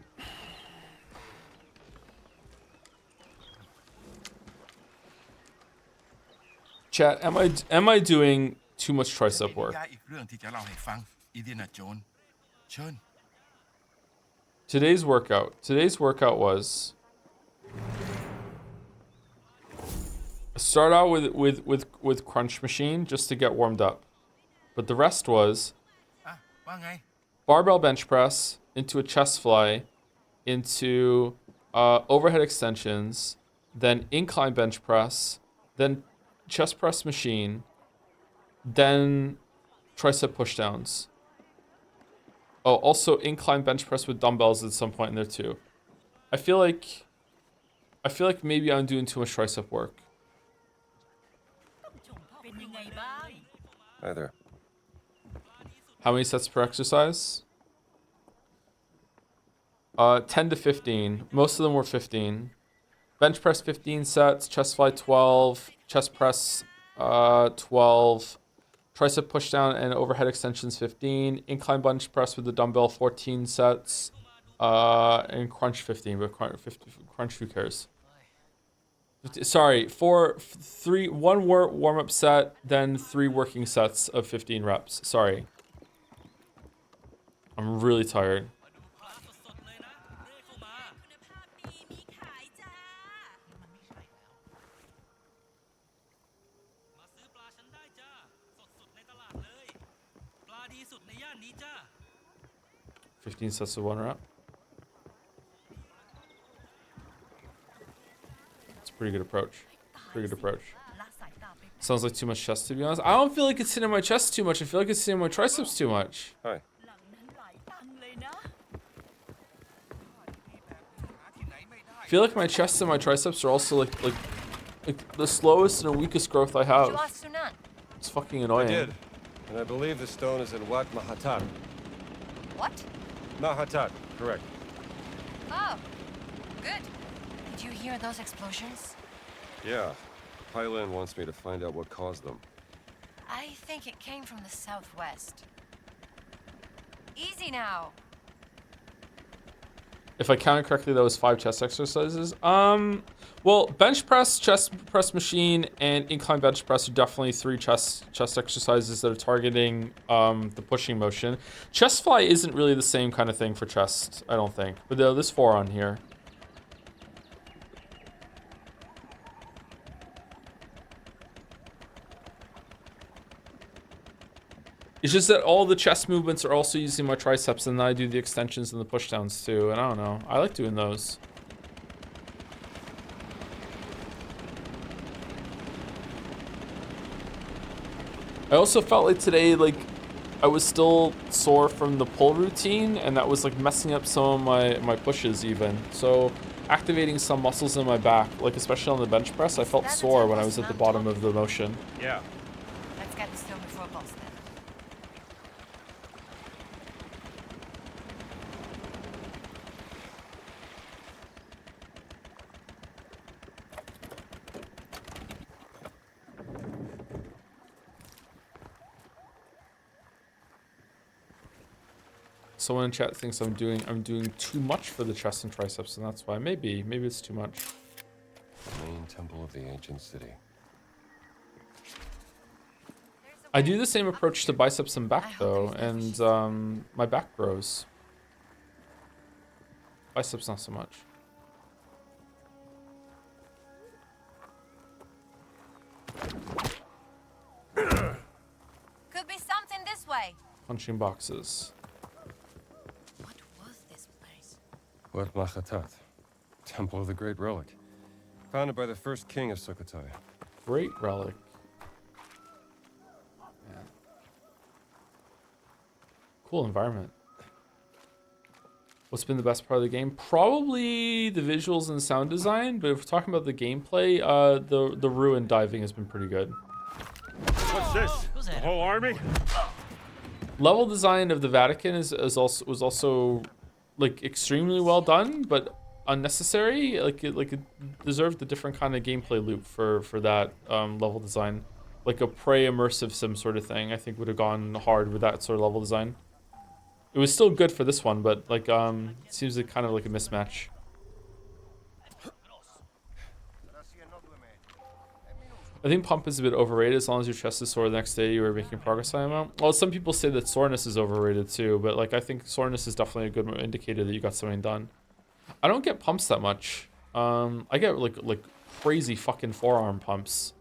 Chat, am I doing too much tricep work? อีกเรื่องที่จะเล่าให้ฟัง อินเดียนาโจน เชิญ Today's workout was start out with crunch machine just to get warmed up, but the rest was ว่าไง barbell bench press into a chest fly, into overhead extensions, then incline bench press, then chest press machine, then tricep pushdowns. Oh, also incline bench press with dumbbells at some point in there too. I feel like maybe I'm doing too much tricep work. Hi there. How many sets per exercise? 10 to 15. Most of them were 15. Bench press 15 sets, chest fly 12, chest press 12, tricep pushdown and overhead extensions 15, incline bench press with the dumbbell 14 sets, and crunch 15. But crunch, who cares? Sorry, one warm up set, then 3 working sets of 15 reps. Sorry. I'm really tired. Fifteen sets of 1 rep. It's a pretty good approach. Sounds like too much chest, to be honest. I don't feel like it's hitting my chest too much. I feel like it's hitting my triceps too much. Hi. I feel like my chest and my triceps are also like the slowest and the weakest growth I Did you have. ask Sunan? It's fucking I annoying. did. And I believe the stone is in Wat Mahatat. What? Mahatat, correct. Oh, good. Did you hear those explosions? Yeah. Pylon wants me to find out what caused them. I think it came from the southwest. Easy now. If I counted correctly, that was 5 chest exercises. Well, bench press, chest press machine, and incline bench press are definitely 3 chest exercises that are targeting the pushing motion. Chest fly isn't really the same kind of thing for chest, I don't think. But there's 4 on here. It's just that all the chest movements are also using my triceps, and then I do the extensions and the pushdowns too. And I don't know. I like doing those. I also felt like today, like, I was still sore from the pull routine, and that was like messing up some of my pushes even. So activating some muscles in my back, like especially on the bench press, I felt sore when I was at the bottom of the motion. Yeah. Let's get the stone before boss then. Someone in chat thinks I'm doing too much for the chest and triceps, and that's why maybe it's too much. Main temple of the ancient city. I do the same approach to biceps and back though, and my back grows. Biceps not so much. Could be something this way. Punching boxes. What was this place? Wat Mahatat, Temple of the Great Relic. Founded by the first king of Sukhothai. Great relic. Man. Cool environment. What's been the best part of the game? Probably the visuals and sound design, but if we're talking about the gameplay, the ruin diving has been pretty good. What's this? The whole army? Level design of the Vatican was also like extremely well done, but unnecessary. Like it deserved a different kind of gameplay loop for that level design, like a Prey immersive sim sort of thing. I think would have gone hard with that sort of level design. It was still good for this one, but like it seems like kind of like a mismatch. I think pump is a bit overrated. As long as your chest is sore the next day, you are making progress on amount. Well, some people say that soreness is overrated too, but like I think soreness is definitely a good indicator that you got something done. I don't get pumps that much. I get like crazy fucking forearm pumps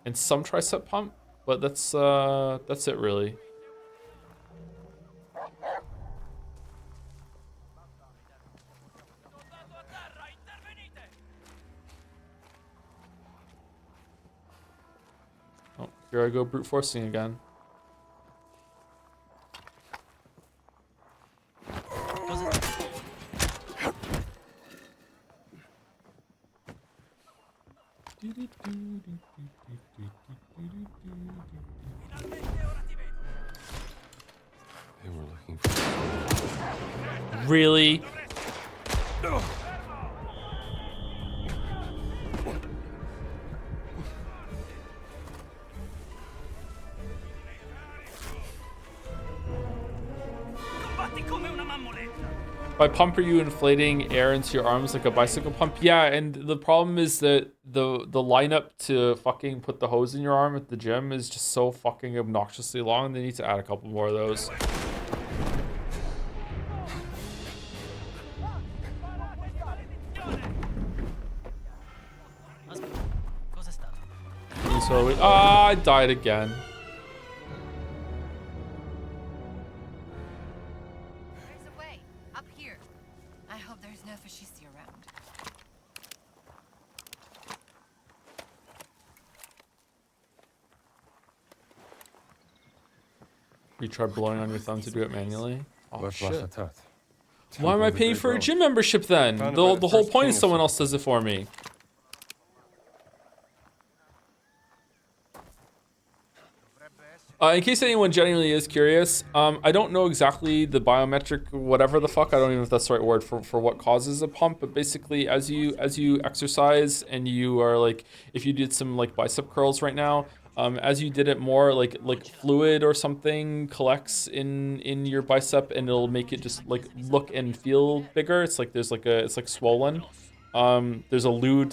and some tricep pump, but that's it really. Oh, here I go brute forcing again. They were looking for... Really? By pump, are you inflating air into your arms like a bicycle pump? Yeah, and the problem is that the lineup to fucking put the hose in your arm at the gym is just so fucking obnoxiously long. They need to add a couple more of those. So I died again. You tried blowing on your thumb to do it manually? Oh, shit. Why am I paying for a gym membership then? The whole point is someone else does it for me. In case anyone genuinely is curious, I don't know exactly the biometric whatever the fuck. I don't even know if that's the right word for what causes a pump. But basically, as you exercise and you are like, if you did some like bicep curls right now, as you did it more, like fluid or something collects in your bicep and it'll make it just like look and feel bigger. It's like it's like swollen. There's a lewd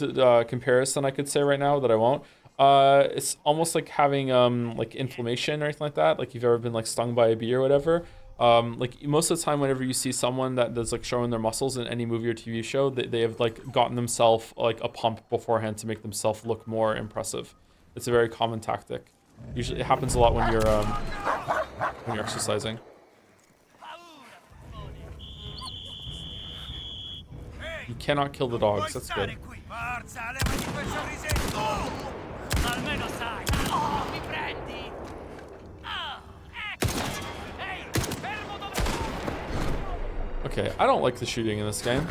comparison I could say right now that I won't. It's almost like having like inflammation or anything like that. Like you've ever been like stung by a bee or whatever. Like most of the time, whenever you see someone that's like showing their muscles in any movie or TV show, they have like gotten themselves like a pump beforehand to make themselves look more impressive. It's a very common tactic. Usually, it happens a lot when you're exercising. You cannot kill the dogs. That's good. Okay, I don't like the shooting in this game.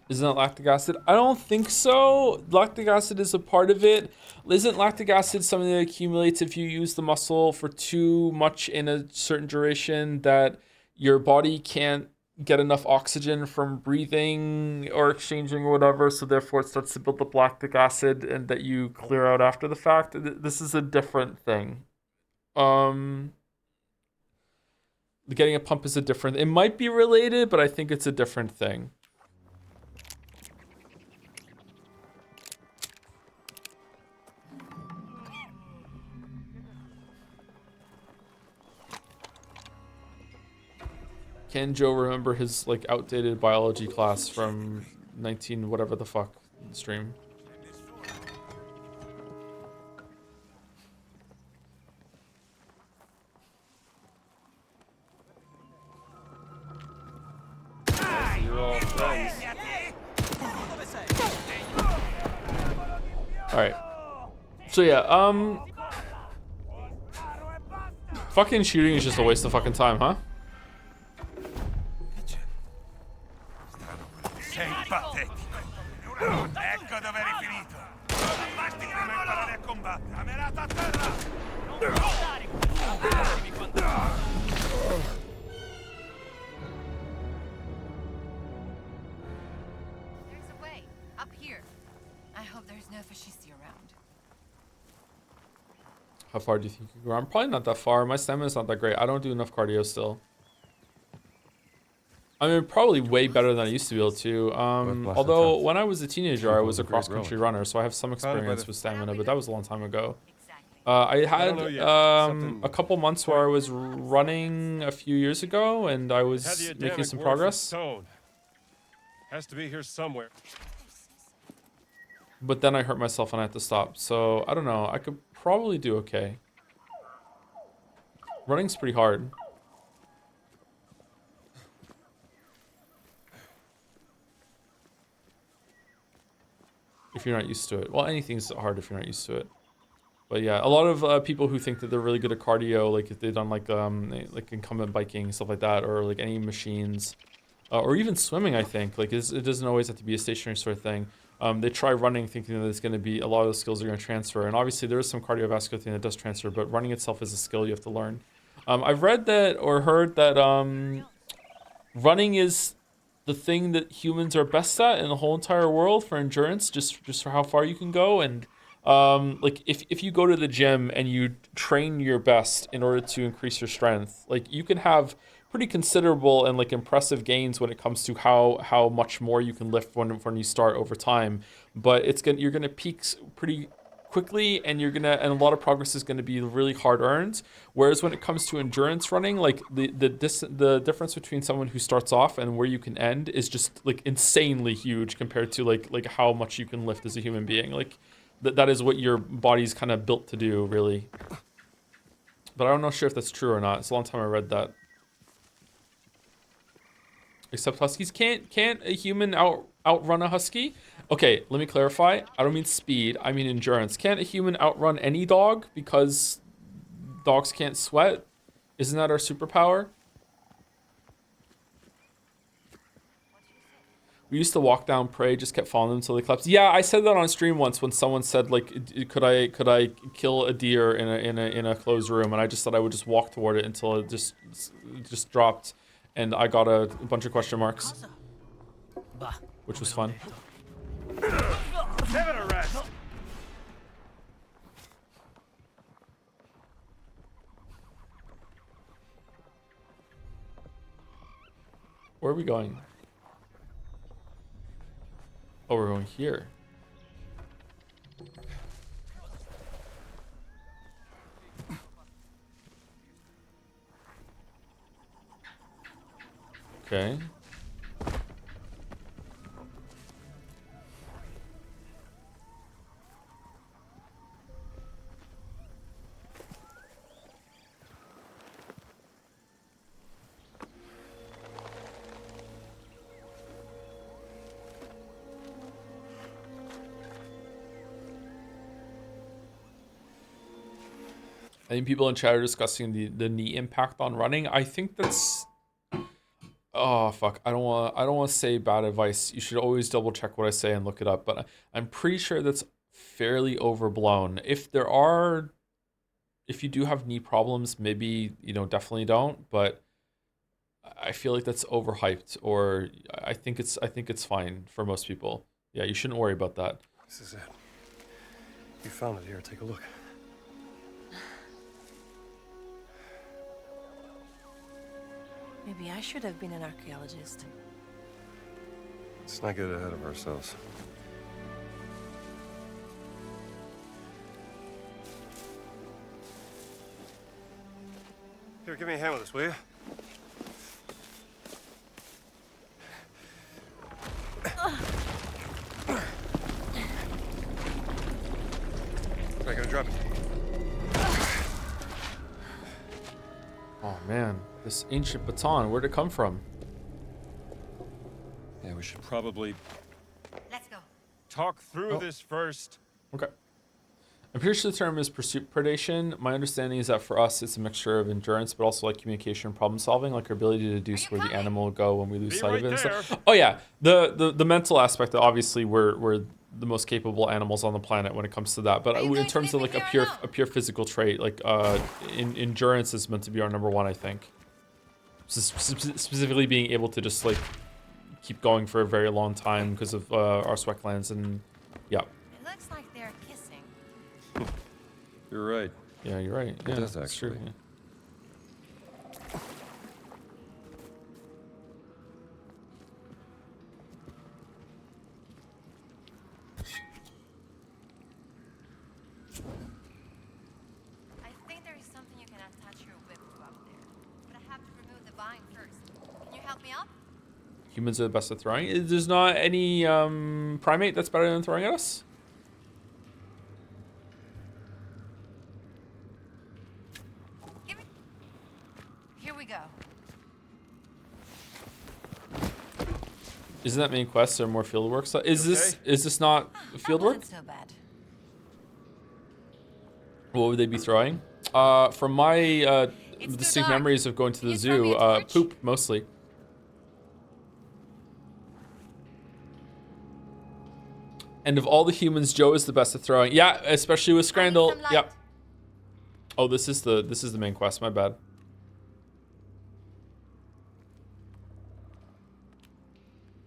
Isn't it lactic acid? I don't think so. Lactic acid is a part of it. Isn't lactic acid something that accumulates if you use the muscle for too much in a certain duration that your body can't get enough oxygen from breathing or exchanging or whatever, so therefore it starts to build up lactic acid and that you clear out after the fact? This is a different thing. Getting a pump is a different... It might be related, but I think it's a different thing. Can Joe remember his like outdated biology class from 19 whatever the fuck stream? You're all friends. All right. So yeah, fucking shooting is just a waste of fucking time, huh? Sei patetico. Ecco dove eri finito. Basti prima imparare a combattere. Camerato a terra! Non buttare There's a way. Up here. I hope there's no fascisti around. How far do you think you can go? I'm probably not that far. My stamina's not that great. I don't do enough cardio still. I mean, probably way better than I used to be able to. Although when I was a teenager, I was a cross-country runner, so I have some experience with stamina, but that was a long time ago. I had a couple months where I was running a few years ago, and I was making some progress. Has to be here somewhere. But then I hurt myself and I had to stop. So I don't know. I could probably do okay. Running's pretty hard. If you're not used to it. Well, anything's hard if you're not used to it. But yeah, a lot of people who think that they're really good at cardio, like if they've done like incumbent biking, stuff like that, or like any machines, or even swimming, I think. Like it doesn't always have to be a stationary sort of thing. They try running thinking that it's going to be, a lot of the skills are going to transfer. And obviously there is some cardiovascular thing that does transfer, but running itself is a skill you have to learn. I've read that or heard that running is the thing that humans are best at in the whole entire world for endurance, just for how far you can go. And like if you go to the gym and you train your best in order to increase your strength, like you can have pretty considerable and like impressive gains when it comes to how much more you can lift when you start over time. But you're gonna peak pretty quickly, and a lot of progress is going to be really hard earned. Whereas when it comes to endurance running, like the difference between someone who starts off and where you can end is just like insanely huge compared to like how much you can lift as a human being. Like that is what your body's kind of built to do, really. But I'm not sure if that's true or not. It's a long time I read that. Except huskies can't a human outrun a husky? Okay, let me clarify. I don't mean speed, I mean endurance. Can't a human outrun any dog because dogs can't sweat? Isn't that our superpower? We used to walk down, pray, just kept following them until they collapsed. Yeah, I said that on stream once when someone said like, could I kill a deer in a closed room, and I just said I would just walk toward it until it just dropped, and I got a bunch of question marks, which was fun. Give it a rest. Where are we going? Oh, we're going here. Okay. I think people in chat are discussing the knee impact on running. I think that's, oh fuck, I don't want to say bad advice. You should always double check what I say and look it up, but I'm pretty sure that's fairly overblown. If you do have knee problems, maybe, definitely don't, but I feel like that's overhyped, or I think it's fine for most people. Yeah, you shouldn't worry about that. This is it. You found it here. Take a look. Maybe I should have been an archaeologist. Let's not get ahead of ourselves. Here, give me a hand with this, will you? I'm gonna drop it. Oh man, this ancient baton, where'd it come from? Yeah, we should probably Let's go. Talk through this first. Okay. I'm pretty sure the term is pursuit predation. My understanding is that for us, it's a mixture of endurance, but also like communication and problem solving, like our ability to deduce where the animal will go when we lose sight of it and stuff. Oh yeah, the mental aspect, that obviously we're the most capable animals on the planet when it comes to that. But in terms of like a pure physical trait, like endurance is meant to be our number one, I think. Specifically being able to just like keep going for a very long time because of our sweat glands and yeah. It looks like they're kissing. You're right. Yeah, you're right. Yeah, does that's true. actually. Yeah. I think there is something you can attach your whip to up there. But I have to remove the vine first. Can you help me up? Humans are the best at throwing. There's not any primate that's better than throwing at us? Give me. Here we go. Isn't that main quest or more fieldwork stuff? Is this not fieldwork? That wasn't so bad. What would they be throwing? From my distinct memories of going to the zoo, poop mostly. And of all the humans, Joe is the best at throwing. Yeah, especially with Scrandle. Yep. Oh, this is the main quest. My bad.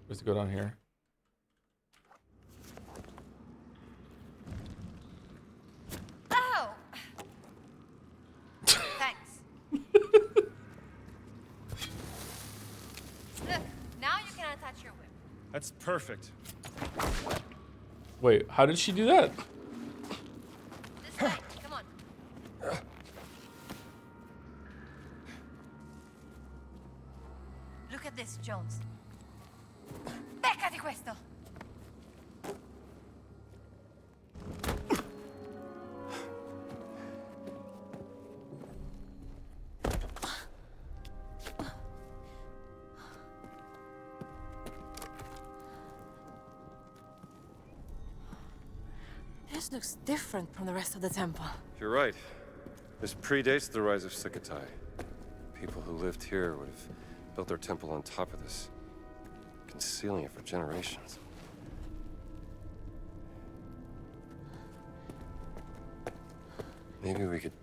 We have to go down here. Oh. Thanks. Look, now you can attach your whip. That's perfect. Wait, how did she do that? This way. Come on. Look at this, Jones. Beccati questo. This looks different from the rest of the temple. You're right. This predates the rise of Sukhothai. People who lived here would have built their temple on top of this. concealing it for generations. Maybe we could...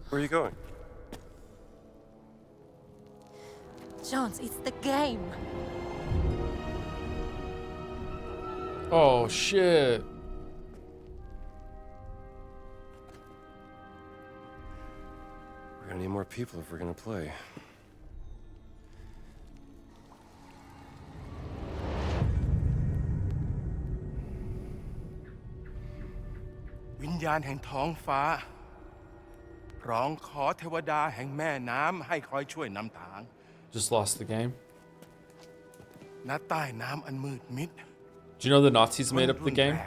Where are you going? Jones, it's the game. Oh shit. We're gonna need more people if we're gonna play. วิญญาณแห่งท้องฟ้า ร้องขอเทวดาแห่งแม่น้ำให้คอยช่วยนำทาง Just lost the game. ณใต้น้ำอันมืดมิด Do you know the Nazis made up the game?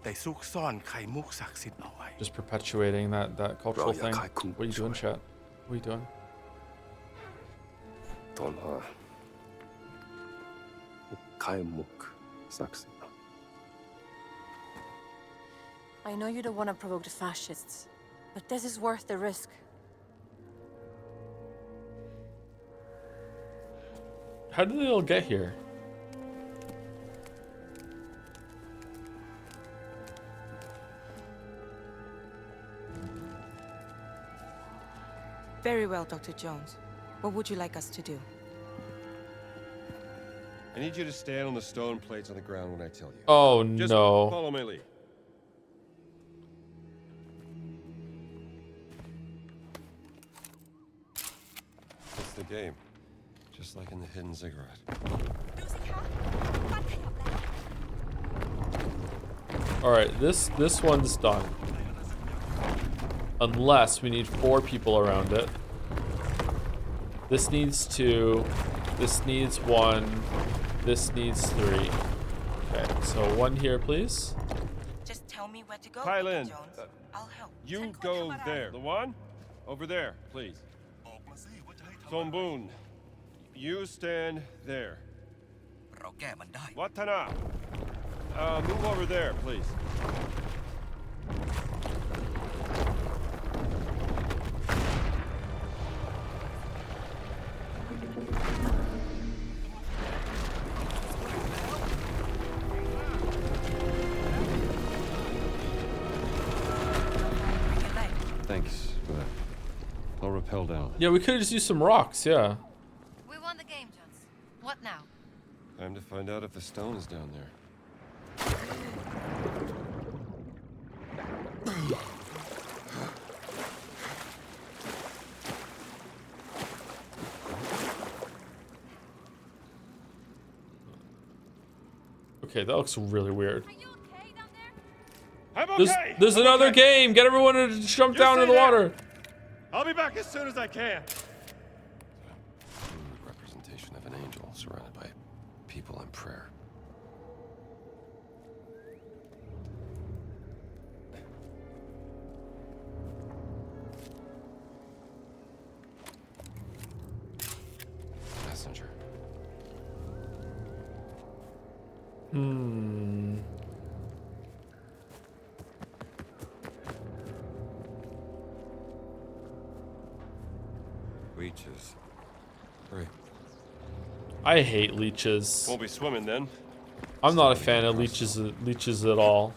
แต่ซุกซ่อนไข่มุกศักดิ์สิทธิ์เอาไว้ Just perpetuating that cultural thing. What are you doing, chat? What are you doing? Donha. Kaimuk Saxi. I know you don't want to provoke the fascists, but this is worth the risk. How did they all get here? Very well, Dr. Jones. What would you like us to do? I need you to stand on the stone plates on the ground when I tell you. Oh Just no. follow my lead. It's the game. Just like in the hidden ziggurat. Alright, this one's done. Unless we need 4 people around it. This needs 2. This needs 1. This needs 3. Okay, so 1 here, please. Just tell me where to go, Kylan, Dr. Jones. I'll help. You go there. The one? Over there, please. Sombun, you stand there. เราแก้มันได้ Watana, move over there, please. Thanks for that. I'll rappel down. Yeah, we could have just used some rocks, yeah. We won the game, Jones. What now? Time to find out if the stone is down there. Okay, that looks really weird. Are you okay down there? I'm okay. There's I'm another okay. game! Get everyone to jump You down stay in the there. water! I'll be back as soon as I can. Representation of an angel surrounded by people in prayer. Messenger. Leeches. Hurry. I hate leeches. Won't be swimming then. I'm not a fan of leeches at all.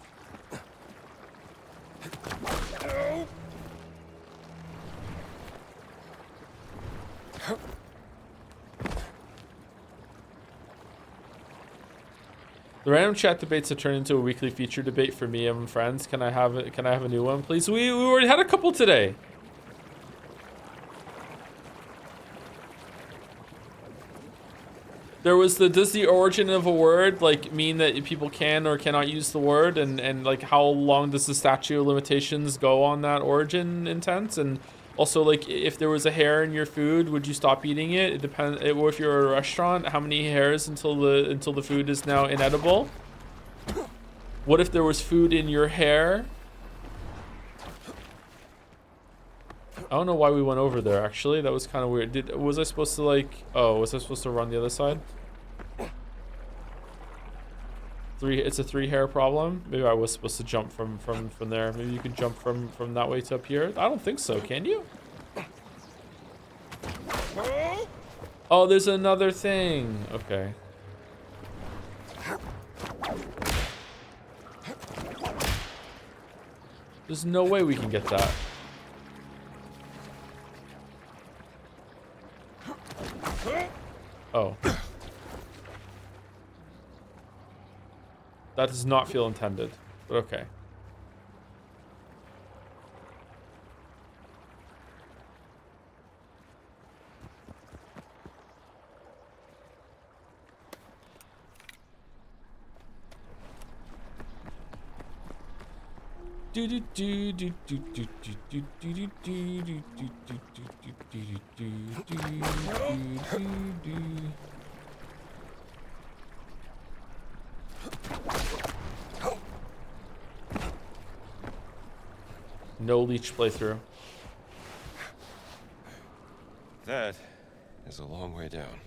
The random chat debates have turned into a weekly feature debate for me and friends. Can I have it? Can I have a new one, please? We already had a couple today. There was does the origin of a word like mean that people can or cannot use the word, and like how long does the statute of limitations go on that origin intent? And also, like, if there was a hair in your food, would you stop eating it? It depends. Or if you're at a restaurant, how many hairs until the food is now inedible? What if there was food in your hair? I don't know why we went over there, actually. That was kind of weird. Was I supposed to, like... Oh, was I supposed to run the other side? It's a 3-hair problem? Maybe I was supposed to jump from there. Maybe you can jump from that way to up here? I don't think so. Can you? Oh, there's another thing. Okay. There's no way we can get that. Oh. That does not feel intended, but okay. No leech playthrough. That is a long way down.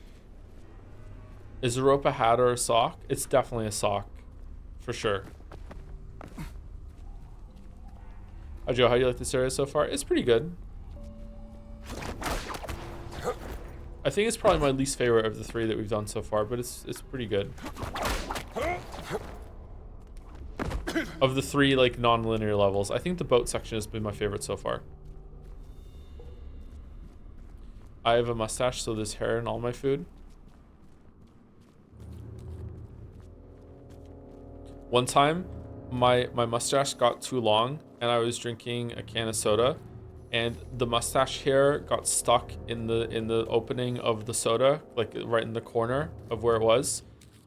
Is the rope a hat or a sock? It's definitely a sock, for sure. Joe, how do you like this area so far? It's pretty good. I think it's probably my least favorite of the 3 that we've done so far, but it's pretty good. Of the 3 like non-linear levels, I think the boat section has been my favorite so far. I have a mustache, so there's hair in all my food. One time, my mustache got too long, and I was drinking a can of soda, and the mustache hair got stuck in the opening of the soda, like right in the corner of where it was,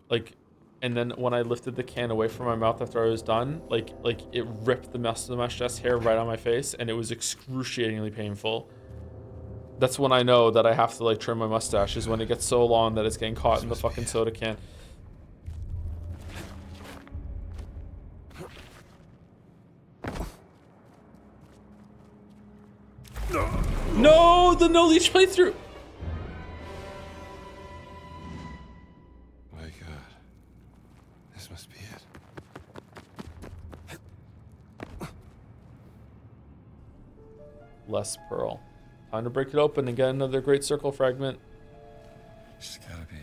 like, and then when I lifted the can away from my mouth after I was done, like it ripped the mustache hair right on my face, and it was excruciatingly painful. That's when I know that I have to like trim my mustache, is when it gets so long that it's getting caught in the fucking soda can. No, the no leech playthrough. My God, this must be it. Less pearl. Time to break it open and get another great circle fragment. It's gotta be it.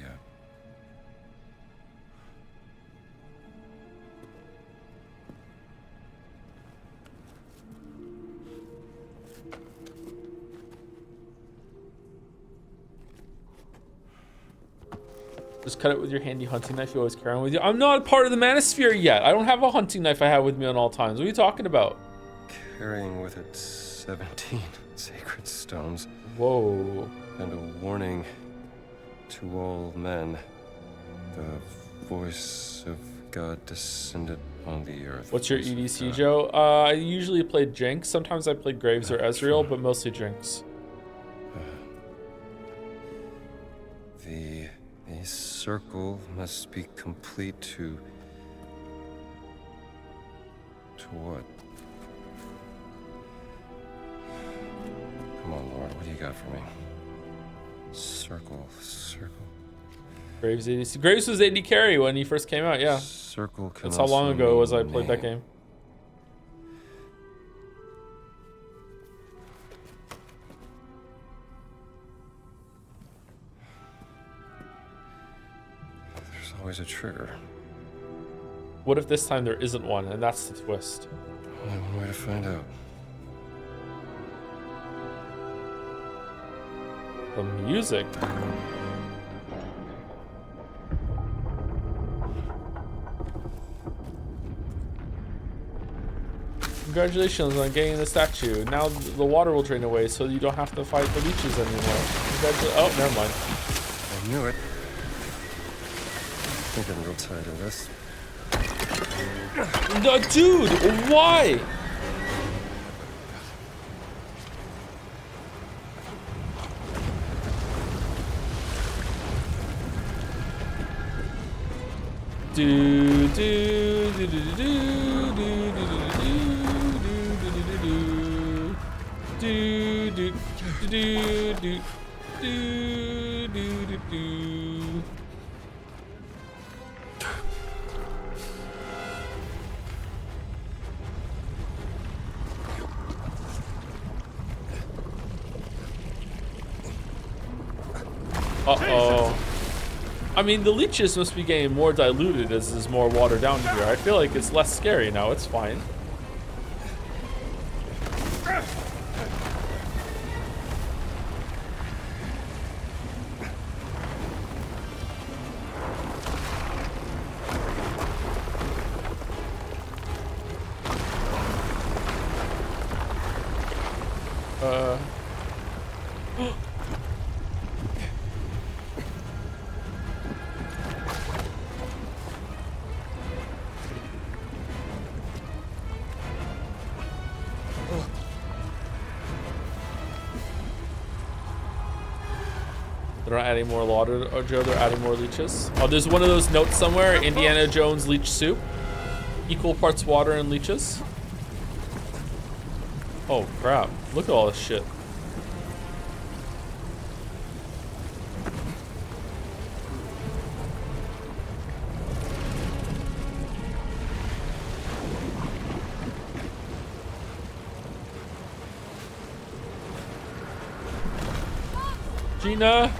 Just cut it with your handy hunting knife you always carry on with you. I'm not part of the Manosphere yet. I don't have a hunting knife I have with me on all times. What are you talking about? Carrying with it 17 sacred stones. Whoa. And a warning to all men. The voice of God descended on the earth. What's your EDC, Joe? I usually played Jinx. Sometimes I played Graves or Ezreal, but mostly Jinx. The circle must be complete to what? Come on, Lord, what do you got for me? Circle. Graves ADC. Graves was AD carry when he first came out, yeah. Circle. That's how long ago it was I played that game. There's always a trigger. What if this time there isn't one, and that's the twist? Only one way to find out. The music. Congratulations on getting the statue. Now the water will drain away, so you don't have to fight the leeches anymore. Oh, never mind. I knew it. I'm getting real tired of this. No, dude, why? Do do do do do do do do do do do do do do do. Uh-oh. I mean, the leeches must be getting more diluted as there's more water down here. I feel like it's less scary now. It's fine. They're not adding more water, Joe. They're adding more leeches. Oh, there's one of those notes somewhere. Indiana Jones leech soup. Equal parts water and leeches. Oh, crap. Look at all this shit. Gina.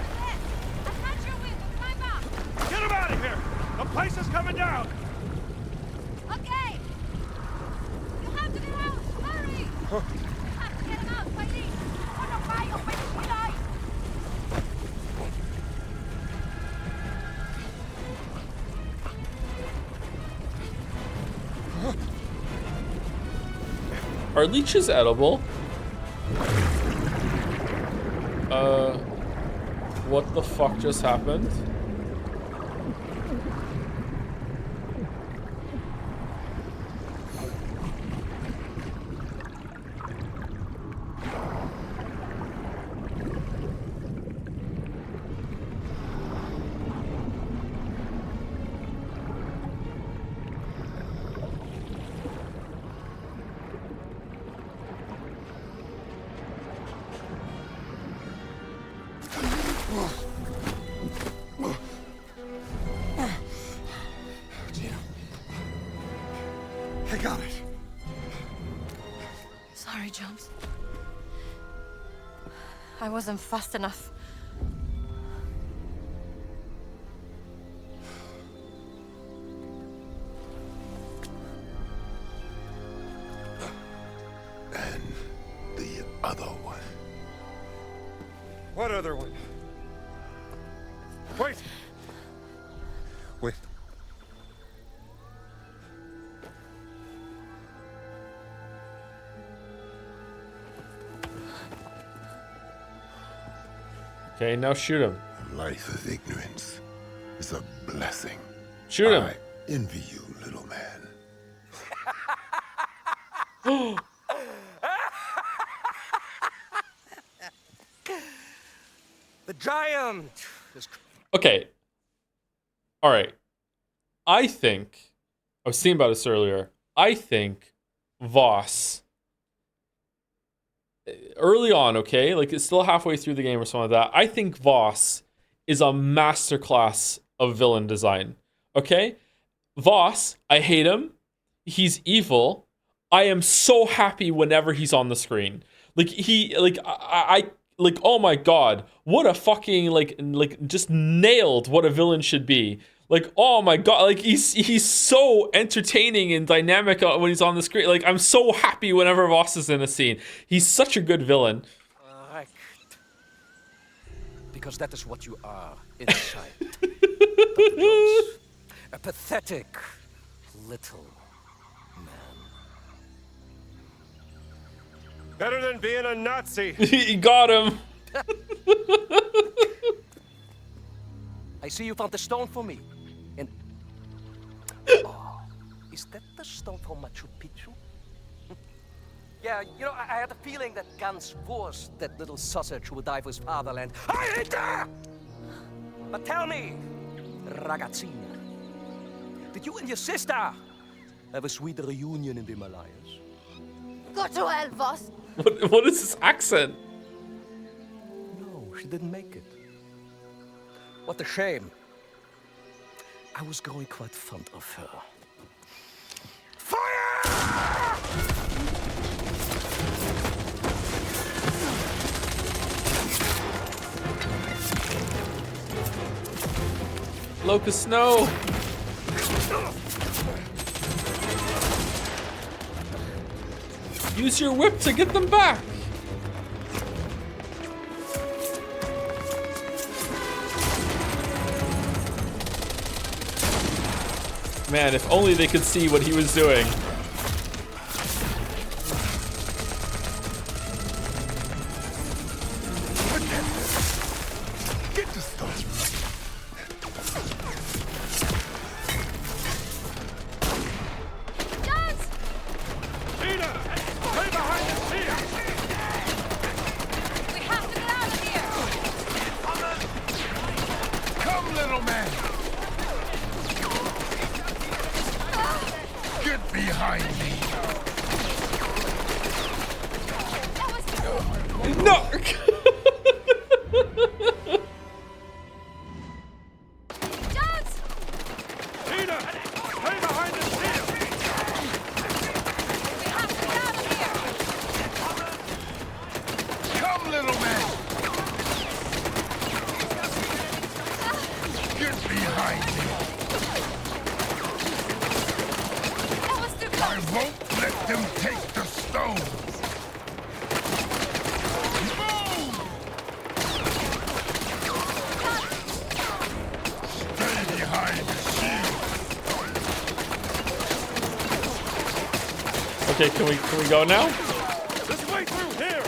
Get him out of here! The place is coming down! Okay! You have to get out! Hurry! You have to get him out, Spidey! Oh no, bye! Oh, wait, we die! Are leeches edible? What the fuck just happened? I got it. Sorry, Jones. I wasn't fast enough. And the other one. What other one? Wait! Wait. Okay, now shoot him. A life of ignorance is a blessing. Shoot him. I envy you, little man. The giant is... Okay. All right. I think, I was thinking about this earlier. I think Voss, early on, okay, like it's still halfway through the game or something like that. I think Voss is a masterclass of villain design. Okay, Voss, I hate him. He's evil. I am so happy whenever he's on the screen. Like I like, oh my god, what a fucking like just nailed what a villain should be. Like, oh my god, like he's so entertaining and dynamic when he's on the screen. Like, I'm so happy whenever Voss is in a scene. He's such a good villain. Correct. Because that is what you are inside. A pathetic little man. Better than being a Nazi. He got him. I see you found the stone for me. And oh, is that the stone from Machu Picchu? Yeah, you know, I had a feeling that Ganz Wurst, that little sausage who would die for his fatherland. I hate her! But tell me, ragazzina, did you and your sister have a sweet reunion in the Himalayas? Go to hell, Voss! What is this accent? No, she didn't make it. What a shame. I was growing quite fond of her. Fire! Locust Snow. Use your whip to get them back. Man, if only they could see what he was doing. Get the stuff. Dance! Tina! Stay behind the shield! We have to get out of here! Come, little man! Get behind me! No! Dance! Tina! Stay behind the shield! We have to get out of here! Come, little man! Get behind me! That was too I close! won't let them take the stones! Move! Stay behind the shield! Okay, can we go now? This way through here!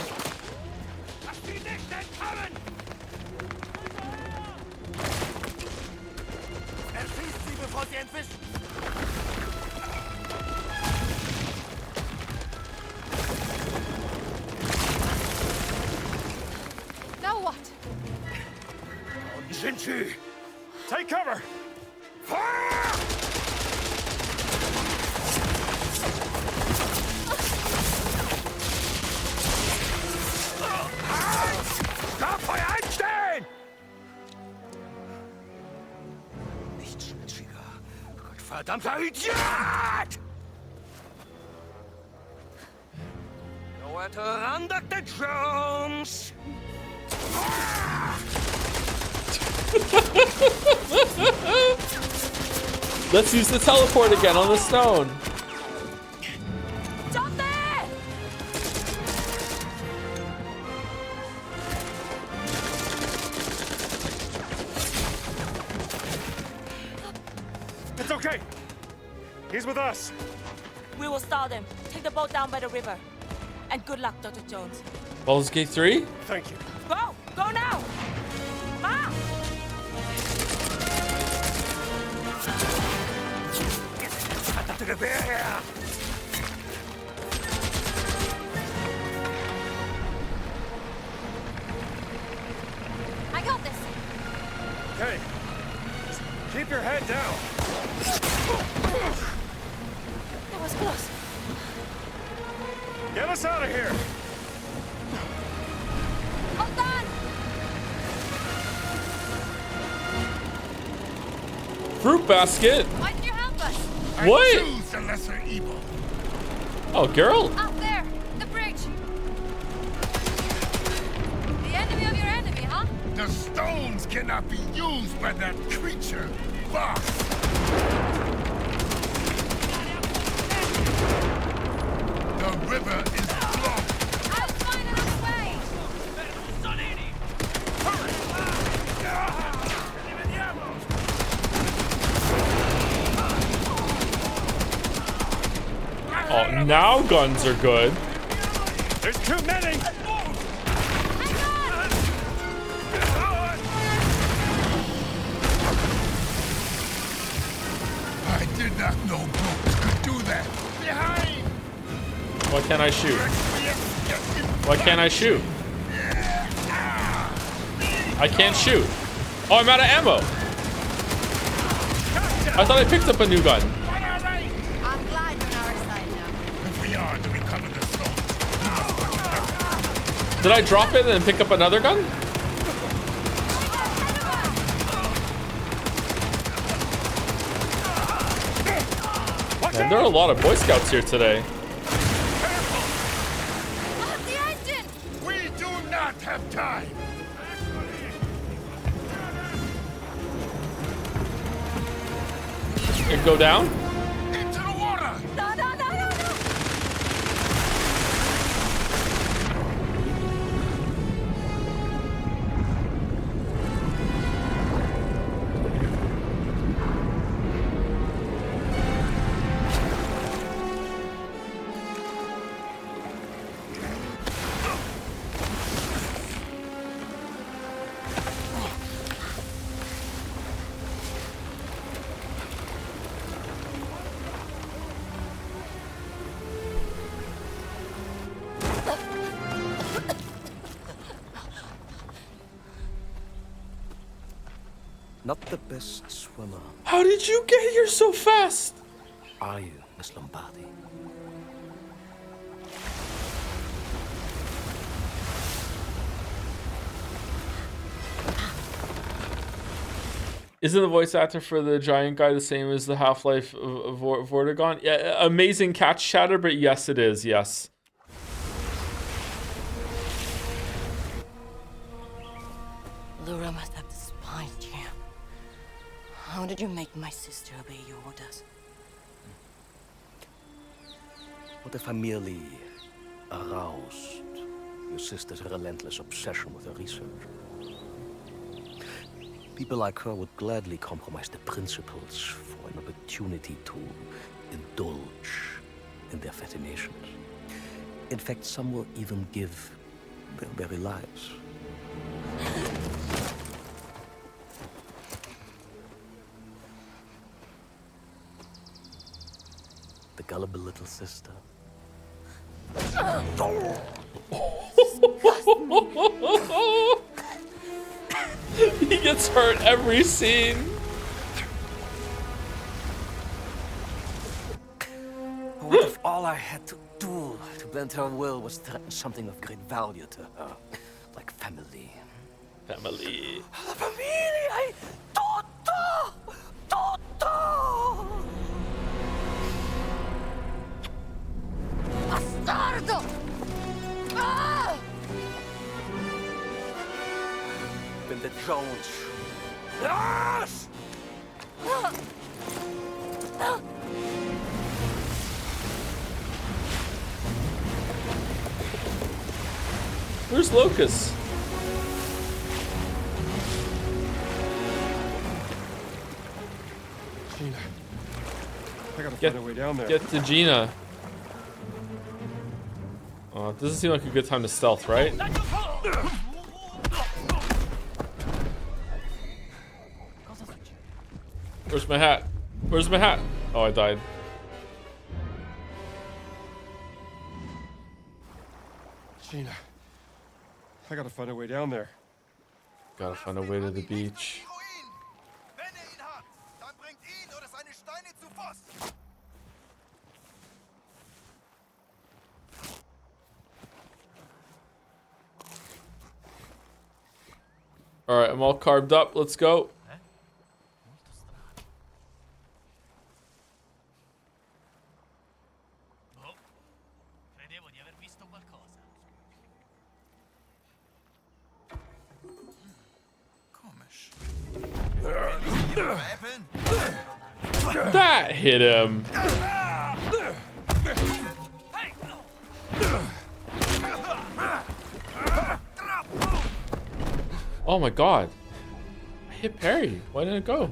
Now what? Jinchi! Take cover! Stop bei Einstein! Nicht schwitziger. Gottverdammter Idiot! Nowhere to run, Dr. Jones! Let's use the teleport again on the stone. Stop there! It's okay. He's with us. We will stall them. Take the boat down by the river. And good luck, Dr. Jones. Baldur's Gate 3? Thank you. Go! Go now! Ma! To the bear here. I got this! Okay. Just keep your head down. That was close. Get us out of here. Hold on! Fruit basket? Why did you help us? What? Choose the lesser evil. Oh, girl. Up there! The bridge! The enemy of your enemy, huh? The stones cannot be used by that creature. Boss. The river is blocked. I'll find another way! Oh, now guns are good. There's too many. I did not know boats could do that. Behind. Why can't I shoot? Why can't I shoot? I can't shoot. Oh, I'm out of ammo. I thought I picked up a new gun. I'm glad you're on our side now. If we are to recover the stones, Did I drop it and then pick up another gun? Man, there are a lot of Boy Scouts here today. The engine! we do not have time. It go down? Into the water! No, no, no, no, no! Not the best swimmer, How did you get here so fast? are you, Miss Lombardi? Isn't the voice actor for the giant guy the same as the Half-Life Vortigaunt? Yeah, amazing catch chatter, but yes, it is. Yes. Lura must have despised you. How did you make my sister obey your orders? What if I merely aroused your sister's relentless obsession with her research? People like her would gladly compromise the principles for an opportunity to indulge in their fascinations. In fact, some will even give their very lives. The gullible little sister. He gets hurt every scene. What if all I had to do to bend her will was threaten something of great value to her? Like family. Family. La famiglia! Tutto! Tutto! Bastardo! Ah! Bender Jones. Yes! Where's Locus? Gina. I gotta find a way down there. Get to Gina. Oh, it doesn't seem like a good time to stealth, right? Where's my hat? Where's my hat? Oh, I died. Gina. I gotta find a way down there. Gotta find a way to the beach. Wenn ihn hat, dann bringt ihn oder seine Steine zu Fuß. All right, I'm all carved up. Let's go. Credevo di aver visto qualcosa. Komisch. That hit him. Oh my god. I hit parry. Why didn't it go?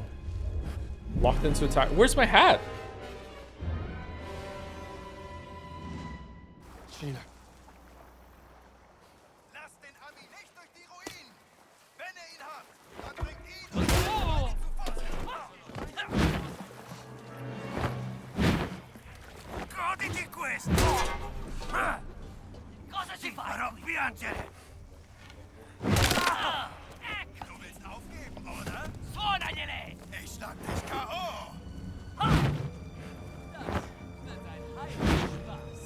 Locked into attack. Where's my hat? Gina. Lass den Ami nicht durch die Ruinen. Wenn ihn hat, dann bringt ihn und seine Steine zu Fuß. Goditi questo! Cosa ci fai? Farò piangere! Du willst aufgeben, oder? Suonagliele! Ich schlag dich K.O. Das wird ein Heidenspaß.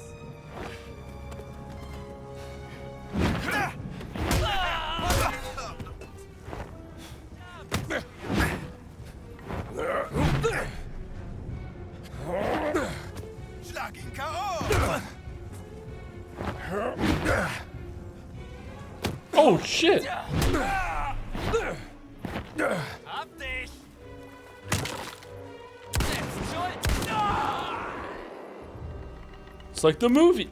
Schlag ihn K.O. Oh shit. Hab dich! Setz Looks like the movie.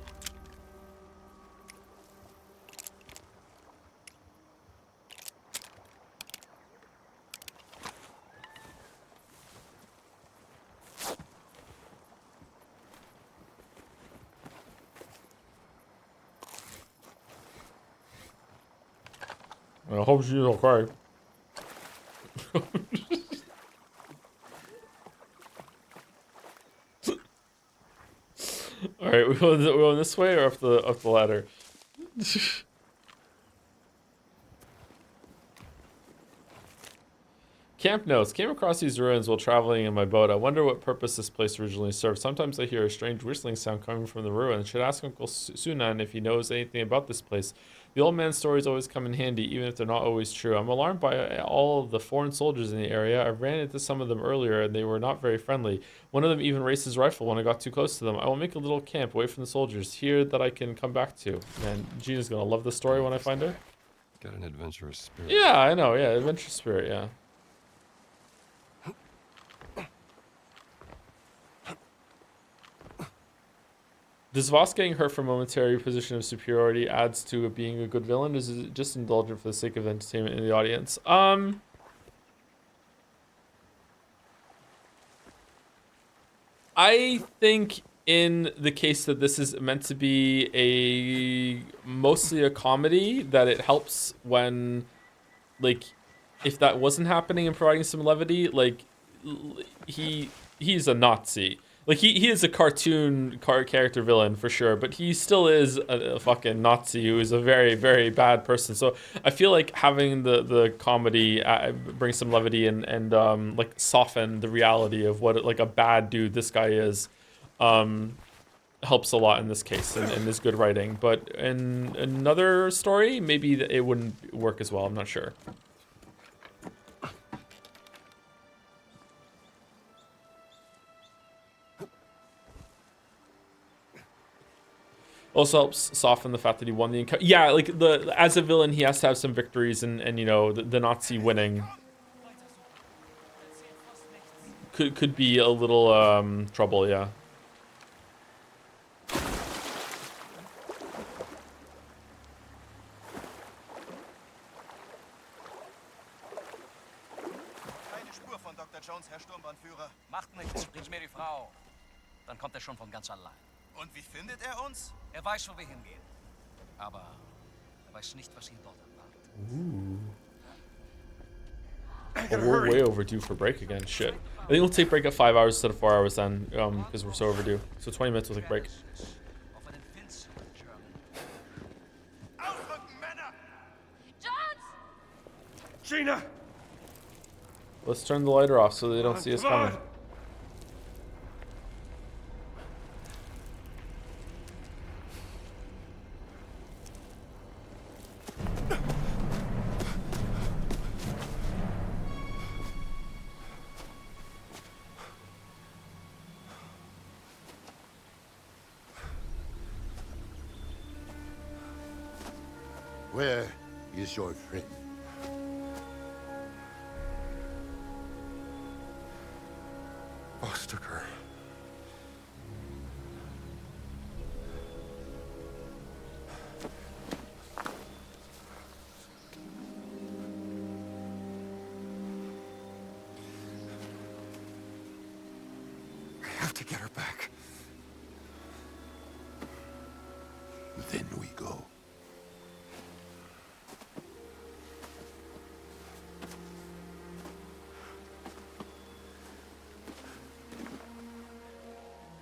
I hope she's okay. All right, we going this way or up the ladder? Camp notes. Came across these ruins while traveling in my boat. I wonder what purpose this place originally served. Sometimes I hear a strange whistling sound coming from the ruins. Should ask Uncle Sunan if he knows anything about this place. The old man's stories always come in handy, even if they're not always true. I'm alarmed by all of the foreign soldiers in the area. I ran into some of them earlier, and they were not very friendly. One of them even raised his rifle when I got too close to them. I will make a little camp away from the soldiers here that I can come back to. Man, Gina's gonna love this story when I find her. Got an adventurous spirit. Yeah, I know. Yeah, adventurous spirit. Yeah. Does Voss getting hurt for momentary position of superiority adds to it being a good villain? Is it just indulgent for the sake of entertainment in the audience? I think in the case that this is meant to be mostly a comedy, that it helps when, like, if that wasn't happening and providing some levity, like, he's a Nazi. Like, he is a cartoon character villain for sure, but he still is a fucking Nazi who is a very, very bad person. So I feel like having the comedy bring some levity and like soften the reality of what like a bad dude this guy is, helps a lot in this case and is good writing. But in another story, maybe it wouldn't work as well. I'm not sure. Also helps soften the fact that he won the encounter. Yeah, like as a villain, he has to have some victories, and you know the Nazi winning could be a little trouble. Yeah. Keine Spur von Dr. Jones, Herr Sturmbannführer. Macht nichts, bringt mir die Frau. Dann kommt er schon von ganz allein. Und wie findet er uns? Er weiß, wo wir hingehen. Aber er weiß nicht, was ihn dort erwartet. Well, we're way overdue for break again. Shit. I think we'll take break at 5 hours instead of 4 hours then, because we're so overdue. So 20 minutes, we'll take break. Gina! Let's turn the lighter off so they don't see us coming. Where is your friend? Boss took her. I have to get her back. Then we go.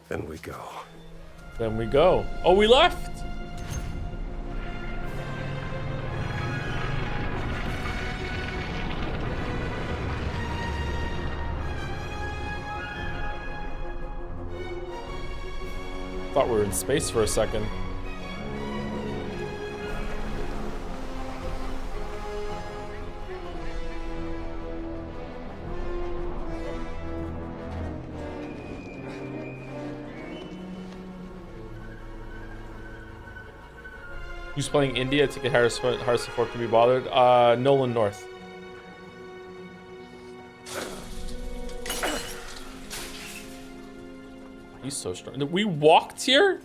Then we go. Then we go. Oh, we left! Thought we were in space for a second. Who's playing India? I think Harrison Ford can be bothered. Nolan North. He's so strong. We walked here?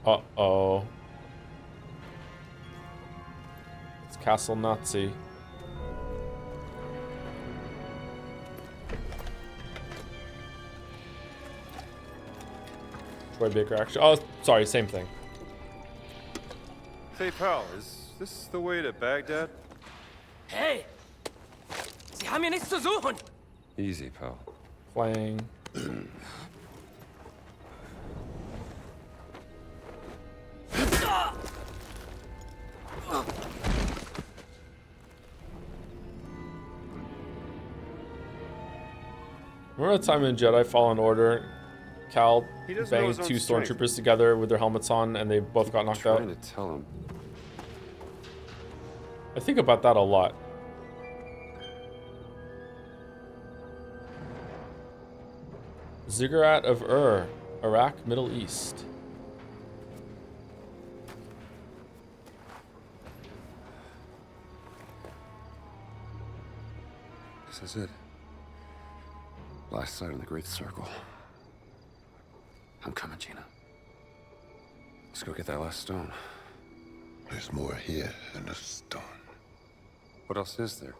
Uh-oh. It's Castle Nazi. Troy Baker action. Oh, sorry, same thing. Hey, pal, is this the way to Baghdad? Hey! Sie haben hier nichts zu suchen! Easy, pal. Playing. Remember that time in Jedi Fallen Order, Cal He doesn't know banged his own two strength. stormtroopers together with their helmets on and they both got knocked out? Trying to tell him. I think about that a lot. Ziggurat of Ur, Iraq, Middle East. This is it. Last sight on the Great Circle. I'm coming, Gina. Let's go get that last stone. There's more here than a stone. What else is there?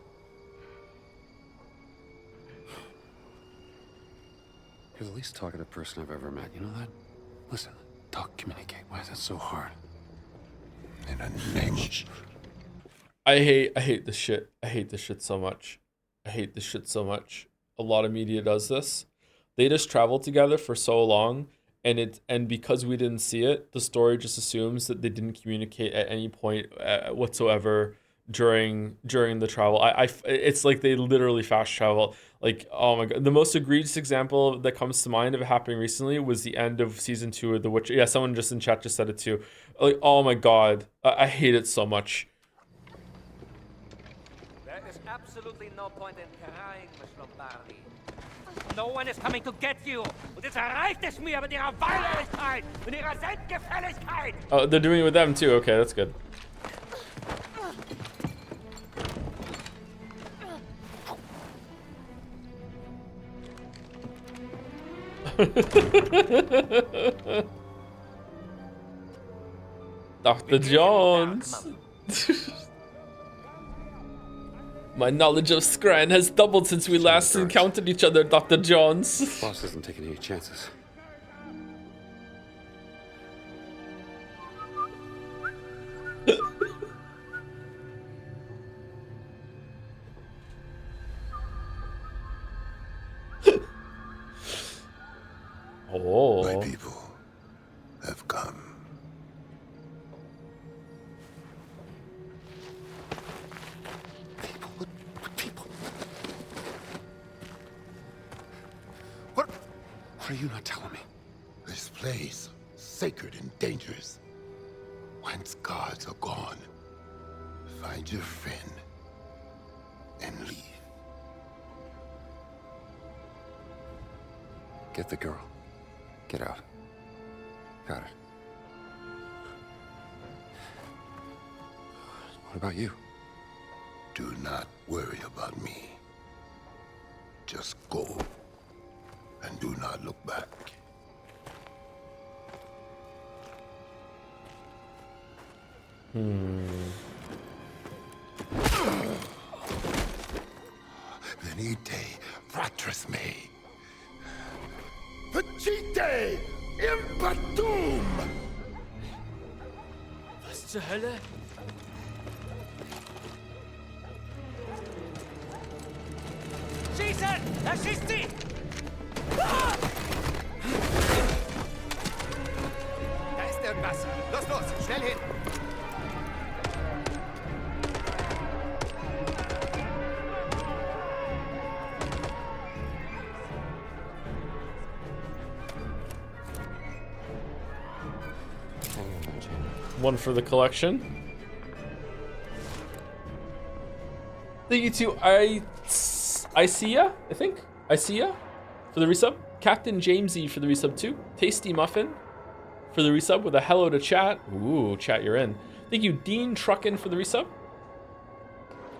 You're the least talkative person I've ever met. You know that? Listen, talk, communicate. Why is that so hard? In the name of... I hate this shit. I hate this shit so much. I hate this shit so much. A lot of media does this. They just travel together for so long, and because we didn't see it, the story just assumes that they didn't communicate at any point whatsoever during the travel. It's like they literally fast travel. Like, oh my god, the most egregious example that comes to mind of it happening recently was the end of season 2 of The Witcher. Yeah, someone just in chat just said it too. Like, oh my god, I hate it so much. There is absolutely no point in crying, Miss Lombardi. No one is coming to get you. Und jetzt erreicht es mir mit ihrer Weinerlichkeit und ihrer Selbstgefälligkeit. Oh, they're doing it with them too. Okay, that's good. Dr. Jones. My knowledge of Scran has doubled since we last encountered each other, Dr. Jones. Boss isn't taking any chances. Oh. My people have come. What are you not telling me? This place, sacred and dangerous. Once guards are gone, find your friend and leave. Get the girl. Get out. Got it. What about you? Do not worry about me. Just go. And do not look back. Venite, fratris mei. Facite impetum! Was zur Hölle? Schießen! Er schießt sie! Ah! Da ist irgendwas. Los, los, schnell hin. One for the collection. Thank you to Isia, I think. Isia for the resub. Captain Jamesy for the resub too. Tasty Muffin for the resub with a hello to chat. Ooh, chat, you're in. Thank you, Dean Truckin for the resub.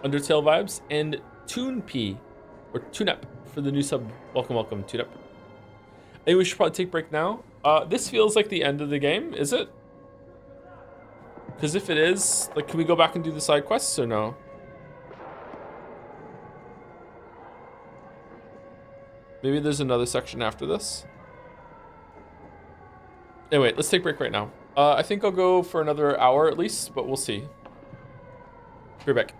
Undertale vibes. And Toon P or Tunep for the new sub. Welcome, welcome, Tunep. I think we should probably take a break now. This feels like the end of the game, is it? Because if it is, like, can we go back and do the side quests or no? Maybe there's another section after this. Anyway, let's take a break right now. I think I'll go for another hour at least, but we'll see. Be right back.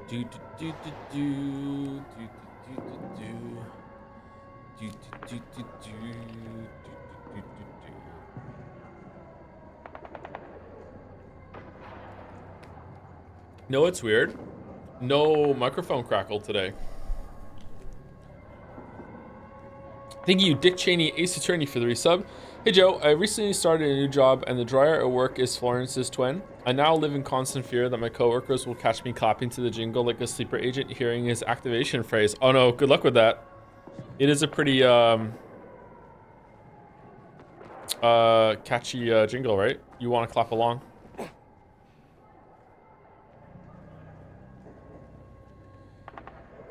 Do do do do do do do do do do do do do do. No, it's weird. No microphone crackle today. Thank you, Dick Cheney, Ace Attorney, for the resub. Hey Joe, I recently started a new job and the dryer at work is Florence's twin. I now live in constant fear that my coworkers will catch me clapping to the jingle like a sleeper agent hearing his activation phrase. Oh no, good luck with that. It is a pretty catchy jingle, right? You want to clap along?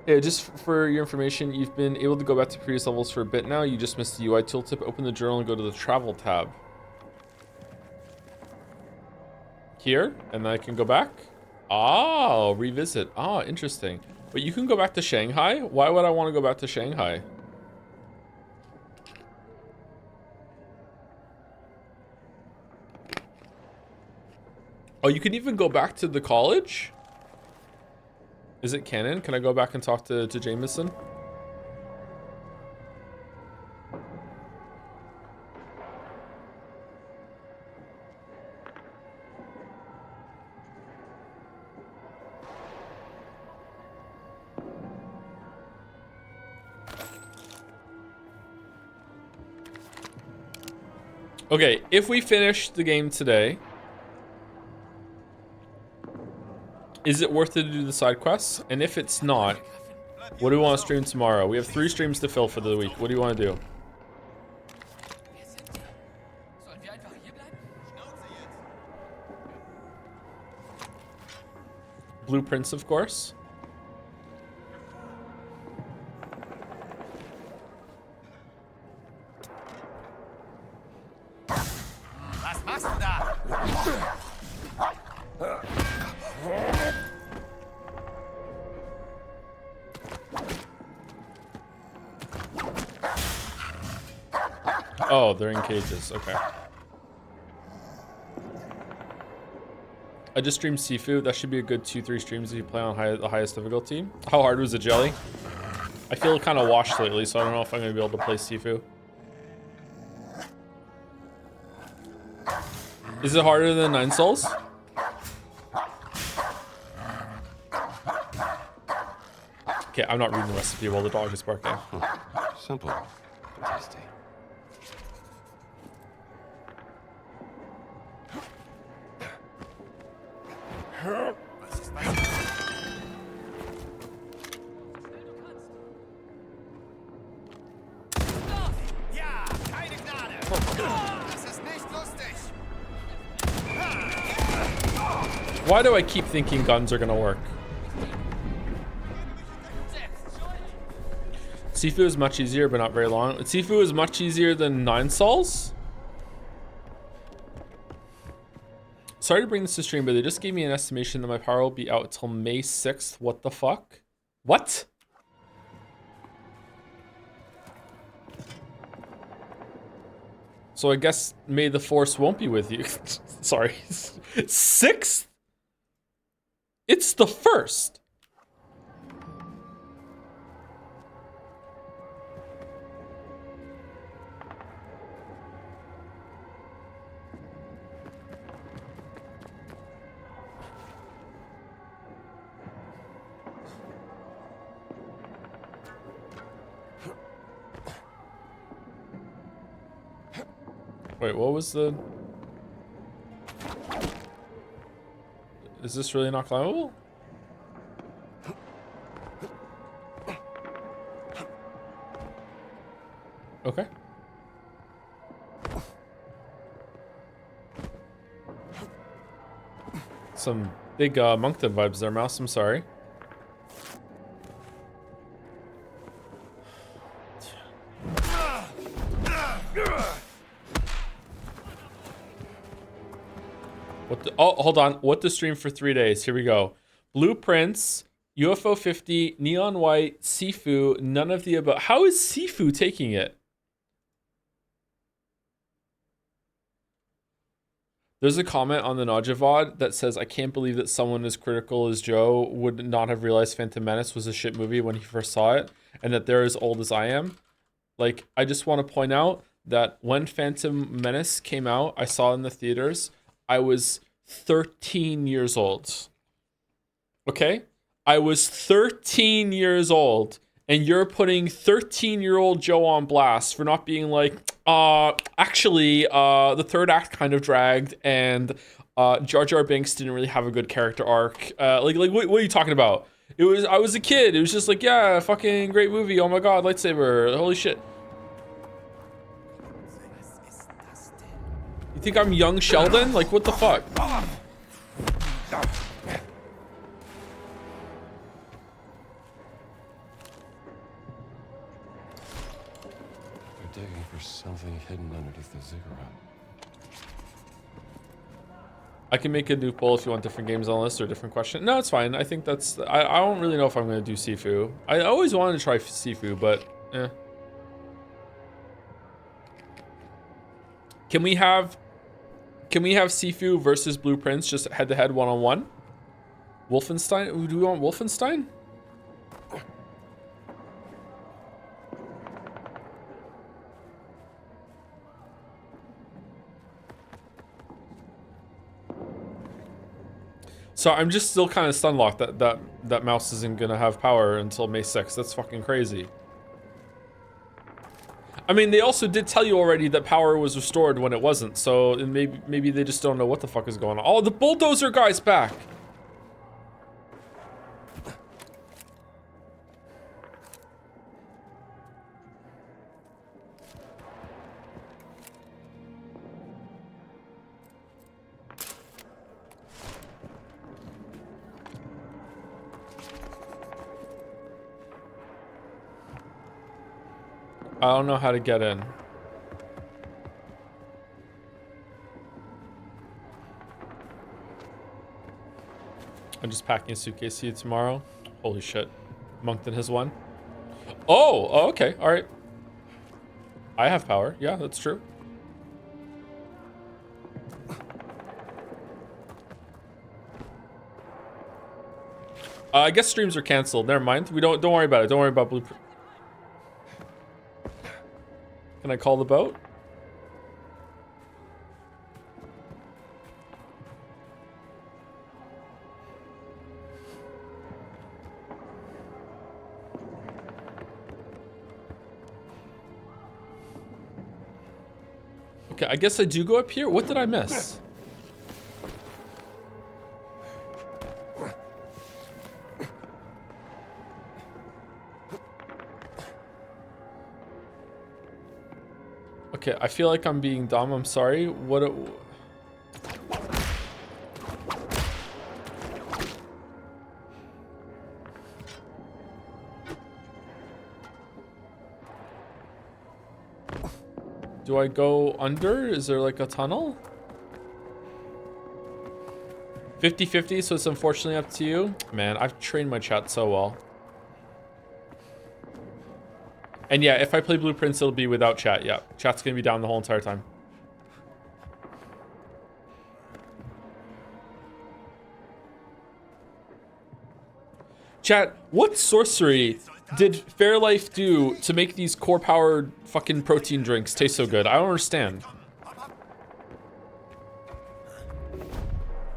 Yeah, just for your information, you've been able to go back to previous levels for a bit now. You just missed the UI tooltip. Open the journal and go to the travel tab. Here, and then I can go back. Oh, revisit. Ah, interesting. But you can go back to Shanghai? Why would I want to go back to Shanghai? Oh, you can even go back to the college? Is it canon? Can I go back and talk to Jameson? Okay, if we finish the game today, is it worth it to do the side quests? And if it's not, what do we want to stream tomorrow? We have 3 streams to fill for the week. What do you want to do? Blueprints, of course. Was machst du da? Oh, they're in cages. Okay. I just streamed Sifu. That should be a good 2-3 streams if you play on the highest difficulty. How hard was the jelly? I feel kind of washed lately, so I don't know if I'm going to be able to play Sifu. Is it harder than 9 Souls? Okay, I'm not reading the recipe while the dog is barking. Simple. Tasty. Ja, keine Gnade. Das ist nicht lustig. Why do I keep thinking guns are gonna work? Sifu is much easier, but not very long. Sifu is much easier than 9 Souls? Sorry to bring this to stream, but they just gave me an estimation that my power will be out till May 6th. What the fuck? What? So I guess May the Force won't be with you. Sorry. 6th? It's the 1st. Wait, what was the... Is this really not climbable? Okay. Some Big Moncton vibes there, Mouse. I'm sorry. What the, oh, hold on. What to stream for 3 days? Here we go. Blueprints, UFO 50, Neon White, Sifu, none of the above. How is Sifu taking it? There's a comment on the Najavod that says, I can't believe that someone as critical as Joe would not have realized Phantom Menace was a shit movie when he first saw it, and that they're as old as I am. Like, I just want to point out that when Phantom Menace came out, I saw it in the theaters, I was 13 years old. Okay? I was 13 years old, and you're putting 13-year-old Joe on blast for not being like, actually, the third act kind of dragged, and Jar Jar Binks didn't really have a good character arc. Like what are you talking about? I was a kid. It was just like, yeah, fucking great movie. Oh my god, lightsaber. Holy shit. You think I'm young Sheldon? Like, what the fuck? Digging for something hidden underneath the ziggurat. I can make a new poll if you want different games on the list or a different question. No, it's fine. I think that's... I don't really know if I'm going to do Sifu. I always wanted to try Sifu, but... eh. Can we have Sifu versus Blueprints just head-to-head one-on-one? Wolfenstein? Do we want Wolfenstein? So I'm just still kind of stun-locked that Mouse isn't gonna have power until May 6th. That's fucking crazy. I mean, they also did tell you already that power was restored when it wasn't, so maybe they just don't know what the fuck is going on. Oh, the bulldozer guy's back! I don't know how to get in. I'm just packing a suitcase to you tomorrow. Holy shit. Moncton has won. Oh, okay. All right. I have power. Yeah, that's true. I guess streams are canceled. Never mind. We don't worry about it. Don't worry about Blueprint. Can I call the boat? Okay, I guess I do go up here. What did I miss? Okay, I feel like I'm being dumb. I'm sorry. What? Do I go under? Is there like a tunnel? 50-50, so it's unfortunately up to you. Man, I've trained my chat so well. And yeah, if I play Blueprints, it'll be without chat. Yeah, chat's gonna be down the whole entire time. Chat, what sorcery did Fairlife do to make these core-powered fucking protein drinks taste so good? I don't understand.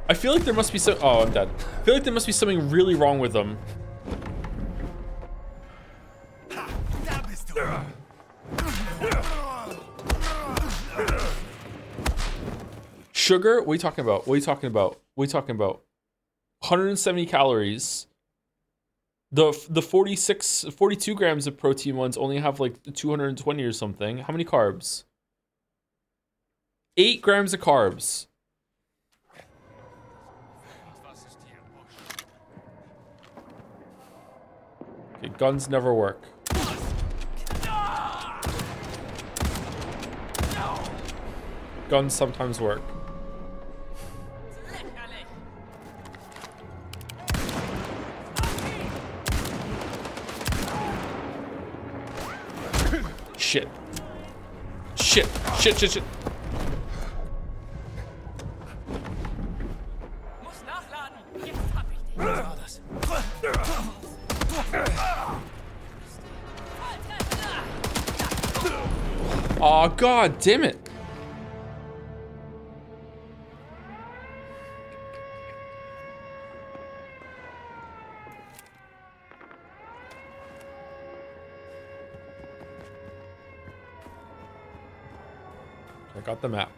I feel like there must be some... Oh, I'm dead. I feel like there must be something really wrong with them. Sugar? What are you talking about? What are you talking about? What are you talking about? 170 calories. The 42 grams of protein ones only have like 220 or something. How many carbs? 8 grams of carbs. Okay, guns never work. Guns sometimes work. Shit. Shit. Shit, shit, shit. Oh, god damn it. I got the map.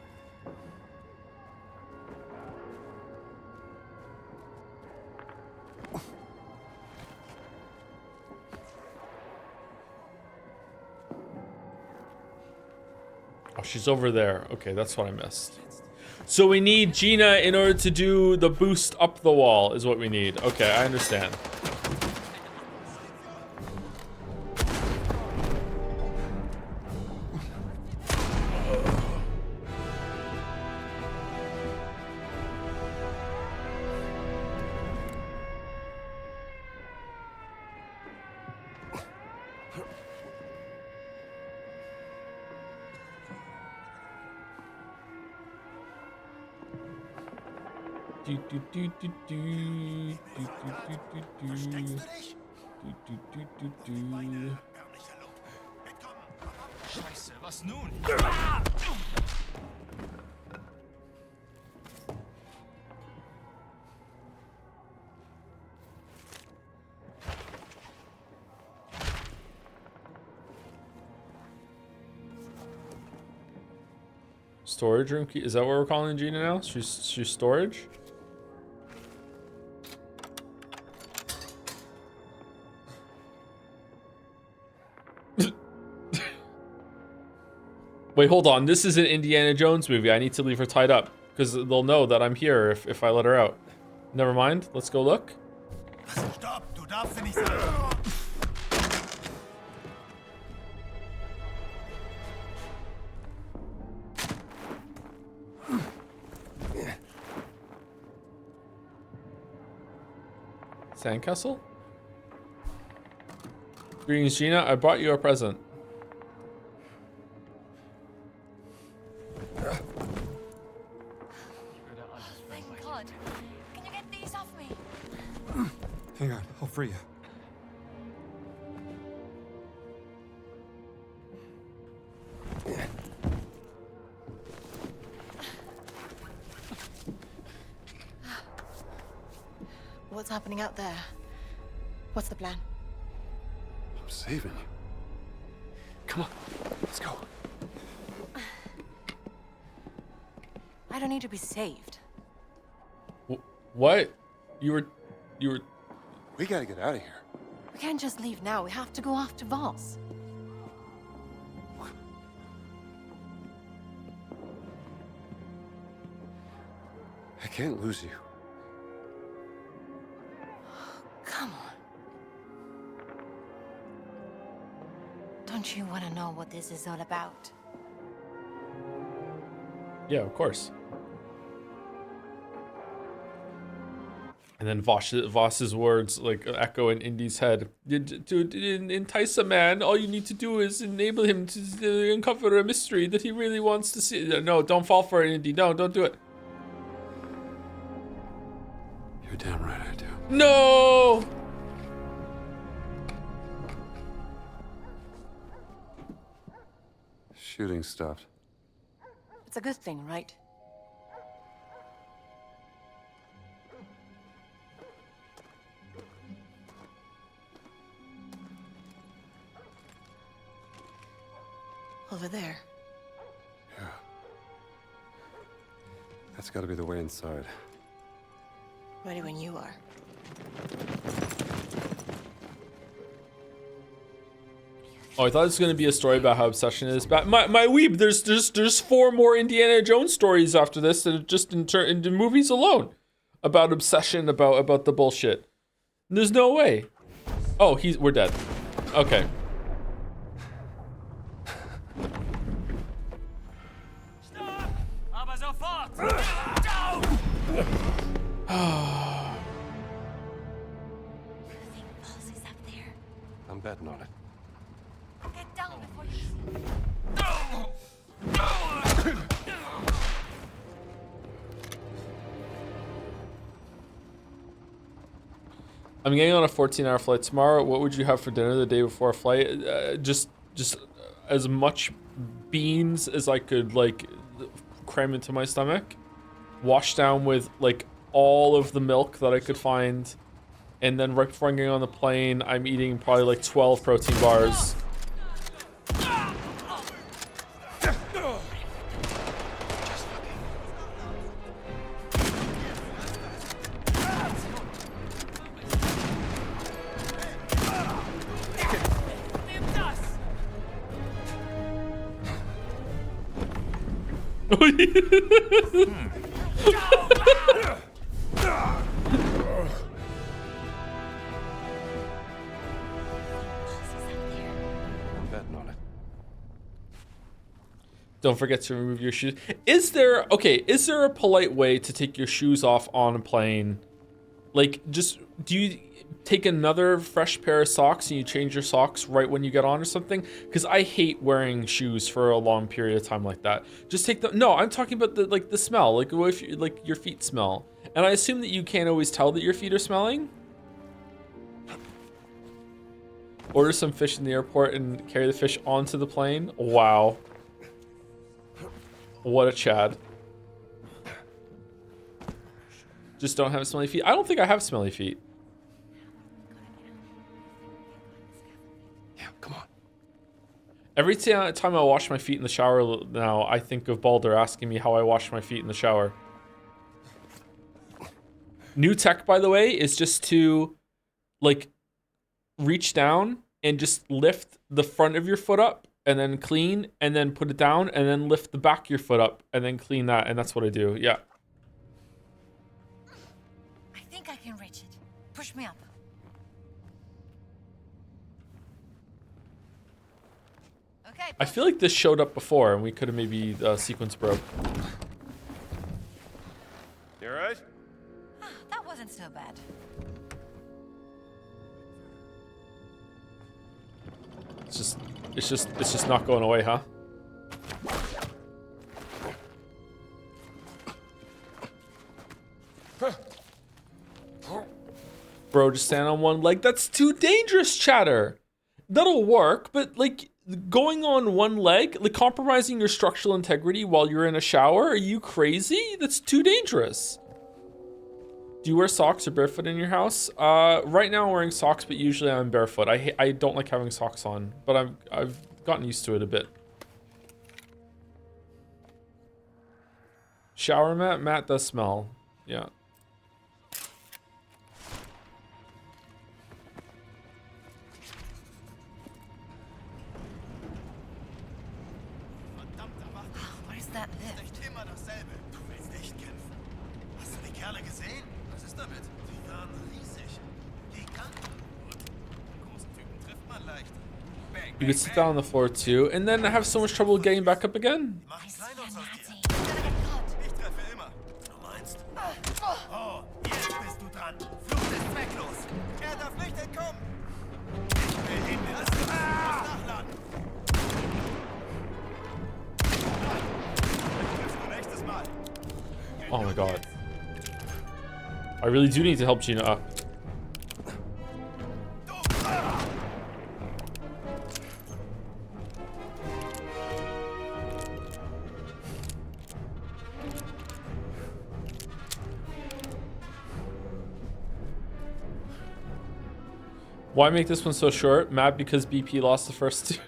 Oh, she's over there. Okay, that's what I missed. So we need Gina in order to do the boost up the wall is what we need. Okay, I understand. Scheiße, was nun? Storage room key. Is that what we're calling Gina now? She's storage? Wait, hold on. This is an Indiana Jones movie. I need to leave her tied up because they'll know that I'm here if I let her out. Never mind. Let's go look. Stopp, du darfst nicht sagen. Sandcastle? Greetings, Gina. I brought you a present. Thank God. Can you get these off me? Hang on, I'll free you. What's happening out there? What's the plan? I'm saving you. Come on, let's go. I don't need to be saved. What? You were... We gotta get out of here. We can't just leave now. We have to go after Voss. I can't lose you. Come on. Don't you want to know what this is all about? Yeah, of course. And then Voss's words like echo in Indy's head. To entice a man, all you need to do is enable him to uncover a mystery that he really wants to see. No, don't fall for it, Indy. No, don't do it. You're damn right I do. No! Shooting stopped. It's a good thing, right? Over there. Yeah. That's gotta be the way inside. Ready when you are. Oh, I thought it was gonna be a story about how obsession is bad. My weeb, there's 4 more Indiana Jones stories after this that are just in the movies alone about obsession, about the bullshit. There's no way. Oh, we're dead. Okay. Aber sofort! I'm betting on it. Get down before you... I'm getting on a 14-hour flight tomorrow. What would you have for dinner the day before a flight? Just as much beans as I could like cram into my stomach, washed down with like all of the milk that I could find, and then right before I'm getting on the plane, I'm eating probably like 12 protein bars. I'm betting on it. Don't forget to remove your shoes. Is there a polite way to take your shoes off on a plane? Like, just, do you take another fresh pair of socks and you change your socks right when you get on or something? Because I hate wearing shoes for a long period of time like that. Just take the, no, I'm talking about the smell, like what if you, like your feet smell. And I assume that you can't always tell that your feet are smelling. Order some fish in the airport and carry the fish onto the plane. Wow. What a Chad. Just don't have smelly feet. I don't think I have smelly feet. Yeah, come on. Every time I wash my feet in the shower now, I think of Baldur asking me how I wash my feet in the shower. New tech, by the way, is just to like reach down and just lift the front of your foot up and then clean and then put it down and then lift the back of your foot up and then clean that. And that's what I do. Yeah. I think I can reach it. Push me up. Okay. I feel like this showed up before and we could have maybe sequence broke. You all right? That wasn't so bad. It's just not going away, huh? Bro, just stand on one leg. That's too dangerous, chatter. That'll work, but like going on one leg, like compromising your structural integrity while you're in a shower, are you crazy? That's too dangerous. Do you wear socks or barefoot in your house? Right now I'm wearing socks, but usually I'm barefoot. I don't like having socks on, but I've gotten used to it a bit. Shower mat? Mat does smell. Yeah. Where's that lift? Immer dasselbe. Du willst echt kämpfen. Hast du die Kerle gesehen? Was ist damit? Die waren riesig. Giganten. Gut. Große Typen trifft man leicht. Bang, You could sit down on the floor too, and then have so much trouble getting back up again. mach einen Kleinlauf aus dir. Ich treffe immer. Du meinst? Oh, jetzt bist du dran. Flucht ist zwecklos. Er darf nicht entkommen. Ich will ihn mit das nachladen. Nächstes Mal. Oh my god. I really do need to help Gina up. Why make this one so short? Mad because BP lost the first two.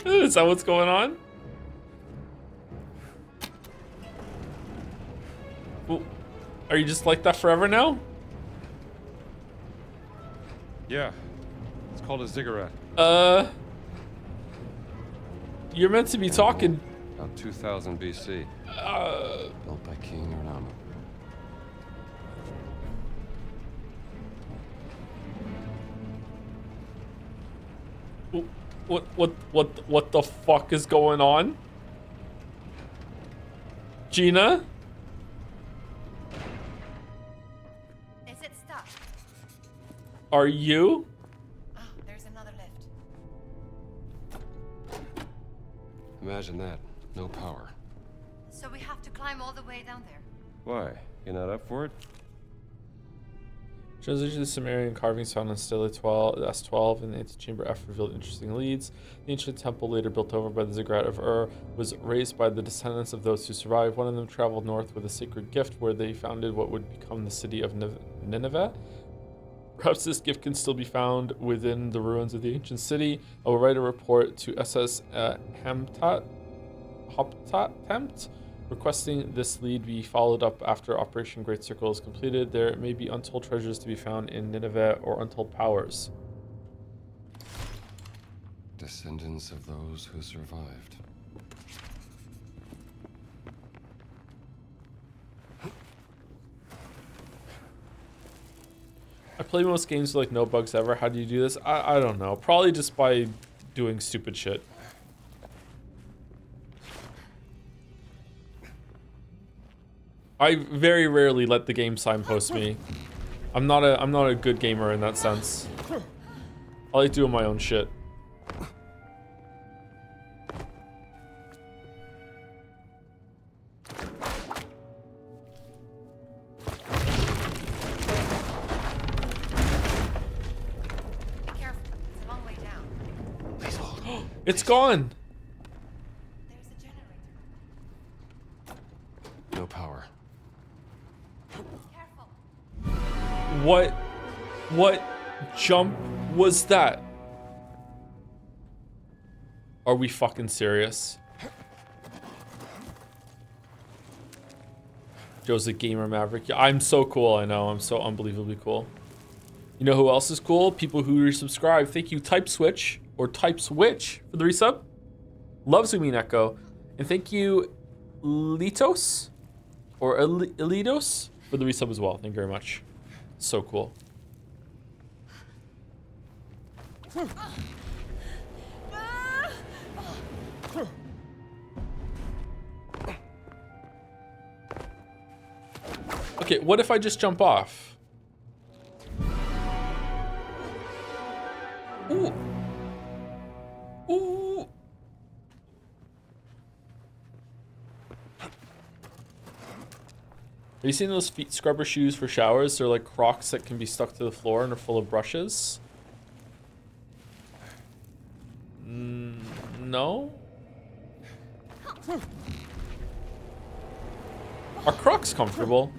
Is that what's going on? Well, are you just like that forever now? Yeah. It's called a ziggurat. You're meant to be talking. About 2000 BC. Built by King Rama. What the fuck is going on? Gina? Is it stuck? Are you? Oh, there's another lift. Imagine that. No power. So we have to climb all the way down there. Why? You're not up for it? Translation to the Sumerian carvings found on Stele 12, S12 in the antechamber F revealed interesting leads. The ancient temple, later built over by the Ziggurat of Ur, was raised by the descendants of those who survived. One of them traveled north with a sacred gift where they founded what would become the city of Nineveh. Perhaps this gift can still be found within the ruins of the ancient city. I will write a report to SS Hoptatempt, requesting this lead be followed up after Operation Great Circle is completed. There may be untold treasures to be found in Nineveh or untold powers. Descendants of those who survived. I play most games with like no bugs ever. How do you do this? I don't know. Probably just by doing stupid shit. I very rarely let the game signpost me. I'm not a good gamer in that sense. I like doing my own shit. Be careful. It's a long way down. Please hold. It's gone. There's a generator. No power. Careful. What jump was that? Are we fucking serious? Joe's a gamer maverick. Yeah, I'm so cool, I know. I'm so unbelievably cool. You know who else is cool? People who resubscribe. Thank you, Type Switch, or Type Switch, for the resub. Love Zoomin Echo. And thank you, Litos, or Elitos, for the resub as well. Thank you very much. So cool. Okay, what if I just jump off? Ooh. Ooh. Have you seen those feet scrubber shoes for showers? They're like Crocs that can be stuck to the floor and are full of brushes. No? Are Crocs comfortable?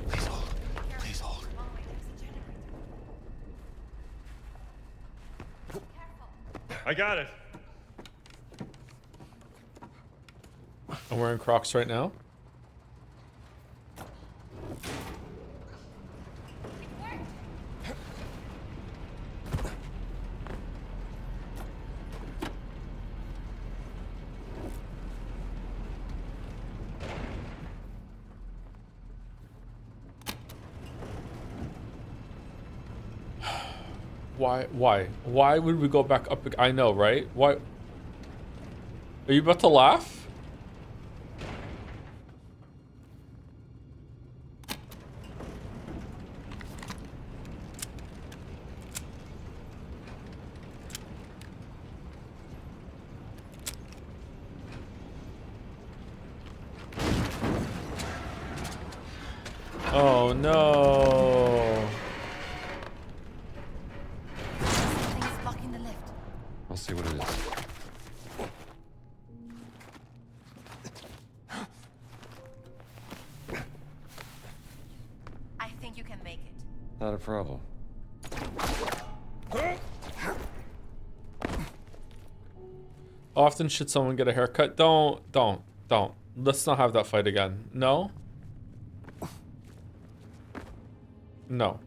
Please hold. Please hold. I got it. I'm wearing Crocs right now. Why would we go back up? I know, right? Why? Are you about to laugh? Oh no. Something's blocking the lift. I'll see what it is. I think you can make it. Not a problem. Often should someone get a haircut? Don't. Let's not have that fight again. No? No.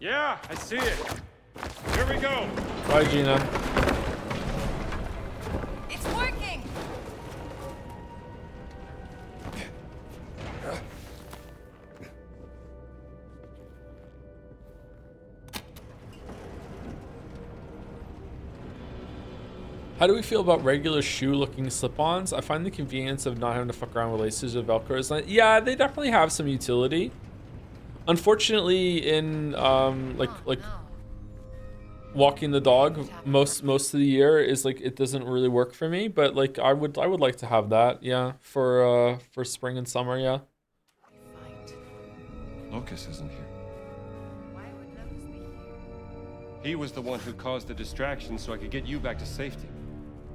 Yeah, I see it. Here we go. Bye, Gina. It's working! How do we feel about regular shoe-looking slip-ons? I find the convenience of not having to fuck around with laces or Velcro is like, yeah, they definitely have some utility. Unfortunately, in like walking the dog most of the year is like it doesn't really work for me. But like I would like to have that, yeah, for spring and summer, yeah. Locus isn't here. Why would Locus be here? He was the one who caused the distraction so I could get you back to safety.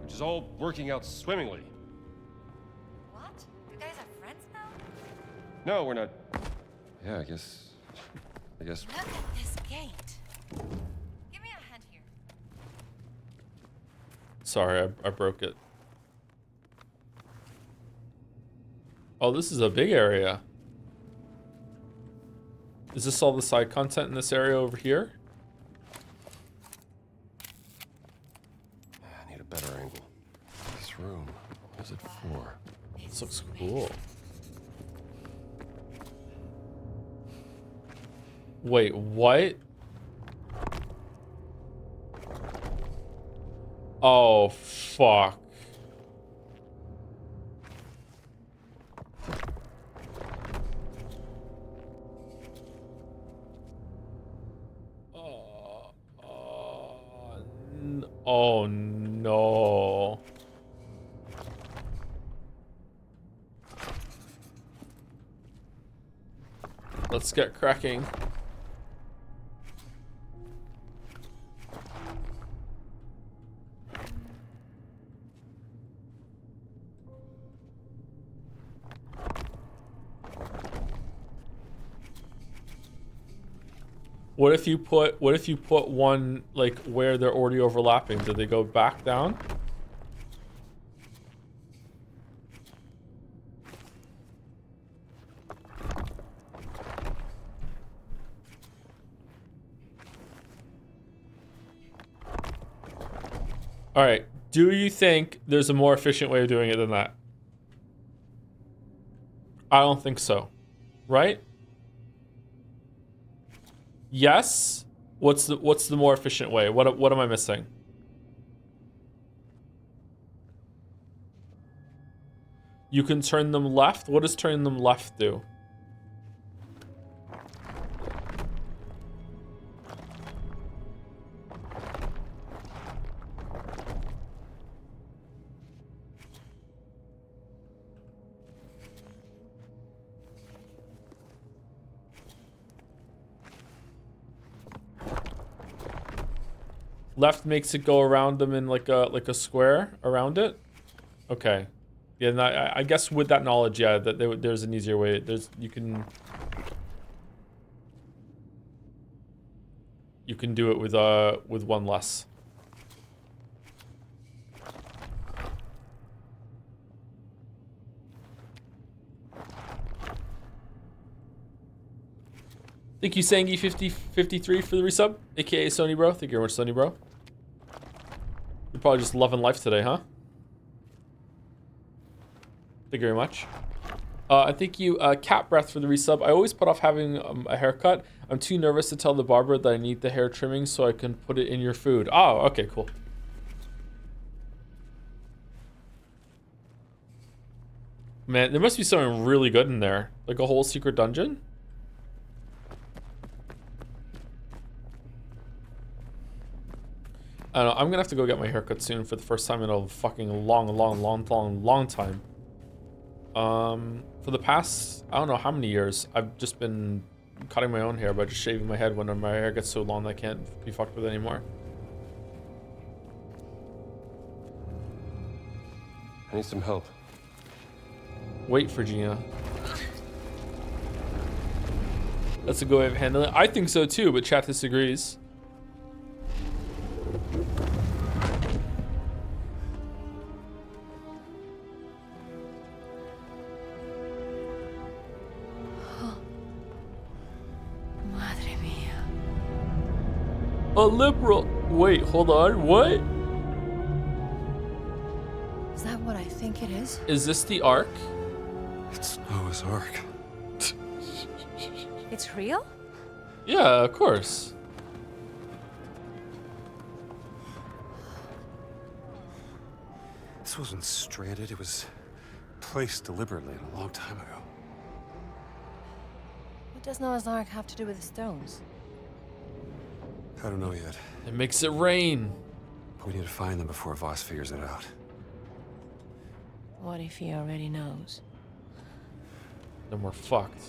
Which is all working out swimmingly. What? You guys are friends now? No, we're not. Yeah, I guess. Look at this gate. Give me a hand here. Sorry, I broke it. Oh, this is a big area. Is this all the side content in this area over here? I need a better angle. This room, what is it for? This looks cool. Wait, what? Oh, fuck. Oh no. Let's get cracking. What if you put one like where they're already overlapping? Do they go back down? All right. Do you think there's a more efficient way of doing it than that? I don't think so. Right? Yes. What's the more efficient way? What am I missing? You can turn them left. What does turning them left do? Left makes it go around them in like a square around it. Okay. Yeah, and I guess with that knowledge, yeah, that there's an easier way. You can do it with one less. Thank you, Sangy5053 for the resub, aka Sony Bro. Thank you very much, Sony Bro. You're probably just loving life today, huh? Thank you very much. I thank you, Cat Breath, for the resub. I always put off having a haircut. I'm too nervous to tell the barber that I need the hair trimming so I can put it in your food. Oh, okay, cool. Man, there must be something really good in there. Like a whole secret dungeon? I don't know, I'm gonna have to go get my haircut soon for the first time in a fucking long time. For the past, I don't know how many years, I've just been cutting my own hair by just shaving my head when my hair gets so long that I can't be fucked with anymore. I need some help. Wait for Gina. That's a good way of handling it. I think so too, but chat disagrees. Madre mía. A liberal. Wait, hold on. What? Is that what I think it is? Is this the Ark? It's Noah's Ark. It's real? Yeah, of course. This wasn't stranded, it was placed deliberately a long time ago. What does Noah's Ark have to do with the stones? I don't know yet. It makes it rain. We need to find them before Voss figures it out. What if he already knows? Then we're fucked.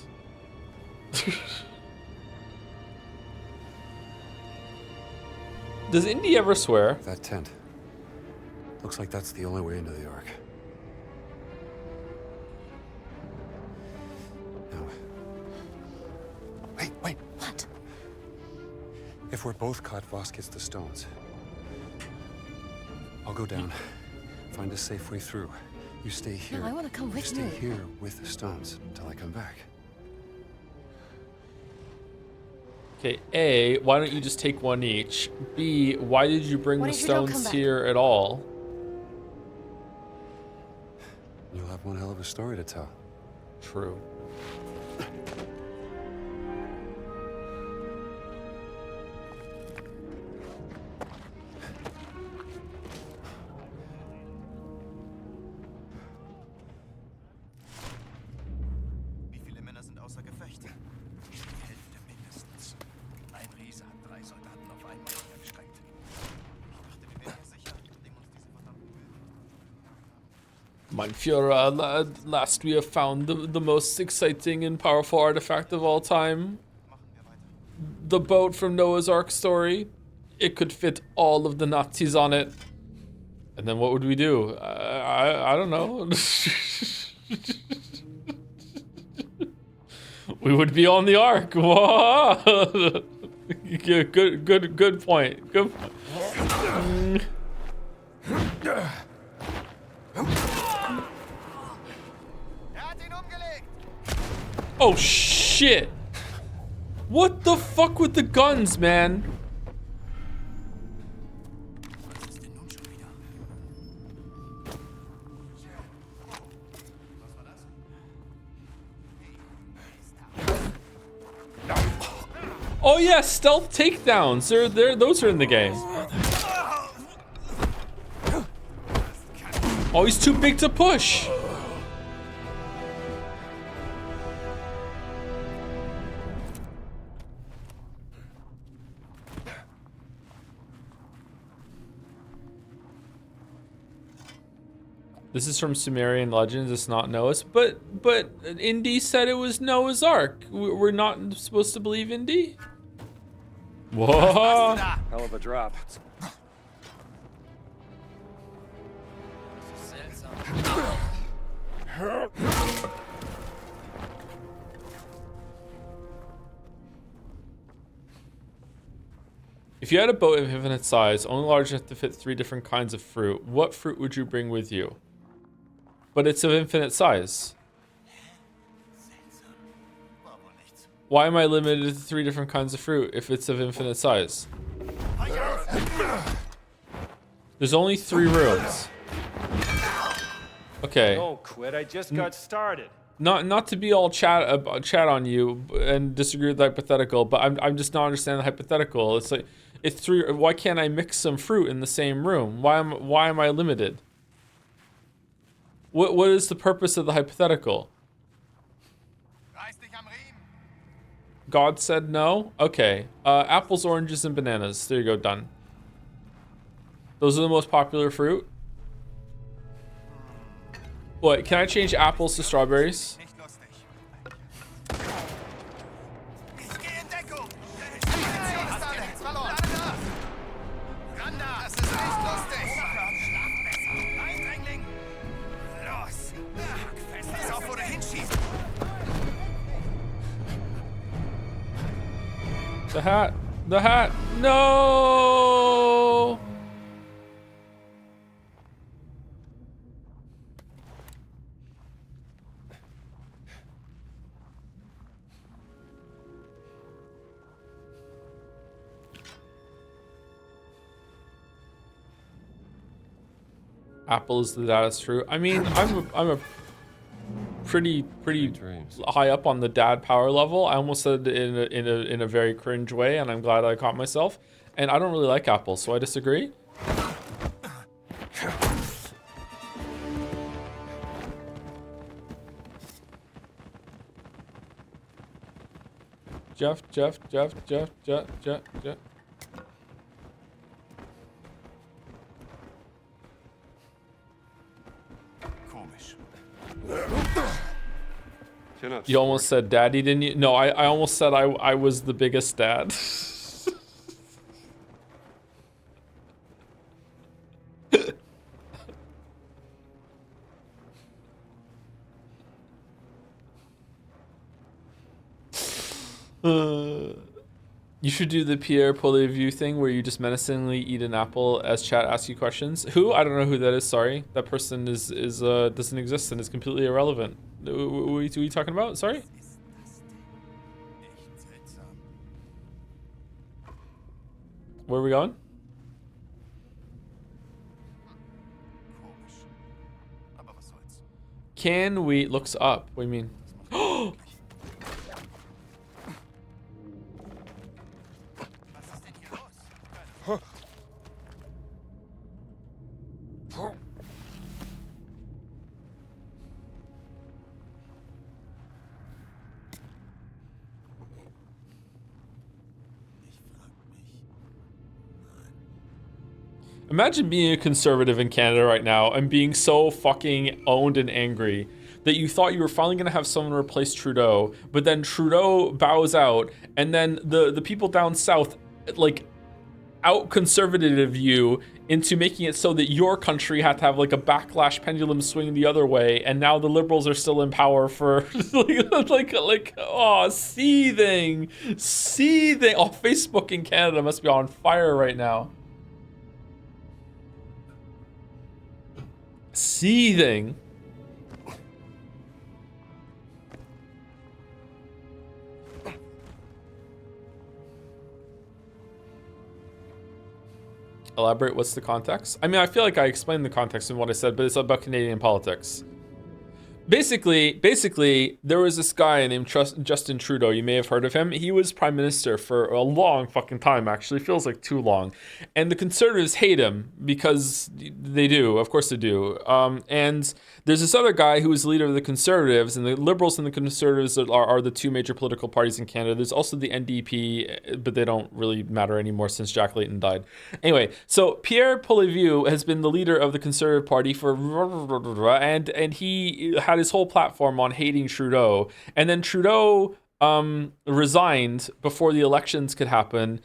Does Indy ever swear? That tent. Looks like that's the only way into the Ark. No. Wait. What? If we're both caught, Voss gets the stones. I'll go down, find a safe way through. You stay here. No, I want to come with you. you. Stay here with the stones until I come back. Okay, A, why don't you just take one each? B, why did you bring the stones here at all? You'll have one hell of a story to tell. True. Wie viele Männer sind außer Gefecht? Die Hälfte mindestens. Ein Riese hat 3 Soldaten auf einmal niedergestreckt. Ich dachte, wir wären hier sicher, nachdem uns diese verdammten Mein Führer, last we have found the most exciting and powerful artifact of all time. The boat from Noah's Ark story. It could fit all of the Nazis on it. And then what would we do? I don't know. We would be on the Ark. Good point. Good point. Oh shit! What the fuck with the guns, man? Oh yeah, stealth takedowns. Those are in the game. Oh, he's too big to push. This is from Sumerian legends. It's not Noah's, but Indy said it was Noah's Ark. We're not supposed to believe Indy. Whoa! Hell of a drop. If you had a boat of infinite size, only large enough to fit 3 different kinds of fruit, what fruit would you bring with you? But it's of infinite size. Why am I limited to 3 different kinds of fruit if it's of infinite size? There's only 3 rooms. Okay. Don't quit. I just got started. Not to be all chat on you and disagree with the hypothetical, but I'm just not understanding the hypothetical. It's like it's 3. Why can't I mix some fruit in the same room? Why am I limited? What is the purpose of the hypothetical? God said no? Okay. Apples, oranges, and bananas. There you go, done. Those are the most popular fruit. What, can I change apples to strawberries? The hat. The hat. No. Apple is the dad. That's true. I mean, I'm a pretty high up on the dad power level. I almost said it in a very cringe way, and I'm glad I caught myself. And I don't really like Apple, so I disagree. Jeff. You almost said daddy, didn't you? No, I almost said I was the biggest dad. You should do the Pierre Poilievre thing where you just menacingly eat an apple as chat asks you questions. Who? I don't know who that is. Sorry, that person is doesn't exist and is completely irrelevant. Who are you talking about? Sorry. Where are we going? Can we looks up? What do you mean? Imagine being a conservative in Canada right now and being so fucking owned and angry that you thought you were finally going to have someone replace Trudeau, but then Trudeau bows out, and then the people down south, like, out-conservative you into making it so that your country had to have, like, a backlash pendulum swing the other way, and now the Liberals are still in power for, like, oh, seething. Oh, Facebook in Canada must be on fire right now. Seething. Elaborate, what's the context? I mean, I feel like I explained the context in what I said, but it's about Canadian politics. Basically, there was this guy named Justin Trudeau. You may have heard of him. He was prime minister for a long fucking time, actually. Feels like too long. And the Conservatives hate him because they do. Of course they do. And there's this other guy who is the leader of the Conservatives, and the Liberals and the Conservatives are the two major political parties in Canada. There's also the NDP, but they don't really matter anymore since Jack Layton died. Anyway, so Pierre Poilievre has been the leader of the Conservative Party for... And he had his whole platform on hating Trudeau, and then Trudeau resigned before the elections could happen.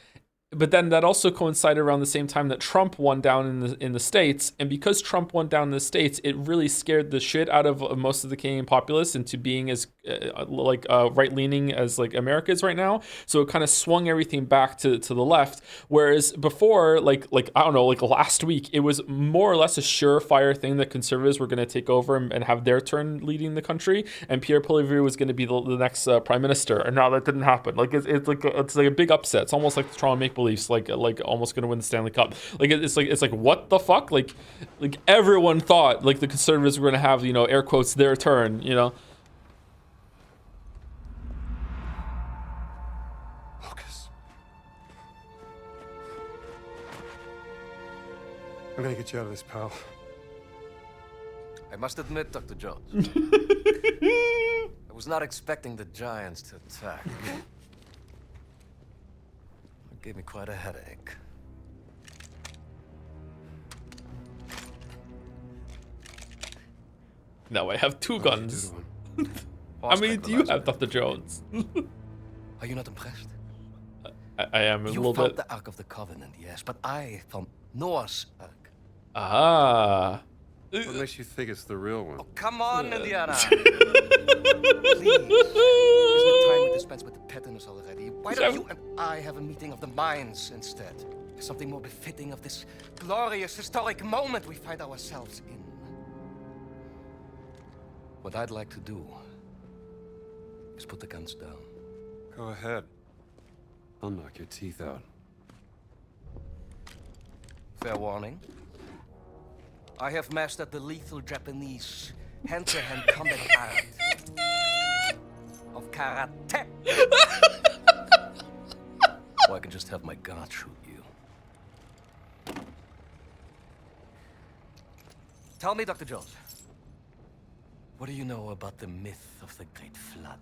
But then that also coincided around the same time that Trump won down in the States, and because Trump won down in the States, it really scared the shit out of most of the Canadian populace into being as right-leaning as like America is right now. So it kind of swung everything back to the left. Whereas before, like I don't know, like last week, it was more or less a surefire thing that Conservatives were going to take over and have their turn leading the country, and Pierre Poilievre was going to be the next prime minister. And now that didn't happen. Like it's like a big upset. It's almost like the Toronto Maple Leafs, like almost gonna win the Stanley Cup. Like it's like what the fuck? Like everyone thought like the Conservatives were gonna have, you know, air quotes, their turn, you know. Lucas. I'm gonna get you out of this, pal. I must admit, Dr. Jones, I was not expecting the Giants to attack. Gave me quite a headache. Now I have two guns. How many do you have, Dr. Jones? Are you not impressed? I am a little bit. You found the Ark of the Covenant, yes, but I found Noah's Ark. Ah. What makes you think it's the real one? Oh, come on, Indiana. Please. Isn't it time we dispense with the pettiness already? Why don't you and I have a meeting of the minds instead? Something more befitting of this glorious historic moment we find ourselves in. What I'd like to do is put the guns down. Go ahead. I'll knock your teeth out. Fair warning. I have mastered the lethal Japanese hand-to-hand combat art of karate. Or I can just have my guard shoot you. Tell me, Dr. Jones, what do you know about the myth of the Great Flood?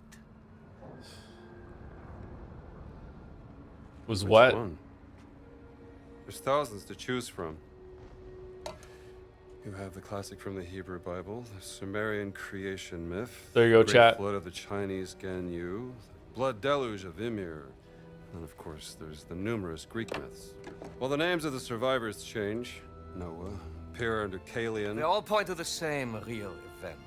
Was Which what? one? There's thousands to choose from. You have the classic from the Hebrew Bible, the Sumerian creation myth. There you go, the Great chat. Flood of the Chinese Ganyu, the blood deluge of Ymir, and of course, there's the numerous Greek myths. Well, the names of the survivors change. Noah, Pyrrha, and Deucalion. They all point to the same real event.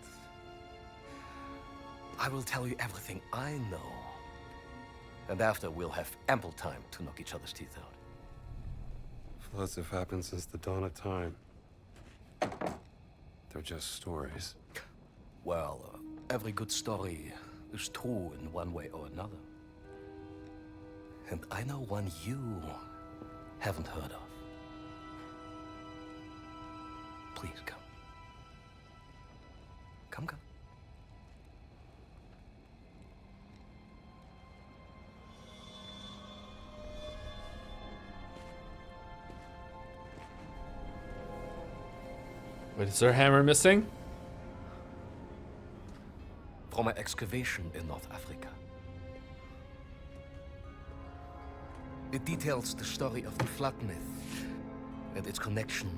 I will tell you everything I know. And after, we'll have ample time to knock each other's teeth out. Floods have happened since the dawn of time. They're just stories. Well, every good story is true in one way or another. And I know one you haven't heard of. Please come. Come. Wait, is their hammer missing? From an excavation in North Africa. It details the story of the flood myth and its connection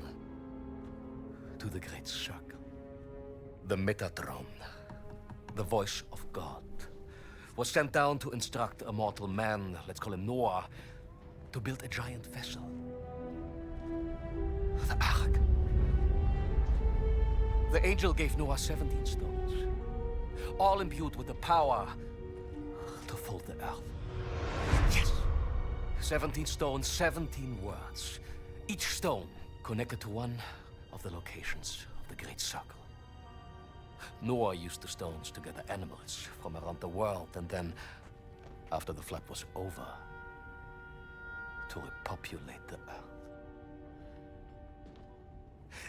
to the Great Circle. The Metatron, the voice of God, was sent down to instruct a mortal man, let's call him Noah, to build a giant vessel. The Ark. The angel gave Noah 17 stones, all imbued with the power to fold the earth. Yes! 17 stones, 17 words. Each stone connected to one of the locations of the Great Circle. Noah used the stones to gather animals from around the world, and then, after the flood was over, to repopulate the earth.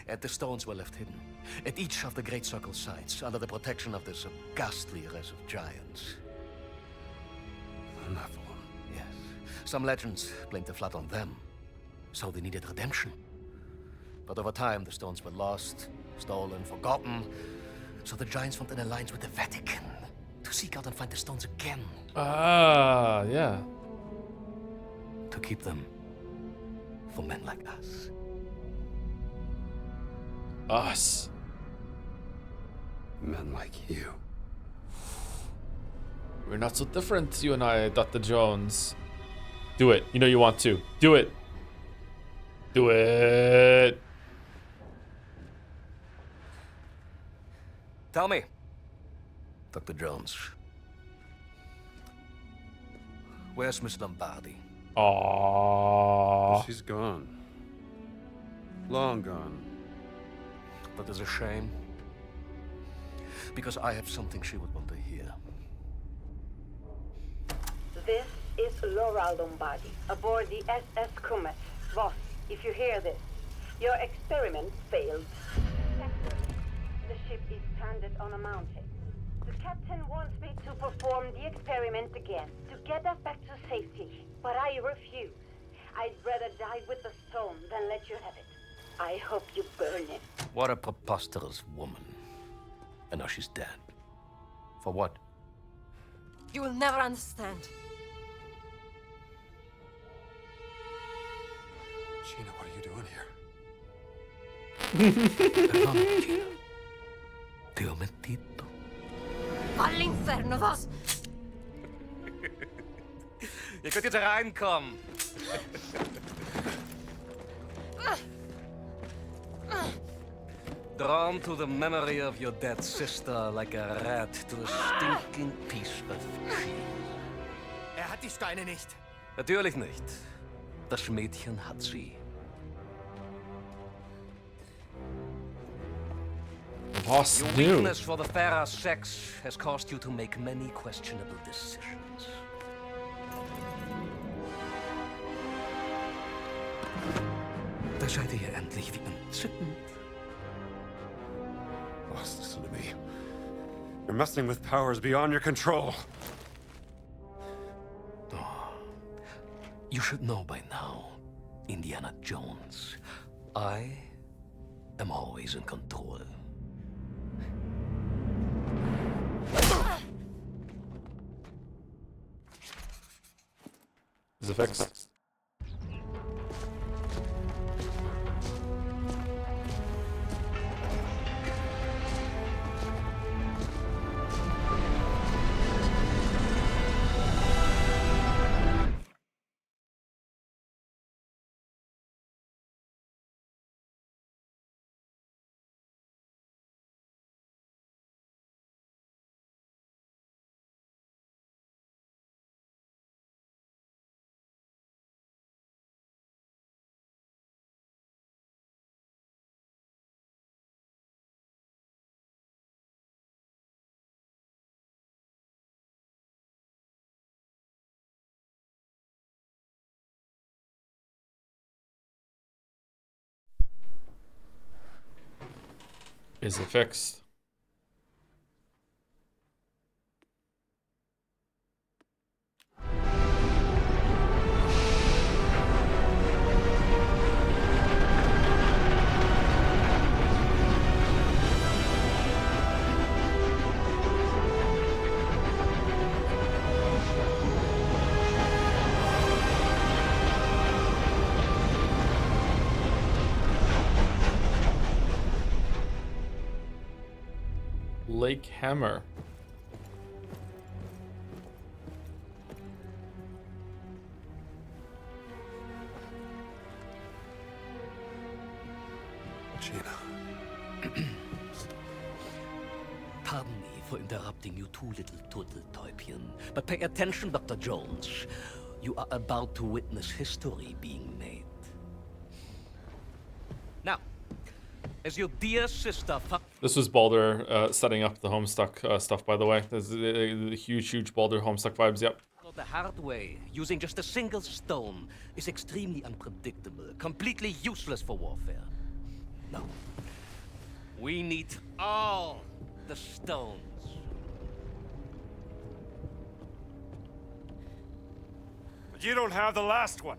And the stones were left hidden at each of the Great Circle sites under the protection of this ghastly race of giants. The Nephilim. Yes. Some legends blamed the flood on them, so they needed redemption. But over time, the stones were lost, stolen, forgotten, so the giants formed an alliance with the Vatican to seek out and find the stones again. Ah, yeah. To keep them for men like us. Us. Men like you. We're not so different, you and I, Dr. Jones. Do it. You know you want to. Do it. Do it. Tell me, Dr. Jones, where's Miss Lombardi? Aww. She's gone. Long gone. That is a shame. Because I have something she would want to hear. This is Laura Lombardi, aboard the SS Comet. Boss, if you hear this, your experiment failed. The ship is stranded on a mountain. The captain wants me to perform the experiment again, to get us back to safety. But I refuse. I'd rather die with the stone than let you have it. I hope you burn it. What a preposterous woman. And now she's dead. For what? You will never understand. Gina, what are you doing here? Perdón, Gina. Te ho mentito. All'inferno, vos! Ihr könnt jetzt reinkommen. Drawn to the memory of your dead sister like a rat to a stinking piece of cheese. Hat die Steine nicht. Natürlich nicht. Das Mädchen hat sie. Boss Your knew. weakness for the fairer sex has caused you to make many questionable decisions. Da seid ihr endlich wie entzückend. You're messing with powers beyond your control. You should know by now, Indiana Jones. I am always in control. His effects. Is it fixed? Lake Hammer. Gina. Pardon me for interrupting you two little turtle-täubchen, but pay attention, Dr. Jones. You are about to witness history being made. Now, as your dear sister... This was Baldur setting up the Homestuck stuff, by the way. There's huge Baldur Homestuck vibes, yep. The hard way, using just a single stone, is extremely unpredictable, completely useless for warfare. No. We need all the stones. But you don't have the last one.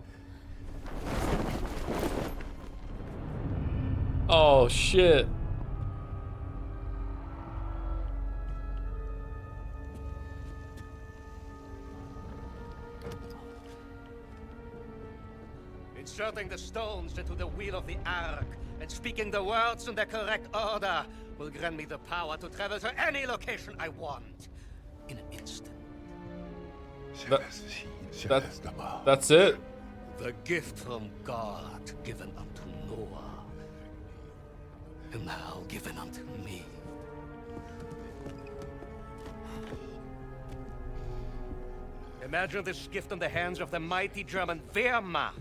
Oh, shit. Inserting the stones into the wheel of the Ark and speaking the words in their correct order will grant me the power to travel to any location I want in an instant. That's it. The gift from God given unto Noah, and now given unto me. Imagine this gift in the hands of the mighty German Wehrmacht.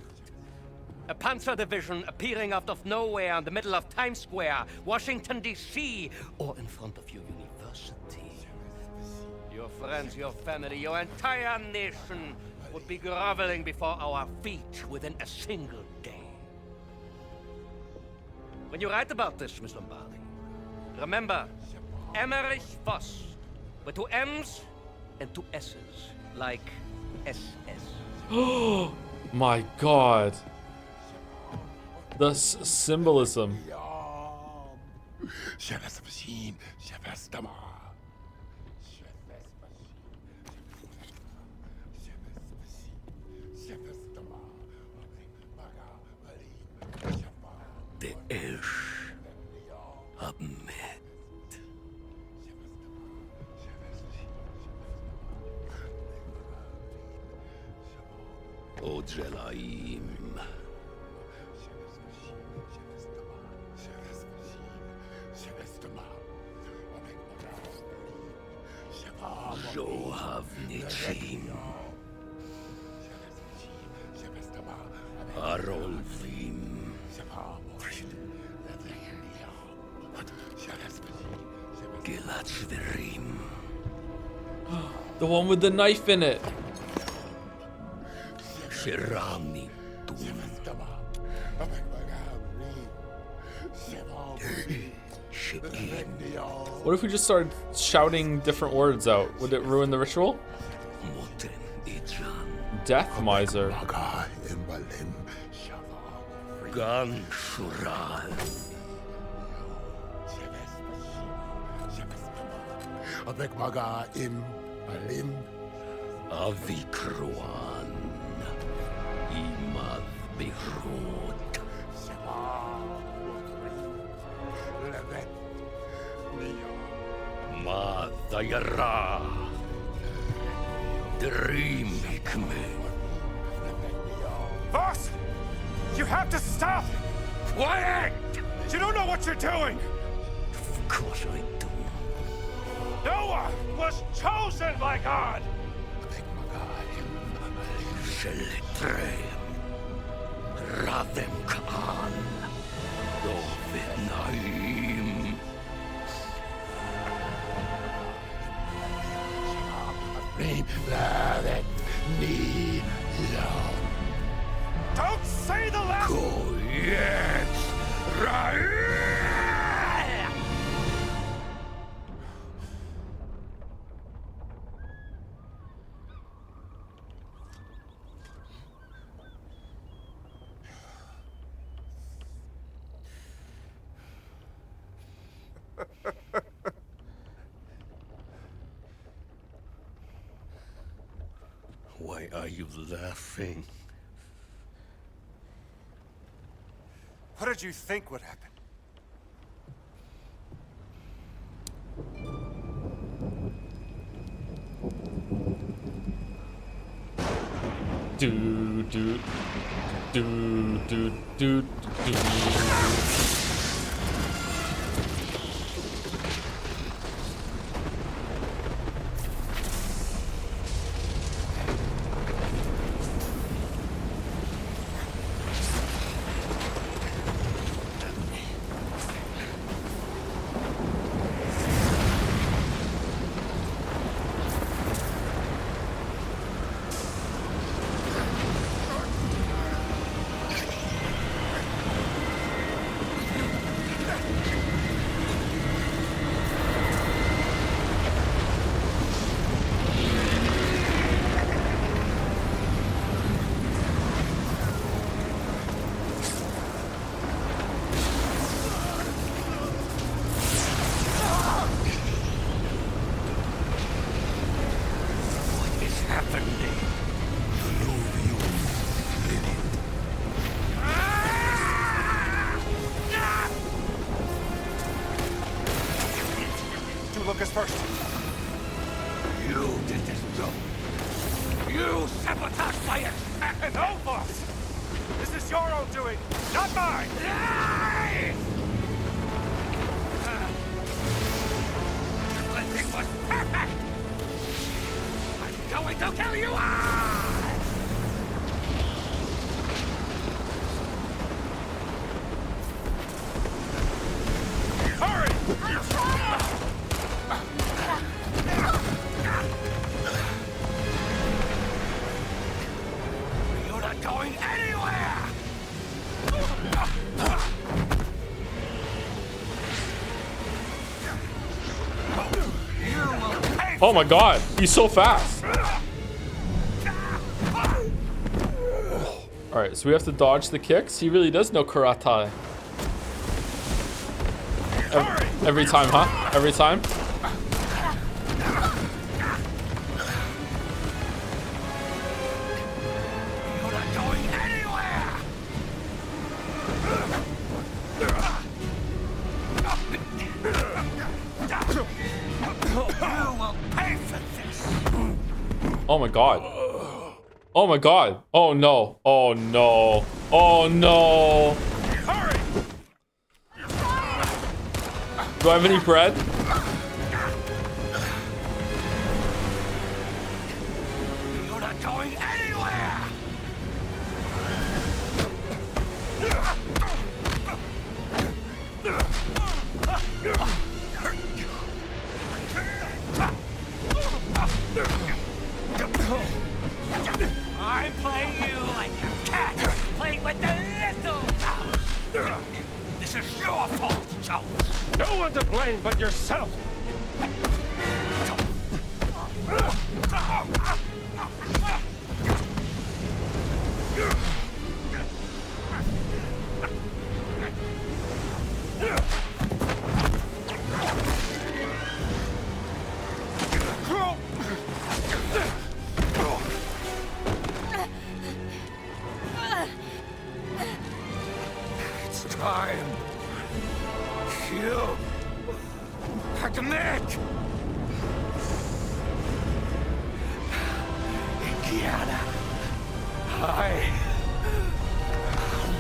A panzer division appearing out of nowhere in the middle of Times Square, Washington, D.C., or in front of your university. Your friends, your family, your entire nation would be groveling before our feet within a single day. When you write about this, Miss Lombardi, remember Emmerich Voss, with 2 M's and 2 S's, like SS. Oh my god. The symbolism. The Ish of Met. Ojelaim. Zohavnitzim. Arolvim. Gilatzverim. The one with the knife in it. Shirami. What if we just started shouting different words out? Would it ruin the ritual? Death Miser. Gan Shural. Avec Maga im Alim. Avikruan. Imad Bihrut. Levet. Madayara. Dream Hikme. Voss! You have to stop! Quiet! You don't know what you're doing! Of course I do. Noah was chosen by God! Shelitrem. Radem Khan. Dovid Naim. Lavet Ni Lao. Don't say the last... Go, yes! Right! Why are you laughing? What did you think would happen? Do do do do do do. Lucas first. You did this, Joe. You sabotaged my experiment. No, boss. This is your own doing, not mine. Everything was perfect. I'm going to kill you all. You're not going anywhere! Oh my god, he's so fast. Alright, so we have to dodge the kicks. He really does know karate. Every time, huh? Every time? You're not going anywhere! You will pay for this! Oh my god. Oh my god. Oh no. Oh no. Oh no. Do I have any bread? You're not going anywhere! I'm playing you like a cat playing with the little mouse. This This is your fault, Jones. No one to blame but yourself. It's time. You admit. Indiana, I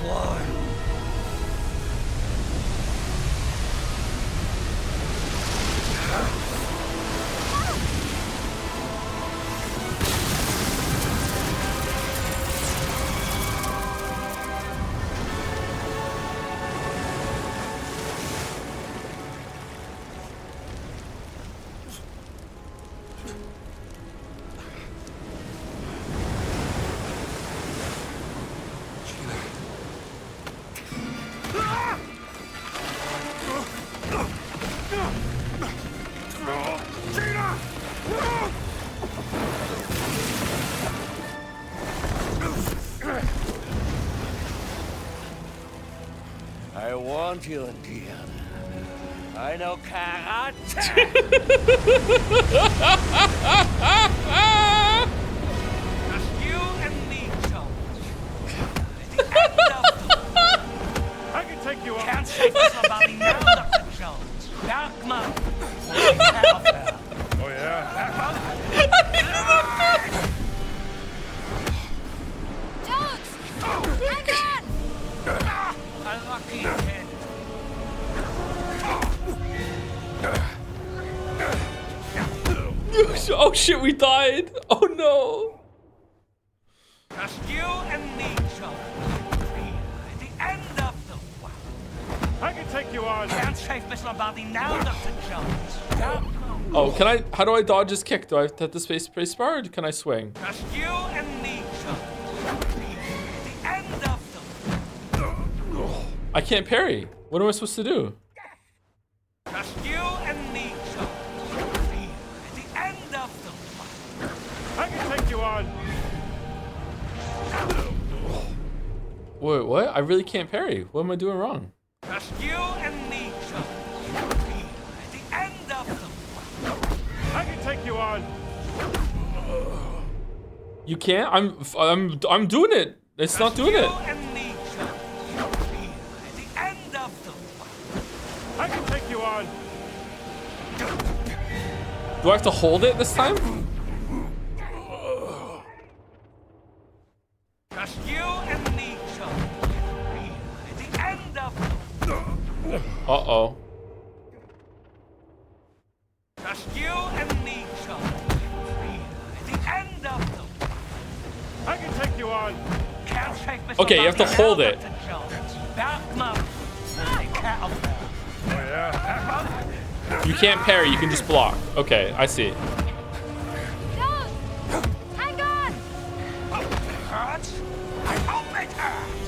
won. I warned you, Indiana. I know karate. Just you and me, Jones. I can take you on. Can't save this body now, Dr. Jones. Darkman. Oh, yeah? Jones! Hang on! A lucky head. Oh shit, we died. Oh no. Just you and me, Jones. At the end of the world. I can take you on. Can't save Miss Lombardi now, Dr. Jones. Oh, can I? How do I dodge his kick? Do I have to hit the space bar, or can I swing? Just you and me, Jones. At the end of the world. I can't parry. What am I supposed to do? Just you and me, Jones. At the end of the world. I can take you on. Wait, what? I really can't parry. What am I doing wrong? Just you and me, Jones. At the end of the world. I can take you on. You can't? I'm doing it. It's not doing it. And me, Jones. At the end of the world. I can take you on. Do I have to hold it this time? Just you and me, Jones. At the end of the Uh-oh. Just you and me, Jones. At the end of the I can take you on. Can't take Mr. Okay, you have to hold it. Darkman. Oh, yeah? You can't parry, you can just block. Okay, I see. Jones! Hang on! Hurts? I hope it hurts.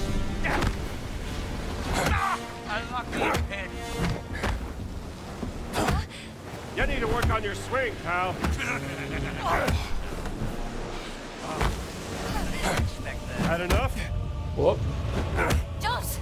A lucky head. You need to work on your swing, pal. Had enough? Whoop. Jones!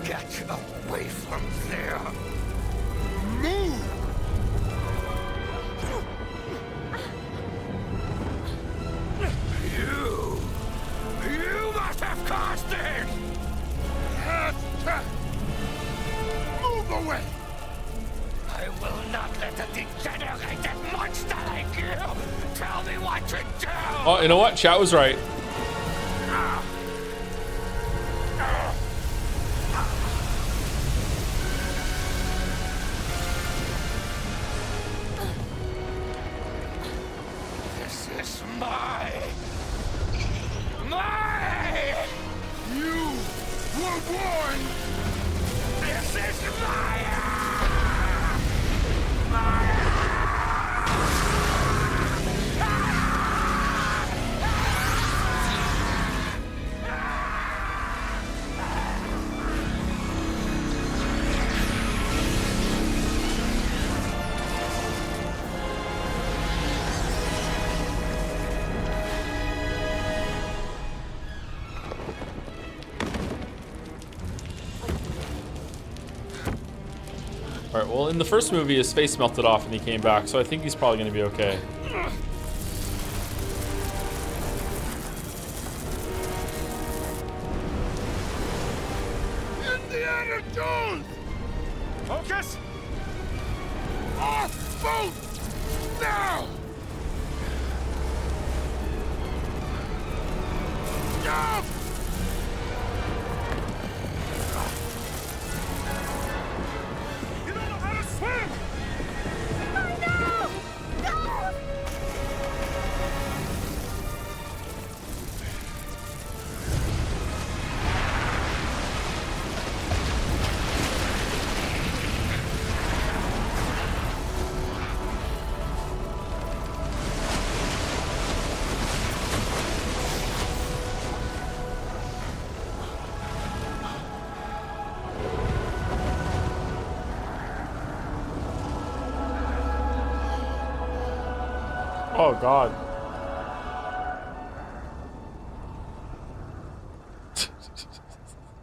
Get away from there! Move! You must have caused this! Move away! I will not let a degenerated monster like you tell me what to do! Oh, you know what? Chat was right. This is my... You were born! This is Alright, well, in the first movie, his face melted off and he came back, so I think he's probably going to be okay. Indiana Jones! Focus! Off boat! Now! Jump! You don't know how to swim! Oh, God.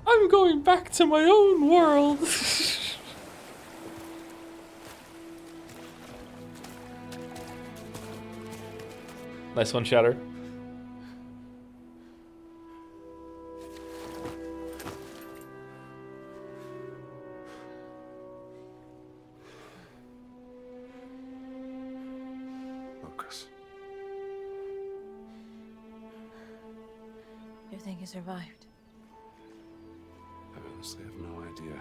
I'm going back to my own world. Nice one, Shatter. Lucas. You think he survived? I honestly have no idea.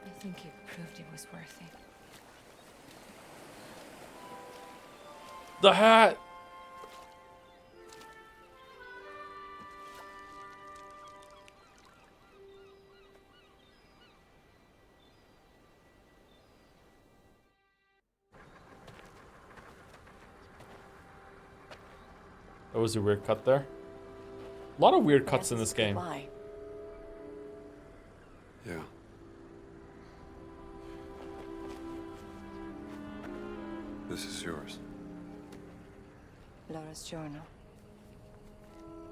I think it proved it was worth it. The hat! That was a weird cut there. A lot of weird cuts in this game. Why? Yeah. This is yours. Laura's journal.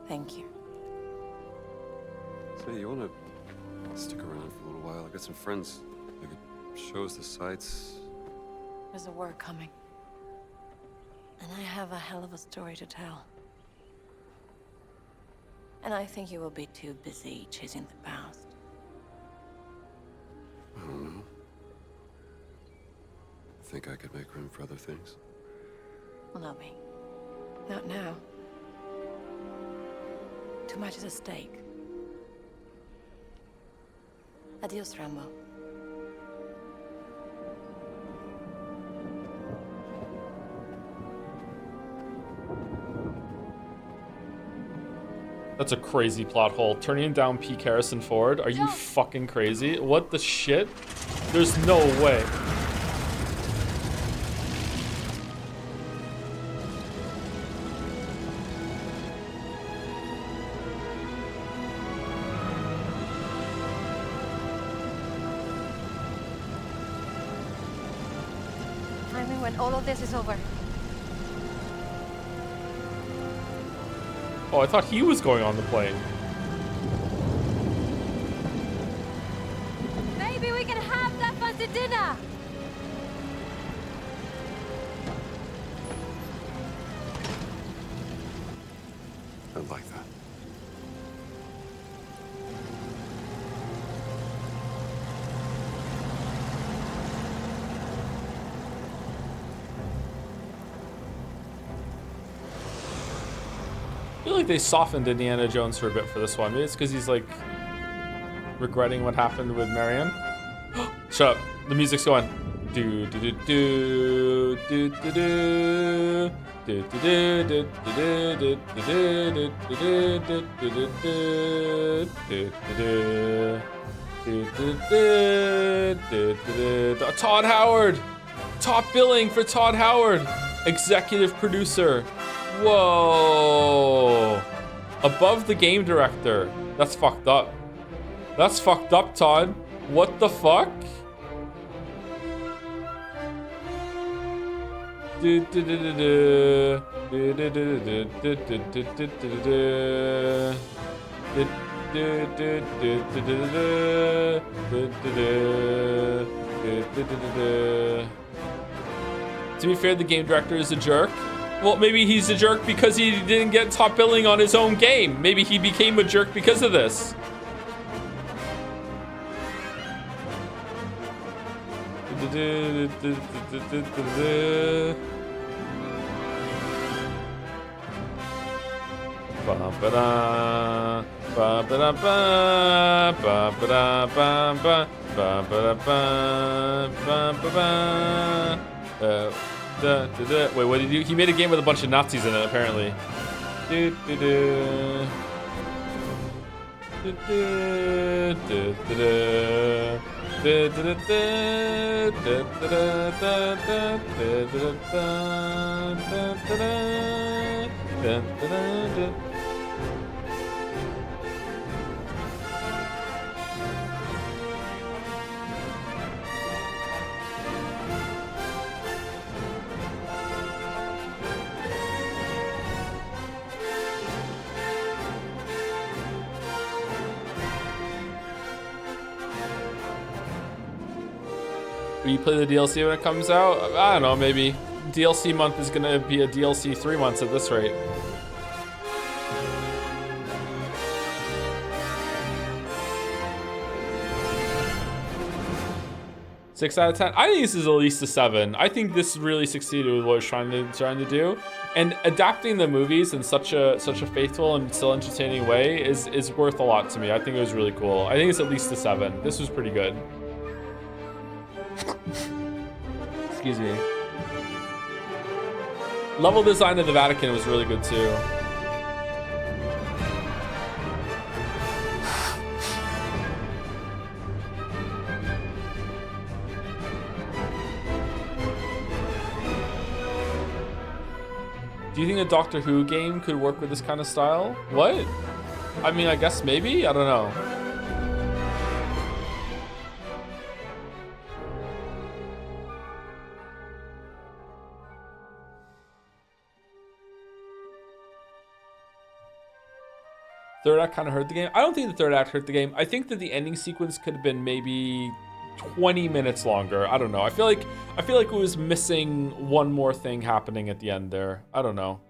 Thank you. Say, you wanna stick around for a little while? I got some friends. I could show us the sights. There's a war coming. And I have a hell of a story to tell. And I think you will be too busy chasing the past. I don't know. Think I could make room for other things? Well, not me. Not now. Too much is at stake. Adios, Rambo. That's a crazy plot hole. Turning down Pete Harrison Ford? Are you fucking crazy? What the shit? There's no way. Find me when all of this is over. Oh, I thought he was going on the plane. Maybe we can have that fancy dinner. I like that. I feel like they softened Indiana Jones for a bit for this one. Maybe it's because he's like regretting what happened with Marion. Shut up. The music's going. Do do do do do do do do do do do do do. Todd Howard. Top billing for Todd Howard. Executive producer. Whoa. Above the game director. That's fucked up. That's fucked up, Todd. What the fuck? To be fair, the game director is a jerk. Well, maybe he's a jerk because he didn't get top billing on his own game. Maybe he became a jerk because of this. Wait, what did he do? He made a game with a bunch of Nazis in it, apparently. Will you play the DLC when it comes out? I don't know, maybe. DLC month is gonna be a DLC 3 months at this rate. Six out of 10. I think this is at least a 7. I think this really succeeded with what it's trying to do, and adapting the movies in such a faithful and still entertaining way is worth a lot to me. I think it was really cool. I think it's at least a 7. This was pretty good. Excuse me. Level design of the Vatican was really good too. Do you think a Doctor Who game could work with this kind of style? What? I mean, I guess maybe? I don't know. Third act kind of hurt the game. I don't think the third act hurt the game. I think that the ending sequence could have been maybe 20 minutes longer. I don't know. I feel like it was missing one more thing happening at the end there. I don't know.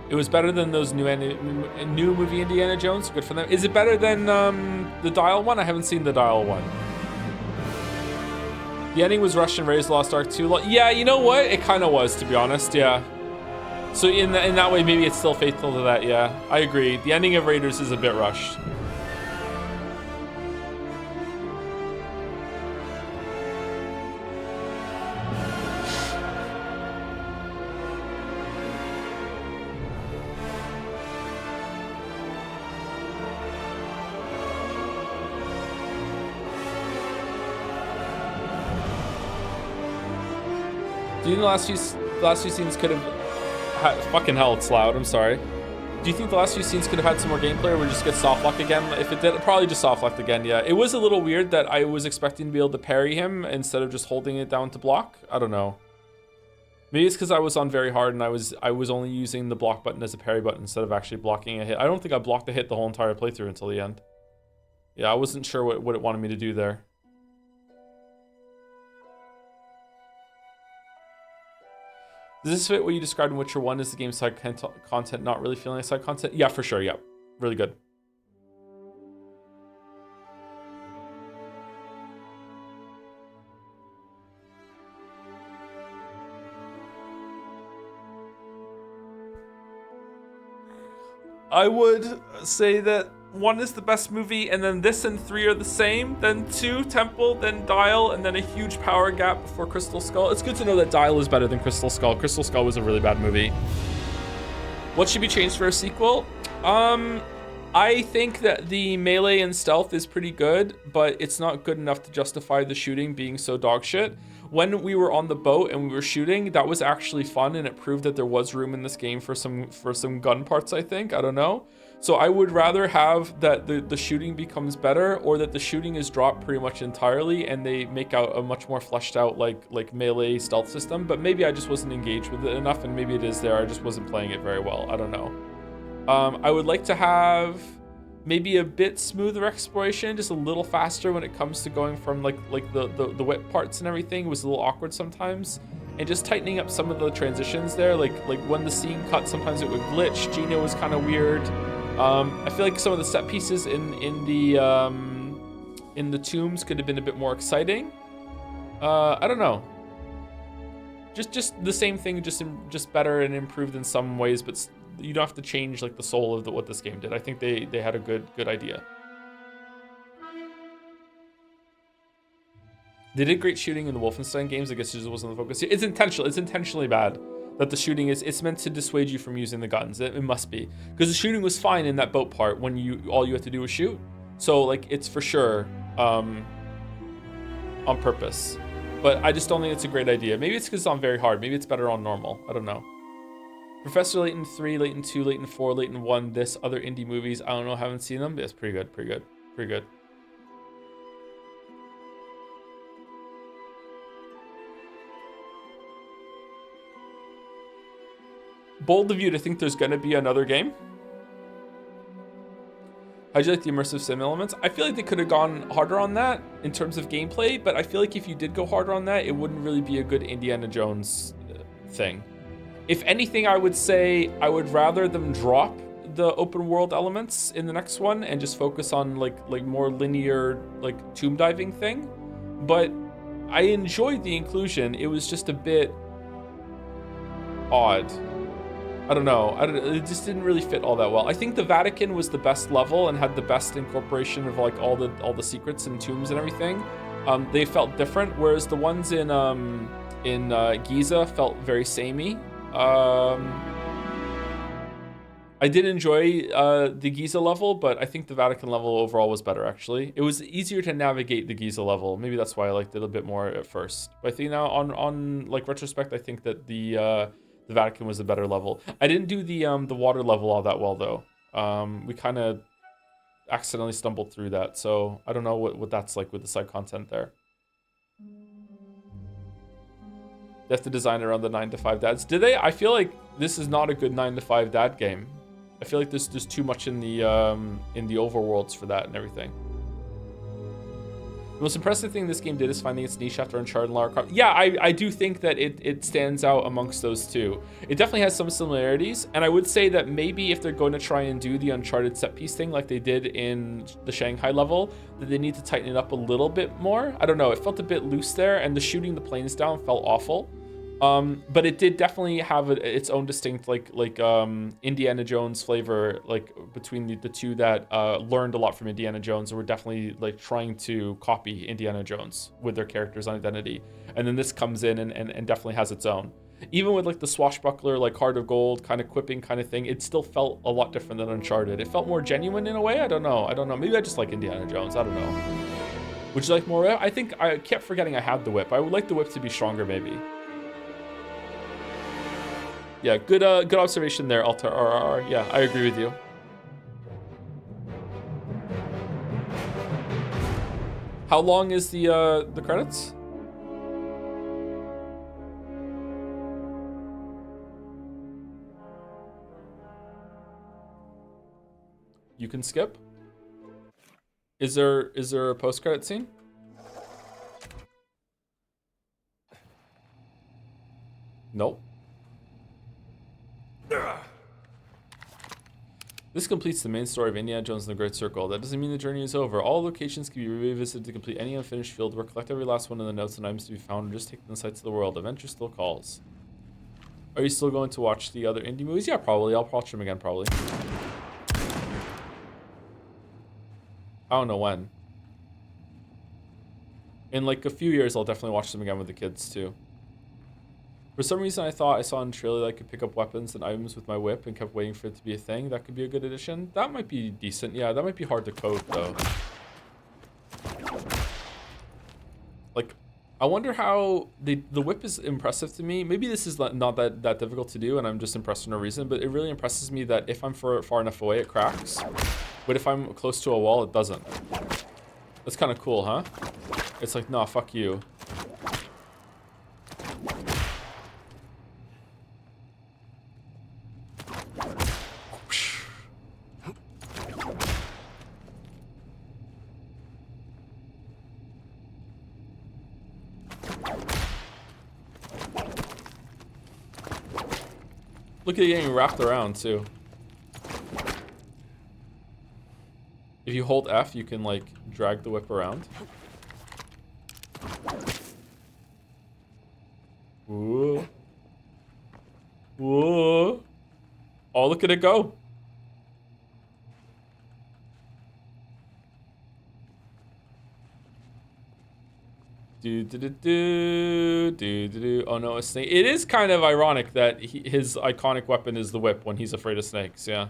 It was better than those new movie Indiana Jones. Good for them. Is it better than the Dial one? I haven't seen the Dial one. The ending was rushed in Raiders of the Lost Ark 2. Yeah, you know what? It kind of was, to be honest. Yeah. So in that way, maybe it's still faithful to that. Yeah, I agree. The ending of Raiders is a bit rushed. Do you think the last few scenes could have fucking hell, it's loud, I'm sorry. Do you think the last few scenes could have had some more gameplay, or would just get soft locked again? If it did, probably just soft locked again, yeah. It was a little weird that I was expecting to be able to parry him instead of just holding it down to block. I don't know. Maybe it's because I was on very hard and I was only using the block button as a parry button instead of actually blocking a hit. I don't think I blocked a hit the whole entire playthrough until the end. Yeah, I wasn't sure what it wanted me to do there. Does this fit what you described in Witcher 1 as the game's side content not really feeling like side content? Yeah, for sure, yeah. Really good. I would say that 1 is the best movie, and then this and 3 are the same, then 2, Temple, then Dial, and then a huge power gap before Crystal Skull. It's good to know that Dial is better than Crystal Skull. Crystal Skull was a really bad movie. What should be changed for a sequel? I think that the melee and stealth is pretty good, but it's not good enough to justify the shooting being so dog shit. When we were on the boat and we were shooting, that was actually fun, and it proved that there was room in this game for some gun parts, I think. I don't know. So I would rather have that the shooting becomes better, or that the shooting is dropped pretty much entirely and they make out a much more fleshed out like melee stealth system. But maybe I just wasn't engaged with it enough, and maybe it is there. I just wasn't playing it very well. I don't know. I would like to have maybe a bit smoother exploration, just a little faster when it comes to going from like the whip parts and everything. It was a little awkward sometimes. And just tightening up some of the transitions there, like when the scene cut, sometimes it would glitch. Gina was kind of weird. I feel like some of the set pieces in the tombs could have been a bit more exciting. I don't know. Just the same thing, just better and improved in some ways, but you don't have to change like the soul of what this game did. I think they had a good idea. They did great shooting in the Wolfenstein games. I guess it just wasn't the focus. It's intentional. It's intentionally bad that the shooting it's meant to dissuade you from using the guns. It must be, because the shooting was fine in that boat part when all you had to do was shoot. So like it's for sure on purpose. But I just don't think it's a great idea. Maybe it's because it's on very hard. Maybe it's better on normal. I don't know. Professor Layton 3, Layton 2, Layton 4, Layton 1. This other indie movies. I don't know. Haven't seen them. But it's pretty good. Pretty good. Pretty good. Bold of you to think there's going to be another game. How'd you like the immersive sim elements? I feel like they could have gone harder on that in terms of gameplay, but I feel like if you did go harder on that, it wouldn't really be a good Indiana Jones thing. If anything, I would say I would rather them drop the open world elements in the next one and just focus on like more linear like tomb diving thing. But I enjoyed the inclusion. It was just a bit odd. I don't know. It just didn't really fit all that well. I think the Vatican was the best level and had the best incorporation of like all the secrets and tombs and everything. They felt different, whereas the ones in Giza felt very samey. I did enjoy the Giza level, but I think the Vatican level overall was better, actually. It was easier to navigate the Giza level. Maybe that's why I liked it a bit more at first. But I think now on like retrospect, I think that the Vatican was a better level. I didn't do the water level all that well, though. We kind of accidentally stumbled through that, so I don't know what that's like with the side content there. They have to design around the 9 to 5 dads. Did they? I feel like this is not a good 9 to 5 dad game. I feel like there's too much in the overworlds for that and everything. The most impressive thing this game did is finding its niche after Uncharted and Lara Croft. Yeah, I do think that it stands out amongst those two. It definitely has some similarities, and I would say that maybe if they're going to try and do the Uncharted set piece thing like they did in the Shanghai level, that they need to tighten it up a little bit more. I don't know, it felt a bit loose there, and the shooting the planes down felt awful. But it did definitely have its own distinct like Indiana Jones flavor, like between the two that learned a lot from Indiana Jones and were definitely like trying to copy Indiana Jones with their character's identity. And then this comes in and definitely has its own. Even with like the swashbuckler, like Heart of Gold kind of quipping kind of thing, it still felt a lot different than Uncharted. It felt more genuine in a way. I don't know. Maybe I just like Indiana Jones. I don't know. Would you like more whip? I think I kept forgetting I had the whip. I would like the whip to be stronger maybe. Yeah, good observation there, Altar RR. Yeah, I agree with you. How long is the credits? You can skip. Is there a post-credit scene? Nope. This completes the main story of Indiana Jones and the Great Circle. That doesn't mean the journey is over. All locations can be revisited to complete any unfinished field work. Collect every last one of the notes and items to be found, or just take the sights of the world. Adventure still calls. Are you still going to watch the other indie movies? Yeah, probably. I'll watch them again, probably. I don't know when. In like a few years, I'll definitely watch them again with the kids too. For some reason, I thought I saw in the trailer that I could pick up weapons and items with my whip and kept waiting for it to be a thing. That could be a good addition. That might be decent. Yeah, that might be hard to code though. Like, I wonder how the whip is impressive to me. Maybe this is not that difficult to do and I'm just impressed for no reason, but it really impresses me that if I'm far enough away, it cracks. But if I'm close to a wall, it doesn't. That's kind of cool, huh? It's like, nah, fuck you. Look at it getting wrapped around too. If you hold F, you can like drag the whip around. Whoa. Whoa. Oh, look at it go. Oh no, a snake. It is kind of ironic that his iconic weapon is the whip when he's afraid of snakes, yeah.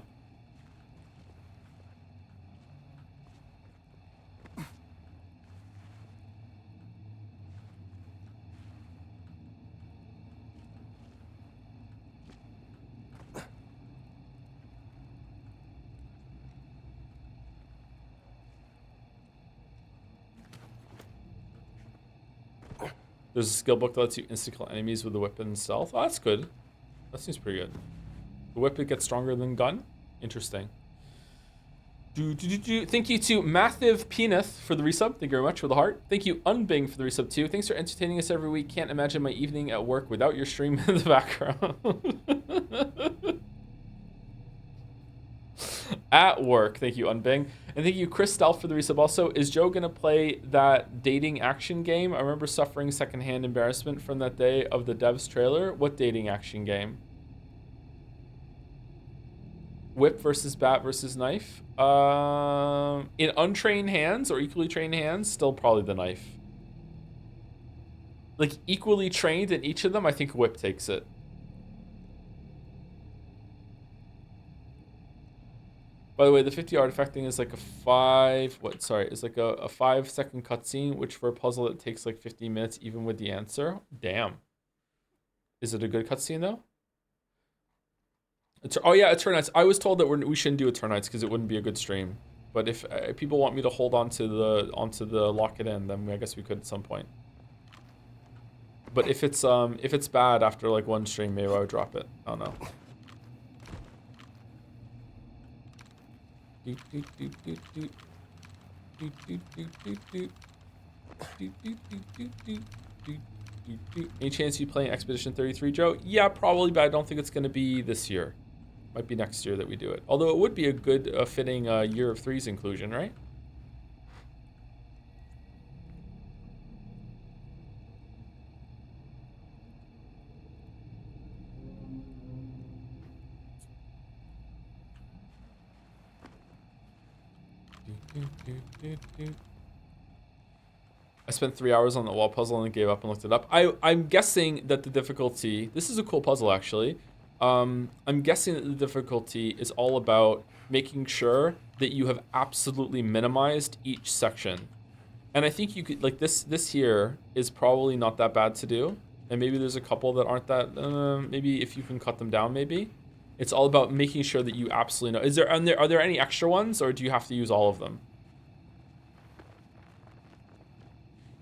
There's a skill book that lets you instant kill enemies with the whip and stealth. Oh, that's good. That seems pretty good. The whip, it gets stronger than gun? Interesting. Thank you to Mathiv Peneth for the resub. Thank you very much for the heart. Thank you, Unbing, for the resub too. Thanks for entertaining us every week. Can't imagine my evening at work without your stream in the background. At work. Thank you, Unbing. And thank you, Chris Stelf, for the resub also. Is Joe going to play that dating action game? I remember suffering secondhand embarrassment from that day of the devs trailer. What dating action game? Whip versus bat versus knife? In untrained hands or equally trained hands, still probably the knife. Like equally trained in each of them, I think whip takes it. By the way, the 50 artifact thing is like a 5-second cutscene, which for a puzzle it takes like 15 minutes even with the answer. Damn. Is it a good cutscene though? Oh yeah, Eternites. I was told that we shouldn't do Eternites because it wouldn't be a good stream. But if people want me to hold on to the lock it in, then I guess we could at some point. But if it's bad after like one stream, maybe I would drop it. I don't know. Any chance you playing Expedition 33, Joe? Yeah, probably, but I don't think it's going to be this year. Might be next year that we do it. Although it would be a good fitting Year of Threes inclusion, right? I spent 3 hours on the wall puzzle and then gave up and looked it up. I'm guessing that the difficulty, this is a cool puzzle actually. I'm guessing that the difficulty is all about making sure that you have absolutely minimized each section. And I think you could, like this here is probably not that bad to do. and maybe there's a couple that aren't that. Maybe if you can cut them down, maybe. It's all about making sure that you absolutely know. Are there any extra ones, or do you have to use all of them?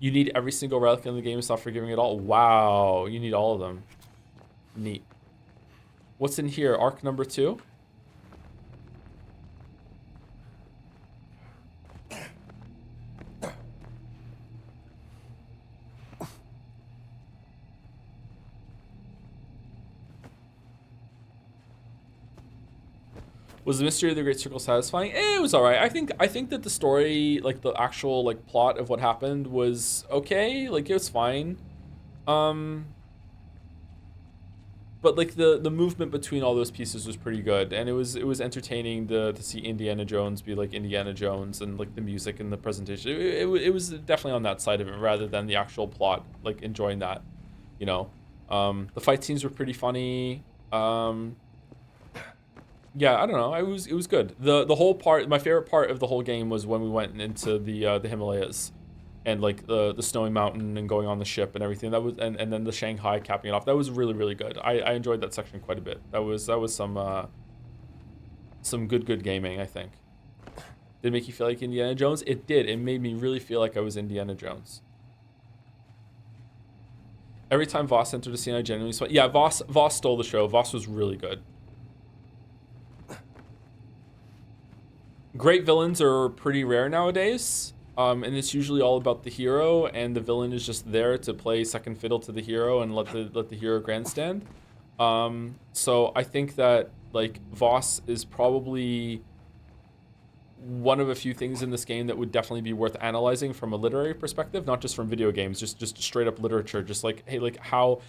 You need every single relic in the game. Stop forgiving it all. Wow, you need all of them. Neat. What's in here? Arc number 2. Was the mystery of the Great Circle satisfying? It was all right. I think that the story, like the actual like plot of what happened, was okay. Like it was fine. But like the movement between all those pieces was pretty good, and it was entertaining to see Indiana Jones be like Indiana Jones, and like the music and the presentation. It was definitely on that side of it rather than the actual plot. Like enjoying that, you know. The fight scenes were pretty funny. Yeah, I don't know. It was good. The whole part, my favorite part of the whole game was when we went into the Himalayas, and like the snowy mountain and going on the ship and everything. That was and then the Shanghai capping it off. That was really, really good. I enjoyed that section quite a bit. That was some good gaming, I think. Did it make you feel like Indiana Jones? It did. It made me really feel like I was Indiana Jones. Every time Voss entered a scene, I genuinely sweat. Yeah, Voss stole the show. Voss was really good. Great villains are pretty rare nowadays, and it's usually all about the hero, and the villain is just there to play second fiddle to the hero and let the hero grandstand. So I think that like Voss is probably one of a few things in this game that would definitely be worth analyzing from a literary perspective, not just from video games, just straight up literature. Just like, hey, like how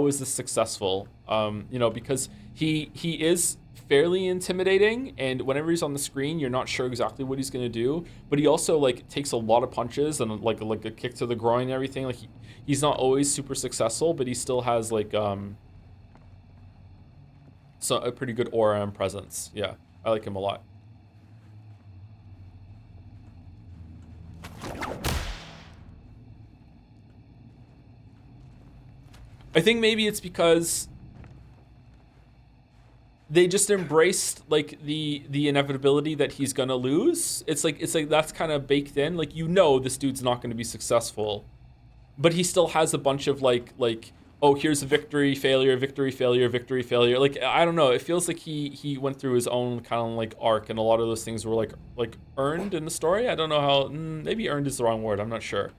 is this successful? You know, because he is fairly intimidating, and whenever he's on the screen you're not sure exactly what he's going to do, but he also like takes a lot of punches and like a kick to the groin and everything. Like he's not always super successful, but he still has like so a pretty good aura and presence. Yeah, I like him a lot. I think maybe it's because they just embraced like the inevitability that he's gonna lose. It's like that's kind of baked in. Like, you know, this dude's not going to be successful, but he still has a bunch of like oh, here's a victory, failure, victory, failure, victory, failure. Like, I don't know. It feels like he went through his own kind of like arc, and a lot of those things were like earned in the story. I don't know how. Maybe earned is the wrong word. I'm not sure,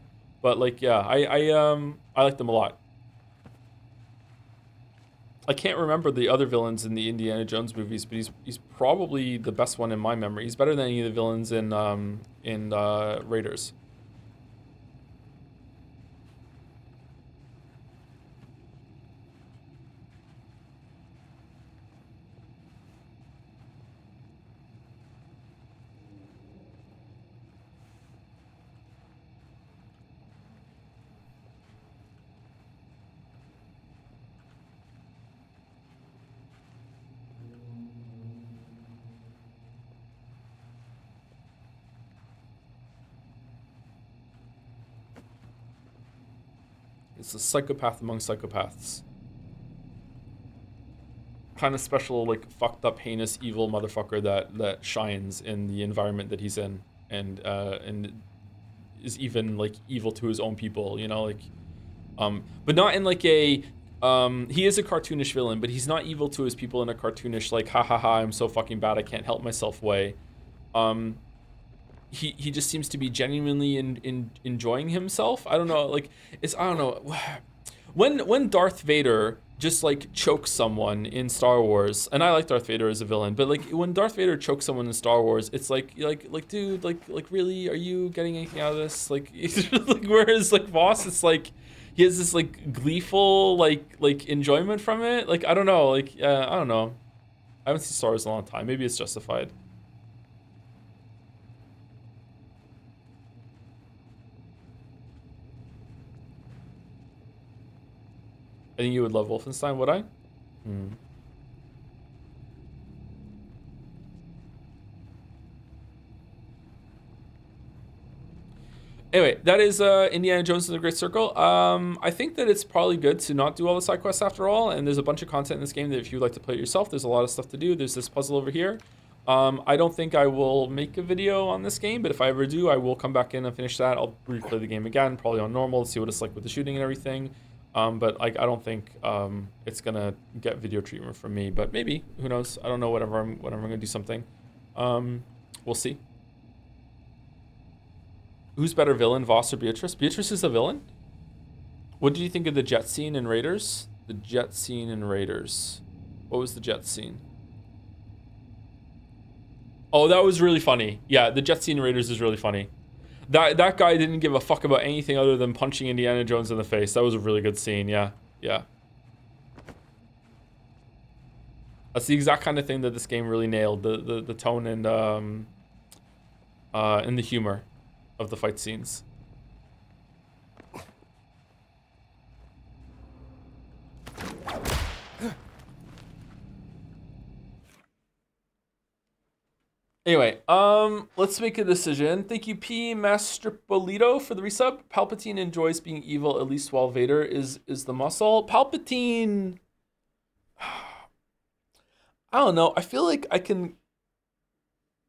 but like yeah, I like them a lot. I can't remember the other villains in the Indiana Jones movies, but he's probably the best one in my memory. He's better than any of the villains in Raiders. It's a psychopath among psychopaths. Kind of special, like, fucked up, heinous, evil motherfucker that shines in the environment that he's in, and is even like evil to his own people, you know, like, but not in like a, he is a cartoonish villain, but he's not evil to his people in a cartoonish like, ha ha ha, I'm so fucking bad I can't help myself way. He just seems to be genuinely enjoying himself. I don't know, like, I don't know. When Darth Vader just like chokes someone in Star Wars, and I like Darth Vader as a villain, but like when Darth Vader chokes someone in Star Wars, it's like dude, like really, are you getting anything out of this? Like, like whereas like Voss, it's like he has this like gleeful like enjoyment from it. Like, I don't know, like I don't know. I haven't seen Star Wars in a long time. Maybe it's justified. I think you would love Wolfenstein, would I? Anyway, that is Indiana Jones and the Great Circle. I think that it's probably good to not do all the side quests after all, and there's a bunch of content in this game that if you'd like to play it yourself, there's a lot of stuff to do. There's this puzzle over here. I don't think I will make a video on this game, but if I ever do, I will come back in and finish that. I'll replay the game again, probably on normal, to see what it's like with the shooting and everything. But like, I don't think it's gonna get video treatment from me, but maybe, who knows? I don't know. Whenever I'm gonna do something, we'll see. Who's better villain, Voss or Beatrice? Beatrice is a villain. What did you think of the jet scene in Raiders? The jet scene in Raiders. What was the jet scene? Oh, that was really funny. Yeah, the jet scene in Raiders is really funny. That guy didn't give a fuck about anything other than punching Indiana Jones in the face. That was a really good scene. Yeah, yeah. That's the exact kind of thing that this game really nailed. The tone and the humor of the fight scenes. Anyway, let's make a decision. Thank you, P. Master Polito, for the resub. Palpatine enjoys being evil, at least while Vader is the muscle. Palpatine, I don't know. I feel like I can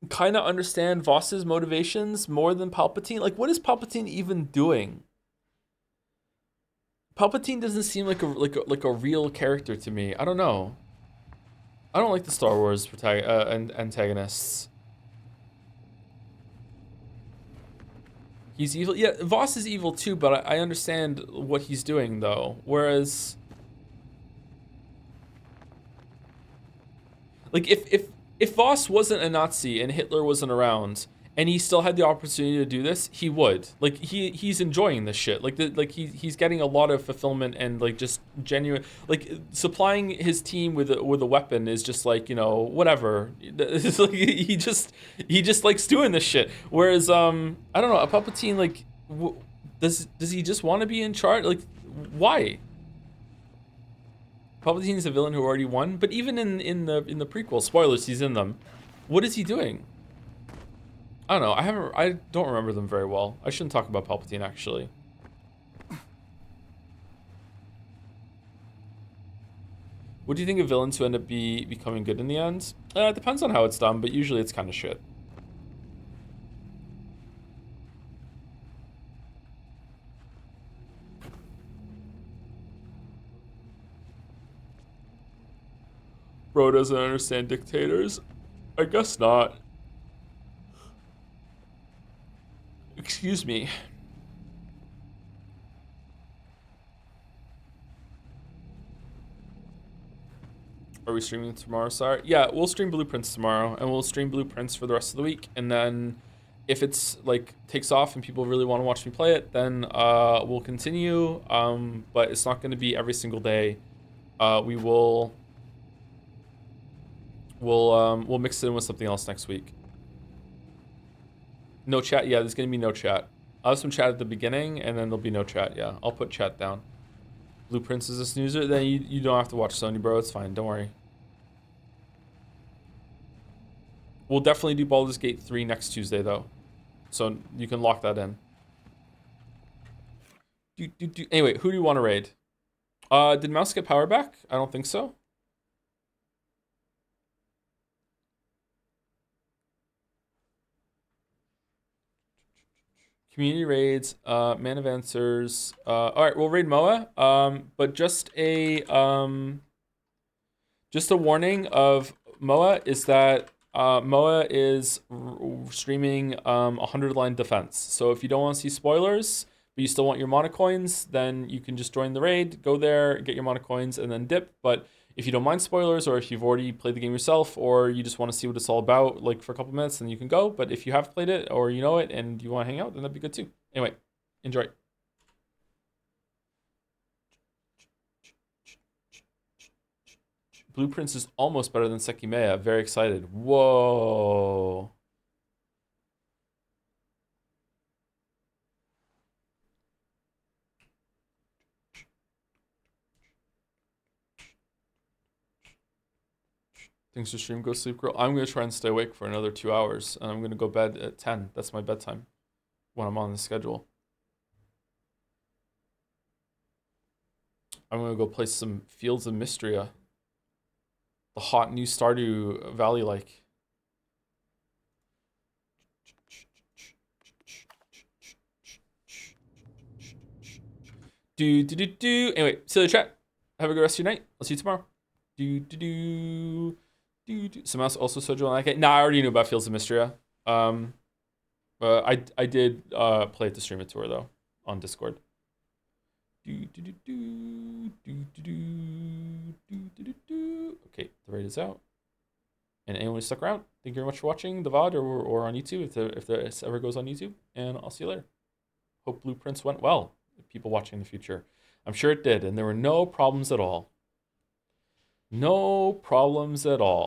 kind of understand Voss's motivations more than Palpatine. Like, what is Palpatine even doing? Palpatine doesn't seem like a real character to me. I don't know. I don't like the Star Wars antagonists. He's evil. Yeah, Voss is evil too, but I understand what he's doing though. Whereas, like, if Voss wasn't a Nazi and Hitler wasn't around and he still had the opportunity to do this, he would. Like, he's enjoying this shit. Like he's getting a lot of fulfillment and like just genuine, like, supplying his team with a weapon is just like, you know, whatever. It's like he just likes doing this shit. Whereas I don't know, a Palpatine, like, does he just want to be in charge? Like, why? Palpatine is a villain who already won, but even in the prequel, spoilers, he's in them. What is he doing? I don't know. I don't remember them very well. I shouldn't talk about Palpatine, actually. What do you think of villains who end up becoming good in the end? It depends on how it's done, but usually it's kind of shit. Bro doesn't understand dictators? I guess not. Excuse me. Are we streaming tomorrow, Sire? Yeah, we'll stream Blueprints tomorrow, and we'll stream Blueprints for the rest of the week. And then if it's like takes off and people really want to watch me play it, then we'll continue. But it's not going to be every single day. We'll mix it in with something else next week. No chat? Yeah, there's going to be no chat. I'll have some chat at the beginning, and then there'll be no chat, yeah. I'll put chat down. Blueprints is a snoozer? Then you don't have to watch Sony, bro. It's fine. Don't worry. We'll definitely do Baldur's Gate 3 next Tuesday, though. So you can lock that in. Anyway, who do you want to raid? Did Mouse get power back? I don't think so. Community raids, Man of Answers. All right, we'll raid Moa. But just a warning of Moa is that Moa is streaming 100-line defense. So if you don't want to see spoilers, but you still want your mana coins, then you can just join the raid, go there, get your mana coins, and then dip. But if you don't mind spoilers, or if you've already played the game yourself, or you just want to see what it's all about, like for a couple minutes, then you can go. But if you have played it, or you know it, and you want to hang out, then that'd be good too. Anyway, enjoy. Blueprints is almost better than Sekimea. Very excited. Whoa. Thanks for stream. Go sleep, girl. I'm going to try and stay awake for another 2 hours, and I'm going to go bed at 10. That's my bedtime when I'm on the schedule. I'm gonna go play some Fields of Mystria. The hot new Stardew Valley like. Anyway, see you chat. Have a good rest of your night. I'll see you tomorrow. Someone else also said you like it. Nah, I already knew about Fields of Mystria. I did play at the stream tour though on Discord. Okay, the raid is out. And anyone who stuck around, thank you very much for watching the VOD or on YouTube if this ever goes on YouTube. And I'll see you later. Hope Blueprints went well. People watching in the future. I'm sure it did, and there were no problems at all. No problems at all.